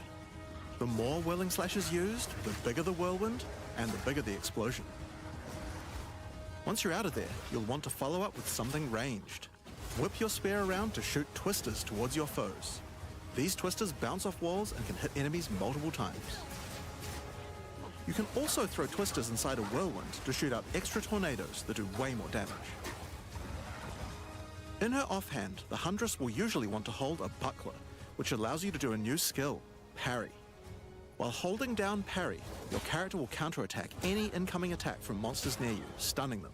The more Whirling Slash is used, the bigger the whirlwind, and the bigger the explosion. Once you're out of there, you'll want to follow up with something ranged. Whip your spear around to shoot twisters towards your foes. These twisters bounce off walls and can hit enemies multiple times. You can also throw twisters inside a whirlwind to shoot out extra tornadoes that do way more damage. In her offhand, the Huntress will usually want to hold a buckler, which allows you to do a new skill, Parry. While holding down Parry, your character will counterattack any incoming attack from monsters near you, stunning them.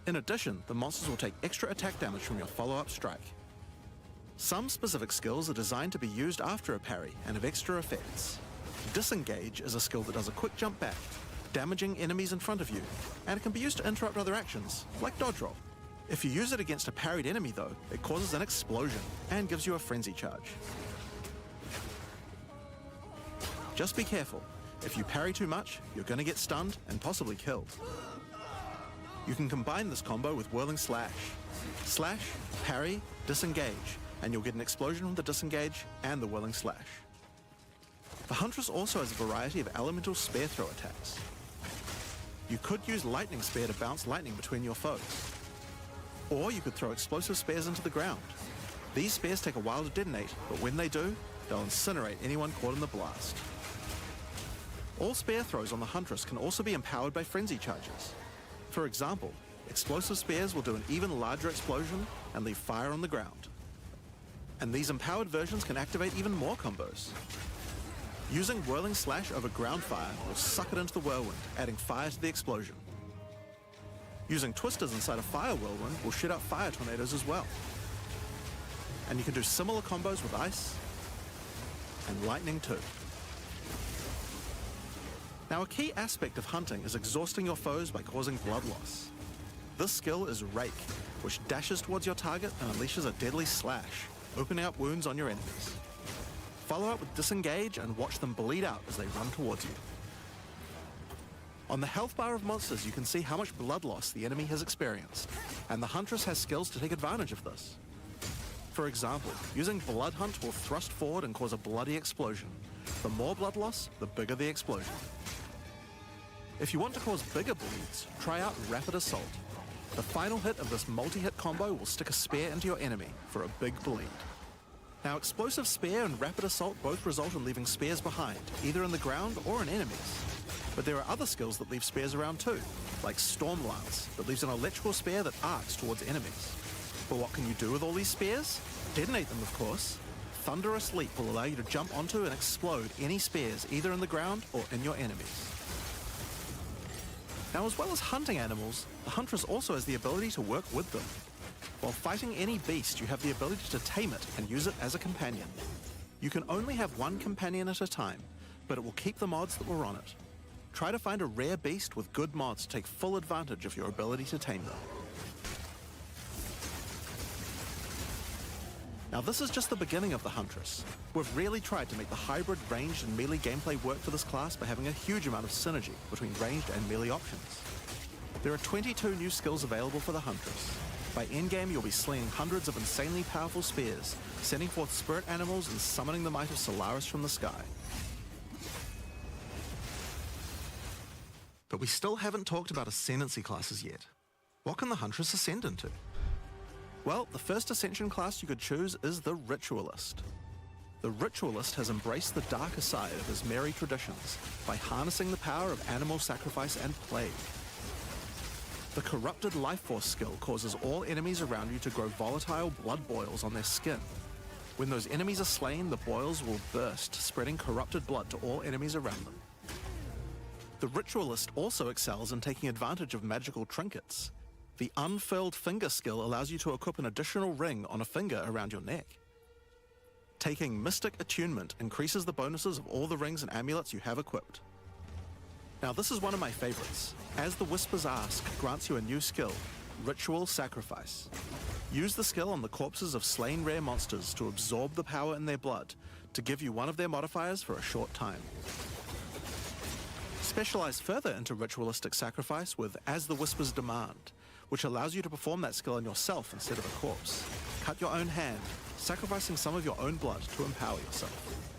In addition, the monsters will take extra attack damage from your follow-up strike. Some specific skills are designed to be used after a parry and have extra effects. Disengage is a skill that does a quick jump back, damaging enemies in front of you, and it can be used to interrupt other actions, like dodge roll. If you use it against a parried enemy though, it causes an explosion and gives you a frenzy charge. Just be careful. If you parry too much, you're going to get stunned and possibly killed. You can combine this combo with Whirling Slash. Slash, parry, disengage, and you'll get an explosion from the disengage and the Whirling Slash. The Huntress also has a variety of elemental spear throw attacks. You could use Lightning Spear to bounce lightning between your foes. Or you could throw explosive spears into the ground. These spears take a while to detonate, but when they do, they'll incinerate anyone caught in the blast. All spear throws on the Huntress can also be empowered by frenzy charges. For example, explosive spears will do an even larger explosion and leave fire on the ground. And these empowered versions can activate even more combos. Using Whirling Slash over ground fire will suck it into the whirlwind, adding fire to the explosion. Using twisters inside a fire whirlwind will shoot out fire tornadoes as well. And you can do similar combos with ice and lightning too. Now, a key aspect of hunting is exhausting your foes by causing blood loss. This skill is Rake, which dashes towards your target and unleashes a deadly slash, opening up wounds on your enemies. Follow up with Disengage and watch them bleed out as they run towards you. On the health bar of monsters, you can see how much blood loss the enemy has experienced, and the Huntress has skills to take advantage of this. For example, using Blood Hunt will thrust forward and cause a bloody explosion. The more blood loss, the bigger the explosion. If you want to cause bigger bleeds, try out Rapid Assault. The final hit of this multi-hit combo will stick a spear into your enemy for a big bleed. Now, Explosive Spear and Rapid Assault both result in leaving spears behind, either in the ground or in enemies. But there are other skills that leave spears around too, like Storm Lance, that leaves an electrical spear that arcs towards enemies. But what can you do with all these spears? Detonate them, of course. Thunderous Leap will allow you to jump onto and explode any spears either in the ground or in your enemies. Now, as well as hunting animals, the Huntress also has the ability to work with them. While fighting any beast, you have the ability to tame it and use it as a companion. You can only have one companion at a time, but it will keep the mods that were on it. Try to find a rare beast with good mods to take full advantage of your ability to tame them. Now, this is just the beginning of the Huntress. We've really tried to make the hybrid ranged and melee gameplay work for this class by having a huge amount of synergy between ranged and melee options. There are 22 new skills available for the Huntress. By endgame, you'll be slinging hundreds of insanely powerful spears, sending forth spirit animals and summoning the might of Solaris from the sky. But we still haven't talked about ascendancy classes yet. What can the Huntress ascend into? Well, the first Ascension class you could choose is the Ritualist. The ritualist has embraced the darker side of his merry traditions by harnessing the power of animal sacrifice and plague. The corrupted life force skill causes all enemies around you to grow volatile blood boils on their skin. When those enemies are slain, the boils will burst, spreading corrupted blood to all enemies around them. The ritualist also excels in taking advantage of magical trinkets. The unfurled finger skill allows you to equip an additional ring on a finger around your neck. Taking Mystic Attunement increases the bonuses of all the rings and amulets you have equipped. Now this is one of my favorites. As the Whispers Ask grants you a new skill, Ritual Sacrifice. Use the skill on the corpses of slain rare monsters to absorb the power in their blood to give you one of their modifiers for a short time. Specialize further into Ritualistic Sacrifice with As the Whispers Demand, which allows you to perform that skill on yourself instead of a corpse. Cut your own hand, sacrificing some of your own blood to empower yourself.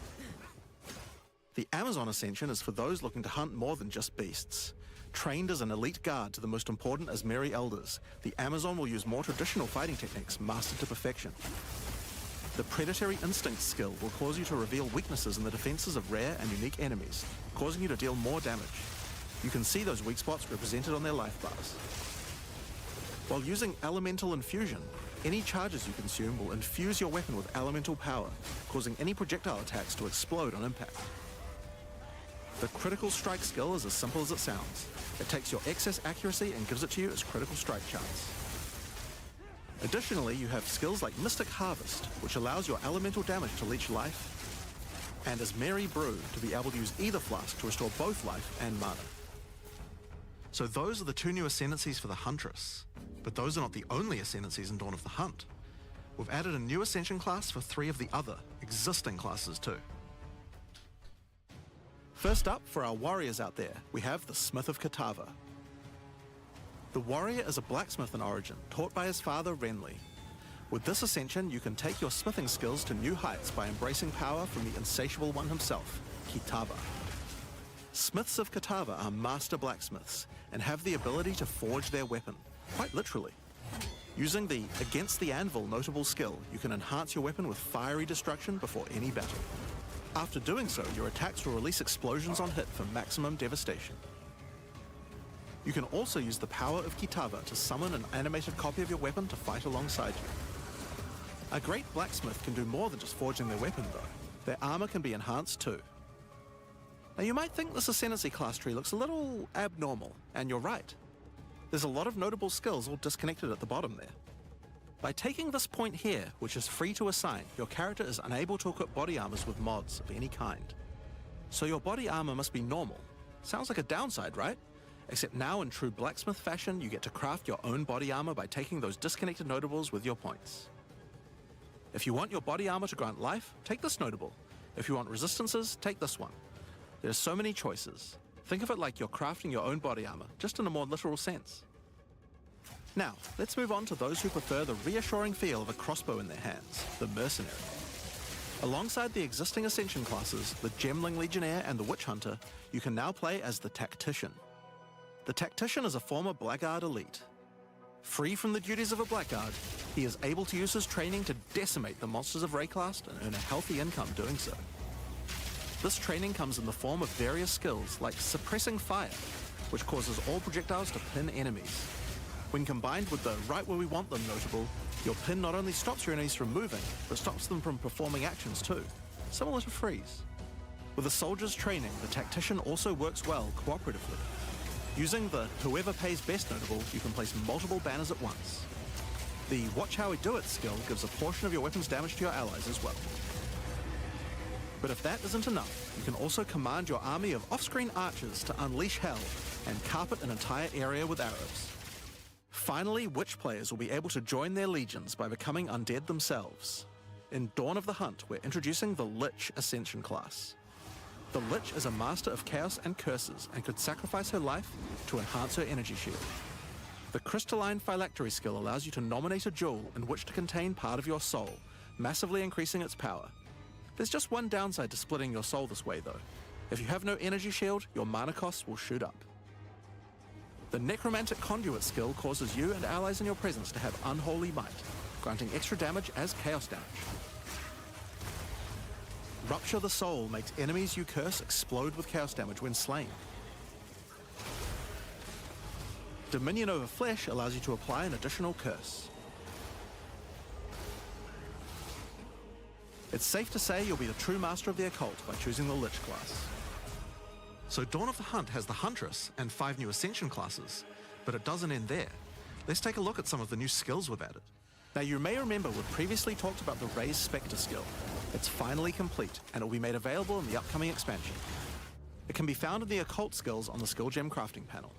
The Amazon Ascension is for those looking to hunt more than just beasts. Trained as an elite guard to the most important Asmeri elders, the Amazon will use more traditional fighting techniques mastered to perfection. The Predatory Instinct skill will cause you to reveal weaknesses in the defenses of rare and unique enemies, causing you to deal more damage. You can see those weak spots represented on their life bars. While using Elemental Infusion, any charges you consume will infuse your weapon with elemental power, causing any projectile attacks to explode on impact. The Critical Strike skill is as simple as it sounds. It takes your excess accuracy and gives it to you as critical strike chance. Additionally, you have skills like Mystic Harvest, which allows your elemental damage to leech life, and Asmeri Brew to be able to use either flask to restore both life and mana. So those are the two new ascendancies for the Huntress. But those are not the only ascendancies in Dawn of the Hunt. We've added a new ascension class for 3 of the other existing classes too. First up, for our warriors out there, we have the Smith of Kitava. The warrior is a blacksmith in origin, taught by his father Renly. With this ascension, you can take your smithing skills to new heights by embracing power from the insatiable one himself, Kitava. Smiths of Kitava are master blacksmiths and have the ability to forge their weapon, quite literally. Using the Against the Anvil notable skill, you can enhance your weapon with fiery destruction before any battle. After doing so, your attacks will release explosions on hit for maximum devastation. You can also use the power of Kitava to summon an animated copy of your weapon to fight alongside you. A great blacksmith can do more than just forging their weapon though. Their armor can be enhanced too. Now you might think this ascendancy class tree looks a little abnormal, and you're right. There's a lot of notable skills all disconnected at the bottom there. By taking this point here, which is free to assign, your character is unable to equip body armors with mods of any kind. So your body armor must be normal. Sounds like a downside, right? Except now in true blacksmith fashion, you get to craft your own body armor by taking those disconnected notables with your points. If you want your body armor to grant life, take this notable. If you want resistances, take this one. There's so many choices. Think of it like you're crafting your own body armor, just in a more literal sense. Now, let's move on to those who prefer the reassuring feel of a crossbow in their hands, the Mercenary. Alongside the existing Ascension classes, the Gemling Legionnaire and the Witch Hunter, you can now play as the Tactician. The Tactician is a former Blackguard elite. Free from the duties of a Blackguard, he is able to use his training to decimate the monsters of Rayclast and earn a healthy income doing so. This training comes in the form of various skills like Suppressing Fire, which causes all projectiles to pin enemies. When combined with the Right Where We Want Them notable, your pin not only stops your enemies from moving, but stops them from performing actions too, similar to Freeze. With a soldier's training, the Tactician also works well cooperatively. Using the Whoever Pays Best notable, you can place multiple banners at once. The Watch How We Do It skill gives a portion of your weapon's damage to your allies as well. But if that isn't enough, you can also command your army of off-screen archers to unleash hell and carpet an entire area with arrows. Finally, Witch players will be able to join their legions by becoming undead themselves. In Dawn of the Hunt, we're introducing the Lich Ascension class. The Lich is a master of chaos and curses and could sacrifice her life to enhance her energy shield. The Crystalline Phylactery skill allows you to nominate a jewel in which to contain part of your soul, massively increasing its power. There's just one downside to splitting your soul this way though. If you have no energy shield, your mana costs will shoot up. The Necromantic Conduit skill causes you and allies in your presence to have unholy might, granting extra damage as chaos damage. Rupture the Soul makes enemies you curse explode with chaos damage when slain. Dominion over Flesh allows you to apply an additional curse. It's safe to say you'll be the true master of the occult by choosing the Lich class. So Dawn of the Hunt has the Huntress and 5 new Ascension classes, but it doesn't end there. Let's take a look at some of the new skills we've added. Now you may remember we've previously talked about the Raised Spectre skill. It's finally complete and it will be made available in the upcoming expansion. It can be found in the occult skills on the skill gem crafting panel.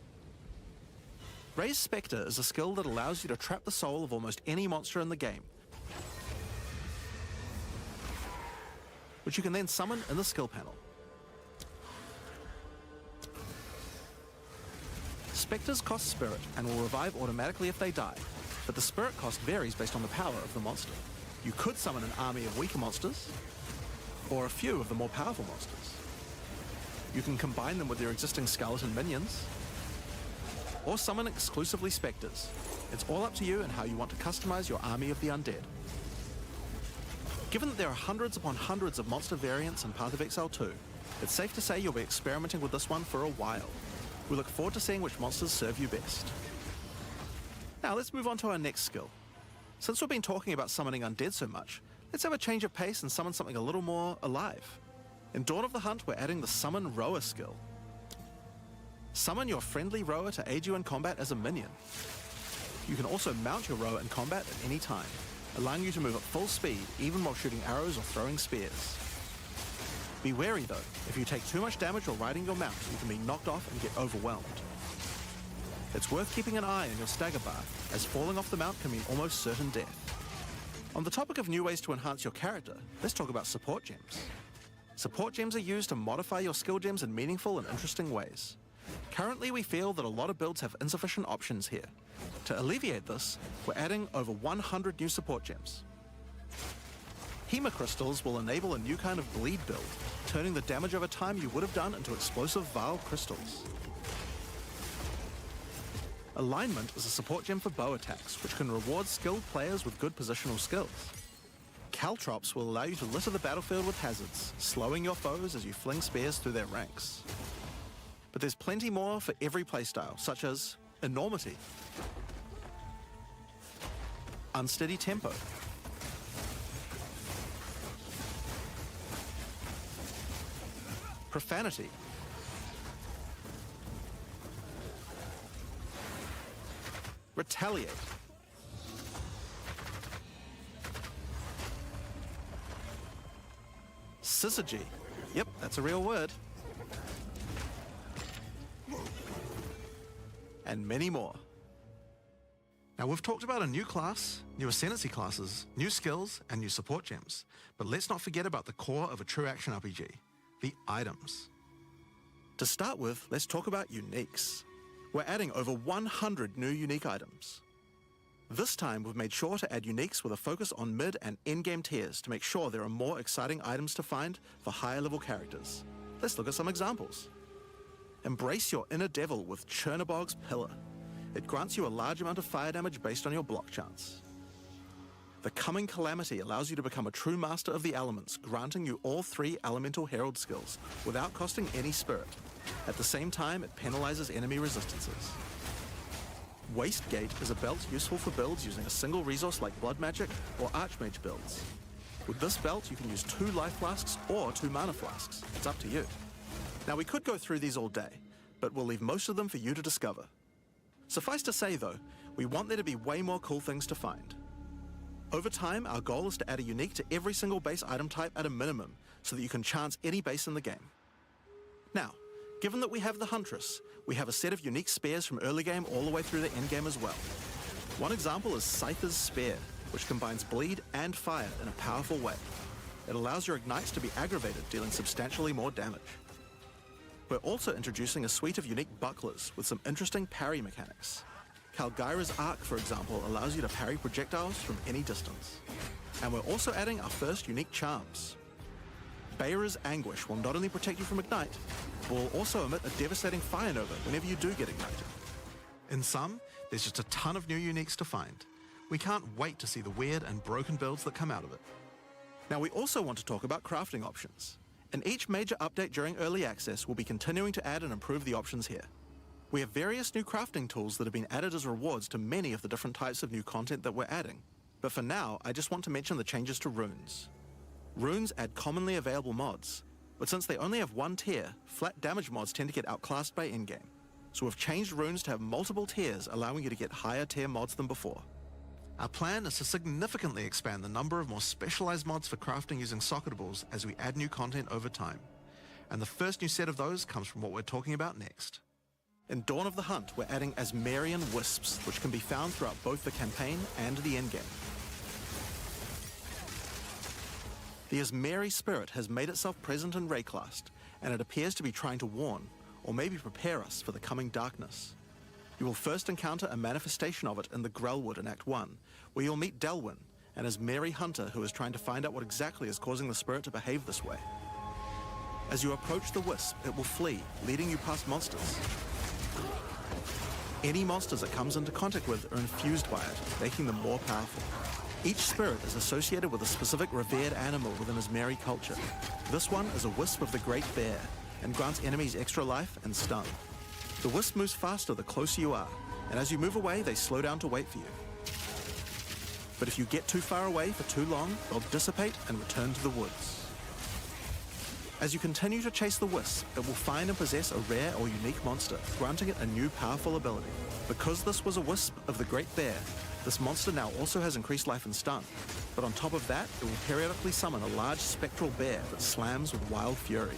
Raised Spectre is a skill that allows you to trap the soul of almost any monster in the game, which you can then summon in the skill panel. Spectres cost spirit and will revive automatically if they die, but the spirit cost varies based on the power of the monster. You could summon an army of weaker monsters, or a few of the more powerful monsters. You can combine them with your existing skeleton minions, or summon exclusively spectres. It's all up to you and how you want to customize your army of the undead. Given that there are hundreds upon hundreds of monster variants in Path of Exile 2, it's safe to say you'll be experimenting with this one for a while. We look forward to seeing which monsters serve you best. Now let's move on to our next skill. Since we've been talking about summoning undead so much, let's have a change of pace and summon something a little more alive. In Dawn of the Hunt, we're adding the Summon Rower skill. Summon your friendly rower to aid you in combat as a minion. You can also mount your rower in combat at any time, allowing you to move at full speed even while shooting arrows or throwing spears. Be wary though, if you take too much damage while riding your mount, you can be knocked off and get overwhelmed. It's worth keeping an eye on your stagger bar, as falling off the mount can mean almost certain death. On the topic of new ways to enhance your character, let's talk about support gems. Support gems are used to modify your skill gems in meaningful and interesting ways. Currently, we feel that a lot of builds have insufficient options here. To alleviate this, we're adding over 100 new support gems. Hema crystals will enable a new kind of bleed build, turning the damage over time you would have done into explosive Vile crystals. Alignment is a support gem for bow attacks, which can reward skilled players with good positional skills. Caltrops will allow you to litter the battlefield with hazards, slowing your foes as you fling spears through their ranks. But there's plenty more for every playstyle, such as Enormity, Unsteady Tempo, Profanity, Retaliate, Syzygy, yep, that's a real word, and many more. Now we've talked about a new class, new ascendancy classes, new skills, and new support gems. But let's not forget about the core of a true action RPG, the items. To start with, let's talk about uniques. We're adding over 100 new unique items. This time we've made sure to add uniques with a focus on mid and endgame tiers to make sure there are more exciting items to find for higher level characters. Let's look at some examples. Embrace your inner devil with Chernobog's Pillar. It grants you a large amount of fire damage based on your block chance. The Coming Calamity allows you to become a true master of the elements, granting you all 3 Elemental Herald skills without costing any spirit. At the same time, it penalizes enemy resistances. Wastegate is a belt useful for builds using a single resource like Blood Magic or Archmage builds. With this belt, you can use 2 life flasks or 2 mana flasks. It's up to you. Now we could go through these all day, but we'll leave most of them for you to discover. Suffice to say though, we want there to be way more cool things to find. Over time, our goal is to add a unique to every single base item type at a minimum, so that you can chance any base in the game. Now, given that we have the Huntress, we have a set of unique spears from early game all the way through the end game as well. One example is Scyther's Spear, which combines bleed and fire in a powerful way. It allows your ignites to be aggravated, dealing substantially more damage. We're also introducing a suite of unique bucklers with some interesting parry mechanics. Kalgyra's Arc, for example, allows you to parry projectiles from any distance. And we're also adding our first unique charms. Bayra's Anguish will not only protect you from ignite, but will also emit a devastating fire nova whenever you do get ignited. In sum, there's just a ton of new uniques to find. We can't wait to see the weird and broken builds that come out of it. Now we also want to talk about crafting options. In each major update during early access, we'll be continuing to add and improve the options here. We have various new crafting tools that have been added as rewards to many of the different types of new content that we're adding. But for now, I just want to mention the changes to runes. Runes add commonly available mods, but since they only have one tier, flat damage mods tend to get outclassed by in-game. So we've changed runes to have multiple tiers, allowing you to get higher tier mods than before. Our plan is to significantly expand the number of more specialized mods for crafting using socketables as we add new content over time. And the first new set of those comes from what we're talking about next. In Dawn of the Hunt, we're adding Asmarian wisps, which can be found throughout both the campaign and the endgame. The Asmari spirit has made itself present in Rayclast, and it appears to be trying to warn, or maybe prepare us for the coming darkness. You will first encounter a manifestation of it in the Grellwood in Act 1, where you'll meet Delwyn, an Asmari hunter who is trying to find out what exactly is causing the spirit to behave this way. As you approach the wisp, it will flee, leading you past monsters. Any monsters it comes into contact with are infused by it, making them more powerful. Each spirit is associated with a specific revered animal within Asmari culture. This one is a wisp of the Great Bear, and grants enemies extra life and stun. The wisp moves faster the closer you are, and as you move away, they slow down to wait for you. But if you get too far away for too long, they'll dissipate and return to the woods. As you continue to chase the wisp, it will find and possess a rare or unique monster, granting it a new powerful ability. Because this was a wisp of the Great Bear, this monster now also has increased life and stun. But on top of that, it will periodically summon a large spectral bear that slams with wild fury.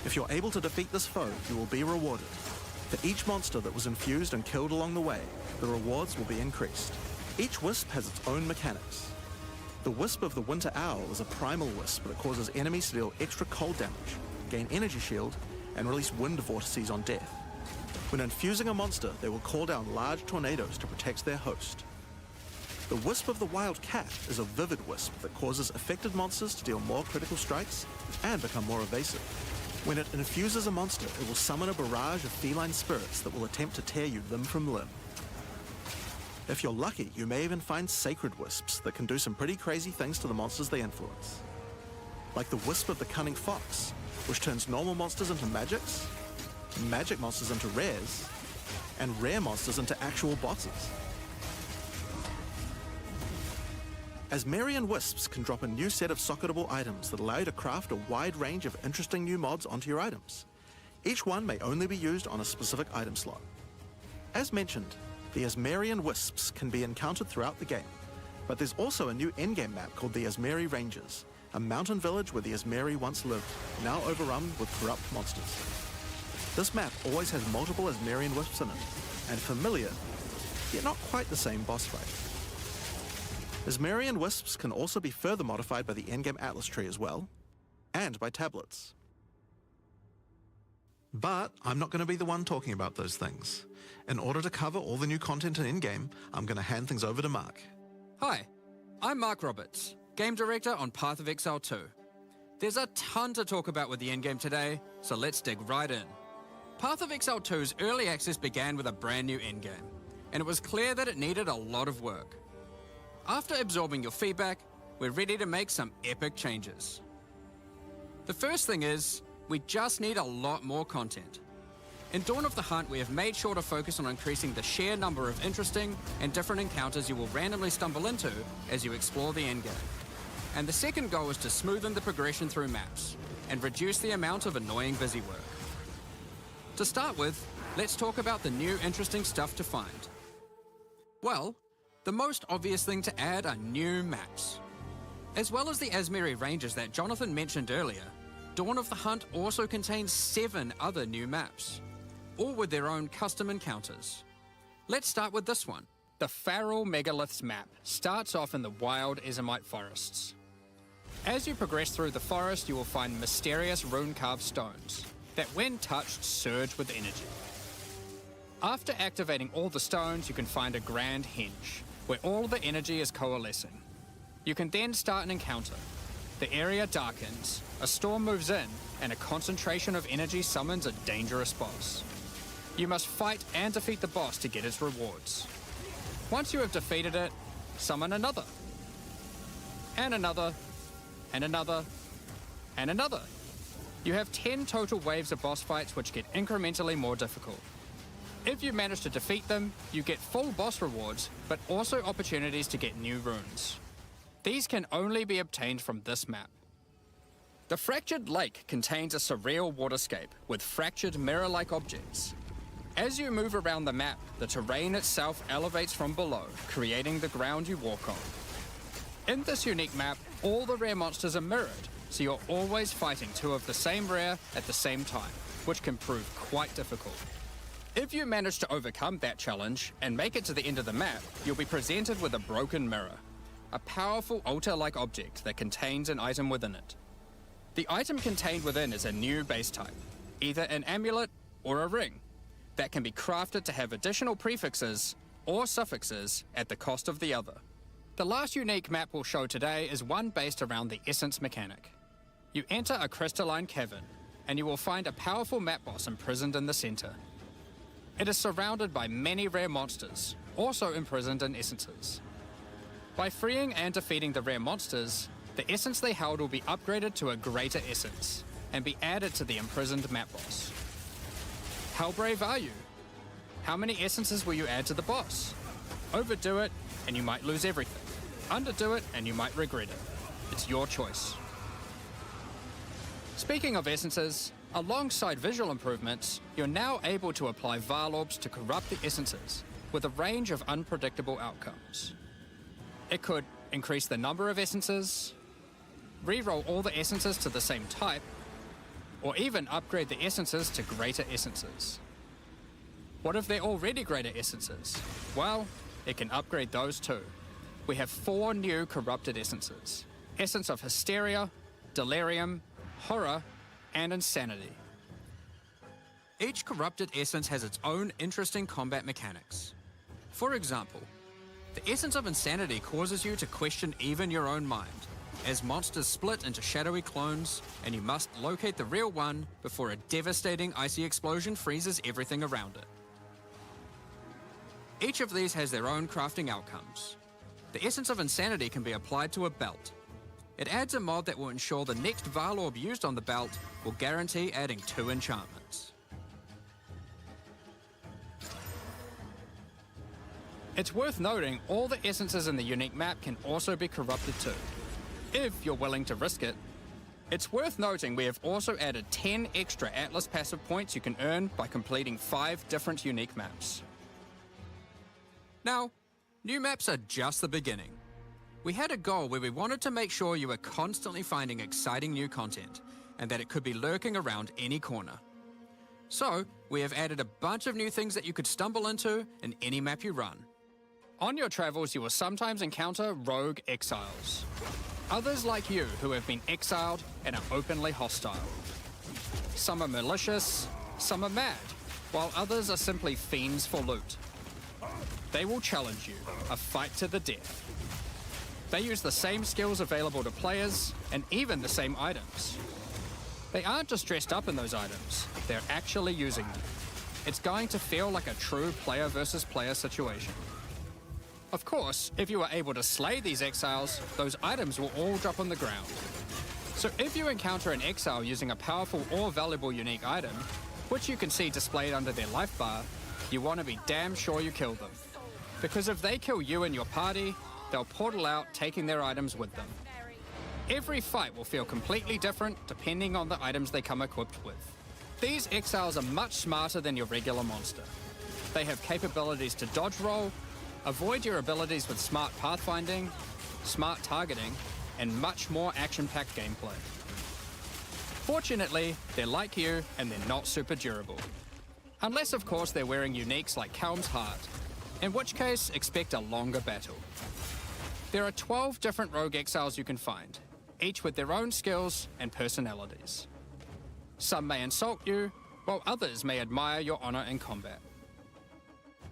If you're able to defeat this foe, you will be rewarded. For each monster that was infused and killed along the way, the rewards will be increased. Each wisp has its own mechanics. The Wisp of the Winter Owl is a primal wisp that causes enemies to deal extra cold damage, gain energy shield, and release wind vortices on death. When infusing a monster, they will call down large tornadoes to protect their host. The Wisp of the Wild Cat is a vivid wisp that causes affected monsters to deal more critical strikes and become more evasive. When it infuses a monster, it will summon a barrage of feline spirits that will attempt to tear you limb from limb. If you're lucky, you may even find sacred wisps that can do some pretty crazy things to the monsters they influence. Like the Wisp of the Cunning Fox, which turns normal monsters into magics, magic monsters into rares, and rare monsters into actual bosses. Asmarian wisps can drop a new set of socketable items that allow you to craft a wide range of interesting new mods onto your items. Each one may only be used on a specific item slot. As mentioned, the Asmarian wisps can be encountered throughout the game, but there's also a new endgame map called the Asmari Ranges, a mountain village where the Asmari once lived, now overrun with corrupt monsters. This map always has multiple Asmarian wisps in it, and familiar, yet not quite the same boss fight. Asmarian wisps can also be further modified by the endgame Atlas tree as well, and by tablets. But I'm not going to be the one talking about those things. In order to cover all the new content in in-game, I'm going to hand things over to Mark. Hi, I'm Mark Roberts, Game Director on Path of Exile 2. There's a ton to talk about with the endgame today, so let's dig right in. Path of Exile 2's early access began with a brand new endgame, and it was clear that it needed a lot of work. After absorbing your feedback, we're ready to make some epic changes. The first thing is, we just need a lot more content. In Dawn of the Hunt, we have made sure to focus on increasing the sheer number of interesting and different encounters you will randomly stumble into as you explore the endgame. And the second goal is to smoothen the progression through maps and reduce the amount of annoying busy work. To start with, let's talk about the new interesting stuff to find. Well, the most obvious thing to add are new maps. As well as the Asmari Ranges that Jonathan mentioned earlier, Dawn of the Hunt also contains 7 other new maps, all with their own custom encounters. Let's start with this one. The Feral Megaliths map starts off in the wild Ezomite forests. As you progress through the forest, you will find mysterious rune-carved stones that, when touched, surge with energy. After activating all the stones, you can find a grand henge, where all the energy is coalescing. You can then start an encounter. The area darkens, a storm moves in, and a concentration of energy summons a dangerous boss. You must fight and defeat the boss to get its rewards. Once you have defeated it, summon another. and another, and another, and another. You have 10 total waves of boss fights which get incrementally more difficult. If you manage to defeat them, you get full boss rewards, but also opportunities to get new runes. These can only be obtained from this map. The Fractured Lake contains a surreal waterscape with fractured mirror-like objects. As you move around the map, the terrain itself elevates from below, creating the ground you walk on. In this unique map, all the rare monsters are mirrored, so you're always fighting two of the same rare at the same time, which can prove quite difficult. If you manage to overcome that challenge and make it to the end of the map, you'll be presented with a broken mirror, a powerful altar-like object that contains an item within it. The item contained within is a new base type, either an amulet or a ring, that can be crafted to have additional prefixes or suffixes at the cost of the other. The last unique map we'll show today is one based around the essence mechanic. You enter a crystalline cavern, and you will find a powerful map boss imprisoned in the center. It is surrounded by many rare monsters, also imprisoned in essences. By freeing and defeating the rare monsters, the essence they held will be upgraded to a greater essence, and be added to the imprisoned map boss. How brave are you? How many essences will you add to the boss? Overdo it, and you might lose everything. Underdo it, and you might regret it. It's your choice. Speaking of essences, alongside visual improvements, you're now able to apply Vaal Orbs to corrupt the essences, with a range of unpredictable outcomes. It could increase the number of essences, re-roll all the essences to the same type, or even upgrade the essences to greater essences. What if they're already greater essences? Well, it can upgrade those too. We have 4 new corrupted essences: Essence of Hysteria, Delirium, Horror, and Insanity. Each corrupted essence has its own interesting combat mechanics. For example, the Essence of Insanity causes you to question even your own mind, as monsters split into shadowy clones, and you must locate the real one before a devastating icy explosion freezes everything around it. Each of these has their own crafting outcomes. The Essence of Insanity can be applied to a belt. It adds a mod that will ensure the next Vaal Orb used on the belt will guarantee adding 2 enchantments. It's worth noting all the essences in the unique map can also be corrupted too, if you're willing to risk it. It's worth noting we have also added 10 extra Atlas passive points you can earn by completing 5 different unique maps. Now, new maps are just the beginning. We had a goal where we wanted to make sure you were constantly finding exciting new content, and that it could be lurking around any corner. So, we have added a bunch of new things that you could stumble into in any map you run. On your travels, you will sometimes encounter rogue exiles. Others like you who have been exiled and are openly hostile. Some are malicious, some are mad, while others are simply fiends for loot. They will challenge you, a fight to the death. They use the same skills available to players, and even the same items. They aren't just dressed up in those items, they're actually using them. It's going to feel like a true player versus player situation. Of course, if you are able to slay these exiles, those items will all drop on the ground. So if you encounter an exile using a powerful or valuable unique item, which you can see displayed under their life bar, you want to be damn sure you kill them. Because if they kill you and your party, they'll portal out, taking their items with them. Every fight will feel completely different depending on the items they come equipped with. These exiles are much smarter than your regular monster. They have capabilities to dodge roll, avoid your abilities with smart pathfinding, smart targeting, and much more action-packed gameplay. Fortunately, they're like you and they're not super durable. Unless, of course, they're wearing uniques like Helm's Heart, in which case, expect a longer battle. There are 12 different rogue exiles you can find, each with their own skills and personalities. Some may insult you, while others may admire your honor in combat.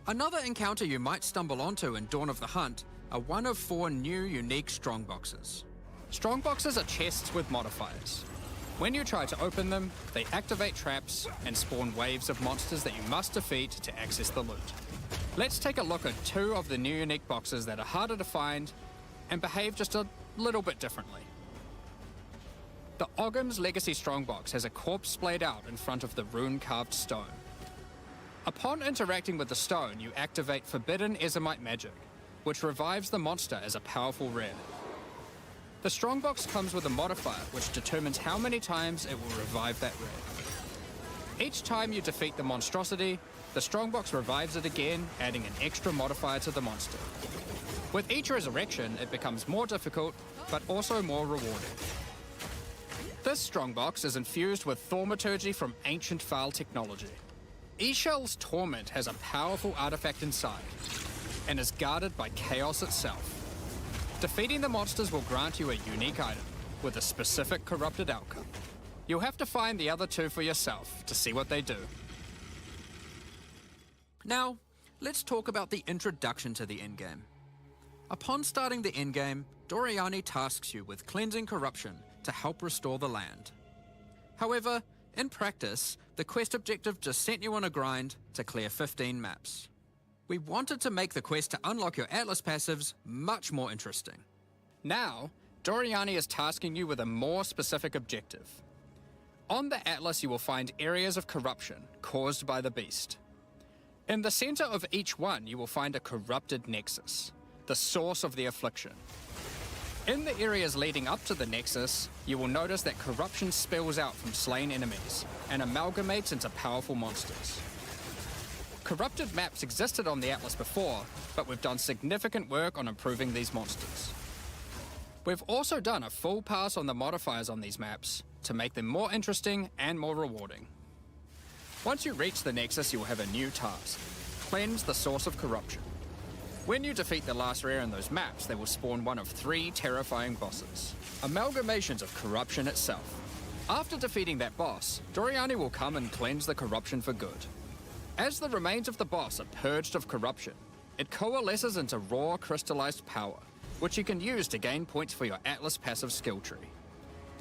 Another encounter you might stumble onto in Dawn of the Hunt are one of 4 new unique strongboxes. Strongboxes are chests with modifiers. When you try to open them, they activate traps and spawn waves of monsters that you must defeat to access the loot. Let's take a look at 2 of the new unique boxes that are harder to find and behave just a little bit differently. The Ogham's Legacy Strongbox has a corpse splayed out in front of the rune-carved stone. Upon interacting with the stone, you activate Forbidden Ezomite magic, which revives the monster as a powerful rare. The Strongbox comes with a modifier which determines how many times it will revive that rare. Each time you defeat the monstrosity, the Strongbox revives it again, adding an extra modifier to the monster. With each resurrection, it becomes more difficult, but also more rewarding. This Strongbox is infused with Thaumaturgy from ancient File technology. Eshel's Torment has a powerful artifact inside, and is guarded by Chaos itself. Defeating the monsters will grant you a unique item, with a specific corrupted outcome. You'll have to find the other two for yourself to see what they do. Now, let's talk about the introduction to the endgame. Upon starting the endgame, Doriani tasks you with cleansing corruption to help restore the land. However, in practice, the quest objective just sent you on a grind to clear 15 maps. We wanted to make the quest to unlock your Atlas passives much more interesting. Now, Doriani is tasking you with a more specific objective. On the Atlas, you will find areas of corruption caused by the beast. In the center of each one, you will find a corrupted nexus, the source of the affliction. In the areas leading up to the nexus, you will notice that corruption spills out from slain enemies and amalgamates into powerful monsters. Corrupted maps existed on the Atlas before, but we've done significant work on improving these monsters. We've also done a full pass on the modifiers on these maps to make them more interesting and more rewarding. Once you reach the Nexus, you'll have a new task: cleanse the source of corruption. When you defeat the last rare in those maps, they will spawn one of 3 terrifying bosses, amalgamations of corruption itself. After defeating that boss, Doriani will come and cleanse the corruption for good. As the remains of the boss are purged of corruption, it coalesces into raw crystallized power, which you can use to gain points for your Atlas passive skill tree.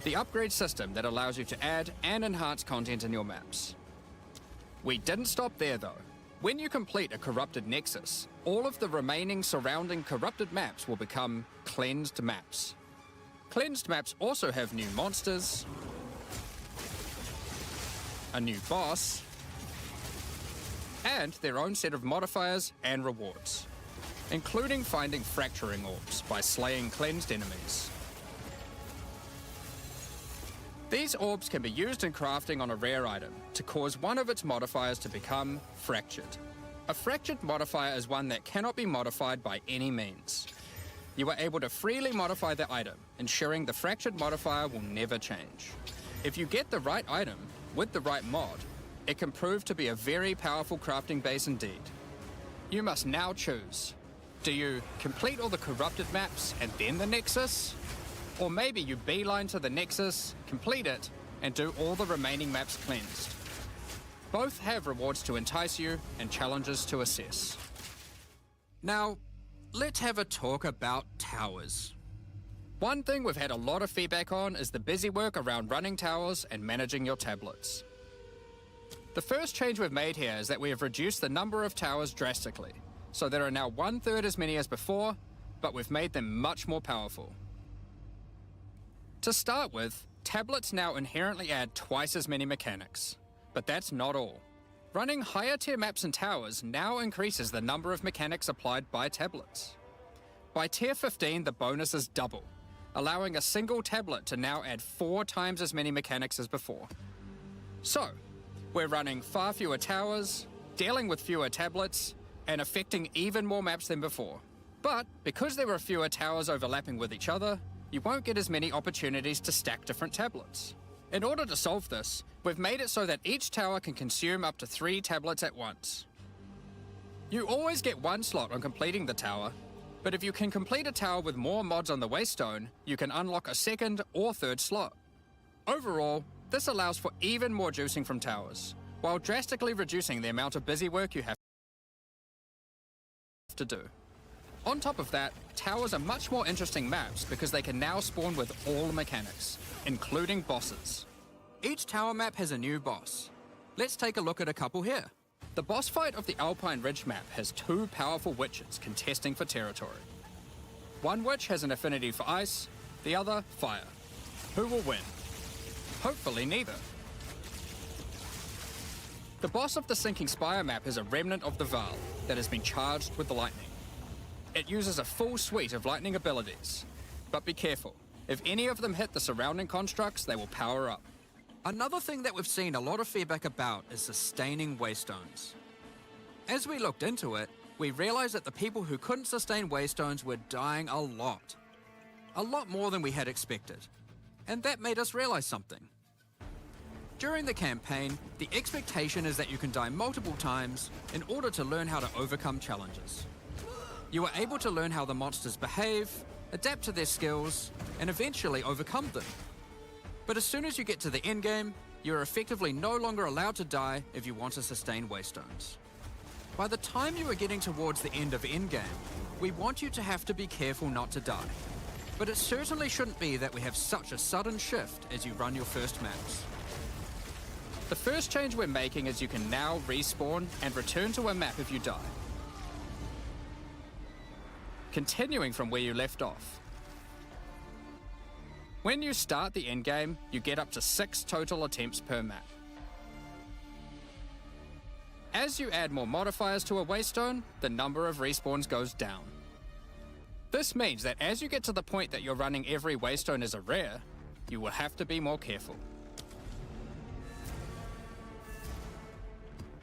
The upgrade system that allows you to add and enhance content in your maps. We didn't stop there though. When you complete a corrupted nexus, all of the remaining surrounding corrupted maps will become cleansed maps. Cleansed maps also have new monsters, a new boss, and their own set of modifiers and rewards, including finding fracturing orbs by slaying cleansed enemies. These orbs can be used in crafting on a rare item to cause one of its modifiers to become fractured. A fractured modifier is one that cannot be modified by any means. You are able to freely modify the item, ensuring the fractured modifier will never change. If you get the right item with the right mod, it can prove to be a very powerful crafting base indeed. You must now choose. Do you complete all the corrupted maps and then the Nexus? Or maybe you beeline to the Nexus, complete it, and do all the remaining maps cleansed. Both have rewards to entice you and challenges to assess. Now, let's have a talk about towers. One thing we've had a lot of feedback on is the busy work around running towers and managing your tablets. The first change we've made here is that we have reduced the number of towers drastically, so there are now 1/3 as many as before, but we've made them much more powerful. To start with, tablets now inherently add twice as many mechanics, but that's not all. Running higher tier maps and towers now increases the number of mechanics applied by tablets. By tier 15, the bonuses double, allowing a single tablet to now add 4 times as many mechanics as before. So, we're running far fewer towers, dealing with fewer tablets, and affecting even more maps than before. But because there are fewer towers overlapping with each other, you won't get as many opportunities to stack different tablets. In order to solve this, we've made it so that each tower can consume up to 3 tablets at once. You always get 1 slot on completing the tower, but if you can complete a tower with more mods on the waystone, you can unlock a 2nd or 3rd slot. Overall, this allows for even more juicing from towers, while drastically reducing the amount of busy work you have to do. On top of that, towers are much more interesting maps because they can now spawn with all mechanics, including bosses. Each tower map has a new boss. Let's take a look at a couple here. The boss fight of the Alpine Ridge map has 2 powerful witches contesting for territory. One witch has an affinity for ice, the other fire. Who will win? Hopefully neither. The boss of the Sinking Spire map is a remnant of the Val that has been charged with the lightning. It uses a full suite of lightning abilities, but be careful. If any of them hit the surrounding constructs, they will power up. Another thing that we've seen a lot of feedback about is sustaining waystones. As we looked into it, we realized that the people who couldn't sustain waystones were dying a lot more than we had expected. And that made us realize something. During the campaign, the expectation is that you can die multiple times in order to learn how to overcome challenges. You are able to learn how the monsters behave, adapt to their skills, and eventually overcome them. But as soon as you get to the endgame, you are effectively no longer allowed to die if you want to sustain waystones. By the time you are getting towards the end of endgame, we want you to have to be careful not to die. But it certainly shouldn't be that we have such a sudden shift as you run your first maps. The first change we're making is you can now respawn and return to a map if you die. Continuing from where you left off. When you start the endgame, you get up to 6 total attempts per map. As you add more modifiers to a waystone, the number of respawns goes down. This means that as you get to the point that you're running every waystone as a rare, you will have to be more careful.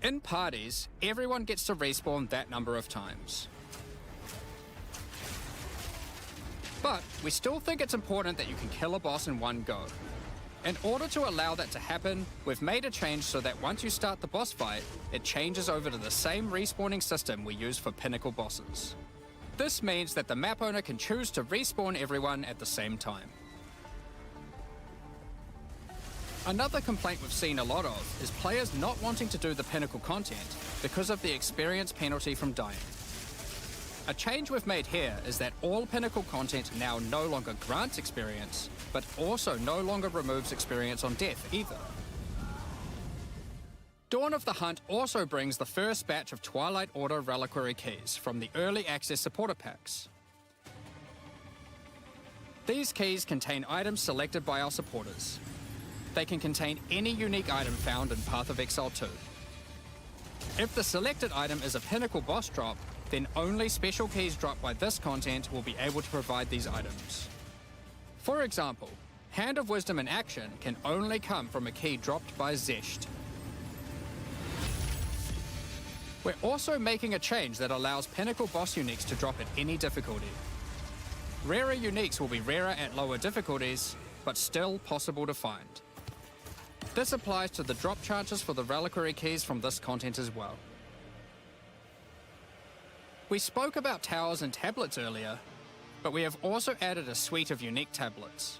In parties, everyone gets to respawn that number of times. But we still think it's important that you can kill a boss in one go. In order to allow that to happen, we've made a change so that once you start the boss fight, it changes over to the same respawning system we use for pinnacle bosses. This means that the map owner can choose to respawn everyone at the same time. Another complaint we've seen a lot of is players not wanting to do the pinnacle content because of the experience penalty from dying. A change we've made here is that all pinnacle content now no longer grants experience, but also no longer removes experience on death either. Dawn of the Hunt also brings the first batch of Twilight Order reliquary keys from the early access supporter packs. These keys contain items selected by our supporters. They can contain any unique item found in Path of Exile 2. If the selected item is a pinnacle boss drop, then only special keys dropped by this content will be able to provide these items. For example, Hand of Wisdom in action can only come from a key dropped by Zesht. We're also making a change that allows pinnacle boss uniques to drop at any difficulty. Rarer uniques will be rarer at lower difficulties, but still possible to find. This applies to the drop chances for the reliquary keys from this content as well. We spoke about towers and tablets earlier, but we have also added a suite of unique tablets.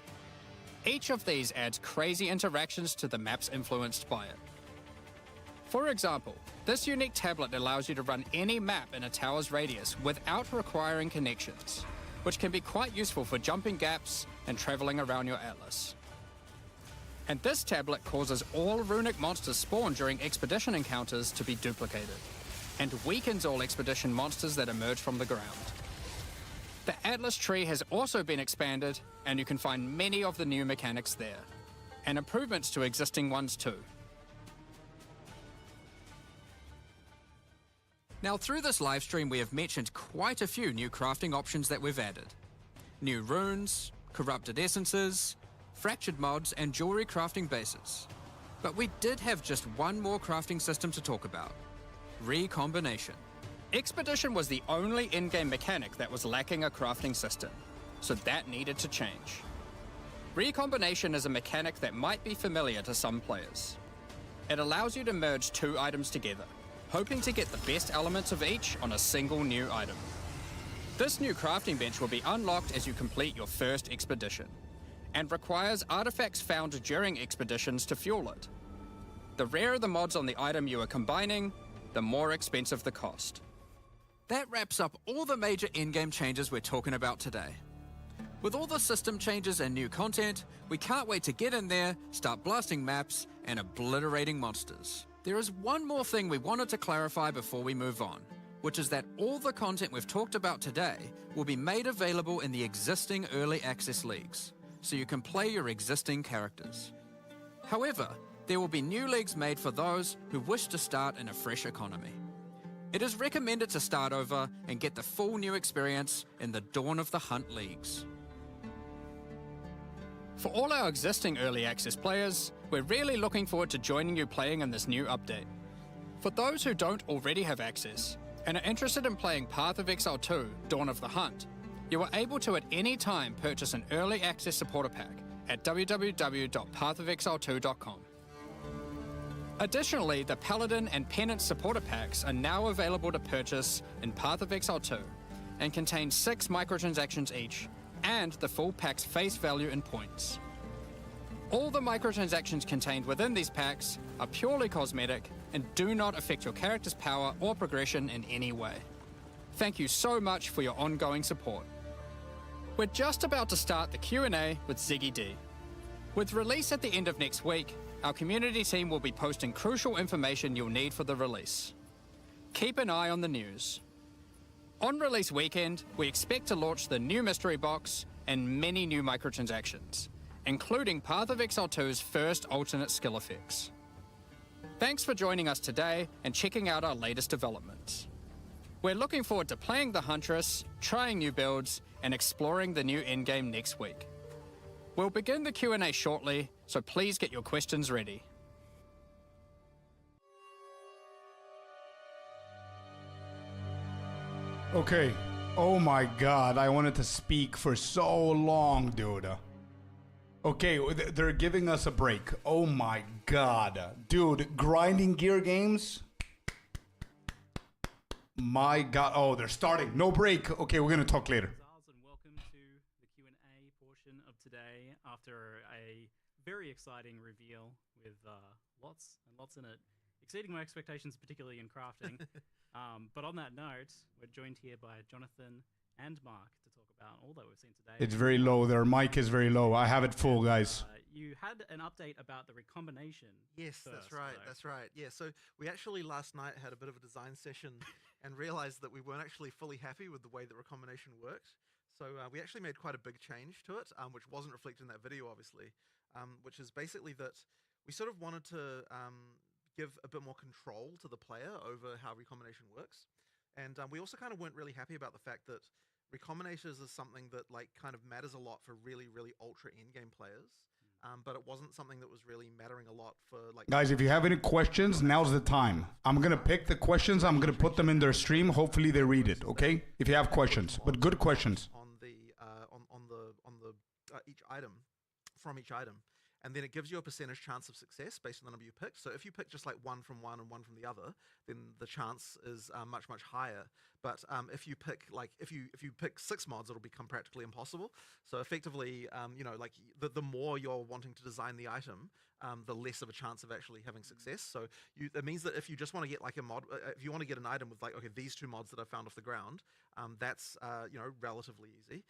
Each of these adds crazy interactions to the maps influenced by it. For example, this unique tablet allows you to run any map in a tower's radius without requiring connections, which can be quite useful for jumping gaps and traveling around your atlas. And this tablet causes all runic monsters spawned during expedition encounters to be duplicated, and weakens all expedition monsters that emerge from the ground. The Atlas tree has also been expanded, and you can find many of the new mechanics there, and improvements to existing ones too. Now through this livestream we have mentioned quite a few new crafting options that we've added. New runes, corrupted essences, fractured mods and jewelry crafting bases. But we did have just one more crafting system to talk about. Recombination. Expedition was the only in-game mechanic that was lacking a crafting system, so that needed to change. Recombination is a mechanic that might be familiar to some players. It allows you to merge 2 items together, hoping to get the best elements of each on a single new item. This new crafting bench will be unlocked as you complete your first expedition, and requires artifacts found during expeditions to fuel it. The rarer the mods on the item you are combining, the more expensive the cost. That wraps up all the major in-game changes we're talking about today. With all the system changes and new content, we can't wait to get in there, start blasting maps, and obliterating monsters. There is one more thing we wanted to clarify before we move on. which is that all the content we've talked about today will be made available in the existing early access leagues, so you can play your existing characters. However, there will be new leagues made for those who wish to start in a fresh economy. It is recommended to start over and get the full new experience in the Dawn of the Hunt leagues. For all our existing early access players, we're really looking forward to joining you playing in this new update. For those who don't already have access and are interested in playing Path of Exile 2 Dawn of the Hunt, you are able to at any time purchase an early access supporter pack at www.pathofexile2.com. Additionally, the Paladin and Penance supporter packs are now available to purchase in Path of Exile 2 and contain 6 microtransactions each and the full pack's face value in points. All the microtransactions contained within these packs are purely cosmetic and do not affect your character's power or progression in any way. Thank you so much for your ongoing support. We're just about to start the Q&A with Ziggy D. With release at the end of next week, our community team will be posting crucial information you'll need for the release. Keep an eye on the news. On release weekend, we expect to launch the new mystery box and many new microtransactions, including Path of Exile 2's first alternate skill effects. Thanks for joining us today and checking out our latest developments. We're looking forward to playing the Huntress, trying new builds, and exploring the new endgame next week. We'll begin the Q&A shortly, so please get your questions ready. Okay. Oh my god, I wanted to speak for so long, dude. Okay, they're giving us a break. Oh my god. Dude, grinding gear games? My god. Oh, they're starting. No break. Okay, we're gonna talk later. And welcome to the Q&A portion of today after a very exciting reveal with lots and lots in it, exceeding my expectations, particularly in crafting. But on that note, we're joined here by Jonathan and Mark to talk about all that we've seen today. It's very low. Their mic is very low. I have it full, guys. You had an update about the recombination. Yes, first, that's right. though. That's right. Yeah, so we actually last night had a bit of a design session and realized that we weren't actually fully happy with the way that recombination worked. So we actually made quite a big change to it, which wasn't reflected in that video, obviously, which is basically that we sort of wanted to give a bit more control to the player over how recombination works. And we also kind of weren't really happy about the fact that recombinators is something that like kind of matters a lot for really, really ultra endgame players. But it wasn't something that was really mattering a lot for like... Guys, if you have any questions, now's the time. I'm going to pick the questions. I'm going to put them in their stream. Hopefully they read it, okay? If you have questions, but good questions. On each item, from each item. And then it gives you a percentage chance of success based on the number you pick. So if you pick just like one from one and one from the other, then the chance is much, much higher. But if you pick like if you pick 6 mods, it'll become practically impossible. So effectively, you know, like the more you're wanting to design the item, the less of a chance of actually having success. So that means that if you just want to get like a mod, if you want to get an item with like, okay, these 2 mods that I found off the ground, that's you know, relatively easy.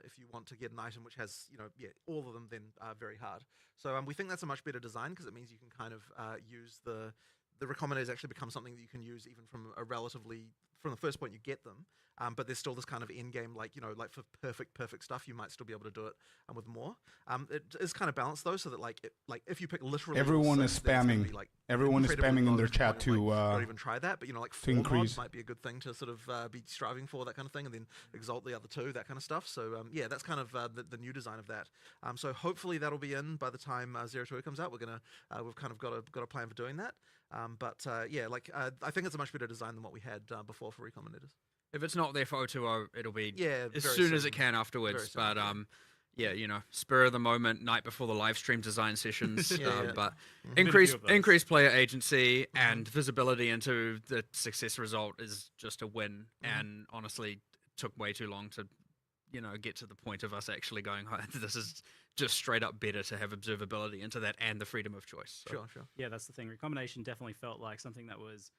If you want to get an item which has, you know, yeah, all of them, then very hard. So we think that's a much better design because it means you can kind of use the recombinators actually become something that you can use even from a relatively, from the first point you get them, but there's still this kind of end game, like, you know, like for perfect stuff, you might still be able to do it with more. It is kind of balanced though, so that like if you pick literally everyone is spamming, like everyone is spamming in their chat to not even try that, but you know, like 4 mods might be a good thing to sort of be striving for, that kind of thing, and then exalt the other 2, that kind of stuff. So yeah, that's kind of the new design of that. So hopefully that'll be in by the time 02 comes out. We're gonna we've kind of got a plan for doing that. But yeah, like I think it's a much better design than what we had before for recombinators. If it's not there for 020, it'll be as very soon as it can afterwards. Very But soon, yeah, you know, spur of the moment, night before the live stream design sessions. But Been a few of those. increased player agency and visibility into the success result is just a win. And honestly, took way too long to, you know, get to the point of us actually going, oh, this is just straight up better to have observability into that and the freedom of choice. So. Sure. Yeah, that's the thing. Recombination definitely felt like something that was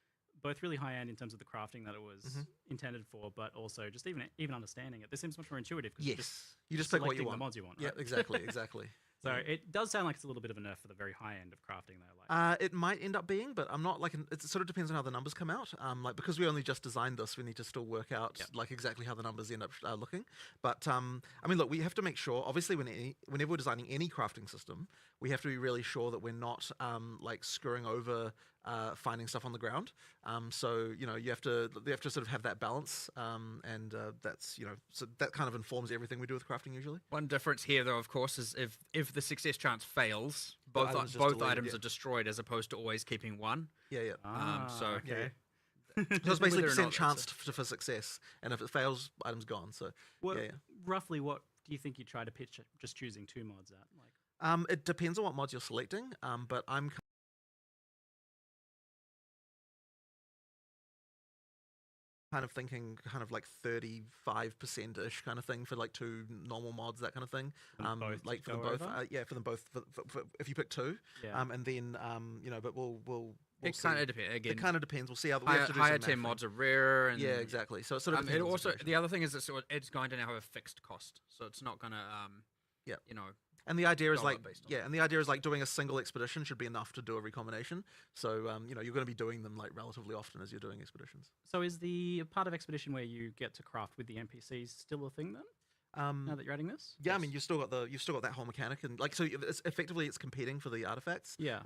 both really high end in terms of the crafting that it was intended for, but also just even understanding it. This seems much more intuitive because You just pick what you selecting want. the mods you want. Yeah, Right? exactly. So it does sound like it's a little bit of a nerf for the very high end of crafting, though. Like, It might end up being, but I'm not like it sort of depends on how the numbers come out. Like because we only just designed this, we need to still work out like exactly how the numbers end up looking. But I mean, look, we have to make sure. Obviously, whenever we're designing any crafting system, we have to be really sure that we're not like screwing over finding stuff on the ground. So you have to sort of have that balance, and that's so that kind of informs everything we do with crafting usually. One difference here, though, of course, is if the success chance fails, both items just both deleted, items yeah. are destroyed as opposed to always keeping one. Yeah. So okay. So it's basically Whether or percent not chance for success, and if it fails, item's gone. So What, yeah. Roughly, what do you think you try to pitch just choosing 2 mods at? Like, It depends on what mods you're selecting, but I'm kind of thinking kind of like 35%-ish kind of thing for like 2 normal mods, that kind of thing. them both to Like for them go both, over? yeah, for them both. For if you pick 2, Yeah. and then but we'll it see. kind of depends. Again, It kind of depends. We'll see how we higher, have to do higher some tier mathing. mods are rare, and Yeah, exactly. So it sort of it depends on the also situation. the other thing is it's going to now have a fixed cost, so it's not gonna Yeah. you know. And the idea is dollar like, based on yeah, and the idea is like doing a single expedition should be enough to do a recombination. So, you're going to be doing them like relatively often as you're doing expeditions. So is the part of Expedition where you get to craft with the NPCs still a thing then? Now that you're adding this? Yeah, I mean, you've still got that whole mechanic, and like, so it's effectively it's competing for the artifacts. Yeah.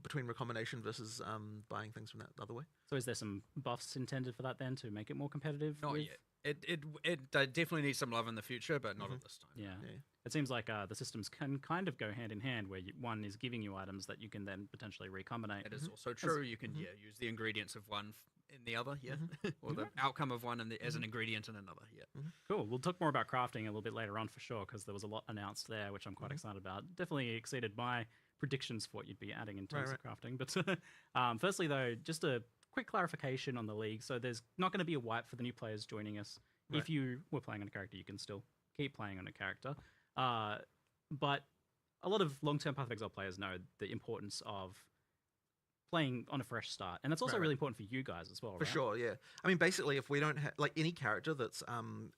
Between recombination versus buying things from that other way. So is there some buffs intended for that then to make it more competitive? Not with- yet. It definitely needs some love in the future, but not at this time. Yeah. Yeah. It seems like the systems can kind of go hand in hand, where one is giving you items that you can then potentially recombinate. It is also true. You can use the ingredients of one in the other, or the outcome of one as an ingredient in another, Cool. We'll talk more about crafting a little bit later on for sure, because there was a lot announced there, which I'm quite excited about. Definitely exceeded my predictions for what you'd be adding in terms of crafting. But firstly, though, just a quick clarification on the league. So there's not going to be a wipe for the new players joining us. Right. If you were playing on a character, you can still keep playing on a character. But a lot of long-term Path of Exile players know the importance of playing on a fresh start, and that's also really important for you guys as well. For sure, yeah. I mean, basically, if we don't have like any character that's come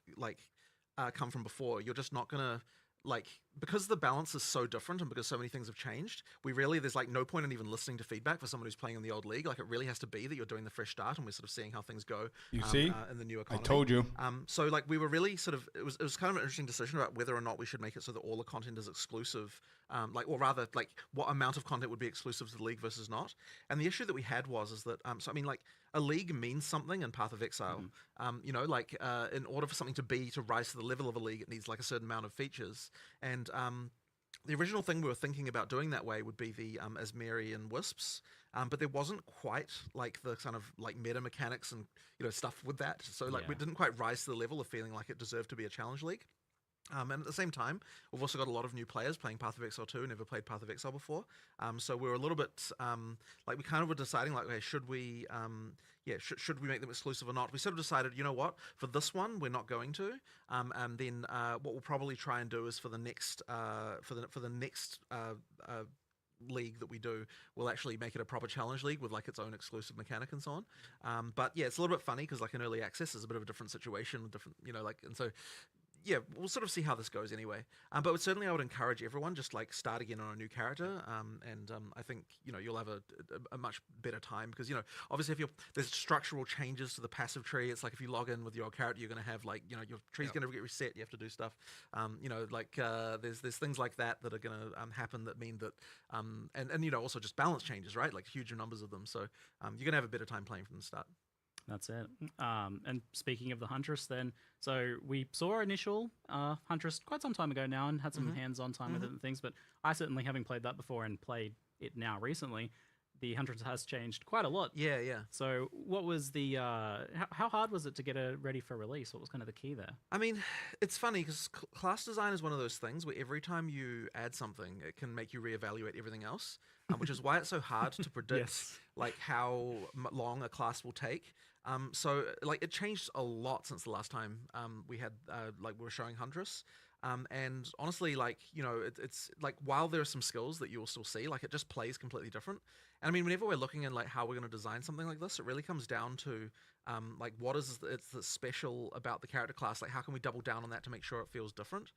from before, you're just not gonna like, because the balance is so different and because so many things have changed. There's like no point in even listening to feedback for someone who's playing in the old league. Like, it really has to be that you're doing the fresh start, and we're sort of seeing how things go. You see? In the new I economy. told you. So like we were really sort of, it was kind of an interesting decision about whether or not we should make it so that all the content is exclusive, or rather like what amount of content would be exclusive to the league versus not. And the issue that we had is that so I mean, like, a league means something in Path of Exile. In order for something to rise to the level of a league, it needs like a certain amount of features. And the original thing we were thinking about doing that way would be the Asmerian Wisps, but there wasn't quite like the kind of like meta mechanics and stuff with that. So like we didn't quite rise to the level of feeling like it deserved to be a challenge league. And at the same time, we've also got a lot of new players playing Path of Exile 2, never played Path of Exile before. So we were a little bit like, we kind of were deciding like, okay, should we make them exclusive or not? We sort of decided, you know what, for this one we're not going to. And then what we'll probably try and do is for the next league that we do, we'll actually make it a proper challenge league with like its own exclusive mechanic and so on. But yeah, it's a little bit funny because like in early access is a bit of a different situation, different, and so. Yeah, we'll sort of see how this goes anyway. But certainly I would encourage everyone just like start again on a new character. And I think, you'll have a much better time because, obviously if there's structural changes to the passive tree. It's like if you log in with your old character, you're going to have like, your tree's going to get reset. You have to do stuff. There's things like that are going to happen that mean that, and also just balance changes, right? Like huge numbers of them. So you're going to have a better time playing from the start. That's it. And speaking of the Huntress then, so we saw initial Huntress quite some time ago now and had some hands-on time with it and things, but I certainly, having played that before and played it now recently, the Huntress has changed quite a lot. Yeah. So what was the, how hard was it to get it ready for release? What was kind of the key there? I mean, it's funny because class design is one of those things where every time you add something, it can make you reevaluate everything else, which is why it's so hard to predict like how long a class will take. So like it changed a lot since the last time we had we were showing Huntress. And honestly, like, it's like, while there are some skills that you will still see, like, it just plays completely different. And I mean, whenever we're looking at like how we're going to design something like this, it really comes down to like what is it's the special about the character class. Like, how can we double down on that to make sure it feels different?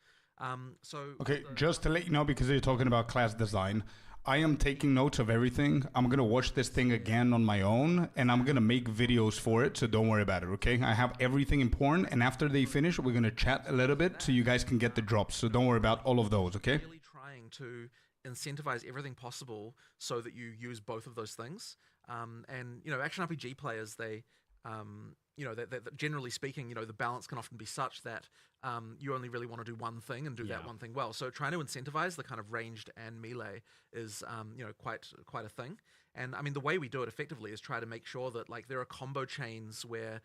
Okay, just to let you know, because you're talking about class design, I am taking notes of everything. I'm going to watch this thing again on my own, and I'm going to make videos for it, so don't worry about it, okay? I have everything important, and after they finish, we're going to chat a little bit so you guys can get the drops, so don't worry about all of those, okay? Really trying to incentivize everything possible so that you use both of those things. And, you know, action RPG players, they generally speaking, you know, the balance can often be such that you only really want to do one thing and do that one thing well. So trying to incentivize the kind of ranged and melee is, you know, quite a thing. And I mean, the way we do it effectively is try to make sure that like there are combo chains where,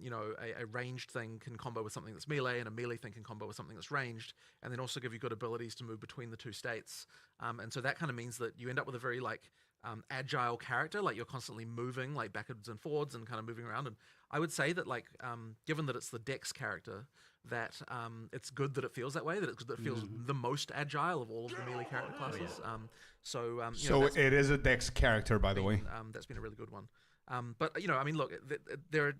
you know, a ranged thing can combo with something that's melee and a melee thing can combo with something that's ranged, and then also give you good abilities to move between the two states. And so that kind of means that you end up with a very like agile character, like you're constantly moving like backwards and forwards and kind of moving around. And I would say that like given that it's the Dex character, that it's good that it feels that way, that it feels the most agile of all of the melee character classes. So it is a Dex character, by the way. That's been a really good one. But you know, I mean, look, there are,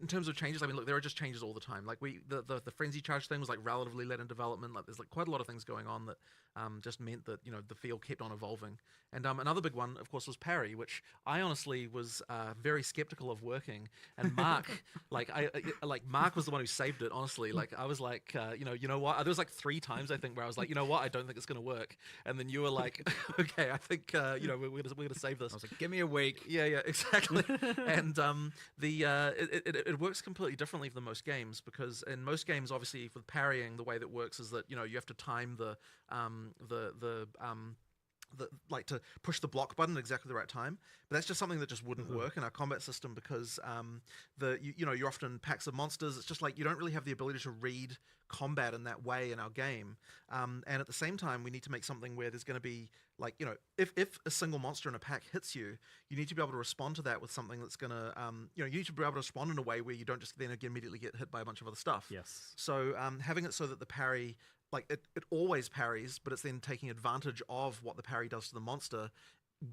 in terms of changes, I mean, look, there are just changes all the time. Like the frenzy charge thing was like relatively late in development. Like there's like quite a lot of things going on that just meant that, you know, the field kept on evolving. And another big one, of course, was parry, which I honestly was very skeptical of working. And Mark, Mark was the one who saved it. Honestly, like I was like, you know what? There was like 3 times I think where I was like, you know what? I don't think it's gonna work. And then you were like, okay, I think you know we're gonna save this. I was like, give me a week. Yeah, exactly. And it works completely differently for most games, because in most games, obviously, with parrying, the way that works is that, you know, you have to time like to push the block button at exactly the right time, but that's just something that just wouldn't work in our combat system, because you know, you're often packs of monsters. It's just like you don't really have the ability to read combat in that way in our game, and at the same time we need to make something where there's going to be like, you know, if a single monster in a pack hits you, you need to be able to respond to that with something that's going to you know, you need to be able to respond in a way where you don't just then immediately get hit by a bunch of other stuff. Yes. So having it so that the parry, like it always parries, but it's then taking advantage of what the parry does to the monster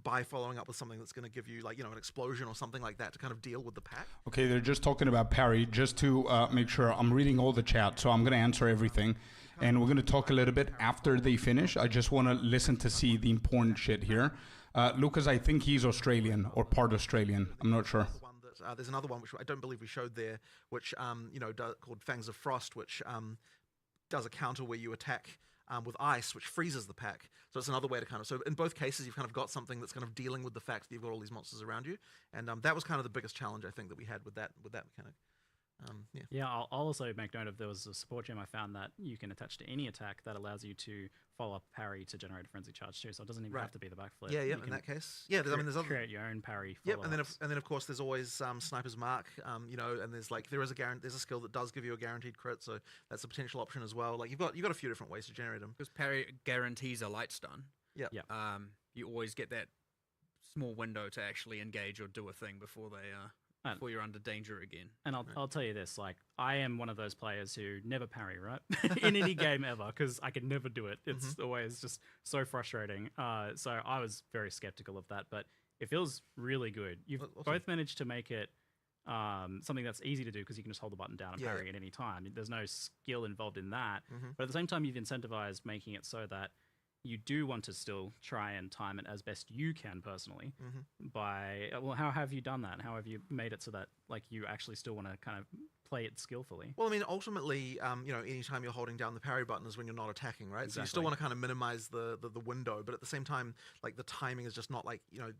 by following up with something that's going to give you, like, you know, an explosion or something like that to kind of deal with the pack. Okay, they're just talking about parry. Just to make sure, I'm reading all the chat, so I'm going to answer everything. And we're going to talk a little bit after they finish. I just want to listen to see the important shit here. Lucas, I think he's Australian or part Australian. I'm not sure. There's another one which I don't believe we showed there, which you know, called Fangs of Frost, which does a counter where you attack with ice, which freezes the pack. So it's another way to kind of, so in both cases you've kind of got something that's kind of dealing with the fact that you've got all these monsters around you, and that was kind of the biggest challenge I think that we had with that mechanic. I'll also make note of, there was a support gem I found that you can attach to any attack that allows you to follow up parry to generate a frenzy charge too, so it doesn't even have to be the backflip. Yeah, in that case. Yeah, I mean, there's create your own parry. Yep, and then of course there's always Sniper's Mark, you know, and there's like there's a skill that does give you a guaranteed crit, so that's a potential option as well. Like you've got a few different ways to generate them. Because parry guarantees a light stun. Yeah. You always get that small window to actually engage or do a thing before before you're under danger again. And I'll tell you this, like, I am one of those players who never parry, right? In any game ever, because I can never do it. It's always just so frustrating. So I was very skeptical of that, but it feels really good. You've both managed to make it something that's easy to do, because you can just hold the button down and parry at any time. There's no skill involved in that. But at the same time, you've incentivized making it so that you do want to still try and time it as best you can personally. Well, how have you done that? How have you made it so that like you actually still want to kind of play it skillfully? Well, I mean, ultimately, you know, anytime you're holding down the parry button is when you're not attacking, right? Exactly. So you still want to kind of minimize the window, but at the same time, like the timing is just not like, you know,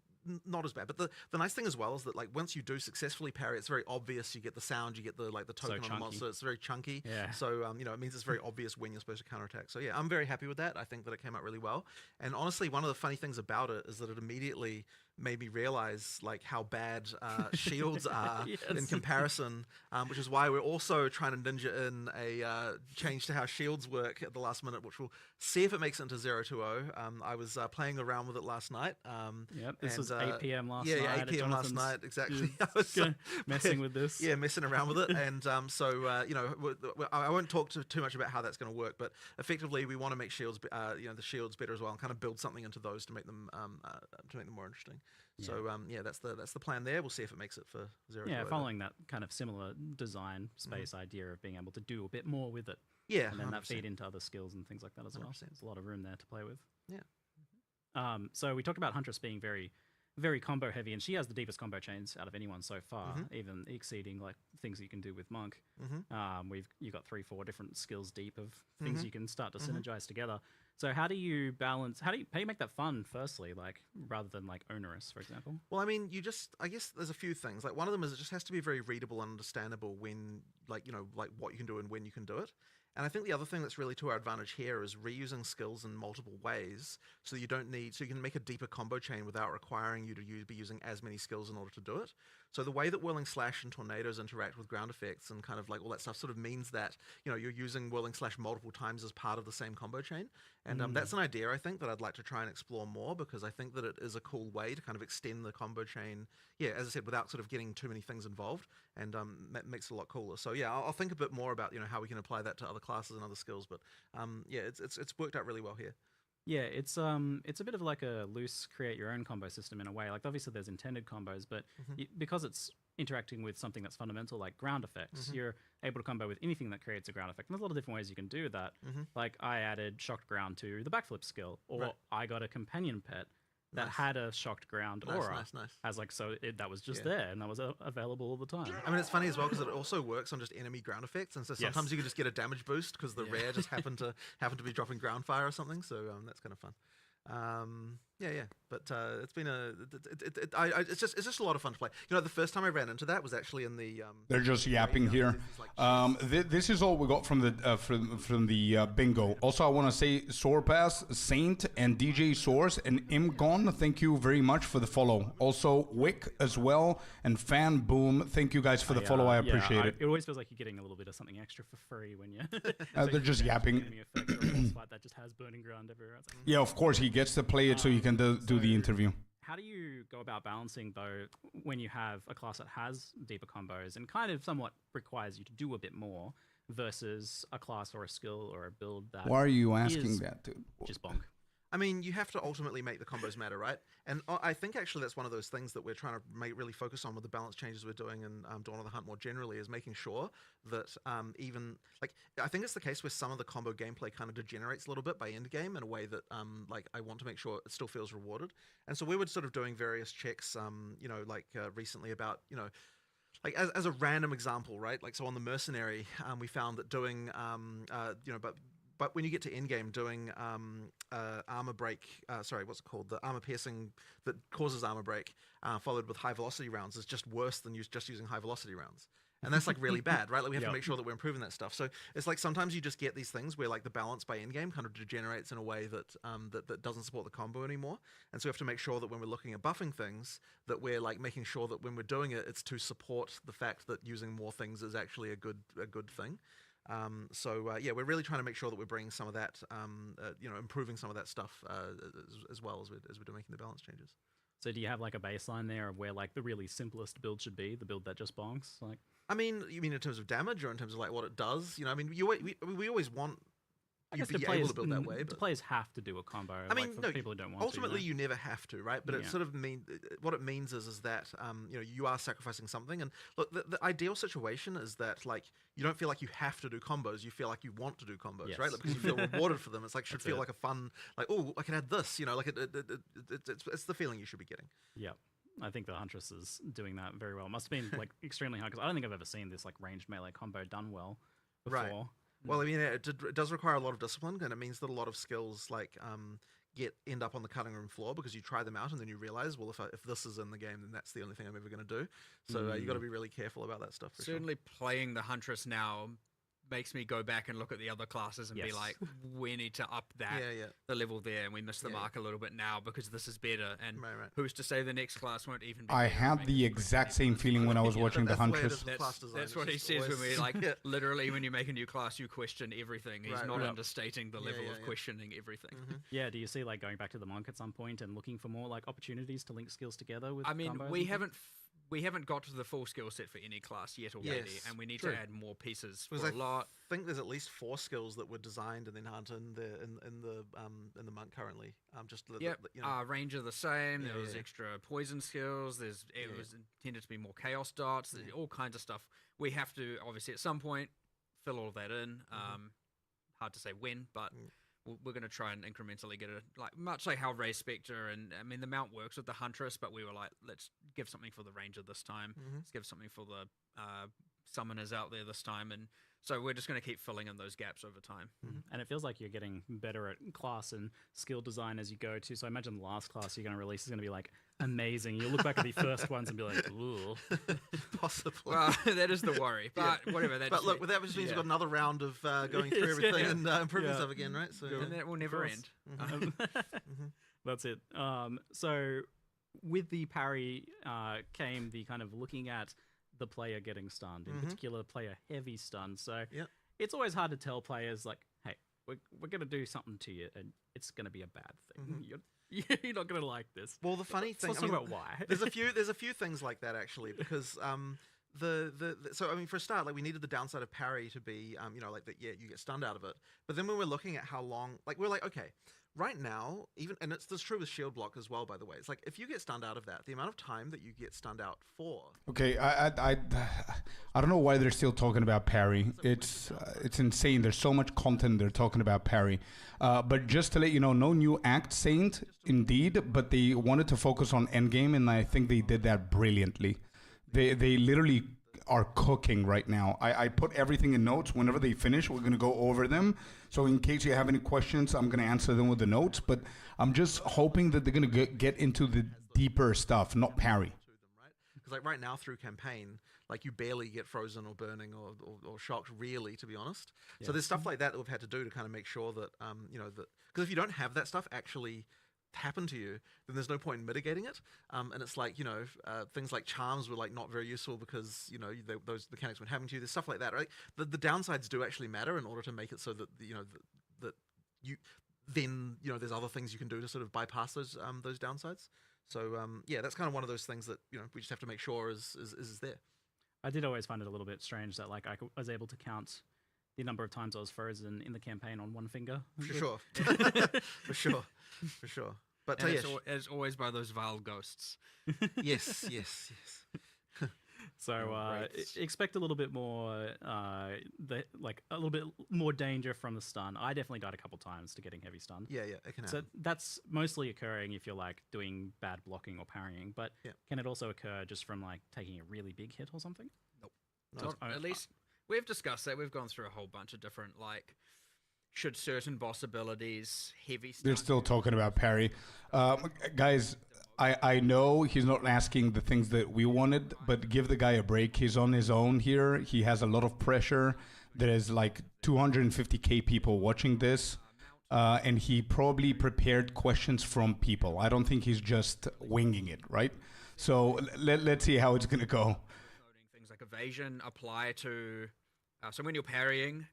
not as bad. But the nice thing as well is that like once you do successfully parry, it's very obvious. You get the sound, you get the like the token on the monster. It's very chunky. Yeah. So you know, it means it's very obvious when you're supposed to counterattack. So yeah, I'm very happy with that. I think that it came out really well. And honestly, one of the funny things about it is that it immediately made me realize like how bad shields are in comparison, which is why we're also trying to ninja in a change to how shields work at the last minute, which we'll see if it makes it into 020. I was playing around with it last night. This was 8 p.m. last night. Yeah, 8 p.m. last night, exactly. I was messing with this. Yeah, messing around with it. And so, you know, I won't talk too much about how that's going to work, but effectively we want to make shields, you know, the shields better as well, and kind of build something into those to make them more interesting. So yeah, that's the plan there. We'll see if it makes it for 0 to Yeah, over. following that kind of similar design space idea of being able to do a bit more with it. Yeah, And then that 100%. feed into other skills and things like that as well. 100%. There's a lot of room there to play with. Yeah. So we talked about Huntress being very, very combo heavy, and she has the deepest combo chains out of anyone so far, even exceeding like things that you can do with Monk. You got 3-4 different skills deep of things you can start to synergize together. So how do you balance? How do you make that fun? Firstly, like rather than like onerous, for example. Well, I mean, I guess there's a few things. Like one of them is it just has to be very readable and understandable when, like, like what you can do and when you can do it. And I think the other thing that's really to our advantage here is reusing skills in multiple ways, so you can make a deeper combo chain without requiring you to be using as many skills in order to do it. So the way that Whirling Slash and Tornadoes interact with ground effects and kind of like all that stuff sort of means that, you're using Whirling Slash multiple times as part of the same combo chain. And that's an idea, I think, that I'd like to try and explore more, because I think that it is a cool way to kind of extend the combo chain, as I said, without sort of getting too many things involved, and makes it a lot cooler. So yeah, I'll think a bit more about, how we can apply that to other classes and other skills, but it's worked out really well here. Yeah, it's a bit of like a loose create your own combo system in a way. Like obviously there's intended combos, but because it's interacting with something that's fundamental like ground effects, you're able to combo with anything that creates a ground effect. And there's a lot of different ways you can do that. Like I added shocked ground to the backflip skill, or I got a companion pet that had a shocked ground aura. Nice. As like that was just there and that was available all the time. I mean, it's funny as well because it also works on just enemy ground effects, and so sometimes you can just get a damage boost because the rare just happened to be dropping ground fire or something. So that's kind of fun. But it's been it's just a lot of fun to play. The first time I ran into that was actually in the. They're just yapping here. This is all we got from the bingo. Also, I want to say Sorpass, Saint, and DJ Source and Imgon, thank you very much for the follow. Also Wick as well, and Fan Boom, thank you guys for the follow. I appreciate it. It always feels like you're getting a little bit of something extra for free when you. They're just yapping. Enemy effect or a boss fight that just has burning ground everywhere. It's like, Yeah, of course he gets to play it so you can do the interview. How do you go about balancing, though, when you have a class that has deeper combos and kind of somewhat requires you to do a bit more versus a class or a skill or a build that Why are you asking is that, dude? just bonk? I mean, you have to ultimately make the combos matter, right? And I think actually that's one of those things that we're trying to really focus on with the balance changes we're doing in Dawn of the Hunt more generally, is making sure that even, like, I think it's the case where some of the combo gameplay kind of degenerates a little bit by end game in a way that, I want to make sure it still feels rewarded. And so we were sort of doing various checks, recently about, like as a random example, right? Like, so on the Mercenary, we found that doing, but when you get to endgame, doing armor break, what's it called? The armor piercing that causes armor break, followed with high velocity rounds, is just worse than just using high velocity rounds. And that's like really bad, right? Like we have to make sure that we're improving that stuff. So it's like sometimes you just get these things where like the balance by endgame kind of degenerates in a way that that doesn't support the combo anymore. And so we have to make sure that when we're looking at buffing things, that we're like making sure that when we're doing it, it's to support the fact that using more things is actually a good thing. We're really trying to make sure that we're bringing some of that, improving some of that stuff as well as we're making the balance changes. So do you have like a baseline there of where like the really simplest build should be, the build that just bonks? Like, I mean, you mean in terms of damage or in terms of like what it does? I mean, we always want. I guess you'd be able to build that way, the but players have to do a combo. I mean, for no, people who don't want ultimately to. you never have to, right? But it sort of what it means is that you are sacrificing something. And look, the ideal situation is that like you don't feel like you have to do combos. You feel like you want to do combos, right? Like, because you feel rewarded for them. It's like should feel like a fun, like, oh, I can add this. Like it's the feeling you should be getting. Yeah. I think the Huntress is doing that very well. It must have been like extremely hard because I don't think I've ever seen this like ranged melee combo done well before. Right. Well, I mean, it does require a lot of discipline, and it means that a lot of skills like end up on the cutting room floor because you try them out and then you realize, well, if this is in the game, then that's the only thing I'm ever going to do. So you got to be really careful about that stuff. Certainly, playing the Huntress now makes me go back and look at the other classes and be like, we need to up that the level there, and we missed the mark a little bit now because this is better. And who's to say the next class won't even be I better? had the exact same feeling when I was watching the Huntress. That's what he says when we like literally when you make a new class, you question everything. He's not understating the level of questioning everything. Yeah, do you see like going back to the monk at some point and looking for more like opportunities to link skills together with I mean, combos we and haven't we haven't got to the full skill set for any class yet already, Yes, and we need true. to add more pieces Because for a lot. I think there's at least 4 skills that were designed and enhanced in the monk currently. Yep, you know. range are the same. Yeah, There was yeah. extra poison skills. It Yeah. was intended to be more chaos dots. There's all kinds of stuff. We have to obviously at some point fill all of that in. Hard to say when, but we're going to try and incrementally get it, like much like how Ray Spectre and I mean the mount works with the Huntress, but we were like, let's give something for the Ranger this time. Let's give something for the Summoners out there this time, and so we're just going to keep filling in those gaps over time. And it feels like you're getting better at class and skill design as you go too. So I imagine the last class you're going to release is going to be like amazing. You'll look back at the first ones and be like, ooh. Possibly. Well, that is the worry, but whatever. That's But look, with that, which means we've got another round of going through everything and improving stuff again, right? So and that will never end. That's it. So with the parry came the kind of looking at the player getting stunned, in particular player heavy stun. So it's always hard to tell players like, hey, we're going to do something to you and it's going to be a bad thing. You're not going to like this. Well, the funny thing, Let's talk about why. there's a few things like that actually, because so I mean, for a start, like we needed the downside of parry to be you know, like that, yeah, you get stunned out of it. But then when we're looking at how long, like we're like, okay, right now, even, and it's true with shield block as well, by the way. It's like if you get stunned out of that, the amount of time that you get stunned out for. Okay, I don't know why they're still talking about parry. It's insane. There's so much content they're talking about parry. But just to let you know, no new act Saint, indeed, but they wanted to focus on endgame, and I think they did that brilliantly. They literally are cooking right now. I put everything in notes. Whenever they finish, we're going to go over them. So in case you have any questions, I'm going to answer them with the notes. But I'm just hoping that they're going to get into the deeper stuff, not parry. Because like right now through campaign, like you barely get frozen or burning or shocked, really, to be honest. So there's stuff like that we've had to do to kind of make sure that you know, that because if you don't have that stuff actually happen to you, then there's no point in mitigating it. And it's like, you know, things like charms were like not very useful because, you know, those mechanics weren't happening to you. There's stuff like that, right? The downsides do actually matter in order to make it so that, you know, that you then, you know, there's other things you can do to sort of bypass those downsides. So yeah, that's kind of one of those things that, you know, we just have to make sure is there. I did always find it a little bit strange that like I was able to count the number of times I was frozen in the campaign on one finger. For sure. For sure. But And yeah, it's always by those vile ghosts. yes. So Right. expect a little bit more, a little bit more danger from the stun. I definitely died a couple times to getting heavy stun. Yeah, it can So happen. that's mostly occurring if you're like doing bad blocking or parrying. But Yeah. can it also occur just from like taking a really big hit or something? Not- at least we've discussed that. We've gone through a whole bunch of different, like, should certain boss abilities, heavy stuff. They're still talking about parry. Guys, I know he's not asking the things that we wanted, but give the guy a break. He's on his own here. He has a lot of pressure. There's like 250K people watching this. And he probably prepared questions from people. I don't think he's just winging it, right? So let's see how it's going to go. Noting things like evasion apply to. So when you're parrying,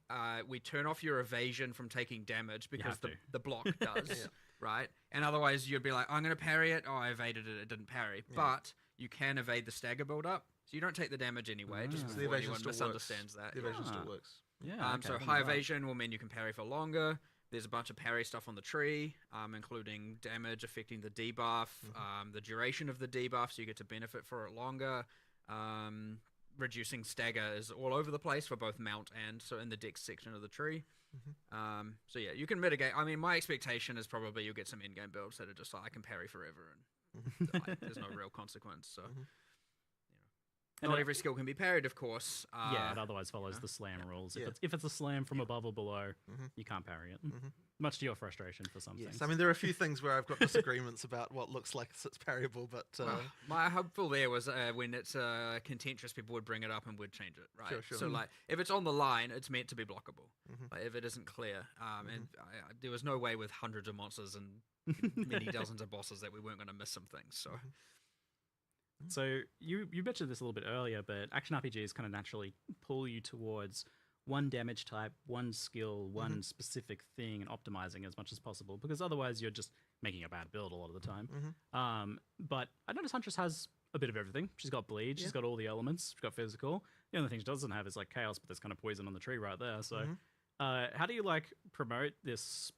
we turn off your evasion from taking damage because have to. the block does, right? And otherwise you'd be like, I'm going to parry it. Oh, I evaded it. It didn't parry. But you can evade the stagger build-up, so you don't take the damage anyway, just So the before evasion anyone still misunderstands works. that. The evasion still works. Yeah. okay, So I didn't high know that. evasion will mean you can parry for longer. There's a bunch of parry stuff on the tree, including damage affecting the debuff, the duration of the debuff, so you get to benefit for it longer. Reducing stagger is all over the place for both mount and so in the dex section of the tree. So yeah, you can mitigate. I mean, my expectation is probably you'll get some in-game builds that are just like, I can parry forever and like, there's no real consequence. So you know, not every skill can be parried, of course. Yeah, it otherwise follows the slam rules. Yeah. If it's a slam from above or below, you can't parry it. Much to your frustration for some Yes, things. I mean, there are a few things where I've got disagreements about what looks like it's parryable, but my hopeful there was when it's contentious, people would bring it up and would change it, right? Sure. So like, if it's on the line, it's meant to be blockable. Like, if it isn't clear, and there was no way with hundreds of monsters and many dozens of bosses that we weren't going to miss some things. So So you mentioned this a little bit earlier, but action RPGs kind of naturally pull you towards one damage type, one skill, one specific thing, and optimizing as much as possible, because otherwise you're just making a bad build a lot of the time. But I noticed Huntress has a bit of everything. She's got bleed. She's got all the elements. She's got physical. The only thing she doesn't have is like chaos, but there's kind of poison on the tree right there. So, how do you like promote this,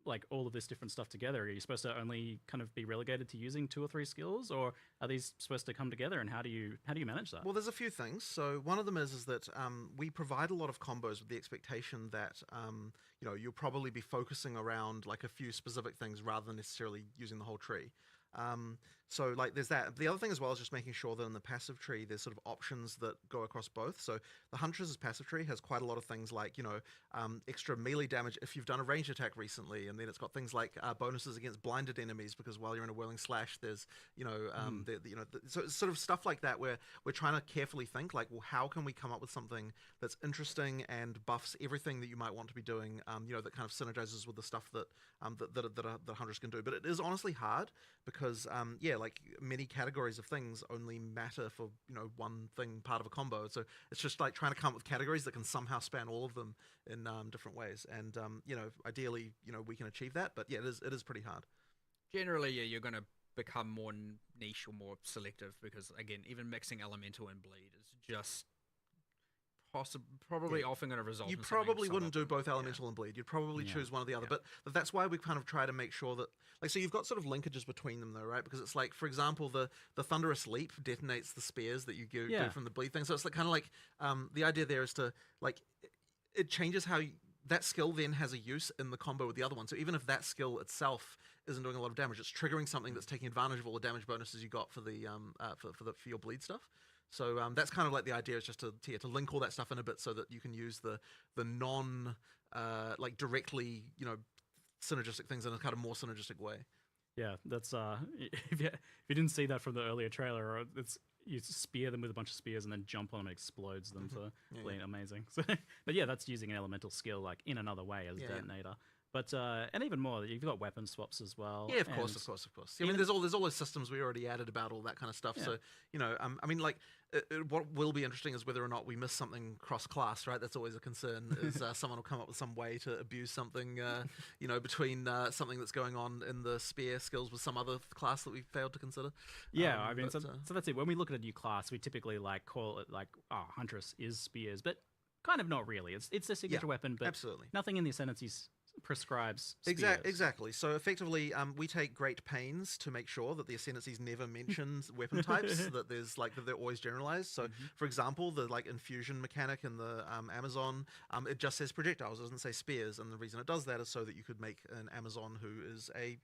like all of this different stuff together? Are you supposed to only kind of be relegated to using 2 or 3 skills, or are these supposed to come together? And how do you manage that? Well, there's a few things. So one of them is that we provide a lot of combos with the expectation that you'll probably be focusing around like a few specific things rather than necessarily using the whole tree. So like there's that. The other thing as well is just making sure that in the passive tree there's sort of options that go across both. So the Huntress's passive tree has quite a lot of things like extra melee damage if you've done a ranged attack recently, and then it's got things like bonuses against blinded enemies because while you're in a whirling slash there's so it's sort of stuff like that where we're trying to carefully think like, well, how can we come up with something that's interesting and buffs everything that you might want to be doing, that kind of synergizes with the stuff that the Huntress can do. But it is honestly hard because like many categories of things only matter for one thing, part of a combo. So it's just like trying to come up with categories that can somehow span all of them in different ways. And ideally we can achieve that. But yeah, it is pretty hard. Generally, yeah, you're going to become more niche or more selective because again, even mixing elemental and bleed is just probably often going to result. You in probably wouldn't do suboptimal. both elemental and bleed. You'd probably choose one or the other. Yeah. But that's why we kind of try to make sure that, like, so you've got sort of linkages between them, though, right? Because it's like, for example, the thunderous leap detonates the spears that you do from the bleed thing. So it's like kind of like the idea there is to like it changes how that skill then has a use in the combo with the other one. So even if that skill itself isn't doing a lot of damage, it's triggering something that's taking advantage of all the damage bonuses you got for the for your bleed stuff. So that's kind of like the idea is just to link all that stuff in a bit so that you can use the non like directly synergistic things in a kind of more synergistic way. Yeah, that's if you didn't see that from the earlier trailer, it's you spear them with a bunch of spears and then jump on them and explodes them for bleed. Amazing. So, but yeah, that's using an elemental skill like in another way as detonator. But and even more, you've got weapon swaps as well. Yeah, of course. I mean, there's all those systems we already added about all that kind of stuff. Yeah. So I mean, like, what will be interesting is whether or not we miss something cross-class, right? That's always a concern. Is someone will come up with some way to abuse something, between something that's going on in the spear skills with some other class that we failed to consider. Yeah, I mean, so that's it. When we look at a new class, we typically like call it like, Huntress is spears, but kind of not really. It's a signature weapon, but absolutely nothing in the ascendancies prescribes spears. Exactly. So effectively, we take great pains to make sure that the ascendancies never mention weapon types. That they're always generalized. So, for example, the like infusion mechanic in the Amazon, it just says projectiles, it doesn't say spears, and the reason it does that is so that you could make an Amazon who is a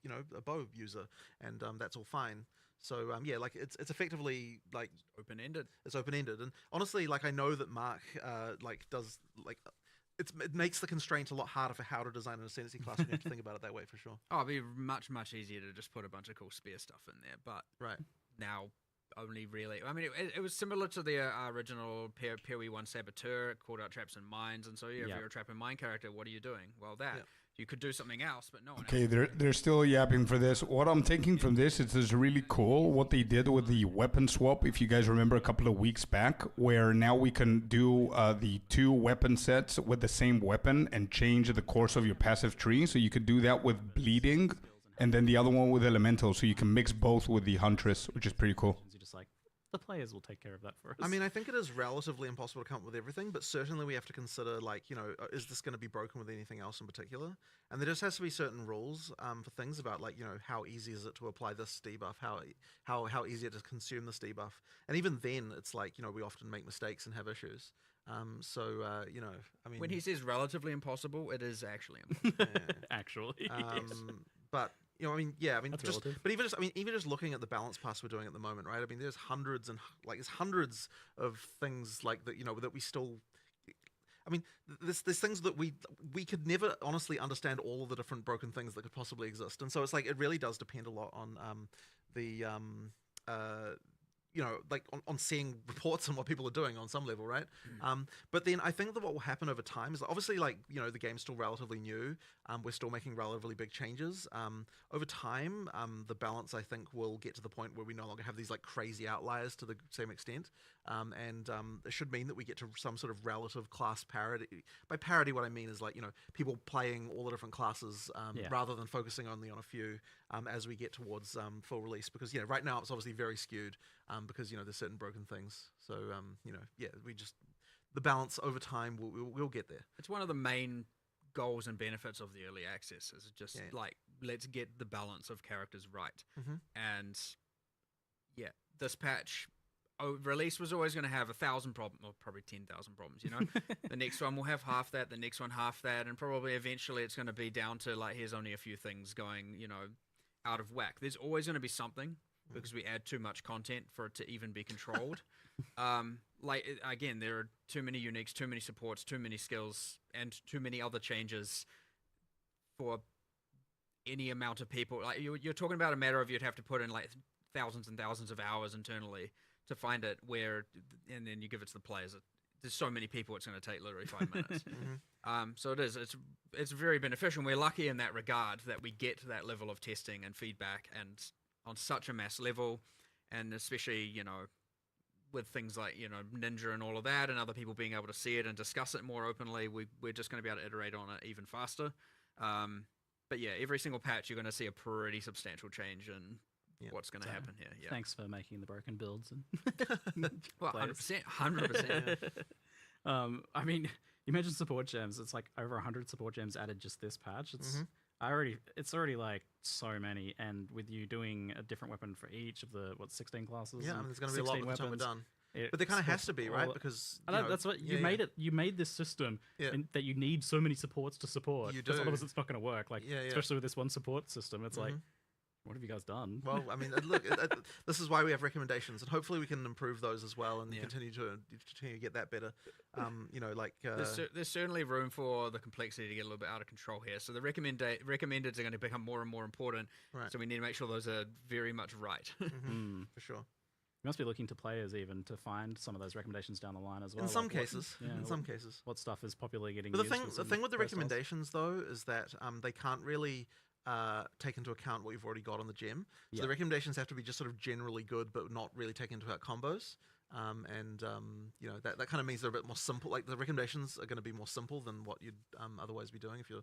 bow user, and that's all fine. So like it's effectively like open-ended. It's open-ended, and honestly, like I know that Mark does like. It makes the constraint a lot harder for how to design an ascendancy class when you have to think about it that way, for sure. Oh, it'd be much easier to just put a bunch of cool spear stuff in there, but now only really... I mean, it was similar to the original POE1 Saboteur, called out traps and mines, and so if you're a trap and mine character, what are you doing? Well, you could do something else, but no one Okay, else. they're still yapping for this. What I'm taking from this is it's really cool what they did with the weapon swap, if you guys remember a couple of weeks back, where now we can do the 2 weapon sets with the same weapon and change the course of your passive tree. So you could do that with bleeding and then the other one with elemental. So you can mix both with the Huntress, which is pretty cool. You're just like, the players will take care of that for us. I mean, I think it is relatively impossible to come up with everything, but certainly we have to consider, like, is this going to be broken with anything else in particular? And there just has to be certain rules for things about, like, how easy is it to apply this debuff, how easy it is to consume this debuff. And even then, it's like, we often make mistakes and have issues. I mean... When he says relatively impossible, it is actually impossible. Actually. But... I mean, That's just, relative. but even just looking at the balance pass we're doing at the moment, right? I mean, there's hundreds of things like that, that we still. I mean, there's things that we could never honestly understand all of the different broken things that could possibly exist, and so it's like it really does depend a lot on like on seeing reports on what people are doing on some level, right? But then I think that what will happen over time is that obviously, like, the game's still relatively new. We're still making relatively big changes. Over time, the balance, I think, will get to the point where we no longer have these, like, crazy outliers to the same extent. And it should mean that we get to some sort of relative class parity. By parity, what I mean is, like, people playing all the different classes rather than focusing only on a few as we get towards full release. Because, right now it's obviously very skewed. because there's certain broken things. So the balance over time we'll get there. It's one of the main goals and benefits of the early access is just like, let's get the balance of characters right. And this patch release was always going to have 1,000 problems, or probably 10,000 problems, the next one will have half that, the next one half that, and probably eventually it's going to be down to like, here's only a few things going out of whack. There's always going to be something because we add too much content for it to even be controlled. Again, there are too many uniques, too many supports, too many skills, and too many other changes for any amount of people. Like you're talking about a matter of you'd have to put in like thousands and thousands of hours internally to find it, and then you give it to the players. There's so many people, it's going to take literally 5 minutes. So it's very beneficial. We're lucky in that regard that we get that level of testing and feedback, and on such a mass level, and especially with things like Ninja and all of that, and other people being able to see it and discuss it more openly, we're just going to be able to iterate on it even faster. But yeah, every single patch you're going to see a pretty substantial change in what's going to happen here. Yeah. Thanks for making the broken builds. And well, 100%. I mean, you mentioned support gems. It's like over 100 support gems added just this patch. It's already like so many, and with you doing a different weapon for each of the 16 classes. Yeah, there's going to be a lot by the time we're done. But there kind of has to be, right? Because that's what you made it. You made this system that you need so many supports to support. You do. Because otherwise, it's not going to work. Like especially with this one support system, it's like, what have you guys done? Well, I mean, look, this is why we have recommendations, and hopefully we can improve those as well, and continue to get that better. There's certainly room for the complexity to get a little bit out of control here. So the recommendeds are going to become more and more important. Right. So we need to make sure those are very much right. For sure. You must be looking to players even to find some of those recommendations down the line as well. In some cases. What stuff is popularly getting used. But the thing with the recommendations, though, is that they can't really take into account what you've already got on the gem. So the recommendations have to be just sort of generally good, but not really take into account combos. That kind of means they're a bit more simple. Like the recommendations are going to be more simple than what you'd otherwise be doing if you're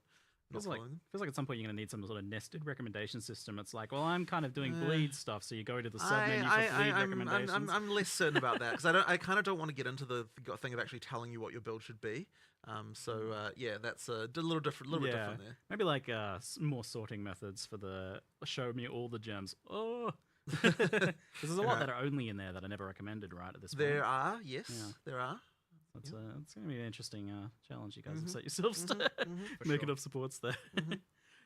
not following them. Feels like at some point you're going to need some sort of nested recommendation system. It's like, well, I'm kind of doing bleed stuff, so you go to the sub menu for bleed recommendations. I'm less certain about that because I kind of don't want to get into the thing of actually telling you what your build should be. That's a little different there. Maybe like more sorting methods for the show me all the gems. Oh, because there's a lot that are only in there that are never recommended right at this point. There are, yes, there are. It's going to be an interesting challenge you guys have set yourselves to make enough supports there.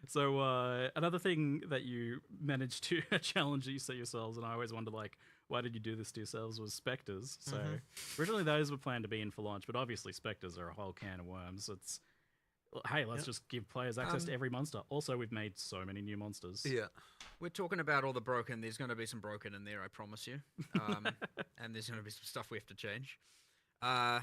So another thing that you managed to challenge that you set yourselves, and I always wonder, like, why did you do this to yourselves, was Spectres. So originally those were planned to be in for launch, but obviously Spectres are a whole can of worms. It's, hey, let's just give players access to every monster. Also, we've made so many new monsters. Yeah. We're talking about all the broken. There's going to be some broken in there, I promise you. And there's going to be some stuff we have to change. I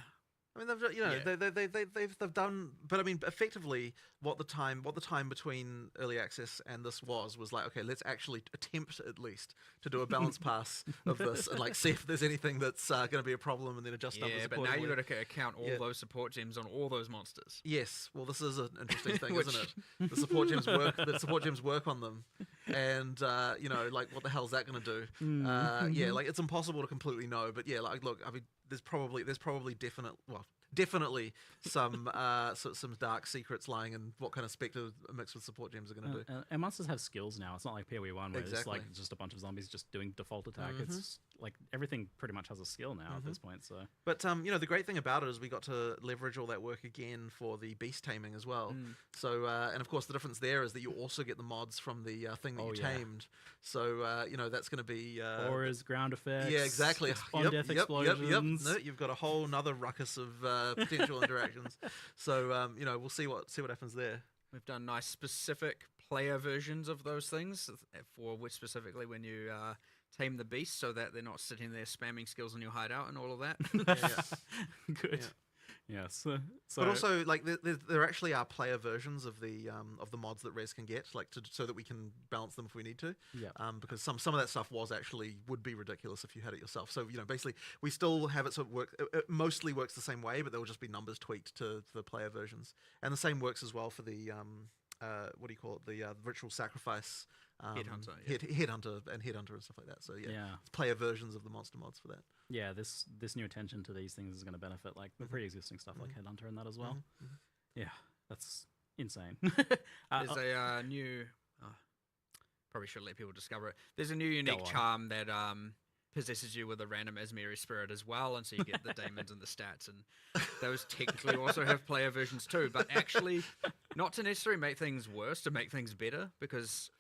mean, they've done, but I mean, effectively, what the time between early access and this was like, okay, let's actually attempt at least to do a balance pass of this and like see if there's anything that's going to be a problem, and then adjust numbers accordingly. But now you've got to account all those support gems on all those monsters. Yes, well, this is an interesting thing, isn't it? The support gems work. The support gems work on them, and like, what the hell is that going to do? Like, it's impossible to completely know. But yeah, like, look, I mean, there's probably definitely some dark secrets lying in what kind of Spectre mixed with support gems are going to do. And monsters have skills now. It's not like POE1 where it's like just a bunch of zombies just doing default attack. It's like everything pretty much has a skill now at this point. So, but the great thing about it is we got to leverage all that work again for the beast taming as well. So and of course the difference there is that you also get the mods from the thing that you tamed. So that's going to be auras, ground effects. Yeah, exactly. Spawn death explosions. No, you've got a whole nother ruckus of potential interactions. So we'll see what happens there. We've done nice specific player versions of those things for which specifically when you tame the beast, so that they're not sitting there spamming skills on your hideout and all of that. Good. Yes. So, but also, like, there actually are player versions of the mods that Res can get, like, so that we can balance them if we need to. Yeah. Because some of that stuff would be ridiculous if you had it yourself. So basically, we still have it so it mostly works the same way, but there will just be numbers tweaked to the player versions, and the same works as well for the what do you call it? The ritual sacrifice. Headhunter, Headhunter and stuff like that. So Yeah. player versions of the monster mods for that. Yeah, this new attention to these things is going to benefit like the pre-existing stuff like Headhunter and that as well. Yeah, that's insane. There's a new... probably should let people discover it. There's a new unique on. charm that possesses you with a random Asmeri spirit as well, and so you get the daemons and the stats, and those technically also have player versions too, but actually not to necessarily make things worse, to make things better, because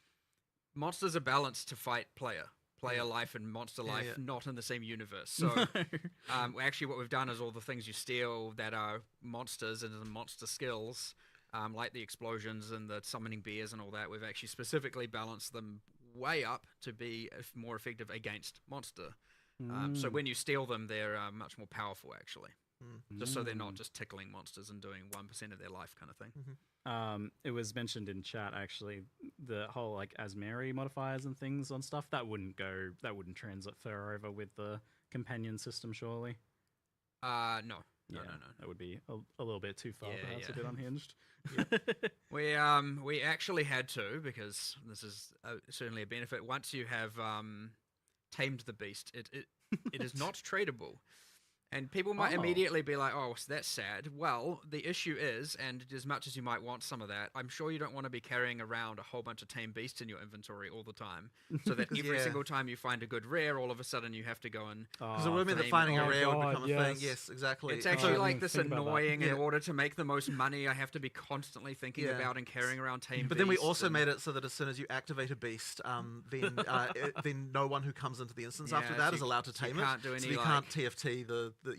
monsters are balanced to fight player life and monster life, not in the same universe. So actually what we've done is all the things you steal that are monsters and the monster skills, like the explosions and the summoning bears and all that, we've actually specifically balanced them way up to be more effective against monster. So when you steal them, they're much more powerful, actually. Just so they're not just tickling monsters and doing 1% of their life kind of thing. It was mentioned in chat actually, the whole like Asmeri modifiers and things on stuff that wouldn't transfer over with the companion system, surely. No. That would be a little bit too far, perhaps a bit unhinged. We actually had to, because this is certainly a benefit. Once you have tamed the beast, it is not tradable. And people might immediately be like, oh, so that's sad. Well, the issue is, and as much as you might want some of that, I'm sure you don't want to be carrying around a whole bunch of tame beasts in your inventory all the time. So that every single time you find a good rare, all of a sudden you have to go and... Because it would mean that finding a rare would become a thing. Yes, exactly. It's actually like this annoying, in order to make the most money, I have to be constantly thinking about and carrying around tame beasts. But then we also made it so that as soon as you activate a beast, then no one who comes into the instance after that is allowed to tame it. Can't do any, so you can't TFT it's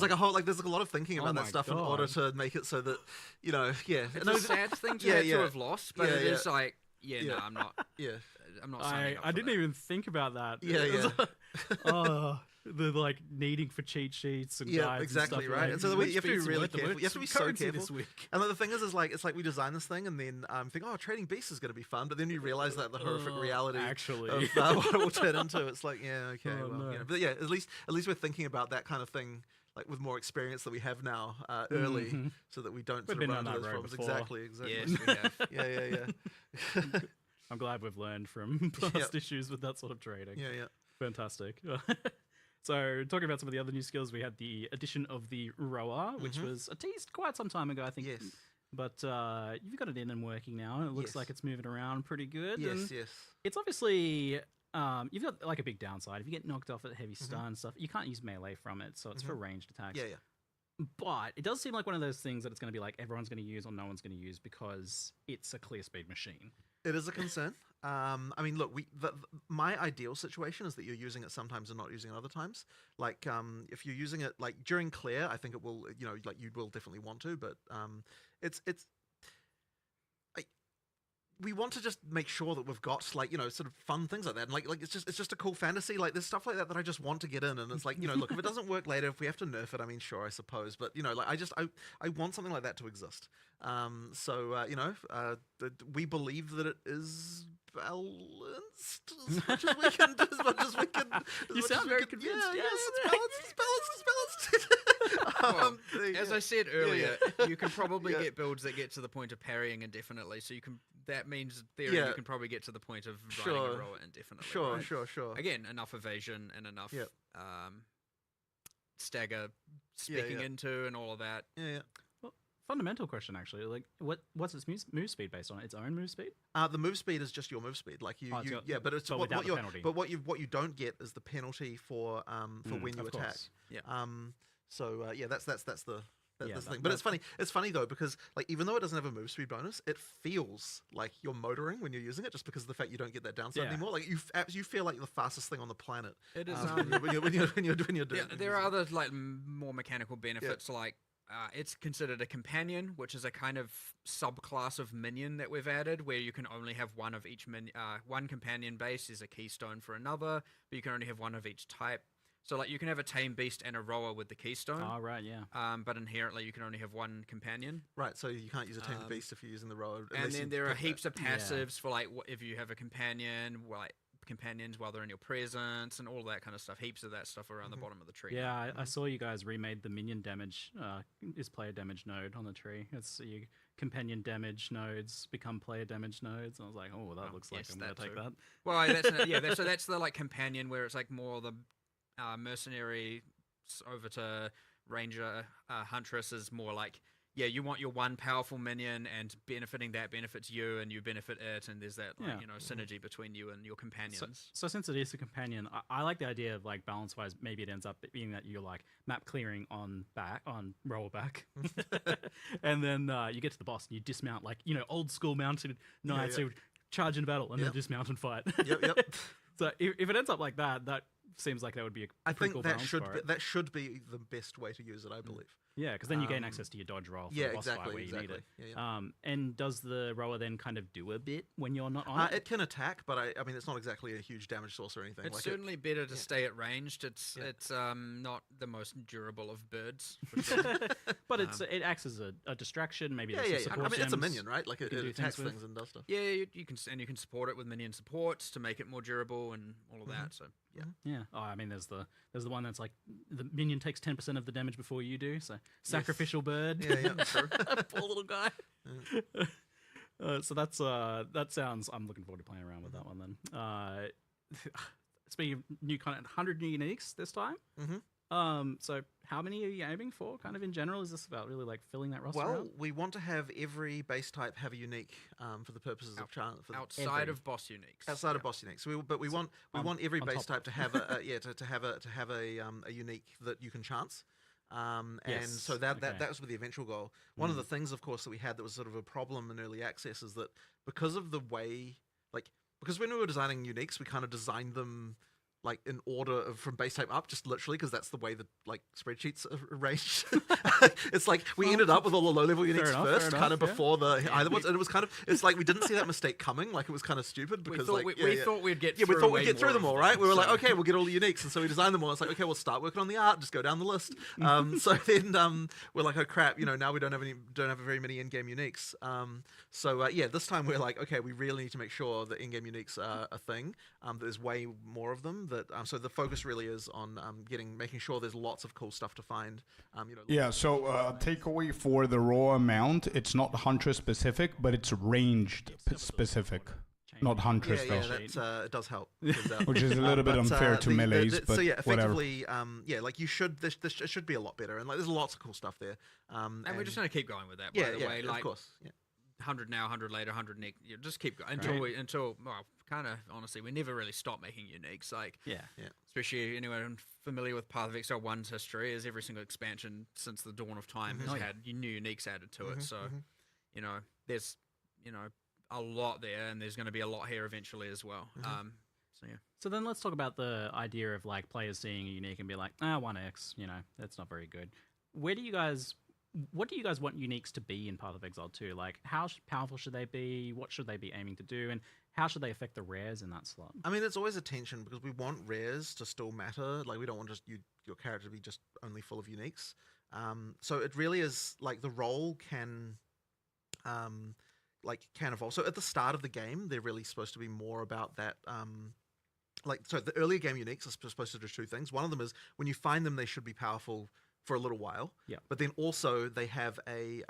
like a whole there's like a lot of thinking about that stuff in order to make it so that it's a sad thing to have lost, but it is like no, I'm not I'm not signing up I didn't even think about that. The like needing for cheat sheets and guides exactly, and stuff, right? Like, and so you have to be really careful. You have to be so careful. This week. And the thing is like it's like we design this thing and then think, trading beasts is going to be fun, but then you realize that the horrific reality actually of what it will turn into. It's like but at least we're thinking about that kind of thing. Like with more experience that we have now early, so that we don't sort of run into those problems. Exactly. Yes, we have. Yeah. I'm glad we've learned from past issues with that sort of trading. Yeah. Fantastic. So, talking about some of the other new skills, we had the addition of the rower, which was teased quite some time ago, I think. Yes. But you've got it in and working now, and it looks like it's moving around pretty good. Yes. It's obviously... you've got like a big downside. If you get knocked off at heavy stun and stuff, you can't use melee from it, so it's for ranged attacks. Yeah. But it does seem like one of those things that it's going to be like everyone's going to use or no one's going to use because it's a clear speed machine. It is a concern. I mean, look, my ideal situation is that you're using it sometimes and not using it other times. Like, if you're using it like during clear, I think it will, like you will definitely want to. But we want to just make sure that we've got like sort of fun things like that, and like it's just a cool fantasy. Like there's stuff like that I just want to get in, and it's like look, if it doesn't work later, if we have to nerf it, I mean sure, I suppose, but like I want something like that to exist. We believe that it is balanced as much as we can. You sound very convinced. Yeah, it's balanced. Well, as I said earlier, you can probably get builds that get to the point of parrying indefinitely. So you can. That means in theory you can probably get to the point of riding a rower indefinitely. Sure. Again, enough evasion and enough stagger speaking into and all of that. Yeah. Well, fundamental question actually. Like, what's its move speed based on? Its own move speed? The move speed is just your move speed. Like but it's without the penalty. But what you don't get is the penalty for when you attack. Course. Yeah. That's the thing. But it's funny though, because like even though it doesn't have a move speed bonus, it feels like you're motoring when you're using it, just because of the fact you don't get that downside anymore. Like you feel like you're the fastest thing on the planet. It is when you're doing it. There are other like more mechanical benefits, like it's considered a companion, which is a kind of subclass of minion that we've added, where you can only have one of each one companion base is a keystone for another, but you can only have one of each type. So, like, you can have a tame beast and a rower with the keystone. Oh, right, yeah. But inherently, you can only have one companion. Right, so you can't use a tame beast if you're using the rower. And then there are heaps of passives for, like, if you have a companion, like, companions while they're in your presence and all that kind of stuff. Heaps of that stuff around the bottom of the tree. Yeah, I saw you guys remade the minion damage is player damage node on the tree. It's you companion damage nodes become player damage nodes. And I was like, oh, that looks like yes, I'm gonna take too. that. Well, that's so that's the like companion where it's like more the mercenary over to ranger huntress is more like, yeah, you want your one powerful minion, and benefiting that benefits you, and you benefit it, and there's that like, synergy between you and your companions. So since it is a companion, I like the idea of like balance wise. Maybe it ends up being that you're like map clearing on rollback, and then you get to the boss and you dismount like old school mounted knights who charge in battle and then dismount and fight. Yep. So if it ends up like that, that seems like that would be a pretty cool balance for it. that should be the best way to use it, I believe. Yeah, because then you gain access to your dodge roll for the boss fight where you need it. Yeah. And does the rower then kind of do a bit when you're not on it? It can attack, but I mean, it's not exactly a huge damage source or anything. It's certainly better to stay at ranged. It's not the most durable of birds, for sure. But it acts as a distraction. Maybe yeah. there's some support I mean, it's a gems minion, right? Like it do attacks things with. things and does stuff. Yeah, you can support it with minion supports to make it more durable and all of that. So Yeah. Oh, I mean, there's the one that's like the minion takes 10% of the damage before you do. So sacrificial bird. Yeah, true. Poor little guy. So that sounds. I'm looking forward to playing around with that one then. Speaking of new content, 100 new uniques this time. So how many are you aiming for? Kind of in general, is this about really like filling that roster Well, out? we want to have every base type have a unique for the purposes of chance. outside of boss uniques. Outside of boss uniques, we want every base type to have to have a unique that you can chance. And so that was the eventual goal. One of the things, of course, that we had that was sort of a problem in early access is that because of the way, because when we were designing uniques, we kind of designed them like in order from base type up, just literally because that's the way the like spreadsheets are arranged. It's like we ended up with all the low level uniques first, kind of before the high ones, and it was kind of it's like we didn't see that mistake coming. Like it was kind of stupid because we thought we'd get we thought we'd get through them all, right? We were like, okay, we'll get all the uniques, and so we designed them all. It's like, okay, we'll start working on the art, just go down the list. So then we're like, oh crap, now we don't have very many in-game uniques. So this time we're like, okay, we really need to make sure that in-game uniques are a thing. There's way more of them. So the focus really is on making sure there's lots of cool stuff to find. So takeaway for the raw amount, it's not Huntress specific, but it's ranged specific, not Huntress though. Yeah, it does help. Which is a little bit unfair to melees, but so yeah, whatever. effectively, like you should. This should be a lot better, and like there's lots of cool stuff there. And we're just gonna keep going with that. By the way, of course. Yeah. 100 now, 100 later, 100 next. Just keep going until kind of honestly, we never really stop making uniques. Like especially anyone familiar with Path of Exile 1's history, is every single expansion since the dawn of time has had new uniques added to it. So there's a lot there, and there's going to be a lot here eventually as well. So then let's talk about the idea of like players seeing a unique and be like, 1x, that's not very good. What do you guys want uniques to be in Path of Exile 2? Like, how powerful should they be? What should they be aiming to do? And how should they affect the rares in that slot? I mean, it's always a tension because we want rares to still matter. Like, we don't want just your character to be just only full of uniques. So it really is like the role can evolve. So at the start of the game, they're really supposed to be more about that. So the earlier game uniques are supposed to do two things. One of them is when you find them, they should be powerful for a little while. Yeah. But then also they have a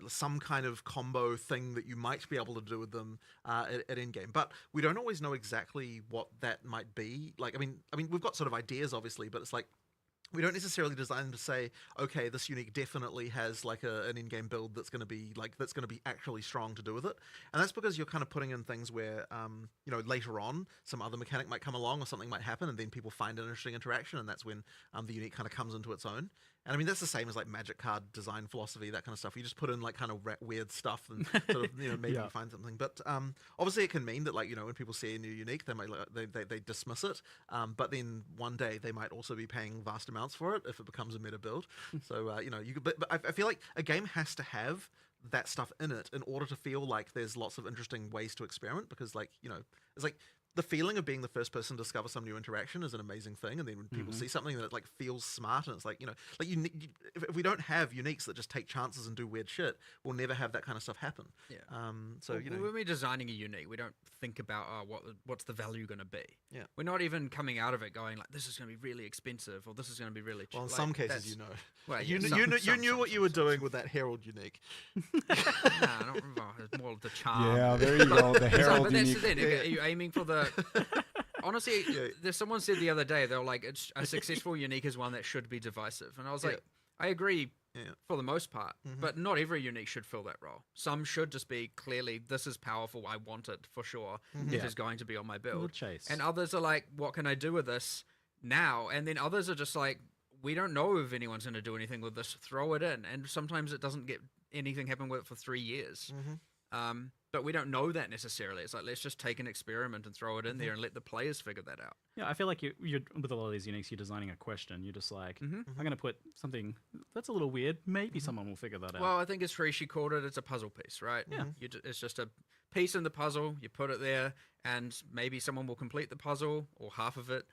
some kind of combo thing that you might be able to do with them at end game. But we don't always know exactly what that might be. Like, I mean, we've got sort of ideas, obviously, but it's like we don't necessarily design them to say, okay, this unique definitely has like an in-game build that's going to be actually strong to do with it. And that's because you're kind of putting in things where, later on some other mechanic might come along or something might happen, and then people find an interesting interaction, and that's when the unique kind of comes into its own. And I mean, that's the same as like Magic card design philosophy, that kind of stuff. You just put in like kind of weird stuff and sort of, maybe you find something. But obviously it can mean that like, when people see a new unique, they might they dismiss it. But then one day they might also be paying vast amounts for it if it becomes a meta build. So, but I feel like a game has to have that stuff in it in order to feel like there's lots of interesting ways to experiment, because like, it's like the feeling of being the first person to discover some new interaction is an amazing thing, and then when people see something that like feels smart, and it's like, you know, like if we don't have uniques that just take chances and do weird shit, we'll never have that kind of stuff happen. Yeah. So you know, when we're designing a unique, we don't think about what's the value going to be. Yeah. We're not even coming out of it going like, this is going to be really expensive or this is going to be really cheap. well, in Like, some cases, that's- you know, Well, you yeah, knew what you were doing with that Herald unique. Nah, not it's more of the charm. Yeah, there you go. The It's like, Herald but that's unique. the thing. Are you aiming for the? Honestly, there's someone said the other day they were like, a successful unique is one that should be divisive, and I was like, I agree for the most part, but not every unique should fill that role. Some should just be clearly, this is powerful. I want it for sure. It is going to be on my build. Chase. And others are like, what can I do with this now? And then others are just like, we don't know if anyone's going to do anything with this. Throw it in. And sometimes it doesn't get anything happen with it for 3 years. But we don't know that necessarily. It's like, let's just take an experiment and throw it in there and let the players figure that out. Yeah, I feel like you're with a lot of these uniques, you're designing a question. You're just like, I'm going to put something that's a little weird. Maybe someone will figure that out. Well, I think as Trishi called it, it's a puzzle piece, right? Yeah. It's just a piece in the puzzle. You put it there, and maybe someone will complete the puzzle or half of it.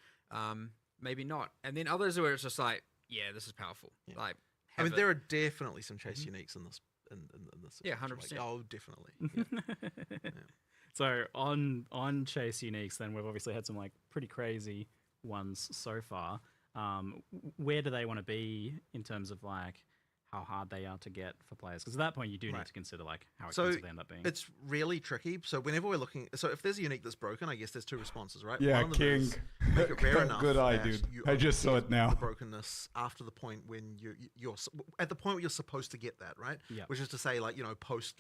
Maybe not. And then others where it's just like, yeah, this is powerful. Like, I mean, have there it. are definitely some chase uniques in this. In this Yeah, situation. 100%. Like, oh, definitely. So on Chase uniques, then we've obviously had some like pretty crazy ones so far. Where do they want to be in terms of like how hard they are to get for players? Because at that point, you do need to consider like how expensive they end up being. It's really tricky. So whenever we're looking, so if there's a unique that's broken, I guess there's two responses, right? Yeah, One of them King. is make it rare enough Good eye, that dude. you I just saw only it get now. the brokenness after the point when you're at the point where you're supposed to get that, right? Yeah. Which is to say, like, you know, post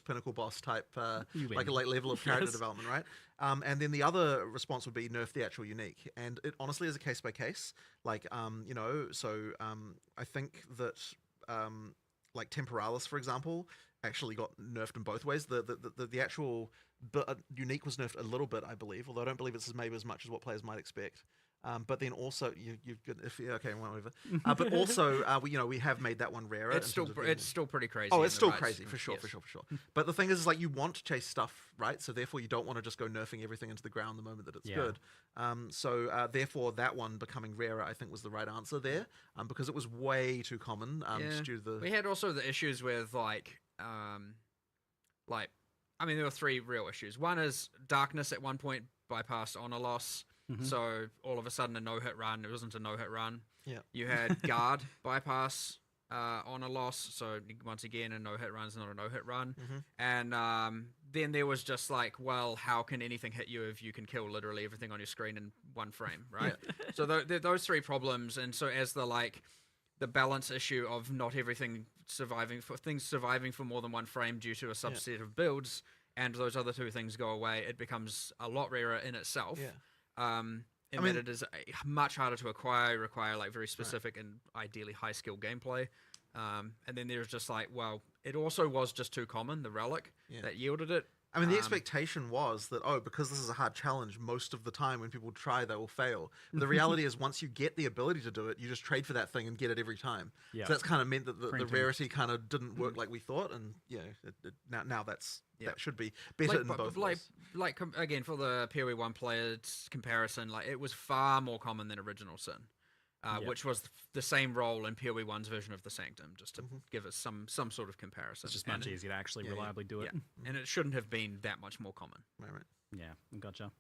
pinnacle boss type, You win. like level of character Yes. development, right? And then the other response would be nerf the actual unique, and it honestly is a case by case. Like, you know, so I think that like Temporalis, for example, actually got nerfed in both ways. The actual unique was nerfed a little bit, I believe, although I don't believe it's maybe as much as what players might expect. But then also, whatever. But also, we have made that one rarer. It's in still terms of getting- it's still pretty crazy. Oh, in it's the still right crazy s- for sure, yes. for sure. But the thing is like you want to chase stuff, right? So therefore, you don't want to just go nerfing everything into the ground the moment that it's Yeah. good. So therefore, that one becoming rarer, I think, was the right answer there, because it was way too common. Just due to the We had also the issues with like I mean, there were three real issues. One is darkness at one point bypassed honor loss, so all of a sudden a no-hit run. It wasn't a no-hit run. Yeah. You had guard bypass honor loss, so once again a no-hit run is not a no-hit run. And then there was just like, well, how can anything hit you if you can kill literally everything on your screen in one frame, right? So those three problems, and so as the balance issue of not everything surviving for more than one frame due to a subset of builds, and those other two things go away, it becomes a lot rarer in itself. In that it is much harder to acquire, require like very specific and ideally high skill gameplay. And then there's just like, well, it also was just too common, the relic that yielded it. I mean, the expectation was that, because this is a hard challenge, most of the time when people try, they will fail. But the reality is, once you get the ability to do it, you just trade for that thing and get it every time. Yeah. So that's kind of meant that the Printing. rarity kind of didn't work like we thought, and now that should be better in both ways. Again, for the POE1 players comparison, like it was far more common than Original Sin. Which was the same role in POE1's version of the Sanctum, just to give us some sort of comparison. It's just much easier to actually reliably do it. And it shouldn't have been that much more common. Right. Yeah, gotcha.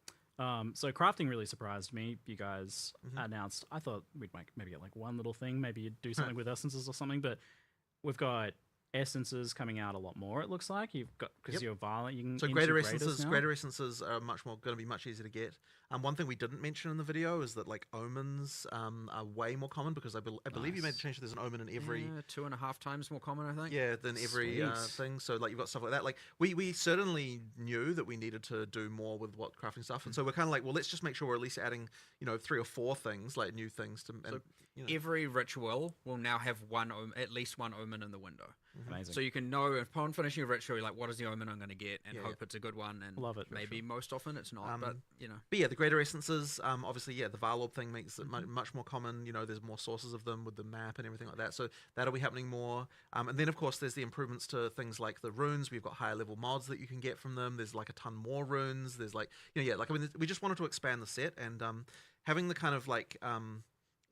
So crafting really surprised me. You guys announced, I thought we'd maybe get like one little thing, maybe you'd do something with essences or something, but we've got essences coming out a lot more, it looks like. You've got, because you're violent, you can So into greater graders essences, now? greater essences are going to be much easier to get. One thing we didn't mention in the video is that like omens are way more common, because I believe you made the change that there's an omen in every 2.5 times more common, I think. than every Sweet. thing. So like you've got stuff like that. Like we certainly knew that we needed to do more with what crafting stuff, and so we're kind of like, well, let's just make sure we're at least adding 3 or 4 things, like new things to. And, Every ritual will now have at least one omen in the window. Amazing. So you can know upon finishing a ritual, you're like, what is the omen I'm going to get, and Yeah, hope it's a good one. And Love it. maybe most often it's not, but you know. But yeah, the greater essences, obviously, yeah, the Varlord thing makes it much more common. You know, there's more sources of them with the map and everything like that. So that'll be happening more. And then, of course, there's the improvements to things like the runes. We've got higher level mods that you can get from them. There's like a ton more runes. There's like, you know, yeah, like, I mean, we just wanted to expand the set, and having the kind of like,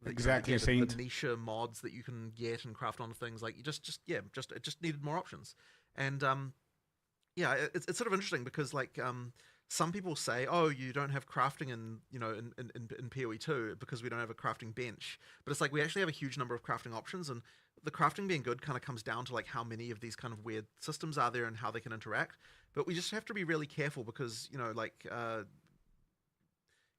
Exactly, the Saint. niche mods that you can get and craft onto things, like, it just needed more options. And yeah, it's sort of interesting because like some people say, oh, you don't have crafting in POE2 because we don't have a crafting bench, but it's like we actually have a huge number of crafting options, and the crafting being good kind of comes down to like how many of these kind of weird systems are there and how they can interact. But we just have to be really careful because, you know, like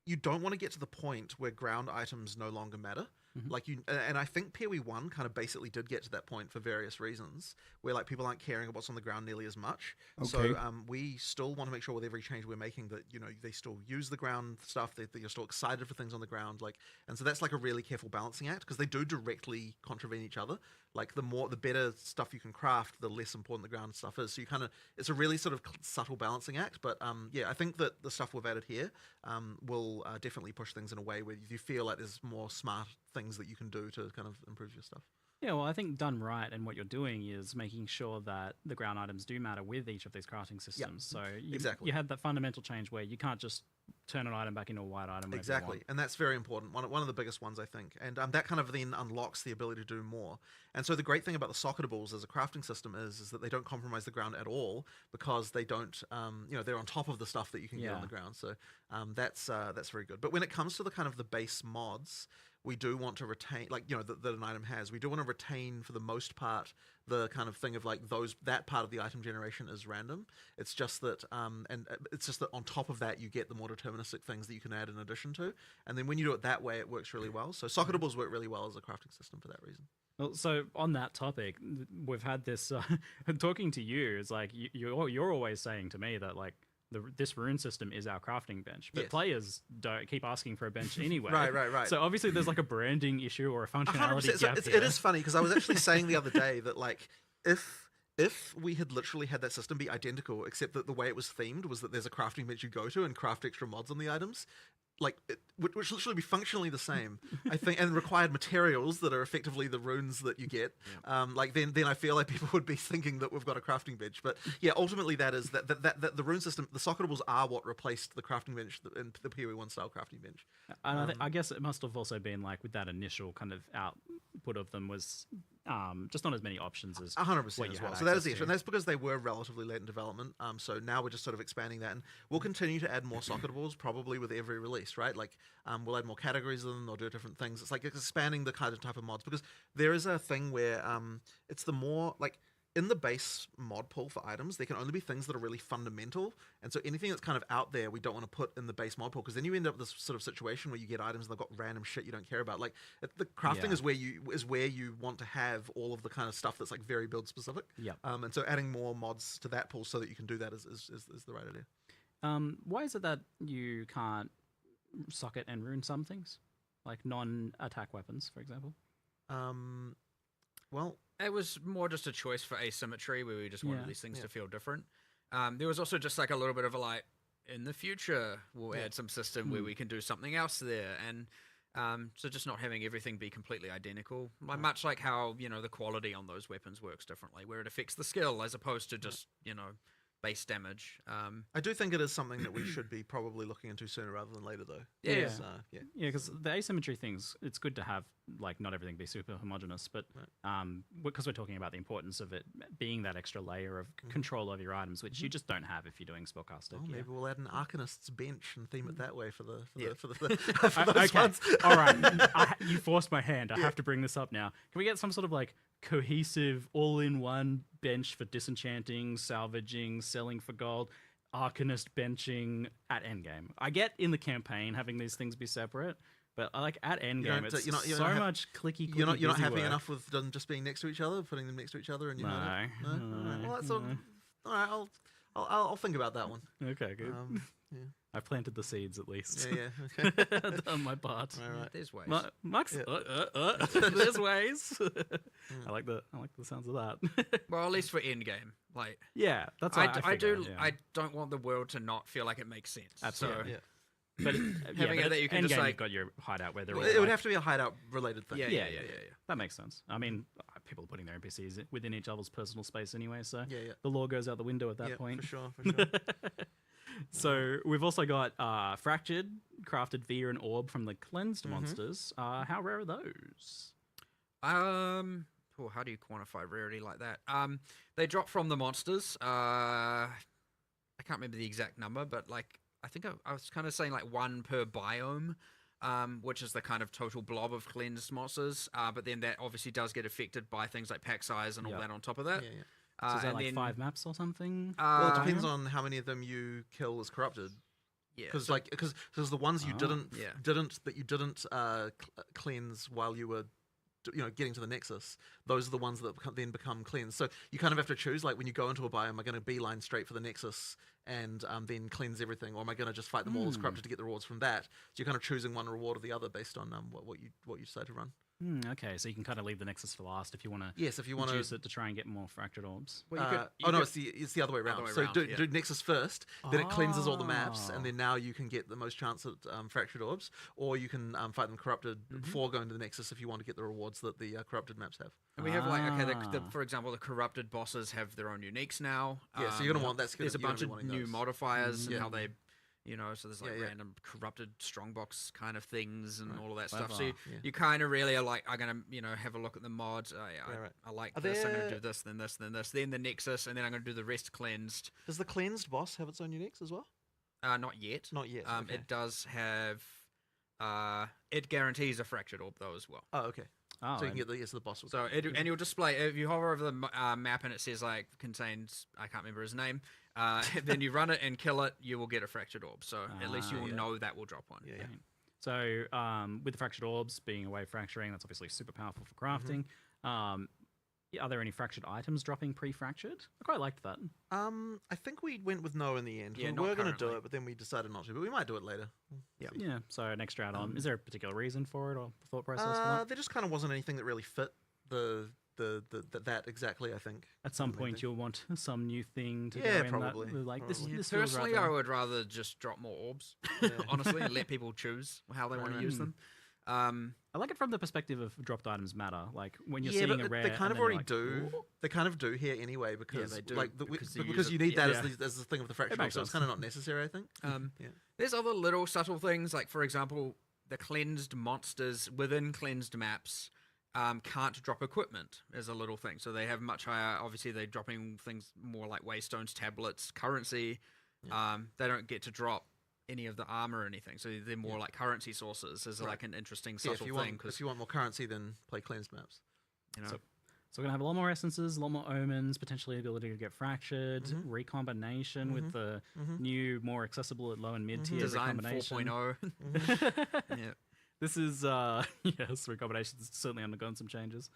you don't want to get to the point where ground items no longer matter. Like and I think POE1 kind of basically did get to that point for various reasons, where like people aren't caring about what's on the ground nearly as much. Okay. So we still want to make sure with every change we're making that, you know, they still use the ground stuff, that you're still excited for things on the ground, like, and so that's like a really careful balancing act because they do directly contravene each other. Like the better stuff you can craft, the less important the ground stuff is. So you kind of, it's a really sort of subtle balancing act. But yeah, I think that the stuff we've added here will definitely push things in a way where you feel like there's more smart things that you can do to kind of improve your stuff. Yeah, well, I think done right, and what you're doing is making sure that the ground items do matter with each of these crafting systems. So exactly. You had that fundamental change where you can't just turn an item back into a white item. Exactly, and that's very important. One of the biggest ones, I think, and that kind of then unlocks the ability to do more. And so the great thing about the socketables as a crafting system is that they don't compromise the ground at all because they don't, you know, they're on top of the stuff that you can get on the ground. So that's very good. But when it comes to the kind of the base mods, we do want to retain, like, you know, that an item has. We do want to retain, for the most part, the kind of thing of like that part of the item generation is random. It's just that, and it's just that on top of that, you get the more deterministic things that you can add in addition to. And then when you do it that way, it works really well. So socketables work really well as a crafting system for that reason. Well, so on that topic, we've had this talking to you. It's like you're always saying to me that like this rune system is our crafting bench, but players don't keep asking for a bench anyway. Right. So obviously there's like a branding issue or a functionality gap. So it is funny because I was actually saying the other day that like if we had literally had that system be identical, except that the way it was themed was that there's a crafting bench you go to and craft extra mods on the items, like which literally be functionally the same, I think, and required materials that are effectively the runes that you get. Like then I feel like people would be thinking that we've got a crafting bench. But yeah, ultimately that is that the rune system, the socketables are what replaced the crafting bench in the POE1 style crafting bench. And I guess it must have also been like with that initial kind of output of them was just not as many options as 100% as well. So that is the issue, and that's because they were relatively late in development. So now we're just sort of expanding that, and we'll continue to add more socketables probably with every release, right? Like we'll add more categories of them, or do different things. It's like expanding the kind of type of mods, because there is a thing where it's the more like in the base mod pool for items, there can only be things that are really fundamental, and so anything that's kind of out there, we don't want to put in the base mod pool, because then you end up with this sort of situation where you get items and they've got random shit you don't care about. Like the crafting is where you want to have all of the kind of stuff that's like very build specific. And so adding more mods to that pool so that you can do that is the right idea. Why is it that you can't socket and rune some things, like non-attack weapons, for example? Well, it was more just a choice for asymmetry, where we just wanted these things to feel different. There was also just like a little bit of a like, in the future, we'll add some system where we can do something else there. And so just not having everything be completely identical. Much like how, you know, the quality on those weapons works differently, where it affects the skill as opposed to just, you know, base damage. I do think it is something that we should be probably looking into sooner rather than later, though. Yeah, because the asymmetry things, it's good to have like not everything be super homogenous, but because we're talking about the importance of it being that extra layer of control over your items, which you just don't have if you're doing spellcaster. Oh, maybe we'll add an Arcanist's bench and theme it that way for the okay. ones. All right, you forced my hand. I have to bring this up now. Can we get some sort of like cohesive, all-in-one bench for disenchanting, salvaging, selling for gold, Arcanist benching at endgame? I get in the campaign having these things be separate, but I like at endgame, it's much clicky. You're not happy enough with them just being next to each other, putting them next to each other, and you know. No. Well, that's all right. I'll think about that one. Okay, good. Yeah. I planted the seeds at least. Yeah. Okay. I've done my part. Right. There's ways. Max, Yeah. there's ways. I like the sounds of that. Well, at least for endgame. Like, Yeah, that's what I do. figure, yeah. I don't want the world to not feel like it makes sense. Absolutely. Yeah. But Having it that you can just, Endgame, like- you've got your hideout where they're Well, all it would like- have to be a hideout related thing. Yeah. That makes sense. I mean, people are putting their NPCs within each other's personal space anyway, so Yeah. the law goes out the window at that Yeah, point. for sure. For sure. So we've also got Fractured, crafted via an orb from the cleansed Mm-hmm. monsters. How rare are those? How do you quantify rarity like that? They drop from the monsters. I can't remember the exact number, but like I think I was kind of saying like 1 per biome, which is the kind of total blob of cleansed monsters. But then that obviously does get affected by things like pack size and all Yeah. that on top of that. Yeah. So is that and like then, 5 maps or something? Well, it Uh, depends on how many of them you kill as corrupted. Yeah, Because so- because the ones you Oh. didn't cleanse while you were getting to the Nexus, those are the ones that then become cleansed. So you kind of have to choose, like when you go into a biome, am I going to beeline straight for the Nexus and then cleanse everything, or am I going to just fight them all as corrupted to get the rewards from that? So you're kind of choosing one reward or the other based on what you decide to run. Okay, so you can kind of leave the Nexus for last if you want to Yes, if you want to reduce it to try and get more fractured orbs. Well, you oh no, it's the other way around. way So around, do yeah. Nexus first, then it cleanses all the maps, Oh. and then now you can get the most chance at fractured orbs, or you can fight them corrupted before going to the Nexus if you want to get the rewards that the corrupted maps have. And we have like Ah. for example, the corrupted bosses have their own uniques now. Yeah, so you're gonna want There's a bunch of new modifiers and Yeah. how they, so there's like Yeah, yeah. random corrupted strongbox kind of things and all of that Clever. stuff. So you, Yeah. you kind of really are like, I'm gonna have a look at the mods. right. I like Are this. I'm gonna there- do this, then this, then this, then the Nexus, and then I'm gonna do the rest cleansed. Does the cleansed boss have its own uniques as well? Not yet. Not yet. Okay. It does have. It guarantees a fractured orb though as well. Oh, okay. Oh, So you can get the boss. will- So and you'll display if you hover over the map and it says like contains I can't remember his name. Then you run it and kill it, you will get a fractured orb. So at least you will know that will drop one. Yeah. Right. So with the fractured orbs being away fracturing, that's obviously super powerful for crafting. Are there any fractured items dropping pre-fractured? I quite liked that. I think we went with no in the end. Yeah, we not were going to do currently. it, but then we decided not to. But we might do it later. Yeah, so an extra add-on. Is there a particular reason for it or thought process for that? There just kind of wasn't anything that really fit that exactly. I think. At some point, you'll want some new thing to Yeah, go in probably, that, like this. probably. This feels Personally, right I there. would rather just drop more orbs, Yeah. honestly, and let people choose how they want to use them. I like it from the perspective of dropped items matter. Like when you're Yeah, seeing but a rare, they kind and of then you're already like, do. "Ooh." They kind of do here anyway because they do, like because you because use you it. need that Yeah. as the thing of the fracture. makes So it's sense. kind of not necessary, I think. Yeah. There's other little subtle things, like for example, the cleansed monsters within cleansed maps can't drop equipment as a little thing. So they have much higher. Obviously, they're dropping things more like waystones, tablets, currency. They don't get to drop any of the armor or anything. So they're more like currency sources. Is like an interesting Yeah, subtle thing if because you want more currency, then play cleansed maps. So we're gonna have a lot more essences, a lot more omens, potentially the ability to get fractured, recombination with the new, more accessible at low and mid tier design recombination. 4.0. Yeah. This is yes, recombination's certainly undergone some changes.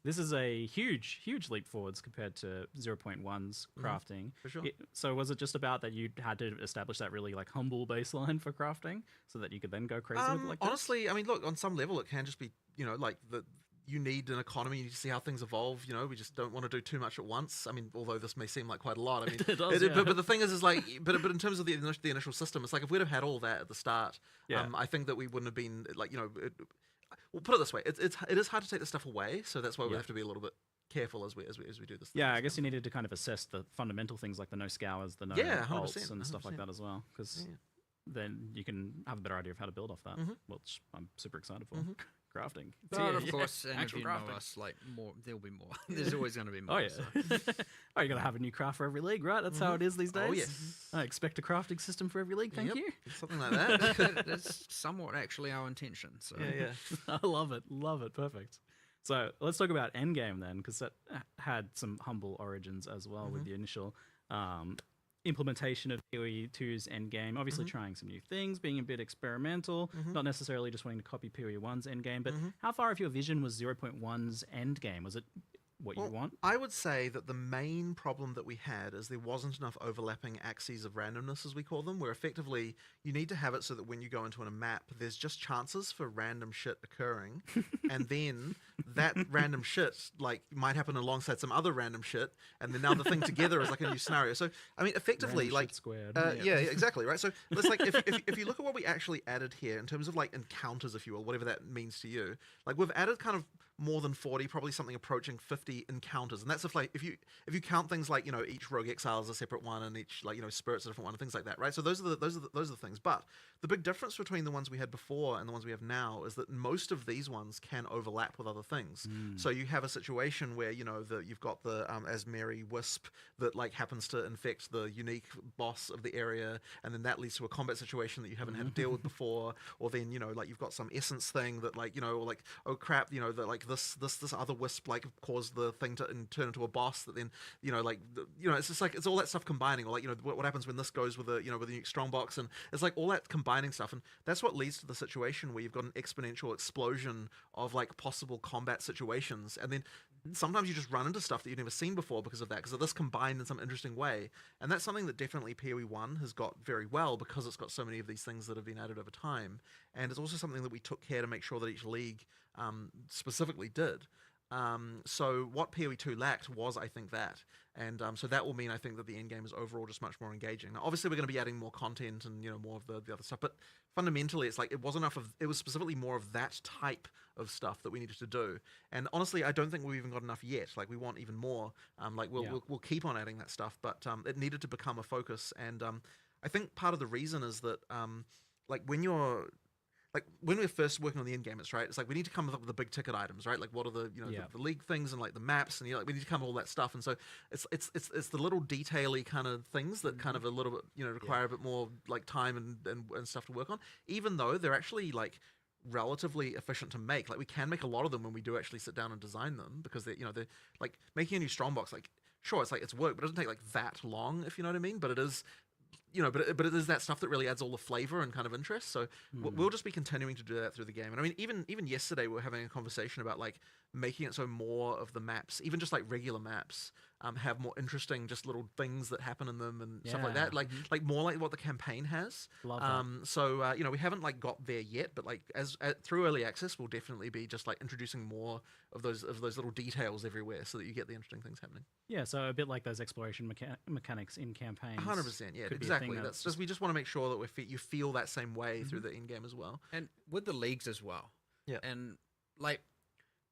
This is a huge leap forwards compared to 0.1's crafting. For sure. So was it just about that you had to establish that really like humble baseline for crafting so that you could then go crazy with it like this? Honestly, I mean, look, on some level, it can just be, like you need an economy. You need to see how things evolve. We just don't want to do too much at once. I mean, although this may seem like quite a lot. I mean, It does, yeah. but the thing is like, but in terms of the initial system, it's like if we'd have had all that at the start, Yeah. I think that we wouldn't have been like, we'll put it this way: it is hard to take the stuff away, so that's why we Yeah. have to be a little bit careful as we do this. Yeah, I guess you needed to kind of assess the fundamental things like the no scours, the no Yeah, bolts 100%, and stuff like 100%. that as well, because Yeah. then you can have a better idea of how to build off that, which I'm super excited for. Crafting. But Yeah, of course, and if actual you know crafting. us, like more, there'll be more. There's always going to be more. Oh yeah. so. Oh, you gotta have a new craft for every league, right? That's how it is these days. Oh yes, I expect a crafting system for every league. Thank Yep. you. something like that. That's somewhat actually our intention. So yeah. I love it. Love it. Perfect. So let's talk about Endgame then, because that had some humble origins as well with the initial implementation of POE2's Endgame. Obviously trying some new things, being a bit experimental, not necessarily just wanting to copy POE1's Endgame. But how far of your vision was 0.1's Endgame? Was it what you want? I would say that the main problem that we had is there wasn't enough overlapping axes of randomness, as we call them, where effectively you need to have it so that when you go into a map, there's just chances for random shit occurring, and then that random shit like might happen alongside some other random shit, and then now the thing together is like a new scenario. So I mean, effectively, Random like shit squared. yeah, exactly, right. So it's like if you look at what we actually added here in terms of like encounters, if you will, whatever that means to you, like we've added kind of more than 40, probably something approaching 50 encounters, and that's if you count things like each rogue exile is a separate one, and each spirit's a different one, and things like that, right? So those are the things. But the big difference between the ones we had before and the ones we have now is that most of these ones can overlap with other things. So you have a situation where you've got the Asmeri Wisp that like happens to infect the unique boss of the area, and then that leads to a combat situation that you haven't had to deal with before, or then like you've got some essence thing that like or like, oh crap, that like this other wisp like caused the thing to turn into a boss that then it's just like it's all that stuff combining, or like what happens when this goes with a with a unique strongbox, and it's like all that combining stuff, and that's what leads to the situation where you've got an exponential explosion of like possible combat situations, and then sometimes you just run into stuff that you've never seen before because of that, because of this combined in some interesting way. And that's something that definitely POE1 has got very well, because it's got so many of these things that have been added over time. And it's also something that we took care to make sure that each league specifically did. So what POE2 lacked was, I think, that. And so that will mean, I think, that the end game is overall just much more engaging. Now, obviously, we're going to be adding more content and more of the other stuff, but fundamentally, it's like it was specifically more of that type of stuff that we needed to do. And honestly, I don't think we've even got enough yet. Like, we want even more. We'll keep on adding that stuff, but it needed to become a focus. And I think part of the reason is that when we're first working on the end game, it's like we need to come up with the big ticket items, right? Like what are the the league things and like the maps, and we need to come up with all that stuff. And so it's the little detail-y kind of things that kind of a little bit require a bit more like time and stuff to work on, even though they're actually like relatively efficient to make. Like we can make a lot of them when we do actually sit down and design them, because they're like making a new strongbox, like sure it's work, but it doesn't take like that long, if you know what I mean. But it is but it is that stuff that really adds all the flavor and kind of interest. So we'll just be continuing to do that through the game. And I mean, even yesterday we were having a conversation about like making it so more of the maps, even just like regular maps, have more interesting just little things that happen in them and stuff like that. Like more like what the campaign has. Love that. So we haven't like got there yet, but like through early access, we'll definitely be just like introducing more of those little details everywhere, so that you get the interesting things happening. Yeah, so a bit like those exploration mechanics in campaigns. 100%, yeah, exactly. That's just, we just want to make sure that you feel that same way through the end game as well. And with the leagues as well. Yeah. And like,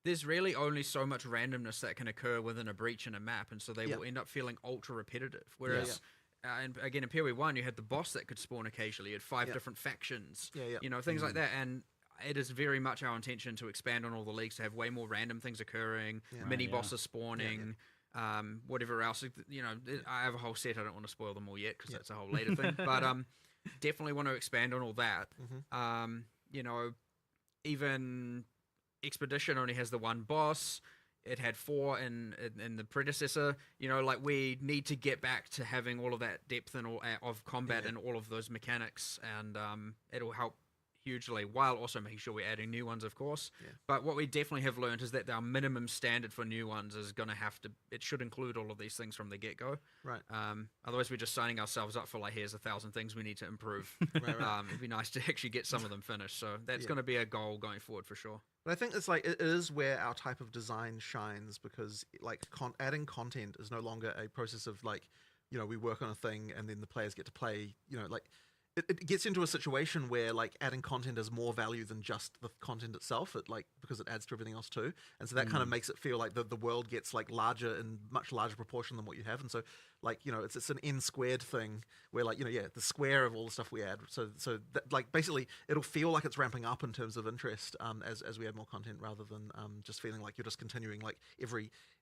there's really only so much randomness that can occur within a breach in a map, and so they will end up feeling ultra repetitive. Whereas, and again, in POE1, you had the boss that could spawn occasionally. You had 5 different factions, things like that. And it is very much our intention to expand on all the leagues, to have way more random things occurring, mini bosses spawning, whatever else. I have a whole set. I don't want to spoil them all yet, because that's a whole later thing. But definitely want to expand on all that. Even Expedition only has the one boss. It had 4 in the predecessor. Like we need to get back to having all of that depth and all of combat and all of those mechanics, and it'll help hugely, while also making sure we're adding new ones, of course. But what we definitely have learned is that our minimum standard for new ones is going to it should include all of these things from the get-go. Right. Otherwise, we're just signing ourselves up for like, here's 1,000 things we need to improve. Right. It'd be nice to actually get some of them finished. So that's going to be a goal going forward for sure. But I think it's like, it is where our type of design shines, because like adding content is no longer a process of like, we work on a thing and then the players get to play, like it gets into a situation where like adding content has more value than just the content itself, because it adds to everything else too. And so that kind of makes it feel like the world gets like larger in much larger proportion than what you have. And so like, it's an n squared thing where like, the square of all the stuff we add. So that, like basically it'll feel like it's ramping up in terms of interest as we add more content, rather than just feeling like you're just continuing like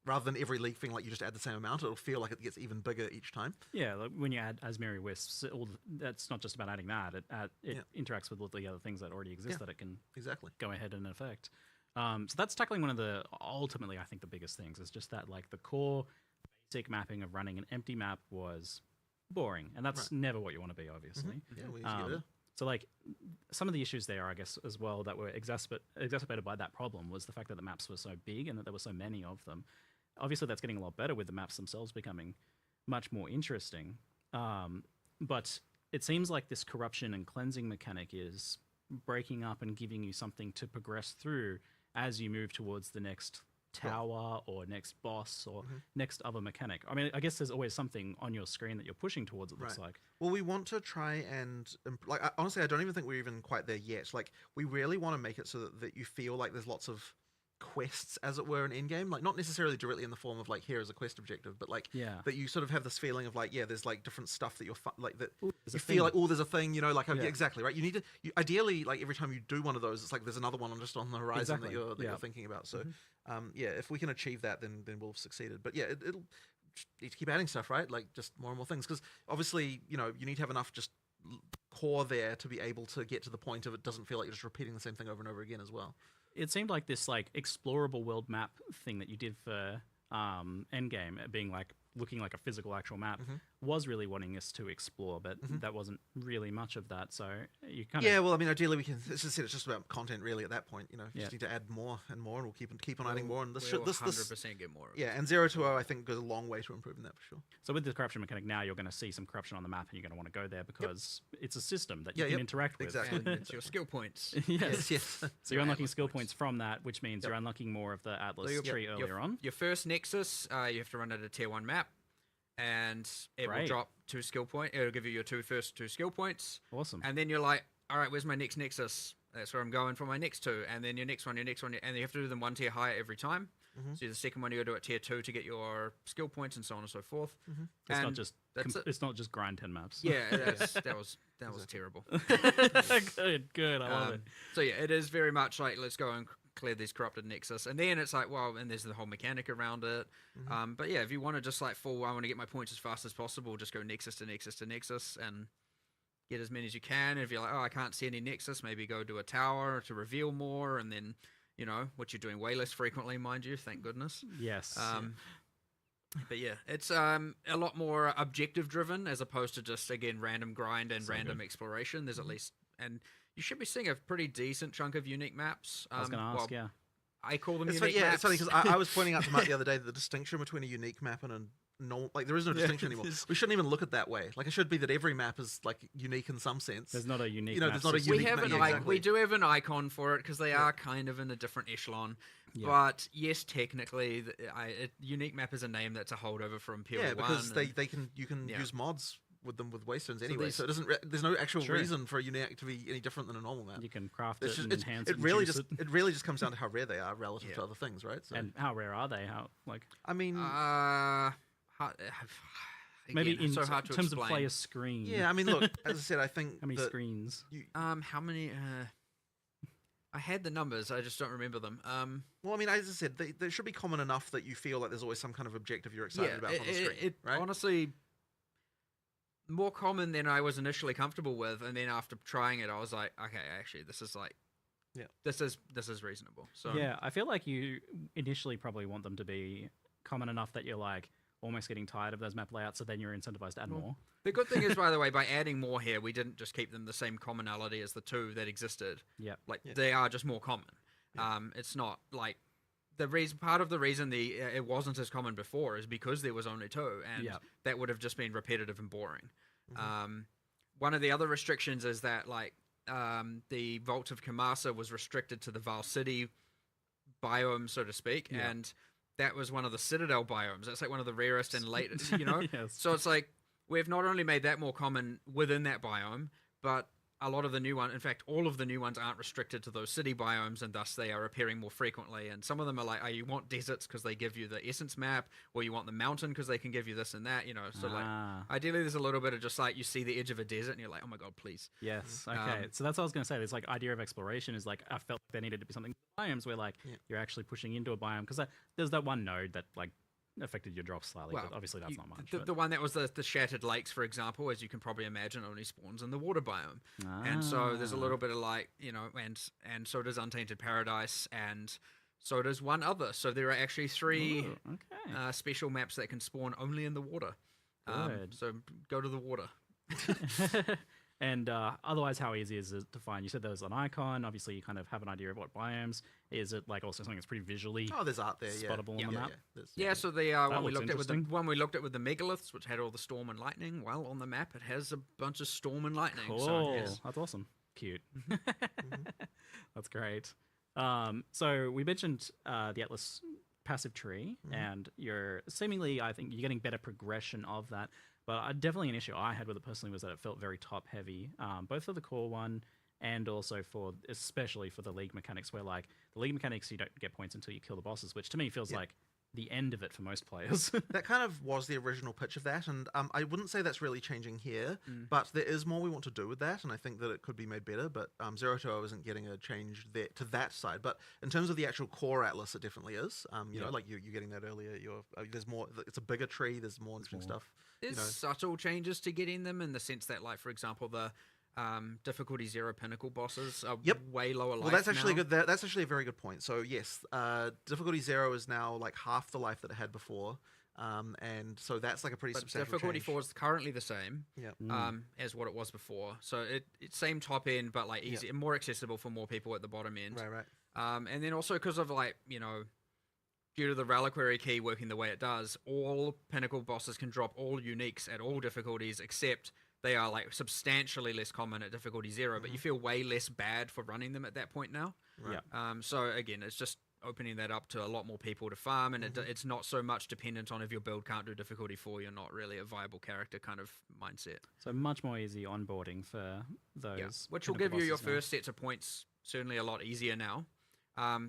rather than every league feeling like you just add the same amount. It'll feel like it gets even bigger each time. Yeah, like when you add Asmeri Wisps, that's not just about adding that. It interacts with all the other things that already exist that it can go ahead and affect. So that's tackling one of the, ultimately, I think the biggest things is just that like the core basic mapping of running an empty map was boring, and that's never what you want to be, obviously. So like some of the issues there, I guess, as well, that were exacerbated by that problem was the fact that the maps were so big and that there were so many of them. obviously that's getting a lot better with the maps themselves becoming much more interesting. But it seems like this corruption and cleansing mechanic is breaking up and giving you something to progress through as you move towards the next tower or next boss or next other mechanic. I mean, I guess there's always something on your screen that you're pushing towards, it looks like. Well, we want to try and honestly, I don't even think we're even quite there yet. Like, we really want to make it so that you feel like there's lots of quests, as it were, in in-game, like not necessarily directly in the form of like, here is a quest objective, but like that you sort of have this feeling of like, there's like different stuff that you're like that you feel like, there's a thing, you know, like exactly right. You need to ideally, like, every time you do one of those, it's like there's another one just on the horizon that you're thinking about. So if we can achieve that, then we'll have succeeded. But it'll need to keep adding stuff, right? Like, just more and more things, because obviously, you know, you need to have enough just core there to be able to get to the point of it doesn't feel like you're just repeating the same thing over and over again as well. It seemed like this like explorable world map thing that you did for Endgame, being like looking like a physical actual map, was really wanting us to explore, but that wasn't really much of that. So you kind of well, I mean, ideally we can. It's just about content, really. At that point, you know, you just need to add more and more, and we'll keep on adding more. And this 100% get more. And 0 to 0, I think, goes a long way to improving that for sure. So with the corruption mechanic now, you're going to see some corruption on the map, and you're going to want to go there because it's a system that you can interact with. Exactly, And it's your skill points. yes. So you're unlocking skill points from that, which means you're unlocking more of the Atlas tree earlier on. Your first Nexus, you have to run at a tier 1 map, and it will drop 2 skill points. It'll give you your first two skill points. Awesome. And then you're like, all right, where's my next Nexus? That's where I'm going for my next 2. And then your next one, and you have to do them 1 tier higher every time. So the second one you got to do at tier 2 to get your skill points and so on and so forth. It's not just grind 10 maps. Yeah, that was terrible. Good. I love it. So yeah, it is very much like, let's go and clear these corrupted Nexus, and then it's like, well, and there's the whole mechanic around it. But yeah, if you want to just like I want to get my points as fast as possible, just go Nexus to Nexus to Nexus and get as many as you can. And if you're like, oh, I can't see any Nexus, maybe go to a tower to reveal more, and then, you know, what you're doing way less frequently, mind you, thank goodness. Yes. But yeah, it's a lot more objective driven as opposed to just, again, random grind and random exploration. There's at least, and you should be seeing a pretty decent chunk of unique maps. I was going to ask, I call them it's unique funny, maps. it's funny because I was pointing out to Matt the other day that the distinction between a unique map and a normal, like, there is no distinction anymore. We shouldn't even look at it that way. Like, it should be that every map is like unique in some sense. There's not a unique. You know, map there's not a system. unique. We do have an icon for it because they are kind of in a different echelon. Yeah. But yes, technically, unique map is a name that's a holdover from POE1. Yeah, because you can use mods with them with waystones anyway, so it doesn't. There's no actual reason for a unique to be any different than a normal map. You can craft it and enhance it. It really just comes down to how rare they are relative to other things, right? So. And how rare are they? How I mean, maybe in so hard to terms explain. of player screen. Yeah, I mean, look, as I said, I think how many screens? How many? I had the numbers, I just don't remember them. Well, I mean, as I said, they should be common enough that you feel like there's always some kind of objective you're excited about on the screen, right? Honestly, more common than I was initially comfortable with, and then after trying it, I was like, okay, actually, this is like, this is reasonable. So yeah, I feel like you initially probably want them to be common enough that you're like almost getting tired of those map layouts, so then you're incentivized to add more. The good thing is, by the way, by adding more here, we didn't just keep them the same commonality as the 2 that existed. They are just more common. It's not like part of the reason it wasn't as common before is because there was only 2, and that would have just been repetitive and boring. One of the other restrictions is that like the Vault of Kamasa was restricted to the Val City biome, so to speak, and that was one of the Citadel biomes. That's like one of the rarest and latest, you know? So it's like, we've not only made that more common within that biome, but a lot of the new ones, in fact, all of the new ones aren't restricted to those city biomes, and thus they are appearing more frequently. And some of them are like, you want deserts because they give you the essence map, or you want the mountain because they can give you this and that, you know? So like, ideally there's a little bit of just like, you see the edge of a desert and you're like, oh my God, please. Yes, okay. So that's what I was going to say. This like idea of exploration is like, I felt there needed to be something biomes where like, you're actually pushing into a biome, because there's that one node that like, affected your drops slightly, but obviously that's not much. The one that was the Shattered Lakes, for example, as you can probably imagine, only spawns in the water biome. And so there's a little bit of like, you know, and so does Untainted Paradise, and so does one other. So there are actually 3 special maps that can spawn only in the water. So go to the water. And otherwise, how easy is it to find? You said there was an icon. Obviously, you kind of have an idea of what biomes. Is it like also something that's pretty visually Oh, there's art there. Yeah. spottable on the map? There's- So the when we looks looked at with the interesting. when we looked at with the megaliths, which had all the storm and lightning, well, on the map it has a bunch of storm and lightning. Cool. So, yes. That's awesome. Cute. That's great. So we mentioned the Atlas passive tree, and you're seemingly, I think, you're getting better progression of that. But definitely an issue I had with it personally was that it felt very top heavy, both for the core one and also for, especially for the league mechanics, where like the league mechanics, you don't get points until you kill the bosses, which to me feels like the end of it for most players. That kind of was the original pitch of that, and I wouldn't say that's really changing here, but there is more we want to do with that, and I think that it could be made better, but 020 isn't getting a change there to that side. But in terms of the actual core Atlas, it definitely is. You know, like you're getting that earlier. There's more. It's a bigger tree. There's more interesting stuff. There's You know. subtle changes to getting them in the sense that, like, for example, the difficulty 0 pinnacle bosses are way lower life. Well, that's actually now. good. That's actually a very good point. So yes, difficulty 0 is now like half the life that it had before, and so that's like a pretty But substantial difficulty change. 4 is currently the same as what it was before. So it's same top end, but like easy, more accessible for more people at the bottom end. Right. And then also because of like, you know, due to the reliquary key working the way it does, all pinnacle bosses can drop all uniques at all difficulties, except they are like substantially less common at difficulty 0, but you feel way less bad for running them at that point now. Right. So again, it's just opening that up to a lot more people to farm, and it's not so much dependent on if your build can't do difficulty 4, you're not really a viable character kind of mindset. So much more easy onboarding for those. Yeah, which will pinnacle give you your bosses now. first sets of points certainly a lot easier now.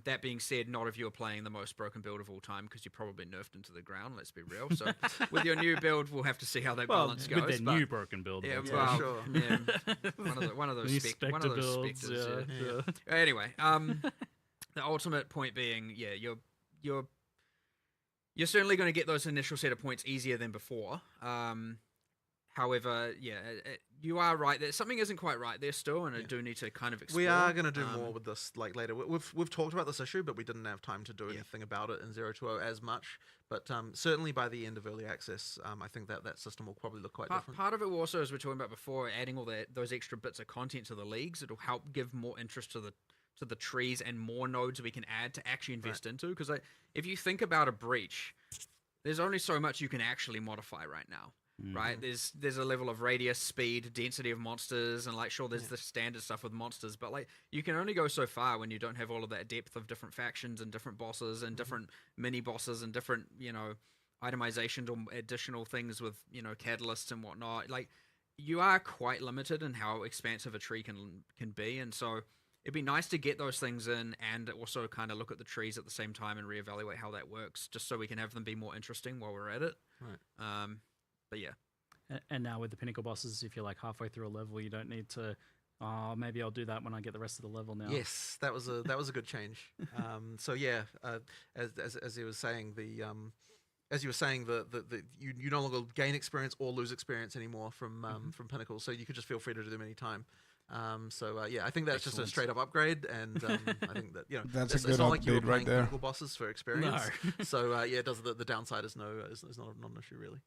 That being said, not if you're playing the most broken build of all time, because you're probably nerfed into the ground, let's be real. So with your new build, we'll have to see how that balance goes. With their new broken build. Yeah, of well, sure. yeah, one of those New specters. builds, yeah. Anyway, the ultimate point being, yeah, you're certainly going to get those initial set of points easier than before. However, yeah, you are right that something isn't quite right there still, and I do need to kind of explore. We are going to do more with this like later. We've talked about this issue, but we didn't have time to do anything about it in 020 as much. But certainly by the end of early access, I think that system will probably look quite different. Part of it also, as we were talking about before, adding all those extra bits of content to the leagues, it'll help give more interest to the trees and more nodes we can add to actually invest into. Because if you think about a breach, there's only so much you can actually modify right now. Right, there's a level of radius, speed, density of monsters, and like sure there's the standard stuff with monsters, but like you can only go so far when you don't have all of that depth of different factions and different bosses and different mini bosses and different, you know, itemizations or additional things with, you know, catalysts and whatnot. Like you are quite limited in how expansive a tree can be, and so it'd be nice to get those things in and also kind of look at the trees at the same time and reevaluate how that works, just so we can have them be more interesting while we're at it. Right. But yeah. And now with the pinnacle bosses, if you're like halfway through a level, you don't need to. Oh, maybe I'll do that when I get the rest of the level now. Yes, that was a good change. So yeah, as you were saying, you no longer gain experience or lose experience anymore from Pinnacle, so you could just feel free to do them anytime. Yeah, I think that's just a straight up upgrade, and I think that That's a it's good not like you were update right playing there. Pinnacle bosses for experience. So yeah, it does the downside is not an issue really.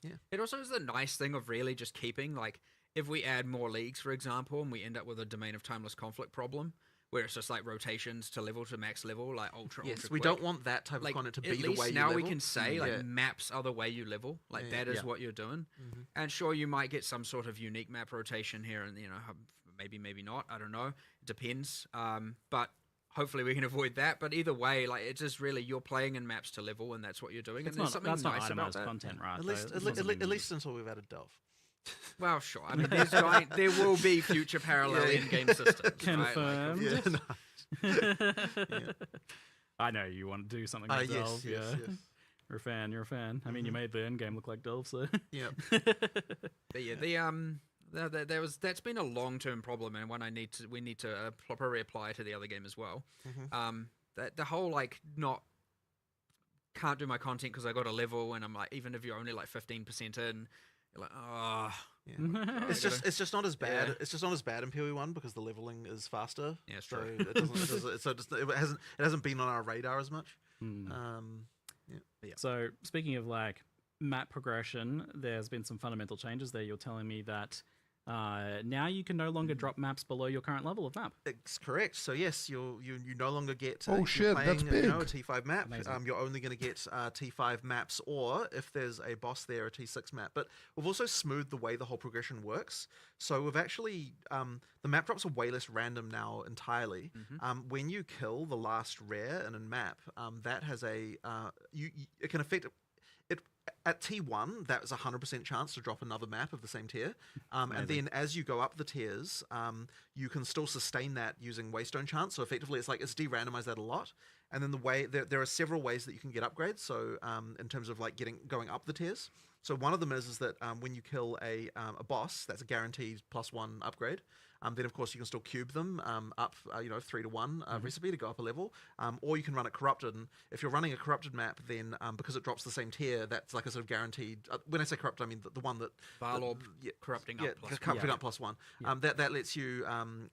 Yeah. It also is the nice thing of really just keeping, like, if we add more leagues, for example, and we end up with a Domain of Timeless Conflict problem, where it's just like rotations to max level, like ultra Yes, ultra we quick. don't want that type of Like, content to at be the least way you now level. we can say like Yeah. maps are the way you level, like Yeah, that is yeah. what you're doing. And sure, you might get some sort of unique map rotation here, and maybe not. I don't know. It depends. But hopefully we can avoid that. But either way, like it's just really you're playing in maps to level, and that's what you're doing. It's and there's not, something that's nice not about itemized that. content, right? At though? least, It's at, not at, something at least until we've added Delve. Well, sure. I mean, there will be future parallel in-game systems. Right? Confirmed. Yeah, I know you want to do something yes, like Delve. yes, Yeah. yes. You're a fan. I mean, you made the end game look like Delve, so. Yeah. But yeah, that's been a long-term problem, and one we need to properly apply to the other game as well. That the whole like can't do my content because I got a level, and I'm like, even if you're only like 15% in, you're like, oh. Yeah. It's just not as bad. Yeah. It's just not as bad in POE1 because the leveling is faster. Yeah, it's so true. it hasn't been on our radar as much. So speaking of like map progression, there's been some fundamental changes there. You're telling me that now you can no longer drop maps below your current level of map. It's correct. So yes, you no longer get. Oh, if you're shit, that's playing, You know, a big. T5 map. Amazing. You're only going to get T5 maps, or if there's a boss there, a T6 map. But we've also smoothed the way the whole progression works. So we've actually the map drops are way less random now entirely. When you kill the last rare in a map, that has a it can affect. At T1, that was a 100% chance to drop another map of the same tier. And then as you go up the tiers, you can still sustain that using Waystone chance. So effectively, it's de-randomized that a lot. And then there are several ways that you can get upgrades. So in terms of like going up the tiers. So one of them is that when you kill a boss, that's a guaranteed +1 upgrade. Then of course you can still cube them up, 3 to 1 recipe to go up a level, or you can run it corrupted. And if you're running a corrupted map, then because it drops the same tier, that's like a sort of guaranteed. When I say corrupted, I mean the one that Varlorb corrupting up plus corrupting Yeah. up +1. That lets you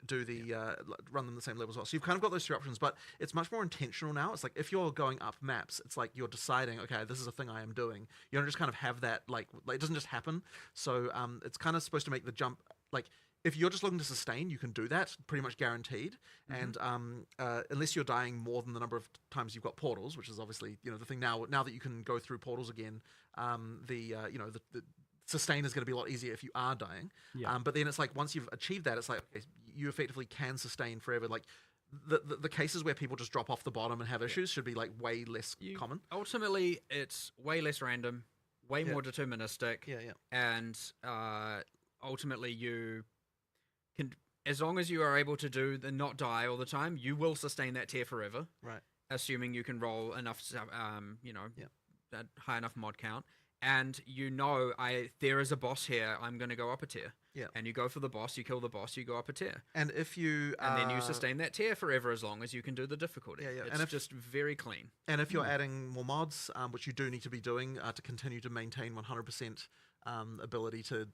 do the run them the same level as well. So you've kind of got those 3 options, but it's much more intentional now. It's like if you're going up maps, it's like you're deciding, okay, this is a thing I am doing. You don't just kind of have that like it doesn't just happen. So it's kind of supposed to make the jump like. If you're just looking to sustain, you can do that, pretty much guaranteed. And unless you're dying more than the number of times you've got portals, which is obviously the thing now. Now that you can go through portals again, the sustain is going to be a lot easier if you are dying. Yeah. But then it's like once you've achieved that, it's like okay, you effectively can sustain forever. Like the cases where people just drop off the bottom and have issues should be like way less common. Ultimately, it's way less random, way more deterministic. Yeah. And ultimately, you can, as long as you are able to do the not die all the time, you will sustain that tier forever. Right. Assuming you can roll enough, that high enough mod count, and there is a boss here. I'm going to go up a tier. Yeah. And you go for the boss, you kill the boss, you go up a tier, And if you and then you sustain that tier forever as long as you can do the difficulty. Yeah. It's And if- just very clean. And if you're adding more mods, which you do need to be doing to continue to maintain 100% ability to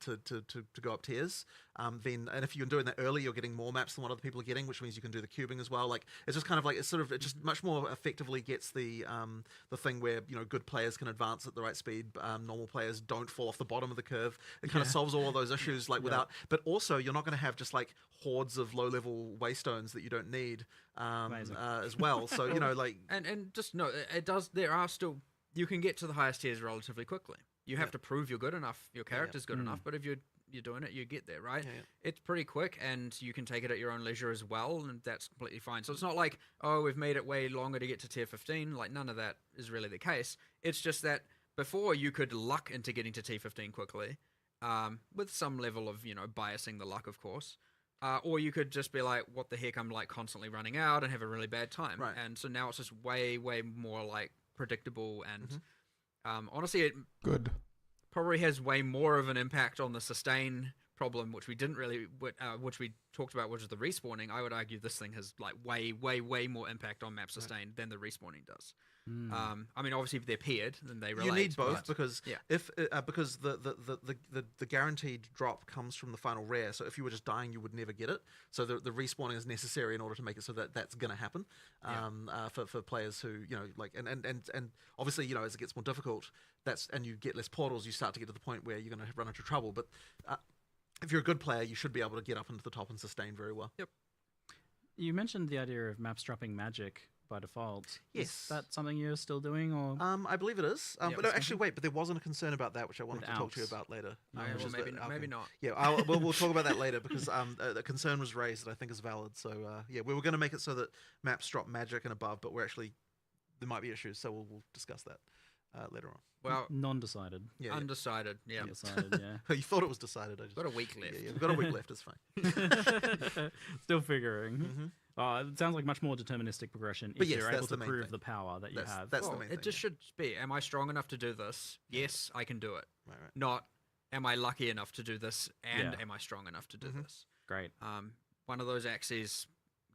go up tiers, and if you're doing that early, you're getting more maps than what other people are getting, which means you can do the cubing as well. Like it's just kind of like it just much more effectively gets the thing where good players can advance at the right speed, normal players don't fall off the bottom of the curve. It kind of solves all of those issues without, but also you're not going to have just like hordes of low level waystones that you don't need as well. So And just no, it does. There are still, you can get to the highest tiers relatively quickly. You have to prove you're good enough, your character's good enough, but if you're doing it, you get there, right? It's pretty quick, and you can take it at your own leisure as well, and that's completely fine. So it's not like, oh, we've made it way longer to get to tier 15. Like, none of that is really the case. It's just that before you could luck into getting to tier 15 quickly, with some level of, biasing the luck, of course. Or you could just be like, what the heck, I'm like constantly running out and have a really bad time. Right. And so now it's just way, way more like predictable and honestly, it Good. probably has way more of an impact on the sustain problem, which we didn't really, which we talked about, which is the respawning. I would argue this thing has like way, way, way more impact on map sustain than the respawning does. I mean, obviously, if they're paired, then they relate. you need both but- because yeah. if because the guaranteed drop comes from the final rare. So if you were just dying, you would never get it. So the respawning is necessary in order to make it so that that's going to happen for players who and obviously as it gets more difficult, and you get less portals, you start to get to the point where you're going to run into trouble. But if you're a good player, you should be able to get up into the top and sustain very well. Yep. You mentioned the idea of maps dropping magic by default. Yes. Is that something you're still doing, or I believe it is. But no, actually, wait. But there wasn't a concern about that, which I wanted to talk to you Without. about later. Yeah, which well, is maybe, the- maybe not. Yeah, we'll talk about that later because the concern was raised that I think is valid. So we were going to make it so that maps drop magic and above, but there might be issues. So we'll discuss that later on. Well, non-decided? Yeah, undecided. Yeah. Undecided, yeah. You thought it was decided. I just Got a week left. Yeah, we've got a week left. It's fine. Still figuring. It sounds like much more deterministic progression But if yes, you're that's able to the main prove thing. the power that you have. That's Well, the main it thing. just should be, am I strong enough to do this? Yes, I can do it. Right. Not, am I lucky enough to do this, and Yeah. am I strong enough to do this? Great. One of those axes,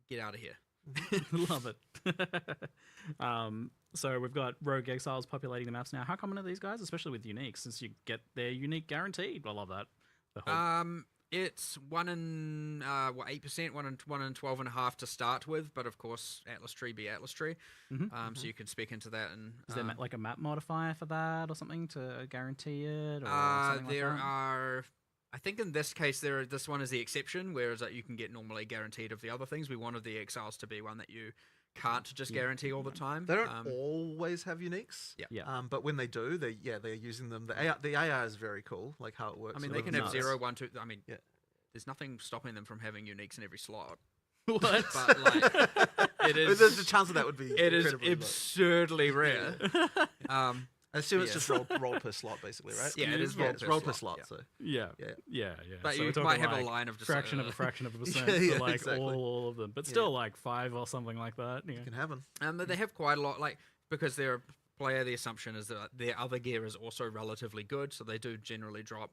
get out of here. Love it. So we've got rogue exiles populating the maps now. How common are these guys, especially with unique, since you get their unique guaranteed? I love that. The whole- It's 1 in 8%, 1 in 12.5 to start with, but of course Atlas Tree be Atlas Tree. So you can spec into that. And Is there like a map modifier for that or something to guarantee it? Or something there like that? are, I think in this case, this one is the exception, whereas you can get normally guaranteed of the other things. We wanted the Exiles to be one that you can't just guarantee all the time. They don't always have uniques. Yeah. But when they do, they're using them. The AI is very cool, like how it works. I mean, they can have 0, 1, 2. I mean, there's nothing stopping them from having uniques in every slot. What? But like, it is. The chance of that would be. It is incredibly low. absurdly rare. I assume it's just roll per slot, basically, right? Yeah, it is roll per slot. So Yeah. But So you we're might talking, have like, a line of just fraction of a fraction of a percent Yeah, for like exactly. all of them, but still like 5 or something like that. Yeah. it can happen. But they have quite a lot, like, because they're a player, the assumption is that their other gear is also relatively good, so they do generally drop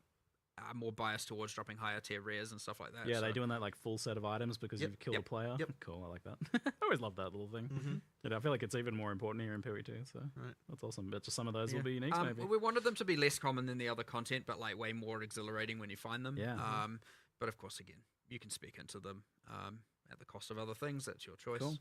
more biased towards dropping higher tier rares and stuff like that. Yeah, so. they doing that like full set of items because you've killed a player. Yep. Cool, I like that. I always love that little thing. I feel like it's even more important here in POE2, so that's awesome. Bet you some of those will be unique, maybe. We wanted them to be less common than the other content, but like way more exhilarating when you find them. Yeah. But of course, again, you can speak into them at the cost of other things. That's your choice. Cool.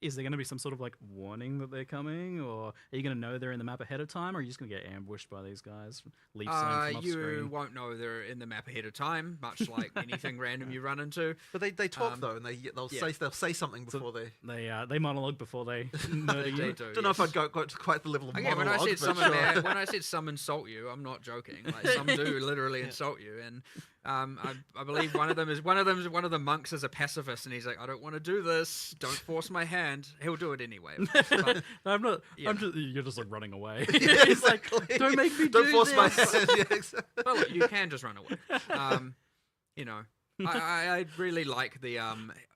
Is there going to be some sort of like warning that they're coming, or are you going to know they're in the map ahead of time, or are you just going to get ambushed by these guys? Leaf zone from off You screen? won't know they're in the map ahead of time, much like anything random you run into. But they talk though, and they'll say something before They monologue before they murder you. They do. Don't know if I'd go to quite the level of Again, monologue. when I said some insult you, I'm not joking. Like some do literally insult you, and I believe one of the monks is a pacifist, and he's like, I don't want to do this. Don't force my hand. He'll do it anyway. But, I'm not. Yeah. I'm just. You're just like running away. Yeah, He's like, exactly. don't make me Don't do force my this. hand. Yeah, exactly. well, look, you can just run away. You know. I really like the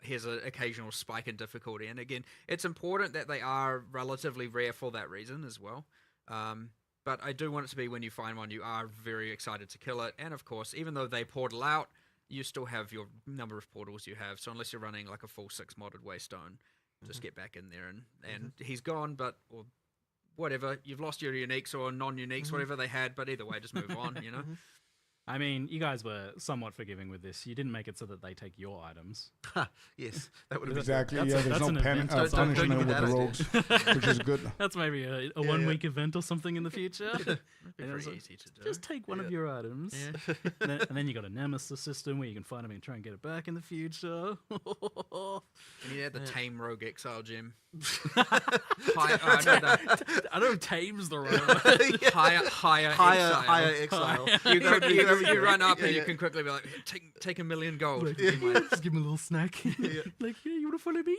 here's an occasional spike in difficulty, and again, it's important that they are relatively rare for that reason as well. But I do want it to be when you find one, you are very excited to kill it, and of course, even though they portal out, you still have your number of portals you have. So unless you're running like a full 6 modded Waystone, just get back in there, and he's gone, or whatever, you've lost your uniques or non-uniques, whatever they had, but either way, just move on, you know. I mean, you guys were somewhat forgiving with this. You didn't make it so that they take your items. Yes, that would have been Exactly. That's Yeah, a- there's that's no an event. Don't punishment give with me the that rogues, which is good. That's maybe a 1-week event or something in the future. Be And it's pretty like, easy to do. just take one of your items. Yeah. And then you got a nemesis system where you can find them and try and get it back in the future. And you had the Tame Rogue Exile gem. I don't know if tame's the right one. Higher Exile. exile. You run up and you can quickly be like, take 1 million gold. Just give him a little snack. Like, yeah, you want to follow me?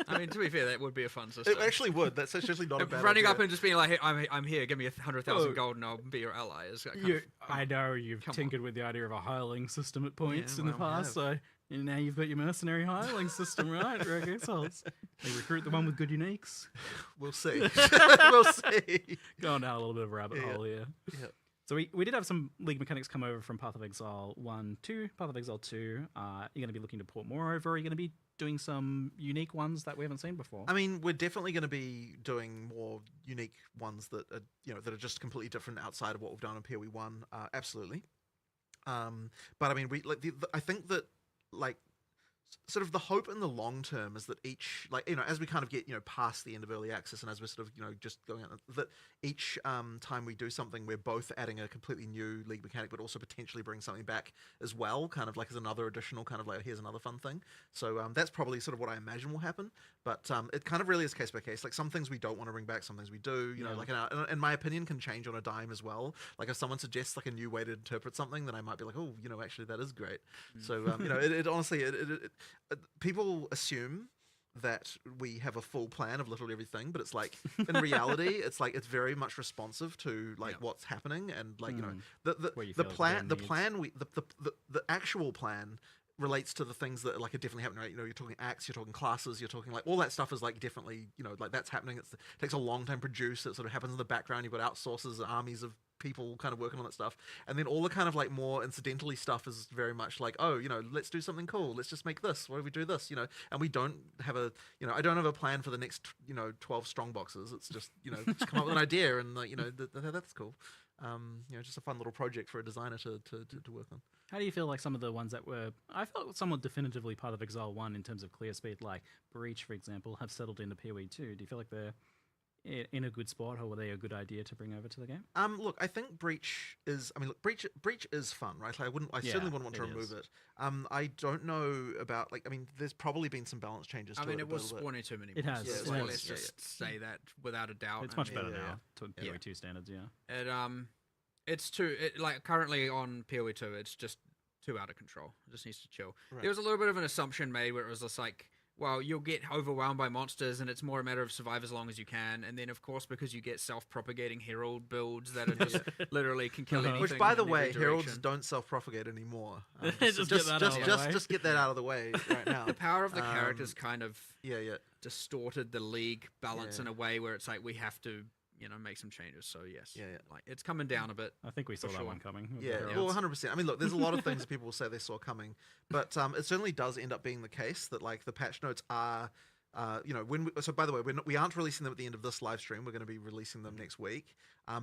I mean, to be fair, that would be a fun system. It actually would. That's actually not a bad Running idea. up and just being like, hey, I'm here, give me 100,000 gold and I'll be your ally. Is kind of I know you've Come on. tinkered with the idea of a hireling system at points Yeah, in the well, we past, so and now you've got your mercenary hireling system, right? Rogue Exiles. They recruit the one with good uniques. We'll see. We'll see. Going down a little bit of a rabbit hole here. Yeah. So we did have some league mechanics come over from Path of Exile 1 to Path of Exile 2. You're going to be looking to port more over. Are you going to be doing some unique ones that we haven't seen before? I mean, we're definitely going to be doing more unique ones that are, that are just completely different outside of what we've done in POE1. Absolutely. But I mean, I think that like sort of the hope in the long term is that each, like, as we kind of get, past the end of early access and as we're sort of, just going out, that each time we do something, we're both adding a completely new league mechanic, but also potentially bring something back as well, kind of like as another additional kind of like, here's another fun thing. So that's probably sort of what I imagine will happen. But it kind of really is case by case. Like some things we don't want to bring back, some things we do, you know, like, and my opinion can change on a dime as well. Like if someone suggests like a new way to interpret something, then I might be like, oh, actually that is great. So, it honestly, people assume that we have a full plan of literally everything, but it's like in reality, it's like it's very much responsive to like what's happening and like the actual plan relates to the things that like are definitely happening, right? You're talking acts, you're talking classes, you're talking like all that stuff is like definitely like that's happening. It takes a long time to produce. It sort of happens in the background. You've got outsources, armies of people kind of working on that stuff, and then all the kind of like more incidentally stuff is very much like, oh, let's do something cool, let's just make this, why do we do this, and we don't have a I don't have a plan for the next 12 strong boxes. It's just just come up with an idea and like that's cool. Just a fun little project for a designer to work on. How do you feel like some of the ones that were, I felt somewhat definitively part of Exile 1 in terms of clear speed, like Breach, for example, have settled into POE2? Do you feel like they're in a good spot, or were they a good idea to bring over to the game? Look, I think Breach is. I mean, look, Breach is fun, right? I certainly wouldn't want to remove it. I don't know about like. I mean, there's probably been some balance changes. I mean, it was spawning too many. It has. monsters, Yeah, so let's just say that without a doubt. It's much better now to POE2 standards. Yeah. It's like currently on POE2, it's just too out of control. It just needs to chill. Right. There was a little bit of an assumption made where it was just like, well, you'll get overwhelmed by monsters and it's more a matter of survive as long as you can. And then, of course, because you get self-propagating Herald builds that are just literally can kill anything. Which, by the in way, every Heralds direction. don't self-propagate anymore. Just get that out of the way. Just get that out of the way right now. The power of the characters kind of Yeah. distorted the league balance Yeah. in a way where it's like we have to, make some changes. So yes, Yeah. like it's coming down a bit. I think we saw that sure. one coming. with the Yeah, Heralds. well, 100%. I mean, look, there's a lot of things that people will say they saw coming, but it certainly does end up being the case that like the patch notes are, so by the way, we aren't releasing them at the end of this live stream. We're going to be releasing them next week,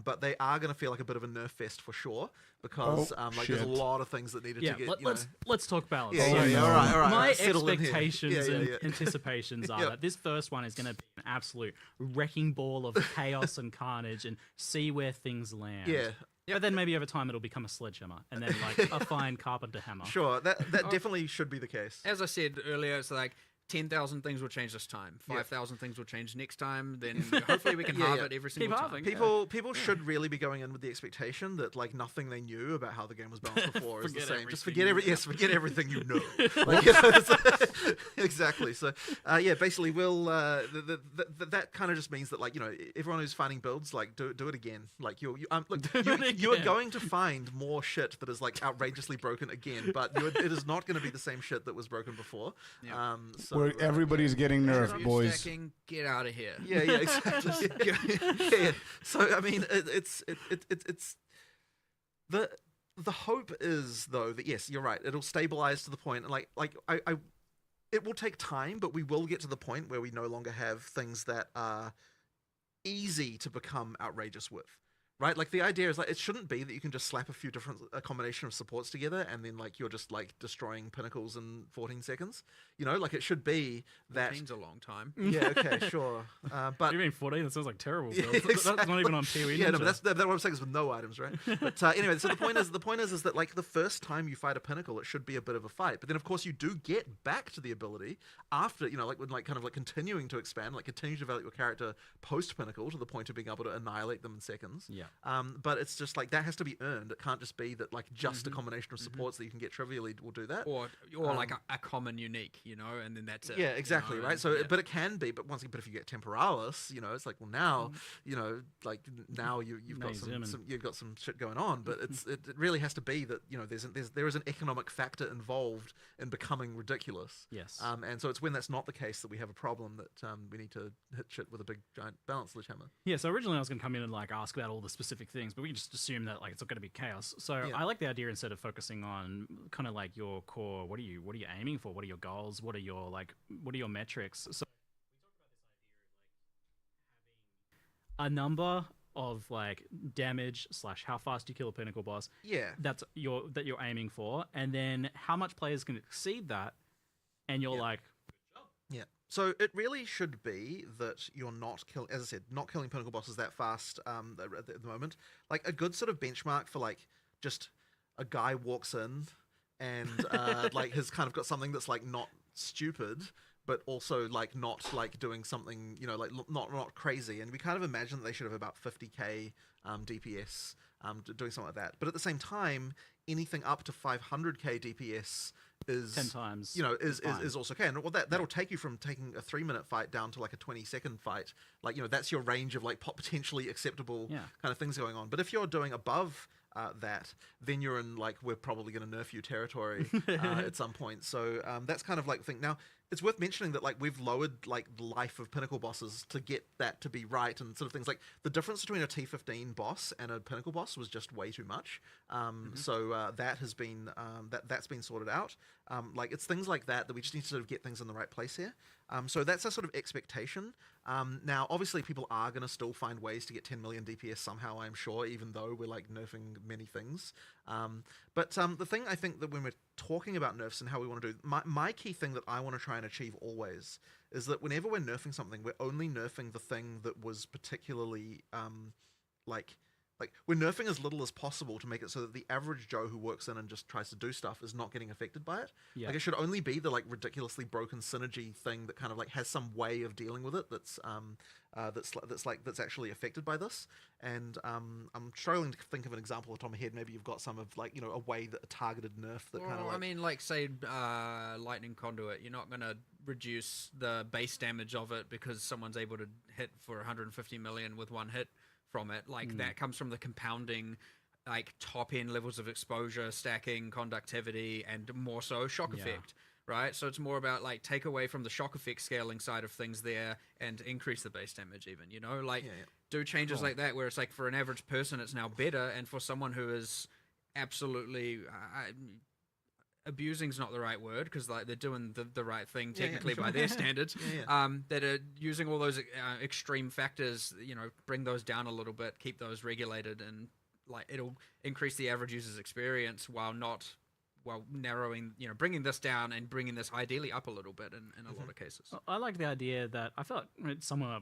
but they are going to feel like a bit of a nerf fest for sure because there's a lot of things that needed to get. Let's talk balance. Yeah, all right. My Settle in here. expectations Yeah. and anticipations are that this first one is going to be an absolute wrecking ball of chaos and carnage, and see where things land. Yeah. But then maybe over time it'll become a sledgehammer, and then like a fine carpenter hammer. Sure, that definitely should be the case. As I said earlier, it's like 10,000 things will change this time. 5,000 things will change next time. Then hopefully we can halve it every single time. halving. People should really be going in with the expectation that like nothing they knew about how the game was balanced before is the same. Just forget everything you know. Exactly. So basically we'll that kind of just means that like everyone who's finding builds like do it again. Like you are going to find more shit that is like outrageously broken again, but it is not going to be the same shit that was broken before. Yeah. Where everybody's getting nerfed, Stop boys. stacking, get out of here. Yeah, exactly. yeah. So I mean, it's the hope is though that yes, you're right. It'll stabilize to the point, and it will take time, but we will get to the point where we no longer have things that are easy to become outrageous with. Right, like the idea is like it shouldn't be that you can just slap a combination of supports together and then like you're just like destroying pinnacles in 14 seconds. Like it should be that. 14's a long time. Yeah, okay, sure. But You mean 14? That sounds like terrible. Yeah, That's not even on POE. yeah, no, but that's what I'm saying is with no items, right? But anyway, so the point is that like the first time you fight a pinnacle, it should be a bit of a fight. But then of course you do get back to the ability after when kind of continuing to expand, like continue to develop your character post pinnacle to the point of being able to annihilate them in seconds. Yeah. But it's just like that has to be earned. It can't just be that like just a combination of supports that you can get trivially will do that. Or like a common unique, and then that's it. Yeah, exactly, right? and- So, yeah. but it can be. But once again, if you get temporalis, it's like, well, now, now you've got you've got some shit going on. But it really has to be that there is an economic factor involved in becoming ridiculous. Yes. And so it's when that's not the case that we have a problem that we need to hit shit with a big giant balance sledgehammer. Yeah, so originally I was going to come in and like ask about all the specific things, but we can just assume that like it's not going to be chaos. So I like the idea instead of focusing on kind of like your core, what are you aiming for? What are your goals? What are your metrics? So a number of like damage / how fast you kill a pinnacle boss. Yeah. that you're aiming for, and then how much players can exceed that, and you're like, Yeah. So it really should be that you're not killing, as I said, not killing pinnacle bosses that fast at the moment. Like a good sort of benchmark for like just a guy walks in and like has kind of got something that's like not stupid, but also like not like doing something, like not crazy. And we kind of imagine that they should have about 50k DPS doing something like that. But at the same time, anything up to 500k DPS is 10 times is also okay. And well, that'll take you from taking a 3-minute fight down to like a 20-second fight. Like that's your range of like potentially acceptable kind of things going on. But if you're doing above that, then you're in like we're probably going to nerf you territory at some point. So that's kind of like the thing. Now it's worth mentioning that like we've lowered like the life of pinnacle bosses to get that to be right, and sort of things like the difference between a T15 boss and a pinnacle boss was just way too much. So that has been that's been sorted out. Like it's things like that we just need to sort of get things in the right place here. So that's a sort of expectation. Now, obviously, people are going to still find ways to get 10 million DPS somehow, I'm sure, even though we're like nerfing many things. But the thing I think that when we're talking about nerfs and how we want to do, my key thing that I want to try and achieve always is that whenever we're nerfing something, we're only nerfing the thing that was particularly like we're nerfing as little as possible to make it so that the average Joe who works in and just tries to do stuff is not getting affected by it. Yeah. Like it should only be the like ridiculously broken synergy thing that kind of like has some way of dealing with it that's actually affected by this. And I'm struggling to think of an example off the top of my head. Maybe you've got some of like, you know, a way that a targeted nerf that kind of like... I mean, like say lightning conduit, you're not going to reduce the base damage of it because someone's able to hit for 150 million with one hit from it. Like that comes from the compounding like top end levels of exposure, stacking, conductivity, and more so shock effect, right? So it's more about like take away from the shock effect scaling side of things there and increase the base damage even, you know, like do changes like that where it's like for an average person it's now better, and for someone who is absolutely abusing's not the right word because like they're doing the right thing technically by their standards, that are using all those extreme factors, you know, bring those down a little bit, keep those regulated, and like it'll increase the average user's experience while narrowing, you know, bringing this down and bringing this ideally up a little bit in a lot of cases. I like the idea that I felt it's somewhat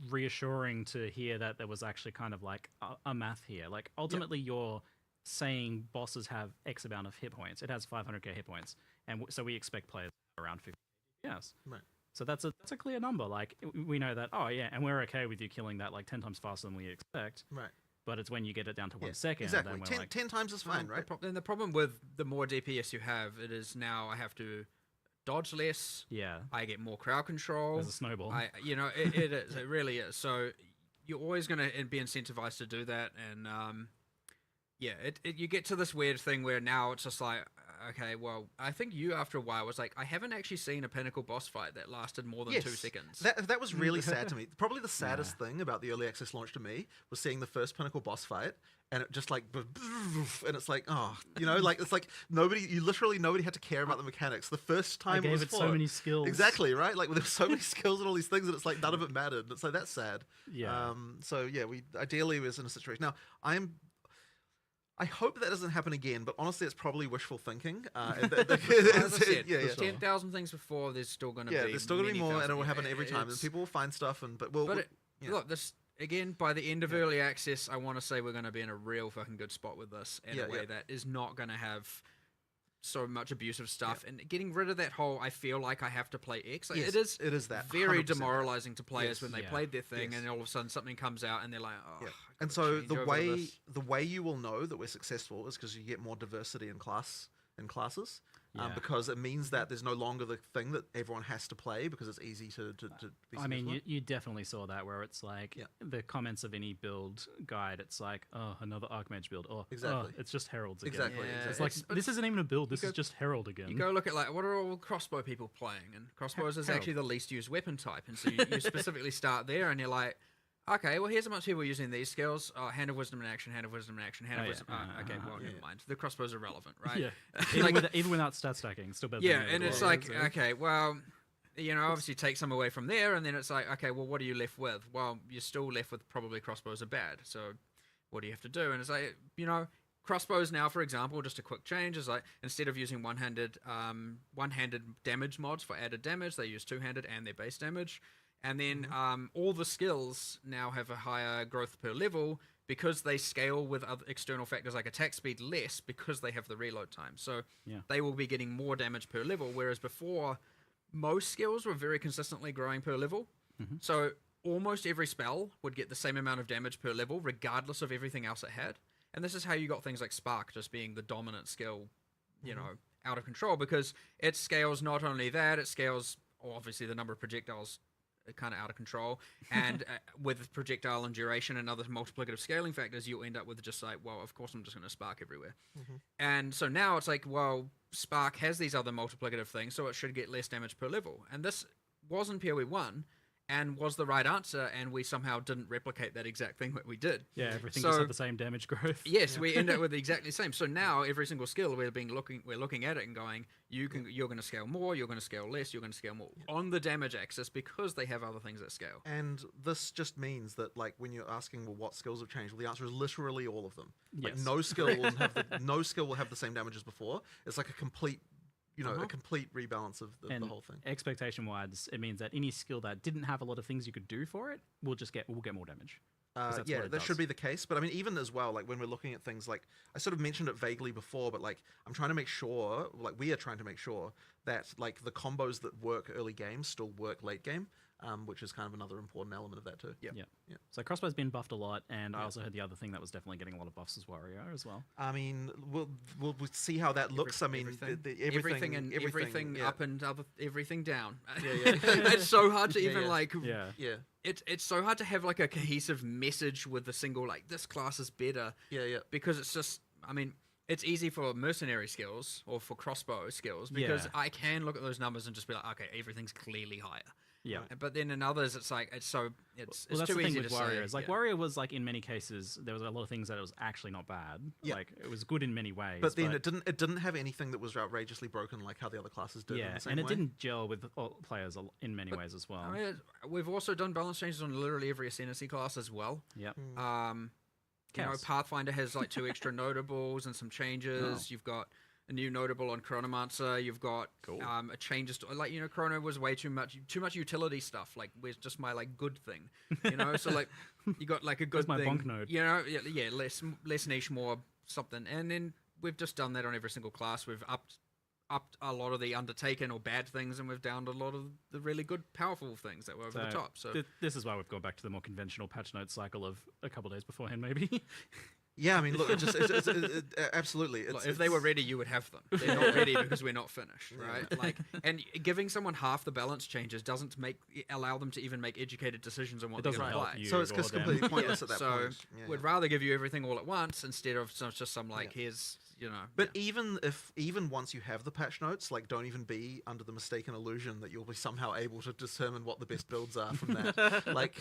reassuring to hear that there was actually kind of like a math here. Like ultimately you're saying bosses have X amount of hit points. It has 500k hit points, and so we expect players around 50. Yes, right. So that's a clear number. Like we know that. Oh yeah, and we're okay with you killing that like 10 times faster than we expect. Right. But it's when you get it down to 1 second. Exactly. Then we're 10, like, 10 times is fine, right? Then the problem with the more DPS you have, it is now I have to dodge less. Yeah. I get more crowd control. There's a snowball. You know, it is. It really is. So you're always going to be incentivized to do that, and you get to this weird thing where now it's just like, okay, well, I think you after a while was like, I haven't actually seen a pinnacle boss fight that lasted more than 2 seconds. That was really sad to me. Probably the saddest thing about the early access launch to me was seeing the first pinnacle boss fight, and it just like, and it's like, oh, you know, like it's like nobody had to care about the mechanics. The first time I gave it so many skills. Exactly, right? Like there were so many skills and all these things, and it's like none of it mattered. It's like that's sad. Yeah. So yeah, we ideally was in a situation. Now I hope that doesn't happen again, but honestly, it's probably wishful thinking. As I said, 10,000 things before, there's still going to be there's still going to be more, and it will happen every time, and It's- people will find stuff, and Look, this again by the end of early access, I want to say we're going to be in a real fucking good spot with this in a way that is not going to have so much abusive stuff, and getting rid of that whole I feel like I have to play X. Like, Yes, it is that very 100% demoralizing to players when they Yeah. played their thing, Yes. and all of a sudden something comes out and they're like, oh. Yeah. I And gotta so change the over this. way you will know that we're successful is because you get more diversity in classes. Yeah. Because it means that there's no longer the thing that everyone has to play because it's easy to be I mean, successful. you definitely saw that where it's like the comments of any build guide. It's like, oh, another Archmage build. Oh, Exactly. it's just Heralds again. Exactly. Yeah, It's like this isn't even a build. This go- is just Herald again. You go look at like what are all crossbow people playing, and crossbows is Herald. actually the least used weapon type, and so you specifically start there, and you're like, okay, well here's how much people are using these skills: hand of wisdom in action, hand of wisdom in action, hand of Oh, yeah. wisdom. Okay, well never mind. The crossbows are relevant, right? Yeah. Like- Even without stat stacking, still better. Yeah, than and the it's other like, ones, okay, well, you know, obviously take some away from there, and then it's like, okay, well, what are you left with? Well, you're still left with probably crossbows are bad. So what do you have to do? And it's like, you know, crossbows now, for example, just a quick change is like instead of using one-handed damage mods for added damage, they use two-handed and their base damage. And then all the skills now have a higher growth per level because they scale with other external factors like attack speed less because they have the reload time. So they will be getting more damage per level, whereas before most skills were very consistently growing per level. So almost every spell would get the same amount of damage per level regardless of everything else it had. And this is how you got things like Spark just being the dominant skill, you know, out of control, because it scales not only that, it scales obviously the number of projectiles kind of out of control, and with projectile and duration and other multiplicative scaling factors, you'll end up with just like, well, of course I'm just going to Spark everywhere. And so now it's like, well, Spark has these other multiplicative things, so it should get less damage per level. And this was in POE 1, and was the right answer, and we somehow didn't replicate that exact thing that we did. Yeah, everything So- just had the same damage growth. Yes, we end up with exactly the same. So now every single skill we're looking at it and going, you're going to scale more, you're going to scale less, you're going to scale more on the damage axis because they have other things that scale. And this just means that, like, when you're asking, well, what skills have changed? Well, the answer is literally all of them. Like, Yes. no skill will have the same damage as before. It's like a complete, a complete rebalance of the whole thing. Expectation-wise, it means that any skill that didn't have a lot of things you could do for it will get more damage. 'Cause that's Yeah, what it that does. should be the case. But I mean, even as well, like when we're looking at things like, I sort of mentioned it vaguely before, but like I'm trying to make sure, like we are trying to make sure that like the combos that work early game still work late game, which is kind of another important element of that too. Yeah. Yeah. So crossbow's been buffed a lot, and I also heard the other thing that was definitely getting a lot of buffs is Warrior as well. I mean, we'll see how that looks. I mean, everything and everything yeah. up and everything down. Yeah. It's so hard to even like. Yeah. Yeah. It's so hard to have like a cohesive message with a single like this class is better. Yeah. Because it's just, I mean, it's easy for mercenary skills or for crossbow skills because Yeah. I can look at those numbers and just be like, okay, everything's clearly higher. Yeah. But then in others, it's like it's Well, it's that's too the thing easy with to Warriors. say. Like Warrior was like in many cases there was a lot of things that it was actually not bad. Yeah. Like it was good in many ways. But then it didn't have anything that was outrageously broken like how the other classes did. in yeah, the same and it way. didn't gel with all players in many ways as well. I mean, we've also done balance changes on literally every ascendancy class as well. Yep. You know, Chaos. Pathfinder has like 2 extra notables and some changes. You've got a new notable on Chronomancer. You've got a changes to, like, you know, Chrono was way too much utility stuff. Like, where's just my like good thing, you know? So like, you got like a good my thing, bonk node? you know? Yeah, less niche, more something. And then we've just done that on every single class. We've upped a lot of the undertaken or bad things, and we've downed a lot of the really good, powerful things that were over the top. So this is why we've gone back to the more conventional patch note cycle of a couple of days beforehand, maybe. Yeah, I mean, look, it's absolutely. Look, if they were ready, you would have them. They're not ready because we're not finished, right? Like, and giving someone half the balance changes doesn't allow them to even make educated decisions on what they're doesn't going to help play. you. So it's just or them. completely pointless at that So point. Yeah, we'd rather give you everything all at once instead of just some like here's, you know. But even once you have the patch notes, like, don't even be under the mistaken illusion that you'll be somehow able to determine what the best builds are from that. Like,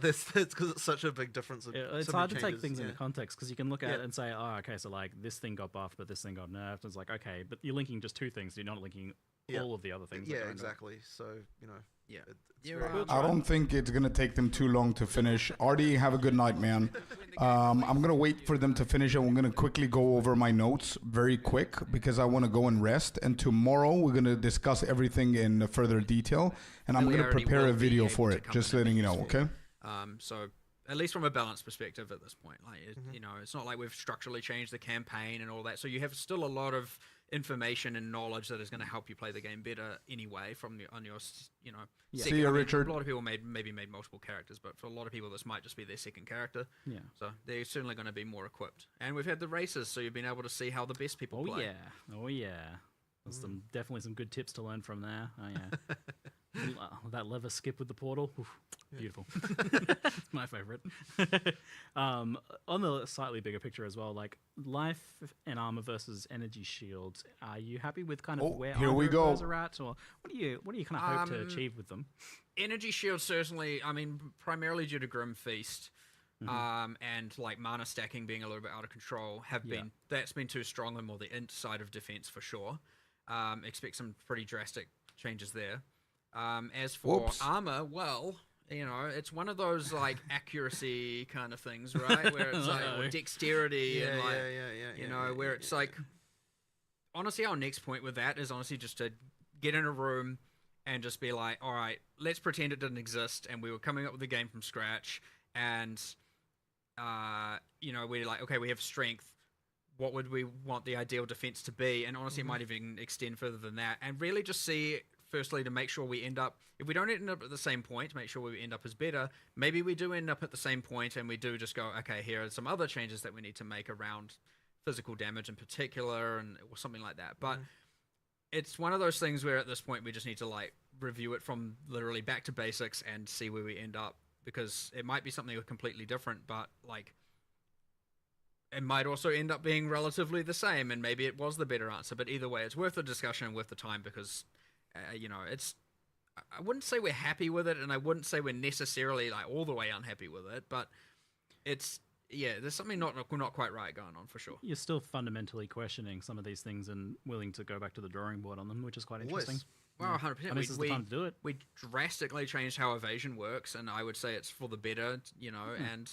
this because it's such a big difference. Of It's so many hard to take changes, things yeah. into context because you can look at it and say, oh, okay, so like this thing got buffed, but this thing got nerfed. It's like, okay, but you're linking just 2 things. You're not linking all of the other things. that Yeah, go into it. exactly. So, you know, Yeah. it's Yeah, very we'll hard. I don't think it's gonna take them too long to finish. Artie, have a good night, man. I'm gonna wait for them to finish, and we're gonna quickly go over my notes very quick because I want to go and rest. And tomorrow we're gonna discuss everything in further detail, and I'm gonna Familiarity prepare a will be video able for to it. come Just in and letting be you know, useful. okay? So at least from a balance perspective at this point, like you know, it's not like we've structurally changed the campaign and all that. So you have still a lot of information and knowledge that is going to help you play the game better anyway. on your, you know. See second- ya, I mean, Richard. A lot of people maybe made multiple characters, but for a lot of people, this might just be their second character. Yeah. So they're certainly going to be more equipped. And we've had the races, so you've been able to see how the best people Oh play. yeah. Oh yeah. There's definitely some good tips to learn from there. Oh yeah. That lever skip with the portal, oof, beautiful. My favorite. On the slightly bigger picture as well, like life and armor versus energy shields. Are you happy with kind of Oh, where here armor we and go. those are at, or what do you kind of hope to achieve with them? Energy shields certainly, I mean, primarily due to Grim Feast, and like mana stacking being a little bit out of control, that's been too strong on more the inside of defense for sure. Expect some pretty drastic changes there. As for Whoops. armor, well, you know, it's one of those like accuracy kind of things, right? Where it's like or dexterity and like, you know, where it's like, honestly, our next point with that is honestly just to get in a room and just be like, all right, let's pretend it didn't exist and we were coming up with the game from scratch, and you know, we're like, okay, we have strength. What would we want the ideal defense to be? And honestly, it might even extend further than that. And really just see, firstly, to make sure we end up, if we don't end up at the same point, make sure we end up as better. Maybe we do end up at the same point and we do just go, okay, here are some other changes that we need to make around physical damage in particular, and or something like that. But it's one of those things where at this point we just need to like review it from literally back to basics and see where we end up, because it might be something completely different, but like it might also end up being relatively the same, and maybe it was the better answer. But either way, it's worth the discussion and worth the time, because you know, it's I wouldn't say we're happy with it, and I wouldn't say we're necessarily like all the way unhappy with it, but it's there's something not quite right going on for sure. You're still fundamentally questioning some of these things and willing to go back to the drawing board on them, which is quite interesting. Well, 100%. I mean, this is the time to do it. We drastically changed how evasion works, and I would say it's for the better, and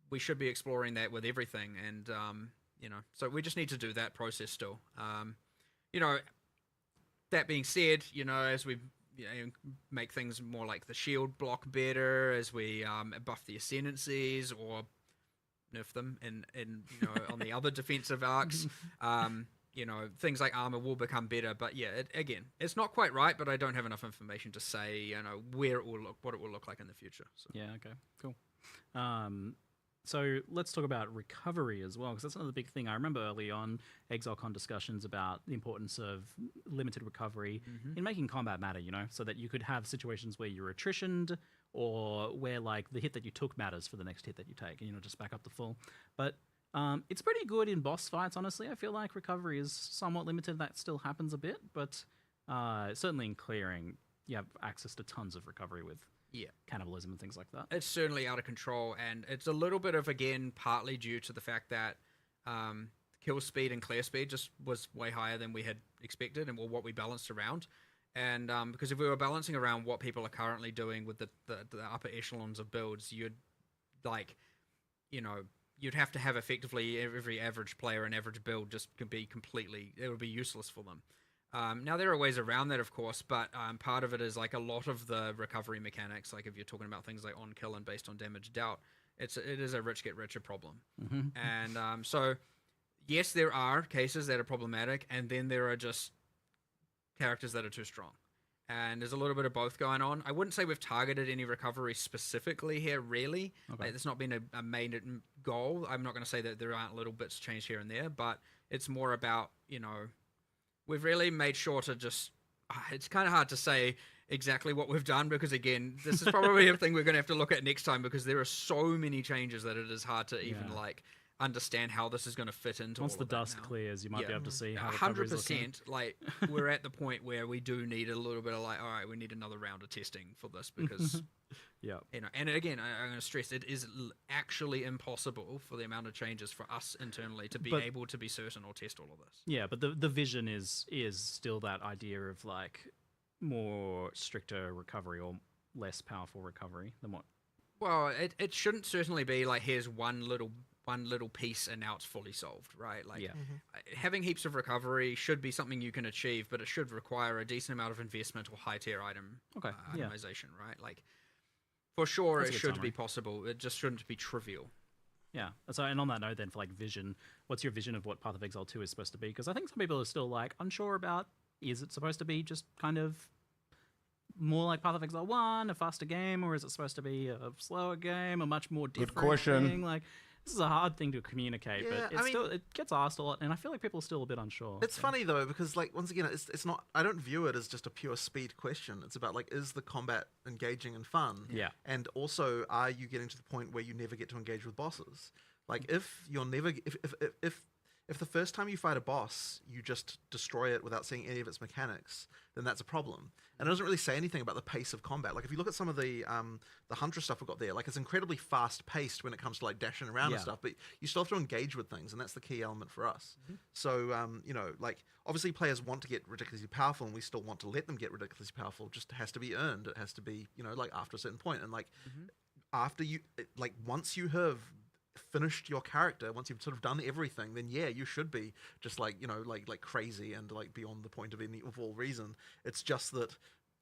we should be exploring that with everything, and so we just need to do that process still. That being said, as we make things more like the shield block better, as we buff the ascendancies or nerf them in on the other defensive arcs, things like armor will become better. But it's not quite right, but I don't have enough information to say where it will look, what it will look like in the future. So. Yeah, okay, cool. So let's talk about recovery as well, because that's another big thing. I remember early on ExileCon discussions about the importance of limited recovery in making combat matter, so that you could have situations where you're attritioned or where like the hit that you took matters for the next hit that you take, and just back up the full. But it's pretty good in boss fights, honestly. I feel like recovery is somewhat limited. That still happens a bit, but certainly in clearing, you have access to tons of recovery with cannibalism and things like that. It's certainly out of control, and it's a little bit of, again, partly due to the fact that kill speed and clear speed just was way higher than we had expected and what we balanced around. And because if we were balancing around what people are currently doing with the upper echelons of builds, you'd have to have effectively every average player and average build just could be it would be useless for them. Now, there are ways around that, of course, but part of it is like a lot of the recovery mechanics, like if you're talking about things like on kill and based on damage dealt, it is a rich get richer problem. And so, yes, there are cases that are problematic, and then there are just characters that are too strong. And there's a little bit of both going on. I wouldn't say we've targeted any recovery specifically here, really. Okay. It's not been a main goal. I'm not going to say that there aren't little bits changed here and there, but it's more about, we've really made sure to just... It's kind of hard to say exactly what we've done because, again, this is probably a thing we're going to have to look at next time because there are so many changes that it is hard to even, understand how this is going to fit into Once all the of that dust now. clears, you might be able to see how recovery's looking. 100%. Like, we're at the point where we do need a little bit of like, all right, we need another round of testing for this because... And again, I'm going to stress, it is actually impossible for the amount of changes for us internally to be able to be certain or test all of this. Yeah, but the vision is still that idea of like more stricter recovery or less powerful recovery than what? Well, it shouldn't certainly be like here's one little piece and now it's fully solved, right? Like having heaps of recovery should be something you can achieve, but it should require a decent amount of investment or high tier item itemization, right? Like for sure it should be possible. It just shouldn't be trivial. Yeah. So, and on that note, then, for like vision, what's your vision of what Path of Exile 2 is supposed to be? Because I think some people are still like unsure about, is it supposed to be just kind of more like Path of Exile 1, a faster game, or is it supposed to be a slower game, a much more different thing? Like, this is a hard thing to communicate, but it gets asked a lot, and I feel like people are still a bit unsure. It's funny though, because like once again, it's not. I don't view it as just a pure speed question. It's about like, is the combat engaging and fun? Yeah. And also, are you getting to the point where you never get to engage with bosses? Like, if you're never, if the first time you fight a boss, you just destroy it without seeing any of its mechanics, then that's a problem. And it doesn't really say anything about the pace of combat. Like, if you look at some of the Huntress stuff we've got there, like, it's incredibly fast-paced when it comes to, like, dashing around and stuff, but you still have to engage with things, and that's the key element for us. So, like, obviously players want to get ridiculously powerful, and we still want to let them get ridiculously powerful. It just has to be earned. It has to be, like, after a certain point. And, like, after you, like, once you have finished your character, once you've sort of done everything, then yeah, you should be just like, like crazy and like beyond the point of any of all reason. It's just that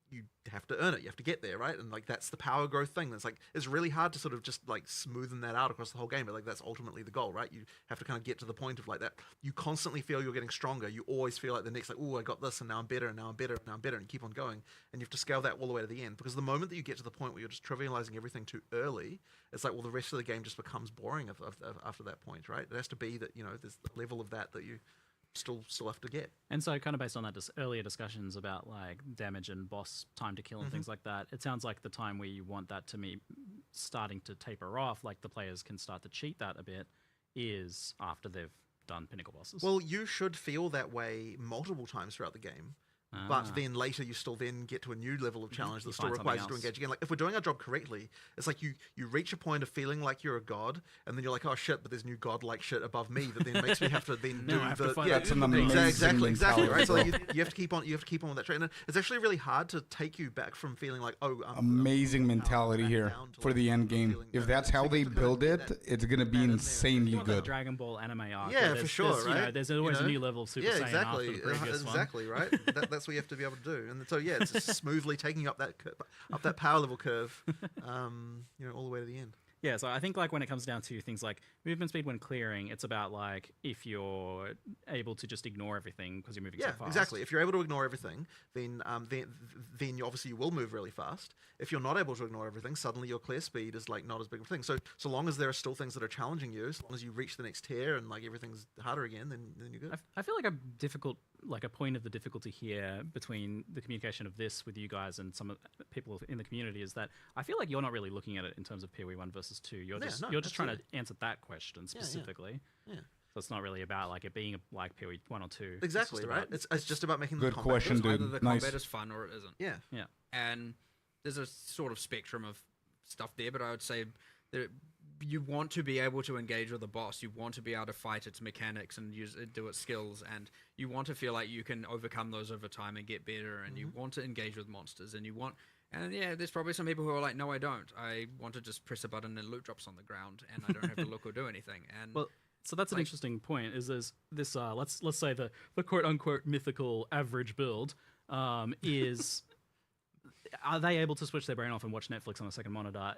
you have to earn it. You have to get there, right? And like that's the power growth thing. That's like it's really hard to sort of just like smoothen that out across the whole game, but like that's ultimately the goal, right? You have to kind of get to the point of like that. You constantly feel you're getting stronger. You always feel like the next like, oh, I got this, and now I'm better, and now I'm better, and now I'm better, and keep on going. And you have to scale that all the way to the end, because the moment that you get to the point where you're just trivializing everything too early, it's like, well, the rest of the game just becomes boring after that point, right? It has to be that there's the level of that you still have to get. And so kind of based on that earlier discussions about like damage and boss time to kill and things like that, it sounds like the time where you want that to be starting to taper off, like the players can start to cheat that a bit, is after they've done pinnacle bosses. Well, you should feel that way multiple times throughout the game, but then later you still then get to a new level of challenge that still find requires you something to engage again. Like if we're doing our job correctly, it's like you reach a point of feeling like you're a god, and then you're like, oh shit, but there's new god-like shit above me that then makes me have to then do I have the to fight That's an amazing exactly right. So mentality. like, you have to keep on with that train. And it's actually really hard to take you back from feeling like, oh, Amazing mentality back here down to, for like, the end game. feeling If that- that's so how you they have to kind of build get it, that- it's gonna be that in there. insanely Like good. Dragon Ball anime arc. Yeah, where for there's- sure, there's, you know, right? there's always You a know? new level of Super Yeah, Saiyan exactly, after the previous one. exactly, right. That's what you have to be able to do, and so yeah, it's just smoothly taking you up that power level curve, all the way to the end. Yeah, so I think like when it comes down to things like movement speed when clearing, it's about like if you're able to just ignore everything because you're moving so Yeah, fast. exactly. If you're able to ignore everything, then you obviously you will move really fast. If you're not able to ignore everything, suddenly your clear speed is like not as big of a thing. So long as there are still things that are challenging you, as long as you reach the next tier and like everything's harder again, then you're good. I feel like a point of the difficulty here between the communication of this with you guys and some of the people in the community is that I feel like you're not really looking at it in terms of POE1 versus 2. You're just trying to answer that question specifically. Yeah. So it's not really about like it being like POE1 or 2. Exactly, right? It's just about making Good the combat question, good. dude. Either the Nice. combat is fun or it isn't. Yeah. Yeah. And there's a sort of spectrum of stuff there, but I would say that you want to be able to engage with the boss. You want to be able to fight its mechanics and do its skills, and you want to feel like you can overcome those over time and get better, and you want to engage with monsters, and yeah, there's probably some people who are like, no, I don't. I want to just press a button and loot drops on the ground, and I don't have to look or do anything. And Well, so that's an interesting point. Is there's this let's say the quote unquote mythical average build is are they able to switch their brain off and watch Netflix on a second monitor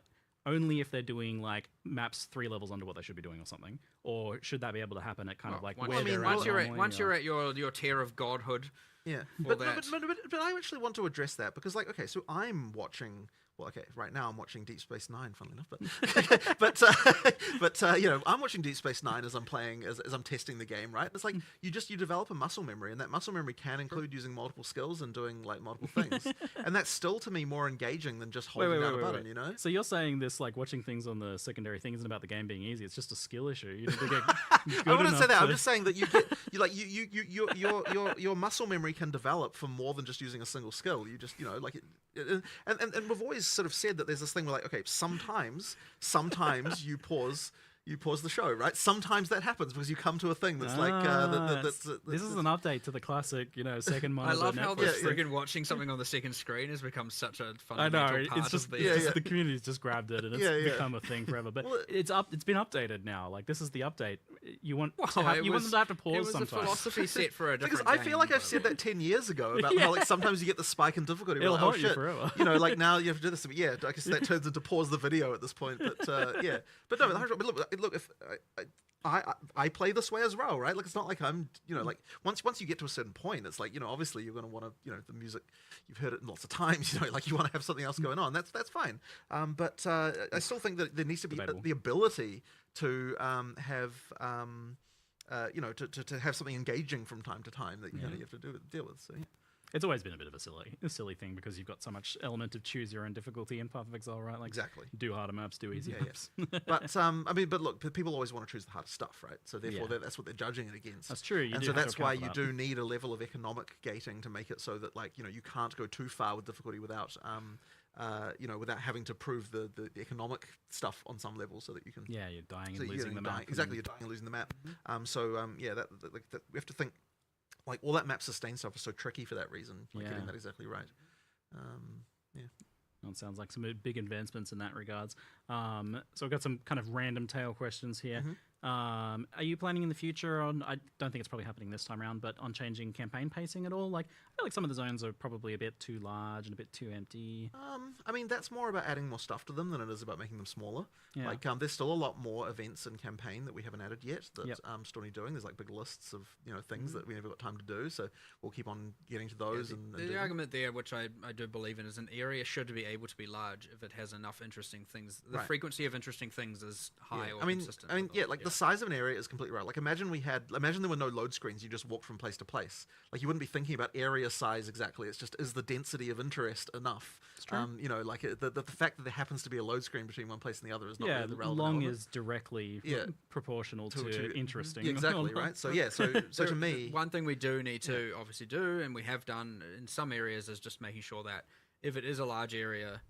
only if they're doing like maps 3 levels under what they should be doing or something, or should that be able to happen at kind of like once, where they're once at you're at normally, once or- you're at your tier of godhood. Yeah, All but that. I actually want to address that because, like, okay, so I'm watching. Well, okay, right now I'm watching Deep Space Nine, funnily enough, but I'm watching Deep Space Nine as I'm playing, as I'm testing the game, right? It's like you develop a muscle memory, and that muscle memory can include using multiple skills and doing like multiple things, and that's still to me more engaging than just holding down a button, you know? So you're saying this like watching things on the secondary thing isn't about the game being easy? It's just a skill issue. You need to get good I wouldn't say enough that. I'm to- just saying that your muscle memory can develop from more than just using a single skill. You just and we've always sort of said that there's this thing where like, okay, sometimes you pause the show, right? Sometimes that happens because you come to a thing that's this is an update to the classic, second I monitor. love how Netflix this thing. friggin' watching something on the second screen has become such a I know fundamental part it's just, of the. it's just the community's just grabbed it and it's become a thing forever. But Well, it's been updated now. Like this is the update. You want Wow, you want them to have to pause It was a sometimes. philosophy set for a Because different I feel like game, I've said that 10 years ago about how like sometimes you get the spike in difficulty. It'll Like, oh haunt you shit, forever. like now you have to do this. But yeah, I guess that turns into pause the video at this point. But yeah, but no, but look, if I play this way as well, right? Like it's not like I'm, like once you get to a certain point, it's like obviously you're going to want to, the music, you've heard it lots of times, like you want to have something else going on. That's fine. But I still think that there needs to be Debatable. the ability to have. To have something engaging from time to time that you have to deal with. So yeah. It's always been a bit of a silly thing because you've got so much element of choose your own difficulty in Path of Exile, right? Like Exactly. do harder maps, do easy Yeah, yeah. maps. But look, people always want to choose the hardest stuff, right? So therefore, that's what they're judging it against. That's true, you And do so have to that's why account you for that. do need a level of economic gating to make it so that you can't go too far with difficulty without without having to prove the economic stuff on some level, so that you can. Yeah, you're dying So and losing the map. Exactly, you're dying and losing the map. That we have to think. Like all that map sustain stuff is so tricky for that reason. Like getting that exactly right. Well, it sounds like some big advancements in that regards. So we've got some kind of random tail questions here. Are you planning in the future on, I don't think it's probably happening this time around, but on changing campaign pacing at all? Like, I feel like some of the zones are probably a bit too large and a bit too empty. I mean, that's more about adding more stuff to them than it is about making them smaller. Yeah. Like, there's still a lot more events in campaign that we haven't added yet that Yep. still need doing. There's like big lists of things that we never got time to do. So we'll keep on getting to those. and do The them. argument there, which I do believe in, is an area should be able to be large if it has enough interesting things. The Right. frequency of interesting things is high or I mean, consistent. like with the size of an area is completely right. Like imagine there were no load screens. You just walked from place to place. Like you wouldn't be thinking about area size exactly. It's just, is the density of interest enough? You know, like the fact that there happens to be a load screen between one place and the other is not really the relevant long element. is directly proportional to interesting. Yeah, exactly, right? So yeah, so to me, one thing we do need to obviously do, and we have done in some areas, is just making sure that if it is a large area,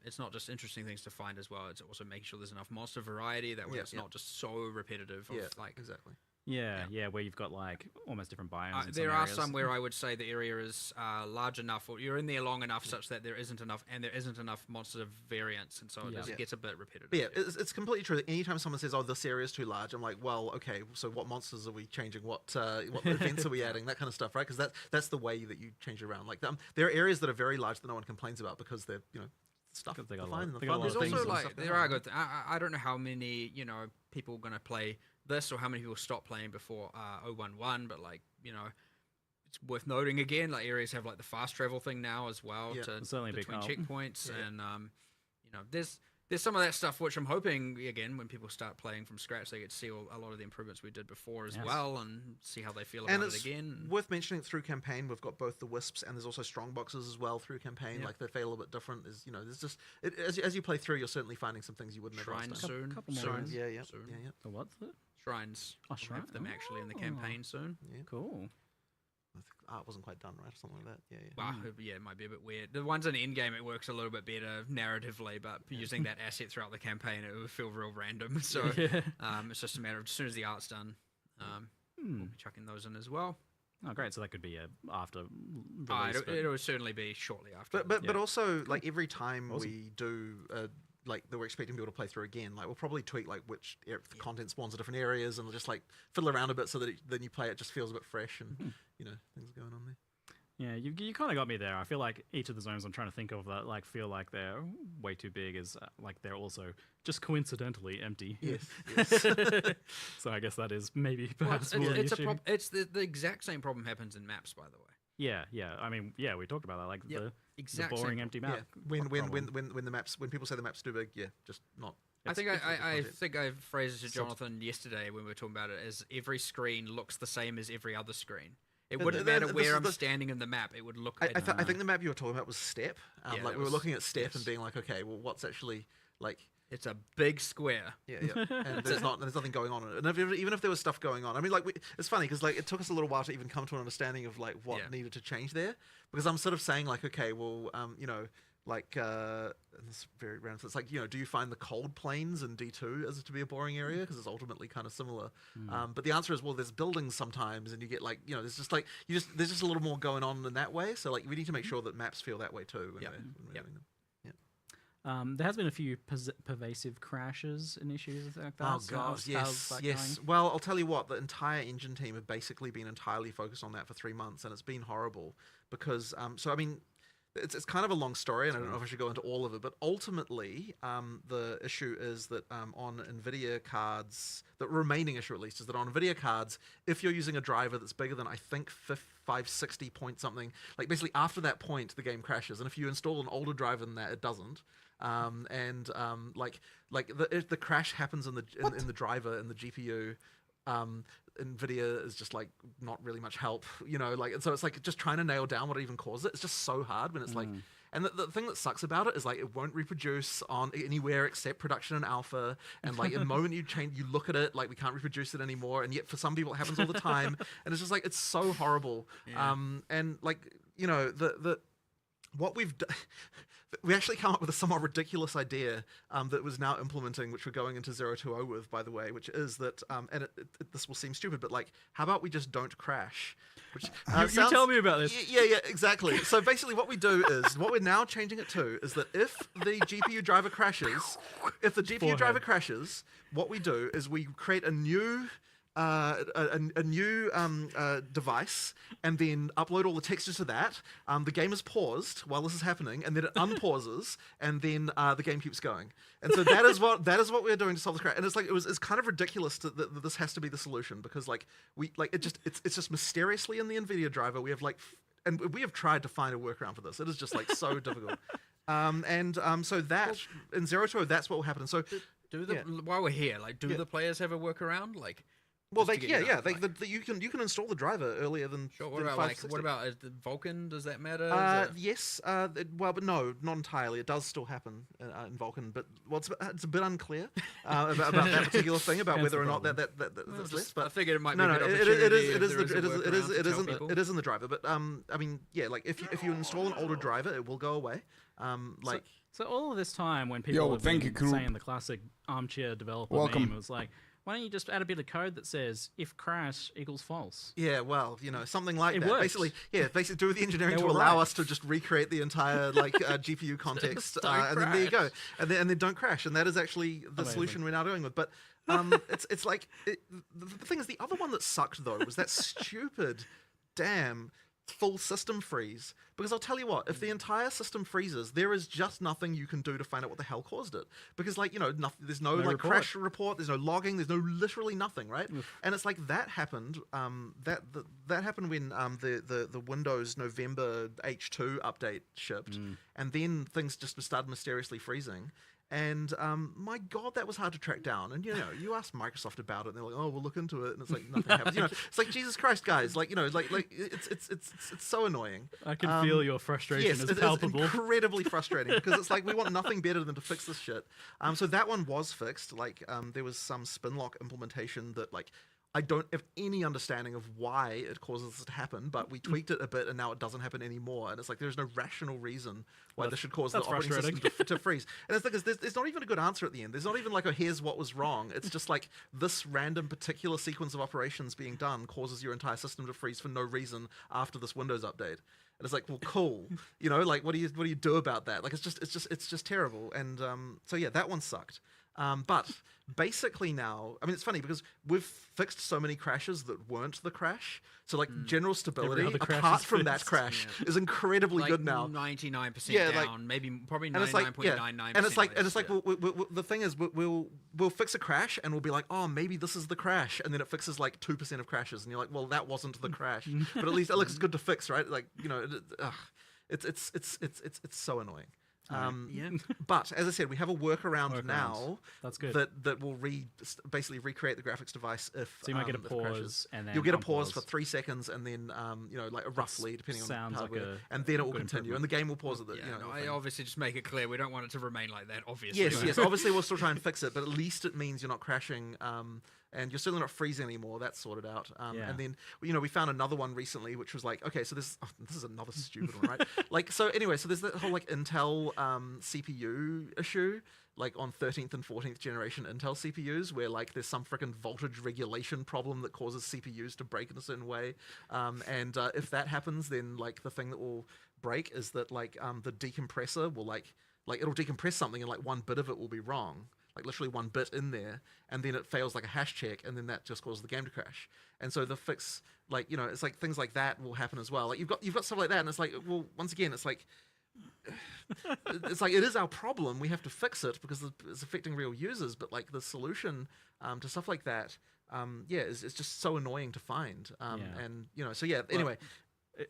it's not just interesting things to find as well. It's also making sure there's enough monster variety that way it's not just so repetitive. Exactly. Yeah, where you've got like almost different biomes. There are some where I would say the area is large enough, or you're in there long enough such that there isn't enough monster variance, and so it gets a bit repetitive. But yeah, it's completely true. Anytime someone says, "Oh, this area is too large," I'm like, "Well, okay. So what monsters are we changing? What events are we adding? That kind of stuff, right? Because that's the way that you change it around. Like there are areas that are very large that no one complains about because they're stuff. They got There's also like there are good. I don't know how many people are gonna play this or how many people stop playing before 011, but like it's worth noting again. Like areas have like the fast travel thing now as well to certainly between big checkpoints, and there's some of that stuff which I'm hoping again when people start playing from scratch they get to see a lot of the improvements we did before as well and see how they feel about it again. Worth mentioning through campaign we've got both the wisps and there's also strong boxes as well through campaign. Like they feel a little bit different. There's just as you play through you're certainly finding some things you wouldn't have Shrines last time. soon. Couple more. Soon. Yeah. The what? Shrines. Oh, shrine. Have them actually in the campaign soon. Yeah. Cool. I think art wasn't quite done right or something like that. Yeah. Well, yeah, it might be a bit weird. The ones in the in-game, it works a little bit better narratively, but using that asset throughout the campaign, it would feel real random. So it's just a matter of as soon as the art's done, we'll be chucking those in as well. Oh, great. So that could be after release. It'll certainly be shortly after. But also, like, every time we do... like that we're expecting people to play through again, like we'll probably tweak like which content spawns in different areas and we'll just like fiddle around a bit so that then you play it just feels a bit fresh and things are going on there. Yeah, you kind of got me there. I feel like each of the zones I'm trying to think of that like feel like they're way too big is like they're also just coincidentally empty. Yes. So I guess that is maybe perhaps more it's the issue. It's the exact same problem happens in maps, by the way. Yeah. I mean, we talked about that. Like the boring empty map. When the maps, when people say the map's too big, just not. I think I phrased it to Jonathan yesterday when we were talking about it as every screen looks the same as every other screen. It wouldn't matter where I'm standing in the map. It would look. I think the map you were talking about was Step. Like we were looking at Step and being like, okay, well, what's actually like? It's a big square. Yeah. And there's nothing going on in it. And even if there was stuff going on, I mean, like it's funny because like it took us a little while to even come to an understanding of like what needed to change there. Because I'm sort of saying like, okay, well, like and this very random. So it's like do you find the cold plains in D2 as to be a boring area because it's ultimately kind of similar. But the answer is well, there's buildings sometimes, and you get like there's just like there's just a little more going on in that way. So like we need to make sure that maps feel that way too. When we're doing them. There has been a few pervasive crashes and issues like that. Oh god, yes. Well, I'll tell you what, the entire engine team have basically been entirely focused on that for 3 months, and it's been horrible because. So I mean, it's kind of a long story, and I don't know if I should go into all of it, but ultimately, the issue is that on NVIDIA cards, the remaining issue at least is that on NVIDIA cards, if you're using a driver that's bigger than I think 560 point something, like basically after that point, the game crashes, and if you install an older driver than that, it doesn't. If the crash happens in the driver in the GPU, NVIDIA is just like not really much help, and so it's like just trying to nail down what even caused it. It's just so hard when it's like, and the thing that sucks about it is like it won't reproduce on anywhere except production and alpha, and like the moment you look at it, like we can't reproduce it anymore, and yet for some people it happens all the time, and it's just like it's so horrible. And like what we've done. We actually come up with a somewhat ridiculous idea that was now implementing, which we're going into 020 with, by the way, which is that, and this will seem stupid, but like, how about we just don't crash? Which you tell me about this. Yeah, exactly. So basically what we do is, what we're now changing it to is that if the GPU driver crashes, what we do is we create a new device and then upload all the textures to that. The game is paused while this is happening, and then it unpauses, and then the game keeps going. And so that is what we're doing to solve this crash. And it's like it's kind of ridiculous that this has to be the solution because like it's just mysteriously in the NVIDIA driver we have like and we have tried to find a workaround for this. It is just like so difficult. So that in 020 that's what will happen. And so do the while we're here, like, do the players have a workaround? Like, well, just they to get you done, like- you can install the driver earlier than. Sure. What than about 560. what about the Vulkan? Does that matter? Is that- Yes. Well, but no, not entirely. It does still happen in Vulkan, but it's a bit unclear about that particular thing about That's whether the or not problem. that's less. I But figured it might no, be no, a good it opportunity is if there is a workaround to tell people. it is in the driver. But I mean, yeah, like if you install an older driver, it will go away. Like. So all of this time when people have thank been you, Coop. saying the classic armchair developer Welcome. meme, it was like, why don't you just add a bit of code that says if crash equals false? Yeah, well, something like It that. works. Basically do the engineering They to were allow right. us to just recreate the entire GPU context, Don't and then there you go, crash. and then don't crash, and that is actually the solution we're now going with. But it's like the thing is, the other one that sucked though was that stupid, damn full system freeze. Because I'll tell you what, if the entire system freezes, there is just nothing you can do to find out what the hell caused it. Because nothing, there's no like report. crash report, there's no logging, there's no literally nothing, right? And it's like that happened. That happened when the Windows November H2 update shipped, and then things just started mysteriously freezing. And my God, that was hard to track down. And you ask Microsoft about it, and they're like, "Oh, we'll look into it." And it's like nothing happens. It's like Jesus Christ, guys. Like it's so annoying. I can feel your frustration Yes, is it is palpable. incredibly frustrating because it's like we want nothing better than to fix this shit. So that one was fixed. Like there was some spinlock implementation that like. I don't have any understanding of why it causes this to happen, but we tweaked it a bit and now it doesn't happen anymore. And it's like there's no rational reason why this should cause the that's operating system frustrating. to freeze. And it's like there's not even a good answer at the end. There's not even like, oh, here's what was wrong. It's just like this random particular sequence of operations being done causes your entire system to freeze for no reason after this Windows update. And it's like, well, cool. Like what do you do about that? Like it's just terrible. And so yeah, that one sucked. But basically now, I mean, it's funny because we've fixed so many crashes that weren't the crash. So like general stability, other crash apart is from that fixed. crash, is incredibly like good now. 99% Yeah, down, like- probably And it's like, 99.99%. and it's like, the thing is, we'll fix a crash and we'll be like, oh, maybe this is the crash, and then it fixes like 2% of crashes, and you're like, well, that wasn't the crash, but at least it looks good to fix, right? Like, it's so annoying. But as I said, we have a workaround now. That's good. That will basically recreate the graphics device if So you might get a if it crashes. pause and then you'll get a pause unpause. for 3 seconds and then like roughly depending on sounds like hardware, a and then it will good continue improvement. and the game will pause at the I obviously just make it clear we don't want it to remain like that, obviously. Yes. Obviously, we'll still try and fix it, but at least it means you're not crashing, and you're certainly not freezing anymore. That's sorted out. Yeah. And then we found another one recently, which was like, okay, so this is another stupid one, right? Like, so anyway, so there's that whole like Intel CPU issue, like on 13th and 14th generation Intel CPUs, where like there's some freaking voltage regulation problem that causes CPUs to break in a certain way, and if that happens, then like the thing that will break is that like the decompressor will like it'll decompress something and like one bit of it will be wrong, like literally one bit in there, and then it fails like a hash check, and then that just causes the game to crash. And so the fix, like it's like things like that will happen as well. Like you've got stuff like that, and it's like, well, once again, it's like it is our problem. We have to fix it because it's affecting real users. But like the solution to stuff like that, is just so annoying to find. And so yeah. Anyway.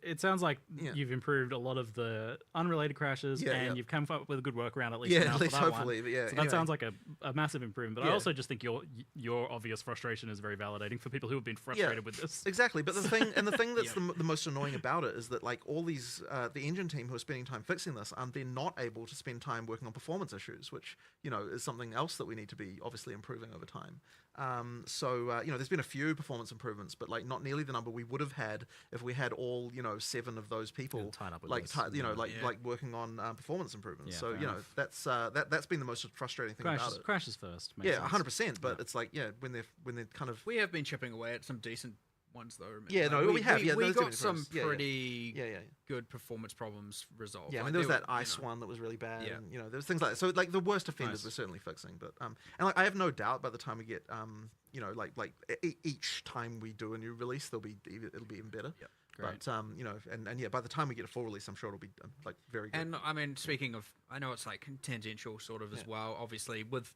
It sounds like you've improved a lot of the unrelated crashes, and you've come up with a good workaround at least. Yeah, now at least for that hopefully. One. But yeah, So that sounds like a massive improvement. But I Yeah. also just think your obvious frustration is very validating for people who have been frustrated with this. Exactly. But the thing that's the most annoying about it is that like all these the engine team who are spending time fixing this, they're not able to spend time working on performance issues, which is something else that we need to be obviously improving over time. There's been a few performance improvements, but like not nearly the number we would have had if we had all 7 of those people tied up with like this. like working on performance improvements. Yeah, So fair enough. that's been the most frustrating thing about it. Crashes first. Makes Yeah, sense. 100%. But it's like when they're kind of We have been chipping away at some decent ones, though. Remember? Yeah, no, we have. Yeah, we those got do some improve. Yeah, pretty good performance problems resolved. Yeah, I Like, mean, there was they that were, ice one that was really bad. Yeah. And, there was things like that. So, like, the worst offenders Nice. we're certainly fixing. But, and like, I have no doubt by the time we get, each time we do a new release, it'll be even better. Yep. Great. But, and yeah, by the time we get a full release, I'm sure it'll be, like, very good. And I mean, speaking of, I know it's like tangential sort of as well. Obviously, with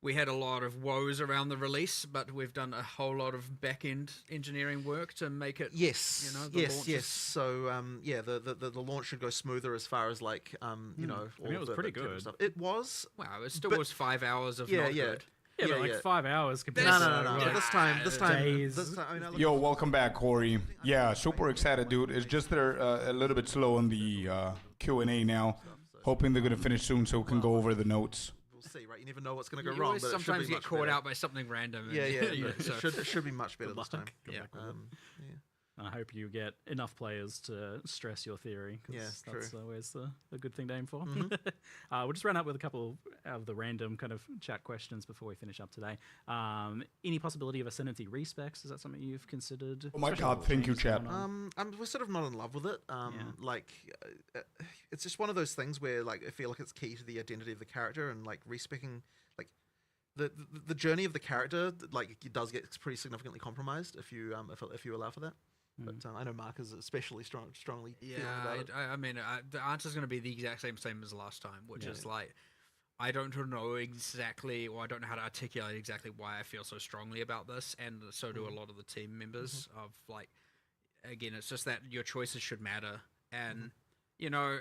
we had a lot of woes around the release, but we've done a whole lot of back-end engineering work to make it. Yes, you know, the launch yes. is- So the launch should go smoother as far as like you know. I mean, it was pretty technical good. Stuff. It was. Wow, it still But- was 5 hours of Yeah, not yeah. good. Yeah, but like 5 hours compared No, to no, no, no. like, This time, days. I mean, I look- Yo, welcome back, Corey. Yeah, super excited, dude. It's just they're a little bit slow on the Q&A now. Hoping they're gonna finish soon so we can go over the notes. We'll see, right? You never know what's going to You go wrong. always But it should sometimes be get much caught better. out by something random. and- Yeah, yeah. you know, It so- should be much better this time. Yeah. Yeah. And I hope you get enough players to stress your theory. 'Cause Yeah, that's true. always the good thing to aim for. Mhm. We'll just run up with a couple of the random kind of chat questions before we finish up today. Any possibility of Ascendancy respecs? Is that something you've considered? Oh my Especially God, with all the thank you, changes chat. going on. We're sort of not in love with it. Like, it's just one of those things where, like, I feel like it's key to the identity of the character, and like respecing, like, the journey of the character, like, it does get pretty significantly compromised if you allow for that. But I know Mark is especially strongly feeling about it. I mean, the answer's going to be the exact same as last time, which is like, I don't know exactly, or I don't know how to articulate exactly why I feel so strongly about this, and so do a lot of the team members. Of like, again, it's just that your choices should matter, and you know,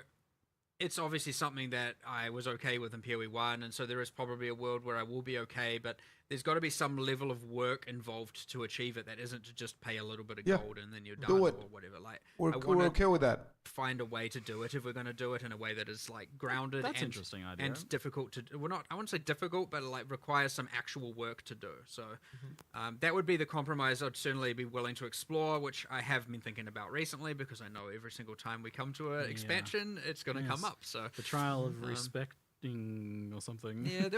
it's obviously something that I was okay with in POE1, and so there is probably a world where I will be okay, but there's got to be some level of work involved to achieve it that isn't to just pay a little bit of Yeah. gold and then you're done Do it. or whatever. Like, We're I wanna okay with that. find a way to do it if we're going to do it in a way that is like grounded That's and interesting idea. and difficult to well, not I wouldn't say difficult, but like requires some actual work to do. So that would be the compromise I'd certainly be willing to explore, which I have been thinking about recently because I know every single time we come to an expansion, it's going to come Yes. up. So The trial of respecting or something. yeah,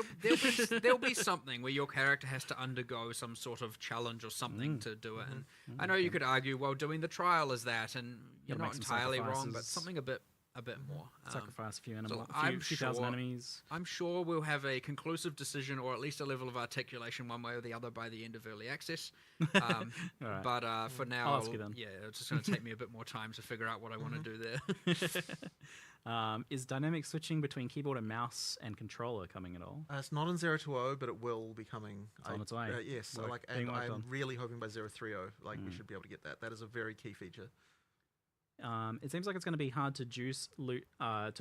there'll be something where your character has to undergo some sort of challenge or something to do it. And I know you could argue, well, doing the trial is that, and you're Gotta not make some entirely wrong, but sacrifices. something a bit more. Sacrifice a few so animals, I'm few thousand sure- enemies. I'm sure we'll have a conclusive decision, or at least a level of articulation, one way or the other, by the end of early access. Alright. But for now, I'll ask you then. yeah, it's just going to take me a bit more time to figure out what I want to do there. Is dynamic switching between keyboard and mouse and controller coming at all? It's not in 020, but it will be coming. It's on its way. Yes, so Work- like, being and worked I'm on. really hoping by 030, like we should be able to get that. That is a very key feature. It seems like it's going to be hard to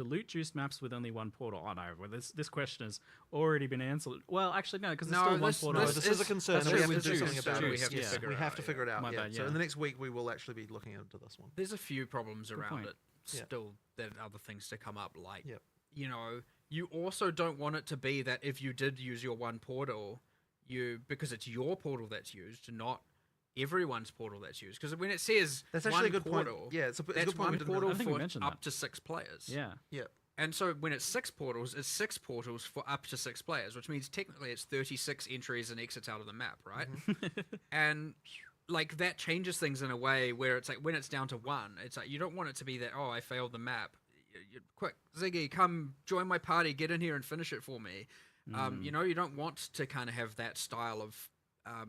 loot juiced maps with only one portal. Oh no, well, this question has already been answered. Well, actually no, because there's No, still one this- portal. this This is a concern. that's and we true, have to with do juice, something about too. it. We have to Yes, figure we it have out, to figure it out. My Yeah. bad, So yeah. in the next week, we will actually be looking into this one. There's a few problems around point. it Yeah. still that other things to come up, like Yep. you know, you also don't want it to be that if you did use your one portal, because it's your portal that's used, not everyone's portal that's used. Because when it says That's actually one a good portal, point. Yeah, it's a that's good point. one we didn't portal I think we for mentioned up that. to 6 players. Yeah. Yeah. And so when it's 6 portals, it's 6 portals for up to 6 players, which means technically it's 36 entries and exits out of the map, right? And like that changes things in a way where it's like when it's down to 1, it's like you don't want it to be that, oh, I failed the map. Quick, Ziggy, come join my party, get in here and finish it for me. You know, you don't want to kind of have that style of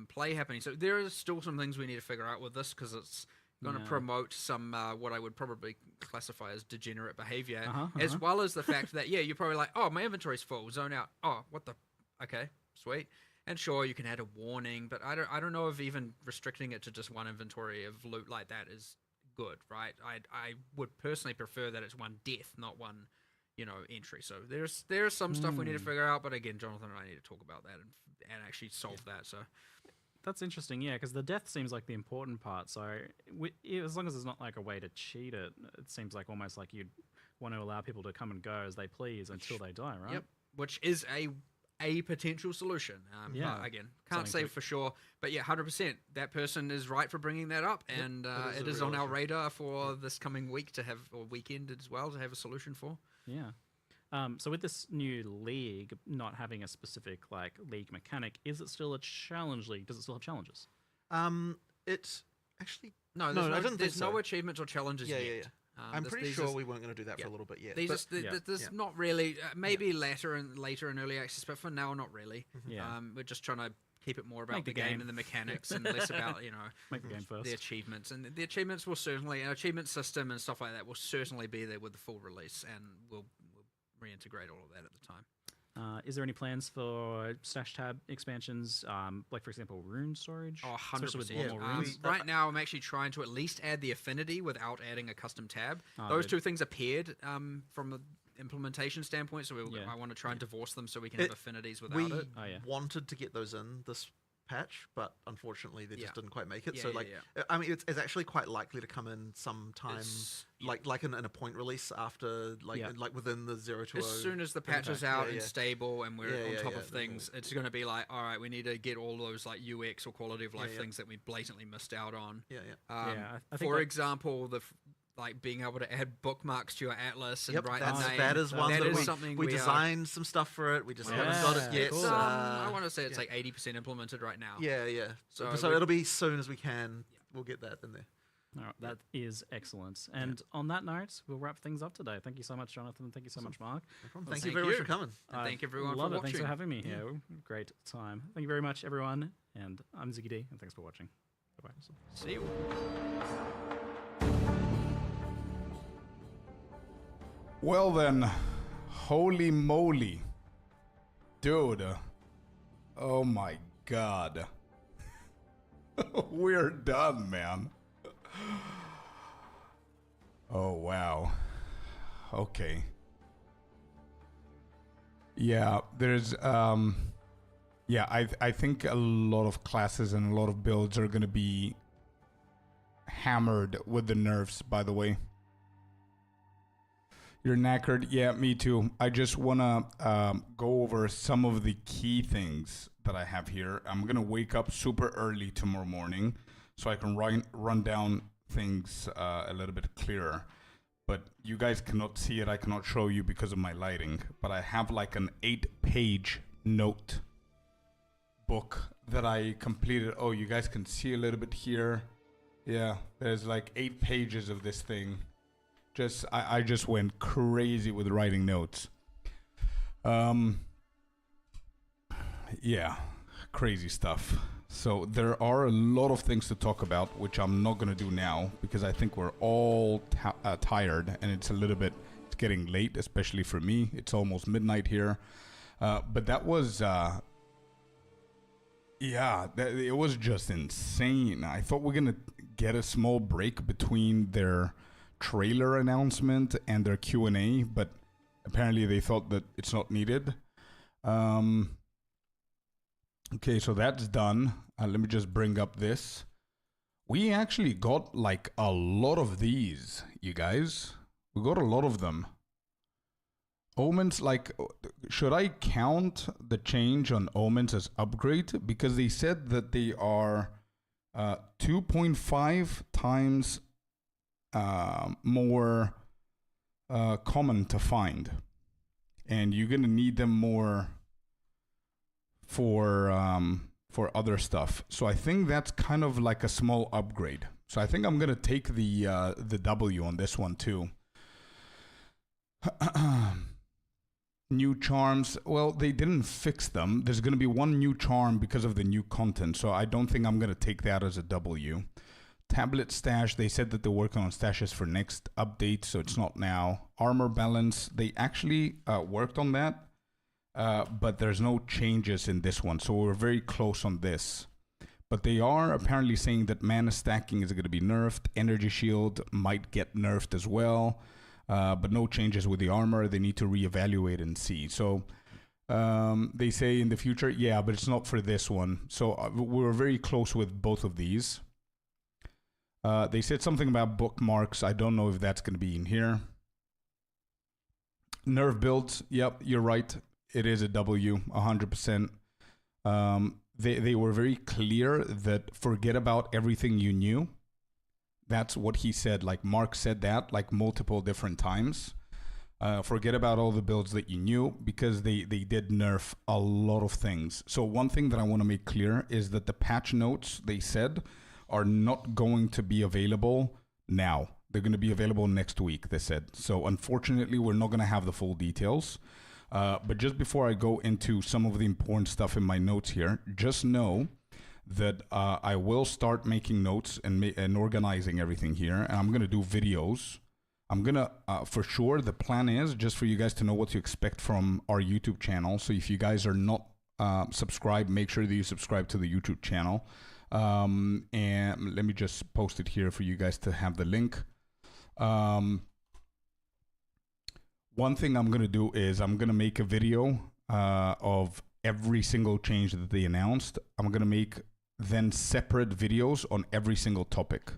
play happening. So there are still some things we need to figure out with this because it's going to promote some what I would probably classify as degenerate behavior, as well as the fact that, yeah, you're probably like, oh, my inventory's full, zone out. Oh, what the? Okay, sweet. And sure, you can add a warning, but I don't know if even restricting it to just one inventory of loot like that is good, right? I would personally prefer that it's one death, not one, you know, entry. So there's some stuff we need to figure out, but again, Jonathan and I need to talk about that and actually solve that. So That's interesting, yeah, because the death seems like the important part. So as long as there's not like a way to cheat it, it seems like almost like you'd want to allow people to come and go as they please until they die, right? Yep, which is a potential solution. Yeah. But again, can't Something say to- for sure. But yeah, 100%. That person is right for bringing that up, and that is it a is real on our issue. radar for this coming week to have, or weekend as well, to have a solution for. Yeah. So with this new league not having a specific like league mechanic, is it still a challenge league? Does it still have challenges? It's actually No, No, there's I no, didn't think there's no so. achievements or challenges Yeah, yet. yeah, yeah. I'm pretty these sure is- we weren't going to do that yeah. for a little bit yet. These but there's yeah. not really, maybe later in early access, but for now, not really. Yeah. We're just trying to keep it more about Make the the game game. and the mechanics and less about, you know, Make the game first. the achievements. And the achievements will certainly, an achievement system and stuff like that will certainly be there with the full release, and we'll reintegrate all of that at the time. Is there any plans for stash tab expansions, like for example, rune storage? Oh, Especially with 100%. more runes? Right now, I'm actually trying to at least add the affinity without adding a custom tab. Oh, Those good. two things appeared from an implementation standpoint, so Yeah. I want to try and divorce them so we can have affinities without We it. Oh, yeah. wanted to get those in this patch, but unfortunately they just Yeah. didn't quite make it. Yeah, so yeah, like, yeah. I mean, it's actually quite likely to come in sometime, It's- like in a point release after, Yeah. like within the 0 to 0. As soon as the patch is Okay. out Yeah, and yeah. stable and we're Yeah, on yeah, top yeah, of things, it's going to be like, all right, we need to get all those like UX or quality of life yeah. things that we blatantly missed out on. Yeah, yeah. Yeah, I think For that- example, like being able to add bookmarks to your atlas and Yep, write that's, the name. that is one that that is we, something we we are- designed some stuff for it. We just haven't got it Yeah, yet. cool. I want to say it's like 80% implemented right now. Yeah, yeah. So So we- it'll be soon as we can. We'll get that in there. All right, that is excellent. And on that note, we'll wrap things up today. Thank you so much, Jonathan. Thank you so much, Mark. No problem. Well, Thank you thank very much you. for coming. And thank everyone Love for it. watching. Thanks for having me here. Great time. Thank you very much, everyone. And I'm Ziggy D, and thanks for watching. Bye-bye. See you. Well then, holy moly. Dude. Oh my god. We're done, man. Oh wow. Okay. Yeah, there's yeah, I think a lot of classes and a lot of builds are gonna be hammered with the nerfs, by the way. You're knackered? Yeah, me too. I just want to go over some of the key things that I have here. I'm going to wake up super early tomorrow morning so I can run down things a little bit clearer. But you guys cannot see it. I cannot show you because of my lighting. But I have like an 8-page note book that I completed. Oh, you guys can see a little bit here. Yeah, there's like 8 pages of this thing. I just went crazy with writing notes. Yeah, crazy stuff. So there are a lot of things to talk about, which I'm not gonna do now because I think we're all tired and it's getting late, especially for me. It's almost midnight here. But that was, it was just insane. I thought we're gonna get a small break between their trailer announcement and their Q&A, but apparently they thought that it's not needed. Okay, so that's done. Let me just bring up this. We actually got like a lot of these, you guys. We got a lot of them. Omens, like, should I count the change on Omens as upgrade? Because they said that they are 2.5 times more common to find, and you're gonna need them more for other stuff. So I think that's kind of like a small upgrade. So I think I'm gonna take the W on this one too. New charms. Well, they didn't fix them. There's gonna be one new charm because of the new content. So I don't think I'm gonna take that as a W. Tablet stash, they said that they're working on stashes for next update, so it's not now. Armor balance, they actually worked on that, but there's no changes in this one, so we're very close on this. But they are apparently saying that mana stacking is going to be nerfed. Energy shield might get nerfed as well, but no changes with the armor. They need to reevaluate and see. So they say in the future, yeah, but it's not for this one. So we're very close with both of these. They said something about bookmarks. I don't know if that's going to be in here. Nerf builds. Yep, you're right. It is a W, 100%. They were very clear that forget about everything you knew. That's what he said. Like Mark said that like multiple different times. Forget about all the builds that you knew because they did nerf a lot of things. So one thing that I want to make clear is that the patch notes they said are not going to be available now. They're going to be available next week, they said. So unfortunately, we're not going to have the full details. But just before I go into some of the important stuff in my notes here, just know that I will start making notes and organizing everything here. And I'm going to do videos. I'm gonna, for sure, the plan is just for you guys to know what to expect from our YouTube channel. So if you guys are not subscribed, make sure that you subscribe to the YouTube channel. And let me just post it here for you guys to have the link. One thing I'm gonna do is I'm gonna make a video of every single change that they announced. I'm gonna make then separate videos on every single topic.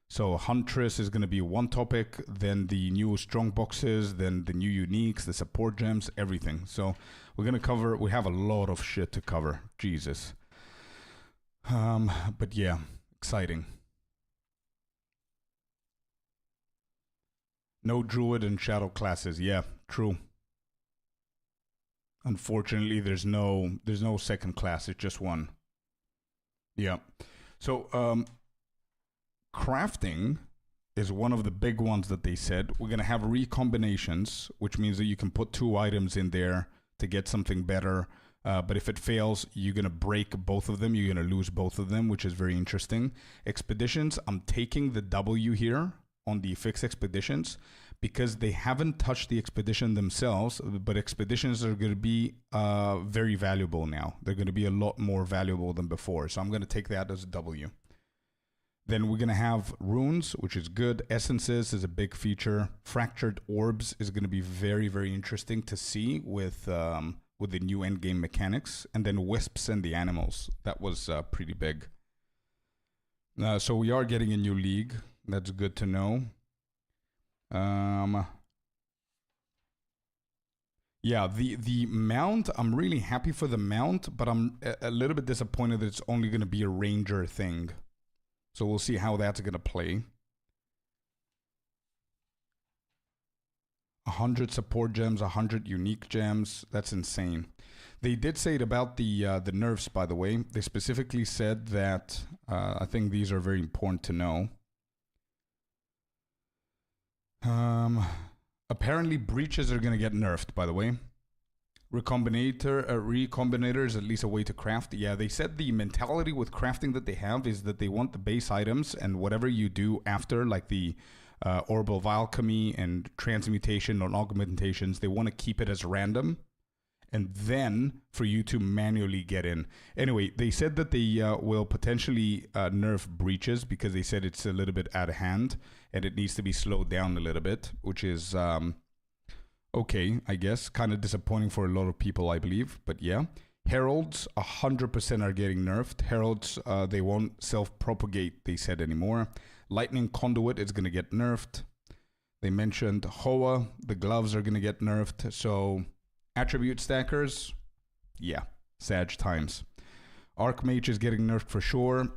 So Huntress is going to be one topic, then the new strong boxes, then the new uniques, the support gems, everything. So we're going to cover, we have a lot of shit to cover. Jesus. But yeah, exciting. No druid and shadow classes. Yeah, true. Unfortunately, there's no second class. It's just one. Yeah. So, crafting is one of the big ones that they said. We're going to have recombinations, which means that you can put 2 items in there to get something better. But if it fails, you're going to break both of them. You're going to lose both of them, which is very interesting. Expeditions, I'm taking the W here on the fixed expeditions because they haven't touched the expedition themselves, but expeditions are going to be very valuable now. They're going to be a lot more valuable than before. So I'm going to take that as a W. Then we're going to have runes, which is good. Essences is a big feature. Fractured orbs is going to be very, very interesting to see with the new endgame mechanics. And then wisps and the animals. That was pretty big. So we are getting a new league. That's good to know. Yeah, the mount, I'm really happy for the mount, but I'm a little bit disappointed that it's only going to be a ranger thing. So we'll see how that's going to play. 100 support gems, 100 unique gems. That's insane. They did say it about the nerfs, by the way. They specifically said that, I think these are very important to know. Apparently breaches are going to get nerfed, by the way. Recombinator is at least a way to craft. Yeah, they said the mentality with crafting that they have is that they want the base items and whatever you do after, like the orbital alchemy and transmutation or augmentations, they want to keep it as random and then for you to manually get in. Anyway, they said that they will potentially nerf breaches because they said it's a little bit out of hand and it needs to be slowed down a little bit, which is okay, I guess. Kind of disappointing for a lot of people, I believe. But yeah. Heralds, 100% are getting nerfed. Heralds, they won't self-propagate, they said, anymore. Lightning Conduit is going to get nerfed. They mentioned Hoa, the gloves are going to get nerfed. So, attribute stackers, yeah, Sag times. Archmage is getting nerfed for sure.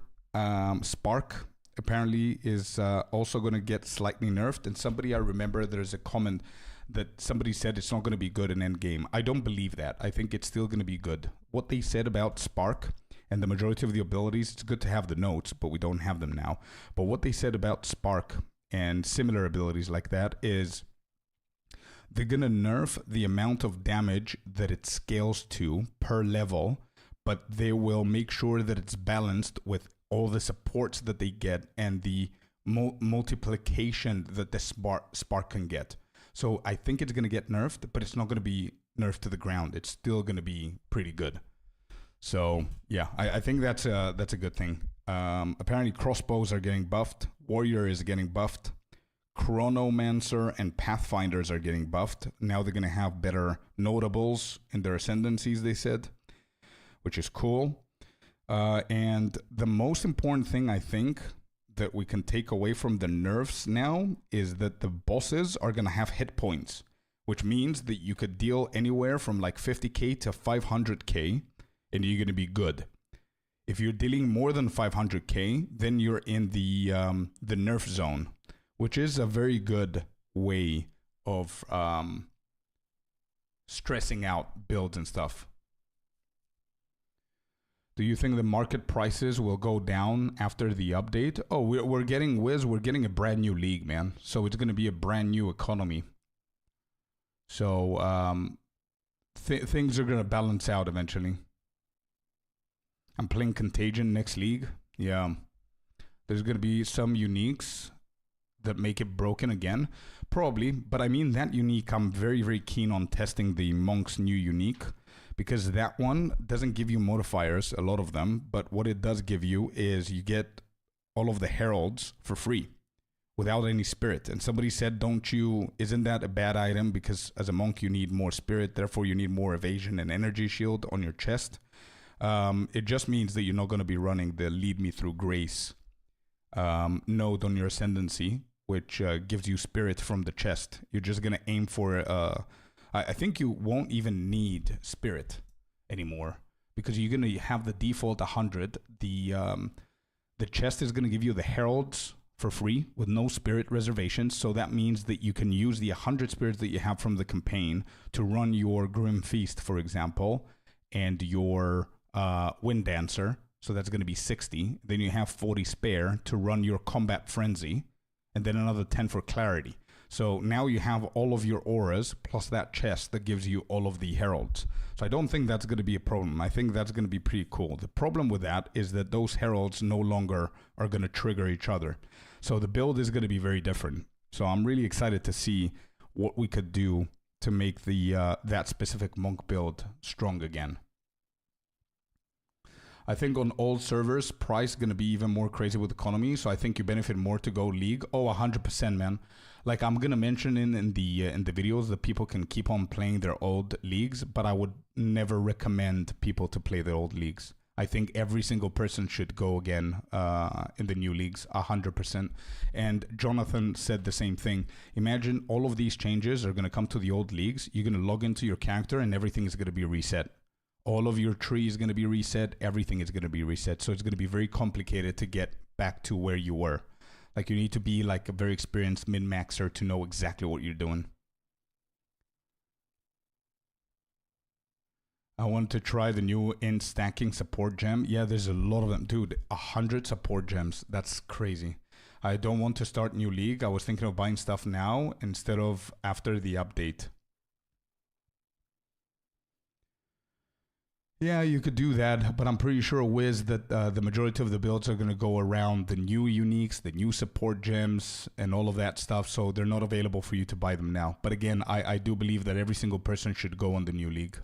Spark, apparently, is also going to get slightly nerfed. And somebody, I remember, there's a comment that somebody said it's not going to be good in endgame. I don't believe that. I think it's still going to be good. What they said about Spark and the majority of the abilities, it's good to have the notes, but we don't have them now. But what they said about Spark and similar abilities like that is they're going to nerf the amount of damage that it scales to per level, but they will make sure that it's balanced with all the supports that they get and the multiplication that the Spark can get. So I think it's going to get nerfed, but it's not going to be nerfed to the ground. It's still going to be pretty good. So yeah, I think that's a good thing. Apparently crossbows are getting buffed. Warrior is getting buffed. Chronomancer and Pathfinders are getting buffed. Now they're going to have better notables in their ascendancies, they said, which is cool. And the most important thing, I think, that we can take away from the nerfs now is that the bosses are going to have hit points, which means that you could deal anywhere from like 50k to 500k and you're going to be good. If you're dealing more than 500k, then you're in the nerf zone, which is a very good way of stressing out builds and stuff. Do you think the market prices will go down after the update? Oh, we're getting Wiz. We're getting a brand new league, man. So it's going to be a brand new economy. So things are going to balance out eventually. I'm playing Contagion next league. Yeah. There's going to be some uniques that make it broken again? Probably, but I mean that unique, I'm very, very keen on testing the Monk's new unique, because that one doesn't give you modifiers, a lot of them, but what it does give you is you get all of the heralds for free without any spirit. And somebody said, isn't that a bad item? Because as a monk, you need more spirit, therefore you need more evasion and energy shield on your chest. It just means that you're not going to be running the lead me through grace node on your ascendancy, which gives you spirit from the chest. You're just going to aim for, I think you won't even need spirit anymore, because you're going to have the default 100. The chest is going to give you the heralds for free with no spirit reservations. So that means that you can use the 100 spirits that you have from the campaign to run your Grim Feast, for example, and your Wind Dancer. So that's going to be 60. Then you have 40 spare to run your Combat Frenzy, and then another 10 for Clarity. So now you have all of your auras plus that chest that gives you all of the heralds. So I don't think that's going to be a problem. I think that's going to be pretty cool. The problem with that is that those heralds no longer are going to trigger each other. So the build is going to be very different. So I'm really excited to see what we could do to make the that specific monk build strong again. I think on old servers, price is going to be even more crazy with economy. So I think you benefit more to go league. Oh, 100%, man. Like I'm going to mention in the videos that people can keep on playing their old leagues, but I would never recommend people to play their old leagues. I think every single person should go again in the new leagues, 100%. And Jonathan said the same thing. Imagine all of these changes are going to come to the old leagues. You're going to log into your character and everything is going to be reset. All of your tree is going to be reset. Everything is going to be reset. So it's going to be very complicated to get back to where you were. Like you need to be like a very experienced min-maxer to know exactly what you're doing. I want to try the new in-stacking support gem. Yeah, there's a lot of them. Dude, 100 support gems. That's crazy. I don't want to start new league. I was thinking of buying stuff now instead of after the update. Yeah, you could do that, but I'm pretty sure, Wiz, that the majority of the builds are going to go around the new uniques, the new support gems, and all of that stuff, so they're not available for you to buy them now. But again, I do believe that every single person should go on the new league.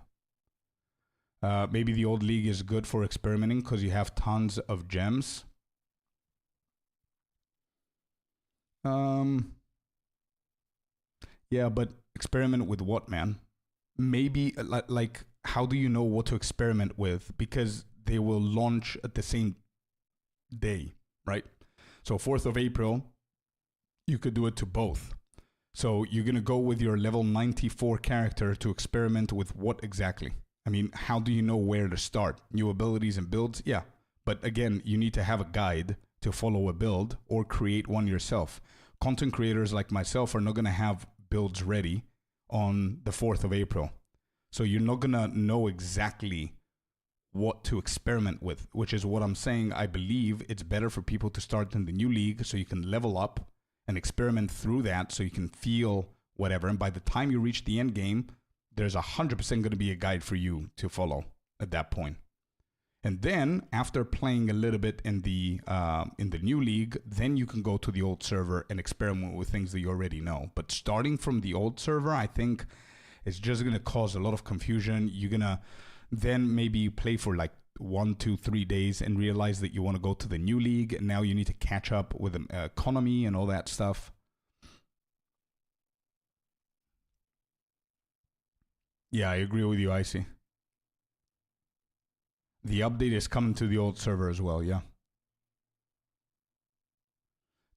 Maybe the old league is good for experimenting because you have tons of gems. Yeah, but experiment with what, man? Maybe, like, how do you know what to experiment with? Because they will launch at the same day, right? So 4th of April, you could do it to both. So you're going to go with your level 94 character to experiment with what exactly? I mean, how do you know where to start? New abilities and builds? Yeah. But again, you need to have a guide to follow a build or create one yourself. Content creators like myself are not going to have builds ready on the 4th of April. So you're not going to know exactly what to experiment with, which is what I'm saying. I believe it's better for people to start in the new league so you can level up and experiment through that so you can feel whatever. And by the time you reach the end game, there's 100% going to be a guide for you to follow at that point. And then after playing a little bit in the new league, then you can go to the old server and experiment with things that you already know. But starting from the old server, I think it's just going to cause a lot of confusion. You're going to then maybe play for like 1, 2, 3 days and realize that you want to go to the new league. And now you need to catch up with the economy and all that stuff. Yeah, I agree with you, Icy. The update is coming to the old server as well, yeah.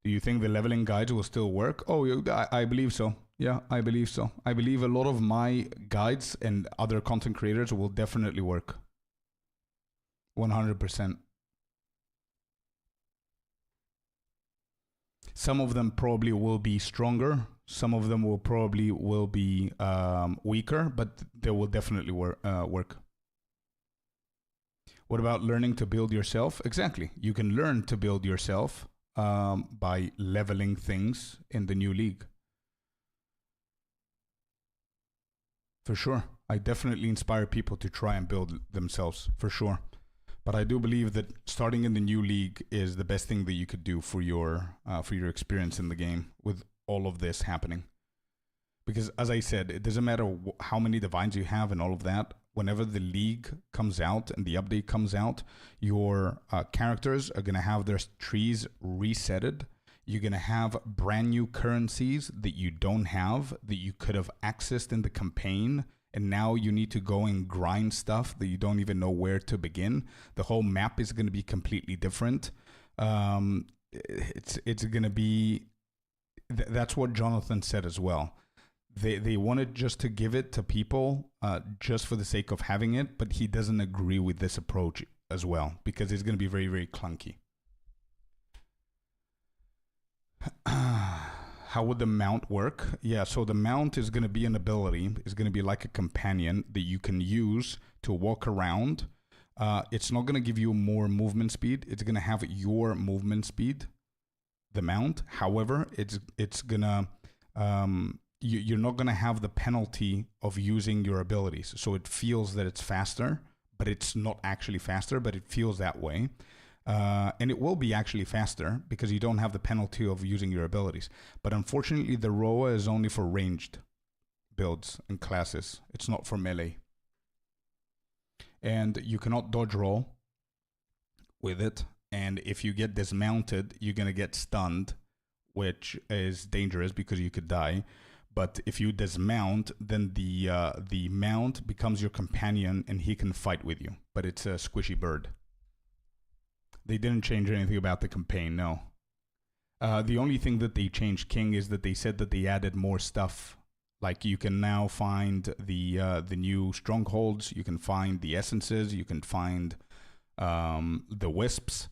Do you think the leveling guides will still work? Oh, I believe so. Yeah, I believe so. I believe a lot of my guides and other content creators will definitely work. 100%. Some of them probably will be stronger. Some of them will probably be weaker, but they will definitely work. What about learning to build yourself? Exactly. You can learn to build yourself by leveling things in the new league. For sure. I definitely inspire people to try and build themselves, for sure. But I do believe that starting in the new league is the best thing that you could do for your experience in the game with all of this happening. Because as I said, it doesn't matter how many divines you have and all of that. Whenever the league comes out and the update comes out, your characters are going to have their trees resetted. You're going to have brand new currencies that you don't have, that you could have accessed in the campaign. And now you need to go and grind stuff that you don't even know where to begin. The whole map is going to be completely different. It's going to be... That's what Jonathan said as well. They wanted just to give it to people just for the sake of having it, but he doesn't agree with this approach as well because it's going to be very, very clunky. How would the mount work? Yeah, so the mount is going to be an ability. It's going to be like a companion that you can use to walk around. It's not going to give you more movement speed. It's going to have your movement speed, the mount. However, it's going to... you're not going to have the penalty of using your abilities. So it feels that it's faster, but it's not actually faster, but it feels that way. And it will be actually faster because you don't have the penalty of using your abilities. But unfortunately, the Roa is only for ranged builds and classes. It's not for melee. And you cannot dodge roll with it. And if you get dismounted, you're going to get stunned, which is dangerous because you could die. But if you dismount, then the mount becomes your companion and he can fight with you. But it's a squishy bird. They didn't change anything about the campaign, no. The only thing that they changed, King, is that they said that they added more stuff. Like you can now find the new strongholds, you can find the essences, you can find the wisps.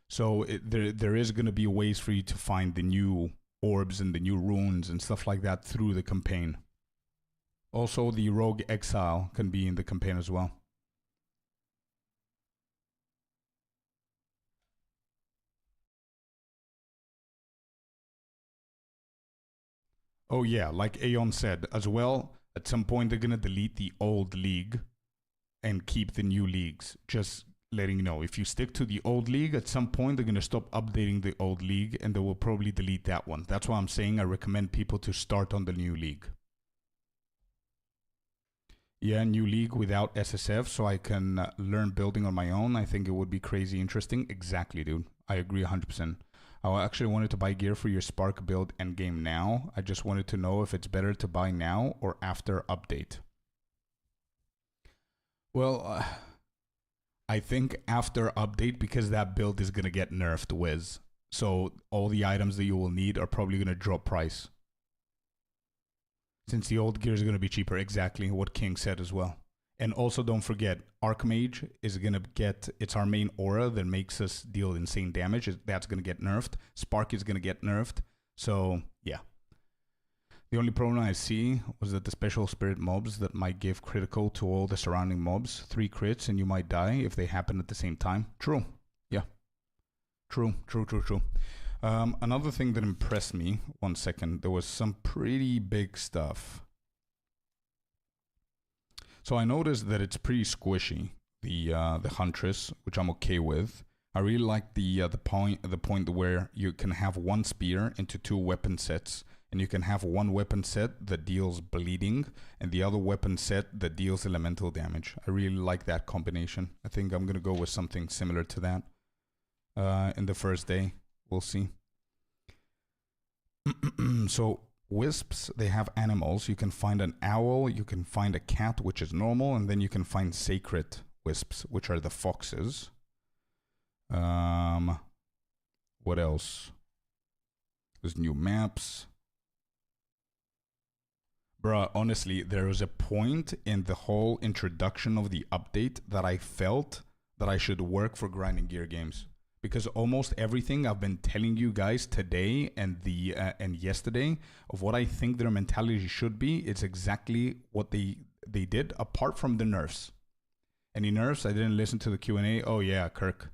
So there is going to be ways for you to find the new orbs and the new runes and stuff like that through the campaign. Also, the rogue Exile can be in the campaign as well. Oh yeah, like Aeon said as well, at some point they're going to delete the old league and keep the new leagues. Just letting you know, if you stick to the old league, at some point they're going to stop updating the old league and they will probably delete that one. That's why I'm saying I recommend people to start on the new league. Yeah, new league without SSF so I can learn building on my own. I think it would be crazy interesting. Exactly, dude. I agree 100%. I actually wanted to buy gear for your Spark build endgame now. I just wanted to know if it's better to buy now or after update. Well, I think after update because that build is going to get nerfed, Wiz. So all the items that you will need are probably going to drop price. Since the old gear is going to be cheaper, exactly what King said as well. And also don't forget, Archmage is going to get, it's our main aura that makes us deal insane damage. That's going to get nerfed. Spark is going to get nerfed. So, yeah. The only problem I see was that the special spirit mobs that might give critical to all the surrounding mobs, 3 crits and you might die if they happen at the same time. True. Yeah. True. Another thing that impressed me, 1 second, there was some pretty big stuff. So I noticed that it's pretty squishy, the Huntress, which I'm okay with. I really like the point where you can have 1 spear into 2 weapon sets, and you can have 1 weapon set that deals bleeding, and the other weapon set that deals elemental damage. I really like that combination. I think I'm gonna go with something similar to that in the first day. We'll see. So wisps, they have animals. You can find an owl, you can find a cat, which is normal, and then you can find sacred wisps, which are the foxes. What else? There's new maps. Bruh, honestly, there was a point in the whole introduction of the update that I felt that I should work for grinding gear games. Because almost everything I've been telling you guys today and yesterday of what I think their mentality should be, it's exactly what they did, apart from the nerfs. Any nerfs? I didn't listen to the Q&A. Oh yeah, Kirk.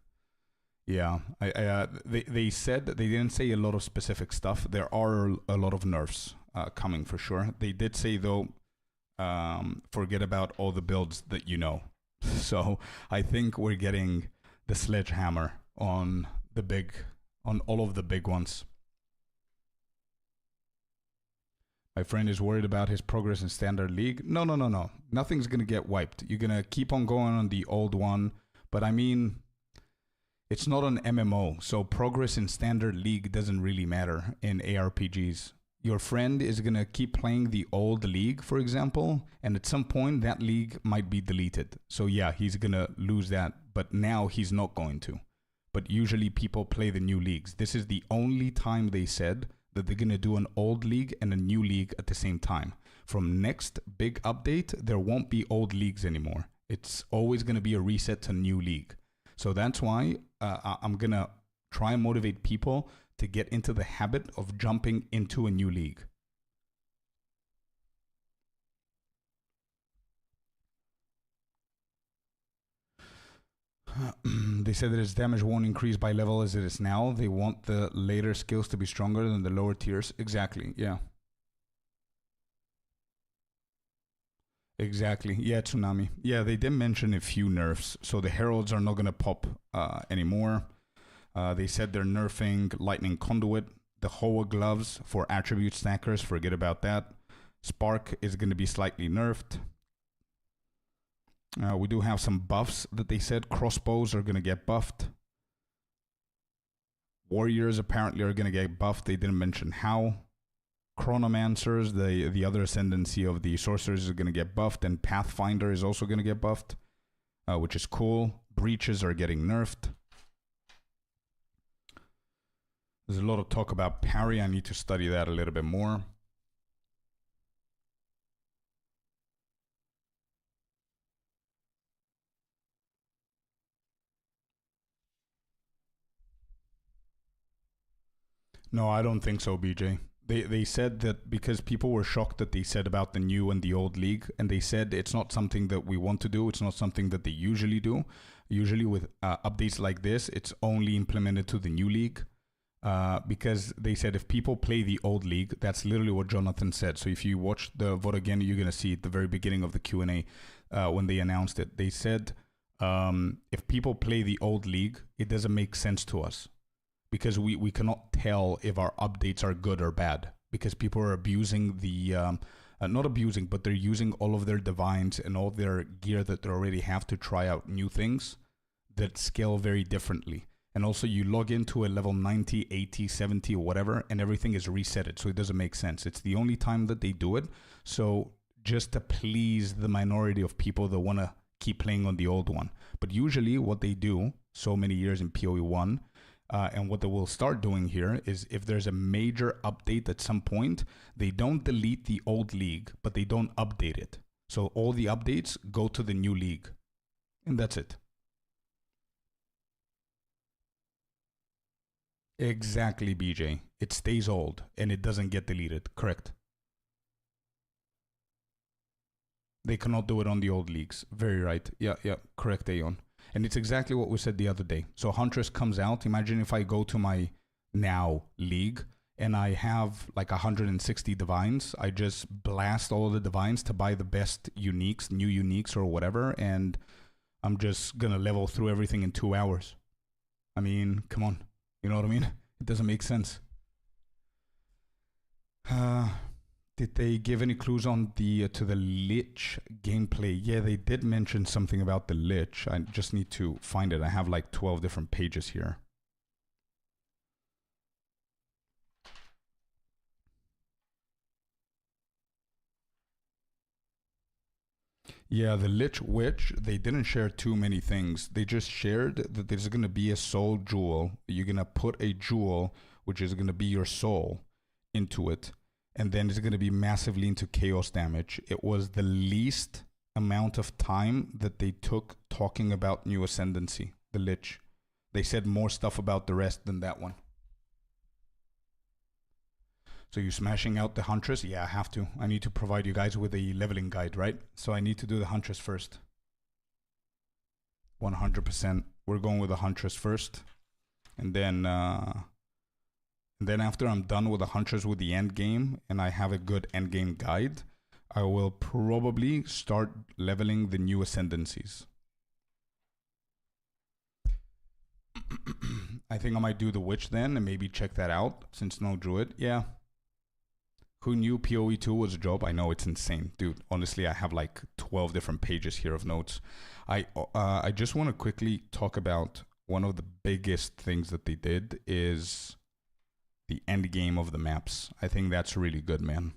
Yeah, they said they didn't say a lot of specific stuff. There are a lot of nerfs coming for sure. They did say though, forget about all the builds that you know. So I think we're getting the sledgehammer on all of the big ones. My friend is worried about his progress in Standard League. No. Nothing's going to get wiped. You're going to keep on going on the old one. But I mean, it's not an MMO. So progress in Standard League doesn't really matter in ARPGs. Your friend is going to keep playing the old league, for example. And at some point, that league might be deleted. So yeah, he's going to lose that. But now he's not going to. But usually people play the new leagues. This is the only time they said that they're going to do an old league and a new league at the same time. From next big update, there won't be old leagues anymore. It's always going to be a reset to new league. So that's why I'm going to try and motivate people to get into the habit of jumping into a new league. They said that its damage won't increase by level as it is now. They want the later skills to be stronger than the lower tiers. Exactly, yeah. Exactly, yeah, Tsunami. Yeah, they did mention a few nerfs. So the heralds are not going to pop anymore. They said they're nerfing Lightning Conduit. The Hoa gloves for attribute stackers, forget about that. Spark is going to be slightly nerfed. We do have some buffs that they said. Crossbows are going to get buffed. Warriors apparently are going to get buffed. They didn't mention how. Chronomancers, the other ascendancy of the sorcerers, is going to get buffed. And Pathfinder is also going to get buffed, which is cool. Breaches are getting nerfed. There's a lot of talk about parry. I need to study that a little bit more. No, I don't think so, BJ. They said that because people were shocked that they said about the new and the old league, and they said it's not something that we want to do. It's not something that they usually do. Usually with updates like this, it's only implemented to the new league. Because they said if people play the old league, that's literally what Jonathan said. So if you watch the vote again, you're going to see at the very beginning of the Q&A when they announced it. They said if people play the old league, it doesn't make sense to us. Because we cannot tell if our updates are good or bad. Because people are abusing the... not abusing, but they're using all of their divines and all their gear that they already have to try out new things that scale very differently. And also you log into a level 90, 80, 70 or whatever, and everything is resetted. So it doesn't make sense. It's the only time that they do it. So just to please the minority of people that want to keep playing on the old one. But usually what they do so many years in POE1, and what they will start doing here is if there's a major update at some point, they don't delete the old league, but they don't update it. So all the updates go to the new league. And that's it. Exactly, BJ. It stays old and it doesn't get deleted. Correct. They cannot do it on the old leagues. Very right. Yeah, correct, Aeon. And it's exactly what we said the other day. So Huntress comes out. Imagine if I go to my now league and I have like 160 divines. I just blast all the divines to buy the best uniques, new uniques or whatever. And I'm just going to level through everything in 2 hours. I mean, come on. You know what I mean? It doesn't make sense. Did they give any clues on the to the Lich gameplay? Yeah, they did mention something about the Lich. I just need to find it. I have like 12 different pages here. Yeah, the Lich Witch, they didn't share too many things. They just shared that there's going to be a soul jewel. You're going to put a jewel, which is going to be your soul, into it. And then it's going to be massively into chaos damage. It was the least amount of time that they took talking about New Ascendancy, the Lich. They said more stuff about the rest than that one. So you're smashing out the Huntress? Yeah, I have to. I need to provide you guys with a leveling guide, right? So I need to do the Huntress first. 100%. We're going with the Huntress first. And then after I'm done with the Huntress with the end game and I have a good end game guide, I will probably start leveling the new ascendancies. I think I might do the witch then and maybe check that out since no druid. Yeah. Who knew POE2 was a job? I know, it's insane. Dude, honestly, I have like 12 different pages here of notes. I just want to quickly talk about one of the biggest things that they did is the end game of the maps. I think that's really good, man.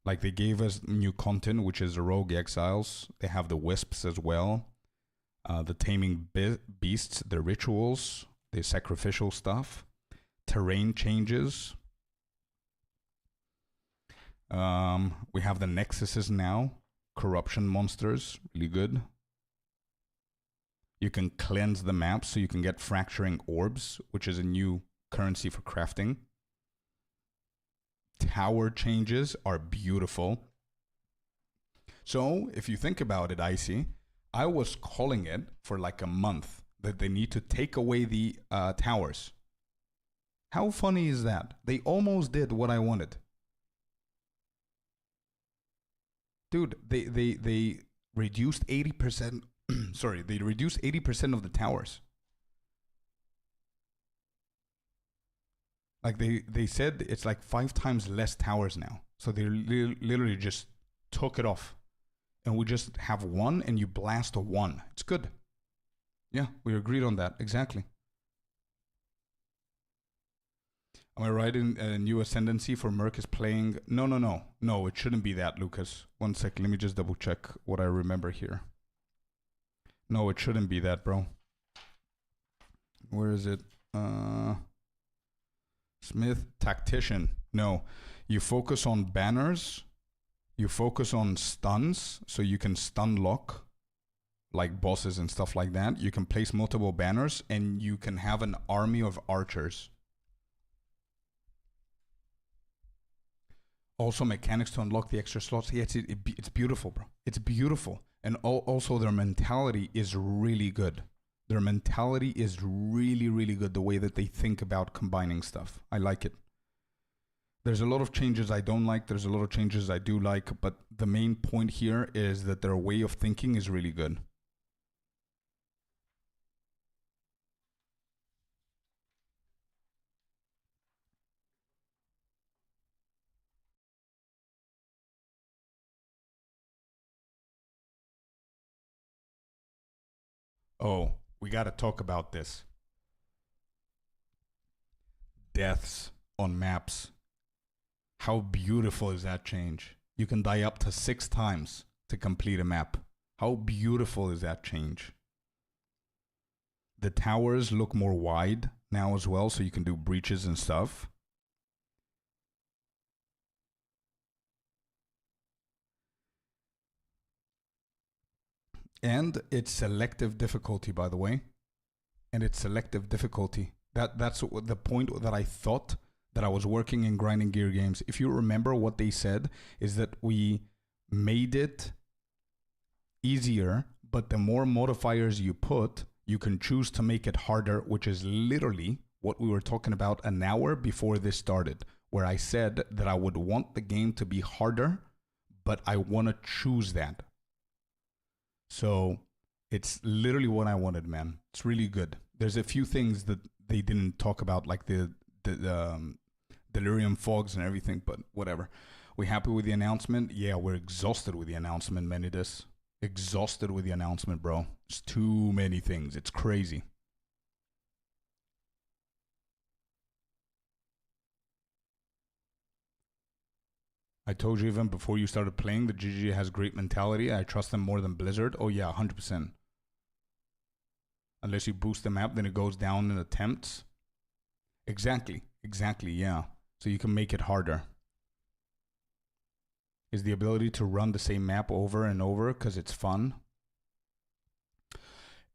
Like, they gave us new content, which is the rogue exiles. They have the wisps as well. The taming beasts, the rituals, the sacrificial stuff, terrain changes. We have the nexuses now, corruption monsters, really good. You can cleanse the map so you can get fracturing orbs, which is a new currency for crafting. Tower changes are beautiful. So if you think about it, Icy, I was calling it for like a month that they need to take away the towers. How funny is that? They almost did what I wanted. Dude, they reduced 80%. Sorry, they reduced 80% of the towers. Like they said it's like 5 times less towers now. So they literally just took it off. And we just have one and you blast a 1. It's good. Yeah, we agreed on that. Exactly. Am I right in new ascendancy for Merc is playing? No. No, it shouldn't be that, Lucas. One sec, let me just double check what I remember here. No, it shouldn't be that, bro. Where is it? Smith, tactician. No, you focus on banners. You focus on stuns, so you can stun lock, like bosses and stuff like that. You can place multiple banners, and you can have an army of archers. Also, mechanics to unlock the extra slots. Yeah, it's beautiful, bro. It's beautiful. And also, their mentality is really good. Their mentality is really, really good. The way that they think about combining stuff. I like it. There's a lot of changes I don't like. There's a lot of changes I do like. But the main point here is that their way of thinking is really good. Oh, we got to talk about this. Deaths on maps. How beautiful is that change? You can die up to 6 times to complete a map. How beautiful is that change? The towers look more wide now as well, so you can do breaches and stuff. And it's selective difficulty, by the way. And it's selective difficulty. That's the point that I thought that I was working in grinding gear games. If you remember, what they said is that we made it easier, but the more modifiers you put, you can choose to make it harder, which is literally what we were talking about an hour before this started, where I said that I would want the game to be harder, but I want to choose that. So it's literally what I wanted, man. It's really good. There's a few things that they didn't talk about, like the delirium fogs and everything, but whatever. We happy with the announcement? Yeah, we're exhausted with the announcement, Menidus. Exhausted with the announcement, bro. It's too many things. It's crazy. I told you even before you started playing that GG has great mentality. I trust them more than Blizzard. Oh yeah, 100%. Unless you boost the map, then it goes down in attempts. Exactly, yeah. So you can make it harder. Is the ability to run the same map over and over because it's fun.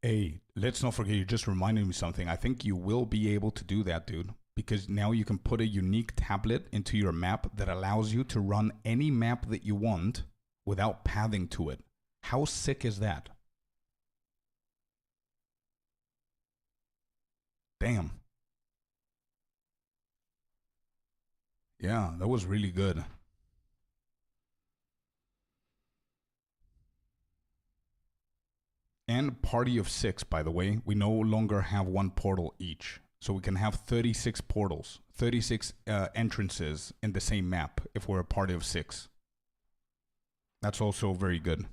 Hey, let's not forget, you just reminded me something. I think you will be able to do that, dude. Because now you can put a unique tablet into your map that allows you to run any map that you want without pathing to it. How sick is that? Damn. Yeah, that was really good. And party of 6, by the way. We no longer have one portal each. So we can have 36 portals, 36 entrances in the same map if we're a party of 6. That's also very good.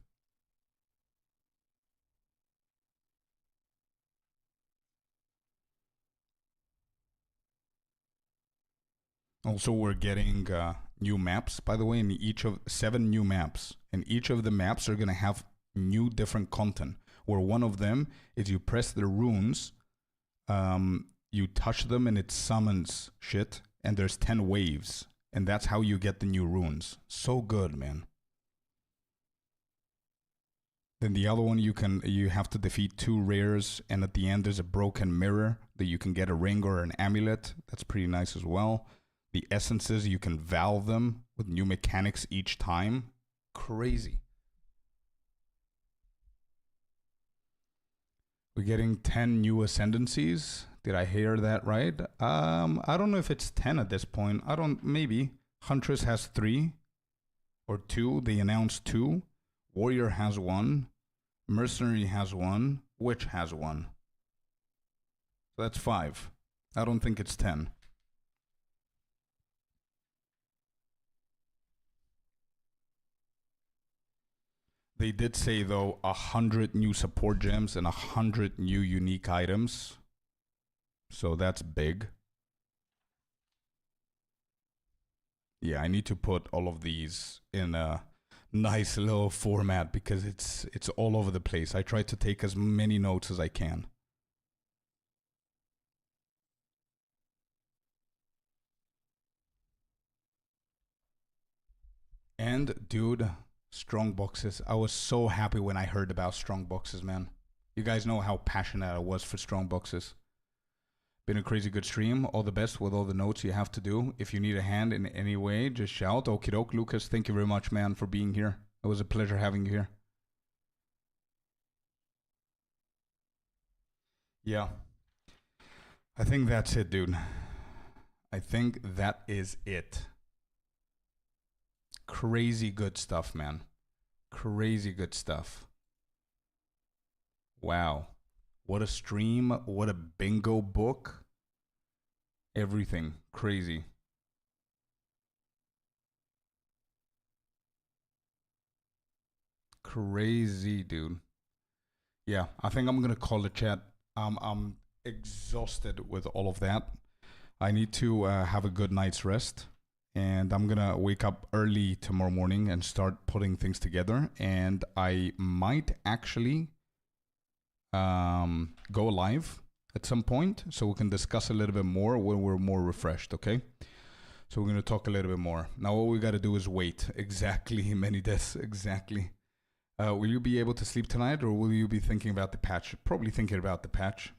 Also, we're getting new maps, by the way, in each of 7 new maps. And each of the maps are going to have new different content, where one of them is you press the runes, you touch them and it summons shit, and there's 10 waves. And that's how you get the new runes. So good, man. Then the other one, you have to defeat 2 rares, and at the end there's a broken mirror that you can get a ring or an amulet. That's pretty nice as well. The essences, you can valve them with new mechanics each time. Crazy. We're getting 10 new ascendancies. Did I hear that right? I don't know if it's 10 at this point. Maybe. Huntress has 3 or 2. They announced 2. Warrior has 1. Mercenary has 1. Witch has 1. So that's 5. I don't think it's 10. They did say, though, 100 new support gems and 100 new unique items. So that's big. Yeah, I need to put all of these in a nice little format because it's all over the place. I try to take as many notes as I can. And, dude, strong boxes. I was so happy when I heard about strong boxes, man. You guys know how passionate I was for strong boxes. Been a crazy good stream. All the best with all the notes you have to do. If you need a hand in any way, just shout. Okie doke, Lucas. Thank you very much, man, for being here. It was a pleasure having you here. Yeah. I think that's it, dude. I think that is it. Crazy good stuff, man. Crazy good stuff. Wow. What a stream. What a bingo book. Everything. Crazy. Crazy, dude. Yeah, I think I'm going to call the chat. I'm exhausted with all of that. I need to have a good night's rest. And I'm going to wake up early tomorrow morning and start putting things together. And I might actually go live at some point so we can discuss a little bit more when we're more refreshed, okay? So we're going to talk a little bit more. Now all we got to do is wait. Exactly, Many-Deaths, exactly. Will you be able to sleep tonight, or will you be thinking about the patch? Probably thinking about the patch.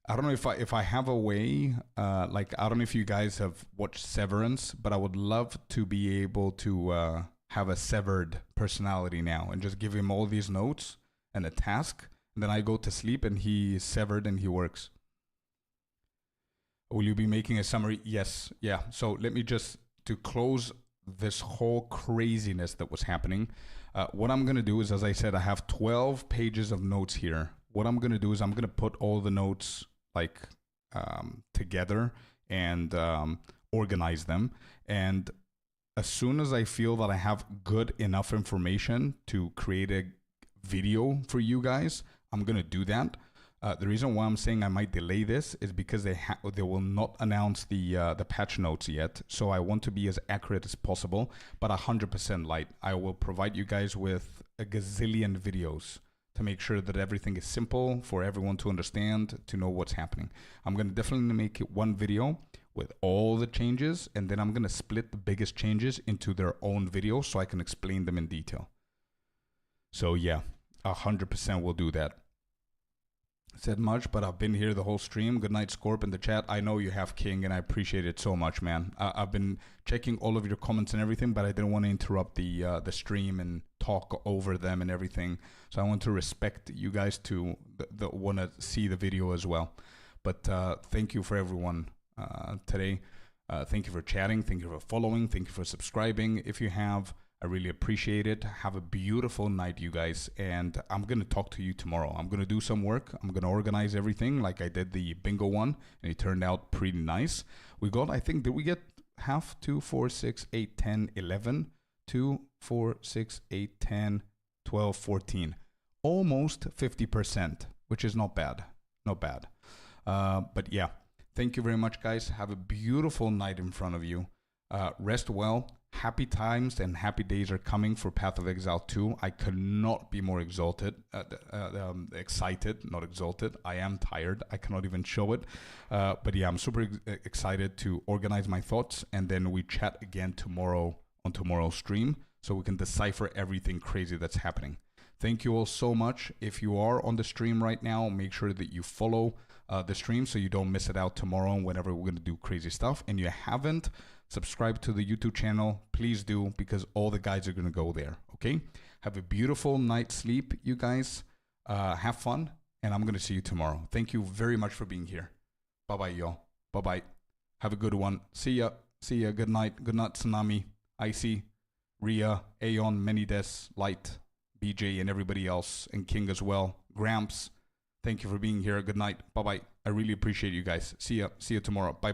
I don't know if I have a way, like, I don't know if you guys have watched Severance, but I would love to be able to have a severed personality now and just give him all these notes and a task. And then I go to sleep and he is severed and he works. Will you be making a summary? Yes. Yeah. So let me just, to close this whole craziness that was happening, what I'm going to do is, as I said, I have 12 pages of notes here. What I'm going to do is I'm going to put all the notes like together and organize them. And as soon as I feel that I have good enough information to create a video for you guys, I'm going to do that. The reason why I'm saying I might delay this is because they will not announce the patch notes yet. So I want to be as accurate as possible, but 100% light. I will provide you guys with a gazillion videos to make sure that everything is simple for everyone to understand, to know what's happening. I'm going to definitely make it one video with all the changes, and then I'm going to split the biggest changes into their own videos so I can explain them in detail. So yeah, 100% will do that. Said much, but I've been here the whole stream. Good night, Scorp, in the chat. I know you have, King, and I appreciate it so much, man. I've been checking all of your comments and everything, but I didn't want to interrupt the stream and talk over them and everything. So I want to respect you guys to want to see the video as well. But thank you for everyone today. Thank you for chatting. Thank you for following. Thank you for subscribing. If you have, I really appreciate it. Have a beautiful night, you guys. And I'm going to talk to you tomorrow. I'm going to do some work. I'm going to organize everything like I did the bingo one. And it turned out pretty nice. We got, I think, did we get half? 2, 4, 6, 8, 10, 11? 2, 4, 6, 8, 10, 12, 14. Almost 50%, which is not bad. Not bad. But yeah, thank you very much, guys. Have a beautiful night in front of you. Rest well. Happy times and happy days are coming for Path of Exile 2. I could not be more excited, not exalted. I am tired. I cannot even show it. But yeah, I'm super excited to organize my thoughts, and then we chat again tomorrow on tomorrow's stream so we can decipher everything crazy that's happening. Thank you all so much. If you are on the stream right now, make sure that you follow the stream so you don't miss it out tomorrow whenever we're going to do crazy stuff. And you haven't subscribed to the YouTube channel, please do, because all the guides are going to go there, okay? Have a beautiful night's sleep, you guys. Have fun, and I'm going to see you tomorrow. Thank you very much for being here. Bye-bye, y'all. Bye-bye. Have a good one. See ya. See ya. Good night. Good night, Tsunami, Icy, Ria, Aeon, Menides, Light, BJ, and everybody else, and King as well. Gramps, thank you for being here. Good night. Bye-bye. I really appreciate you guys. See ya. See you tomorrow. Bye.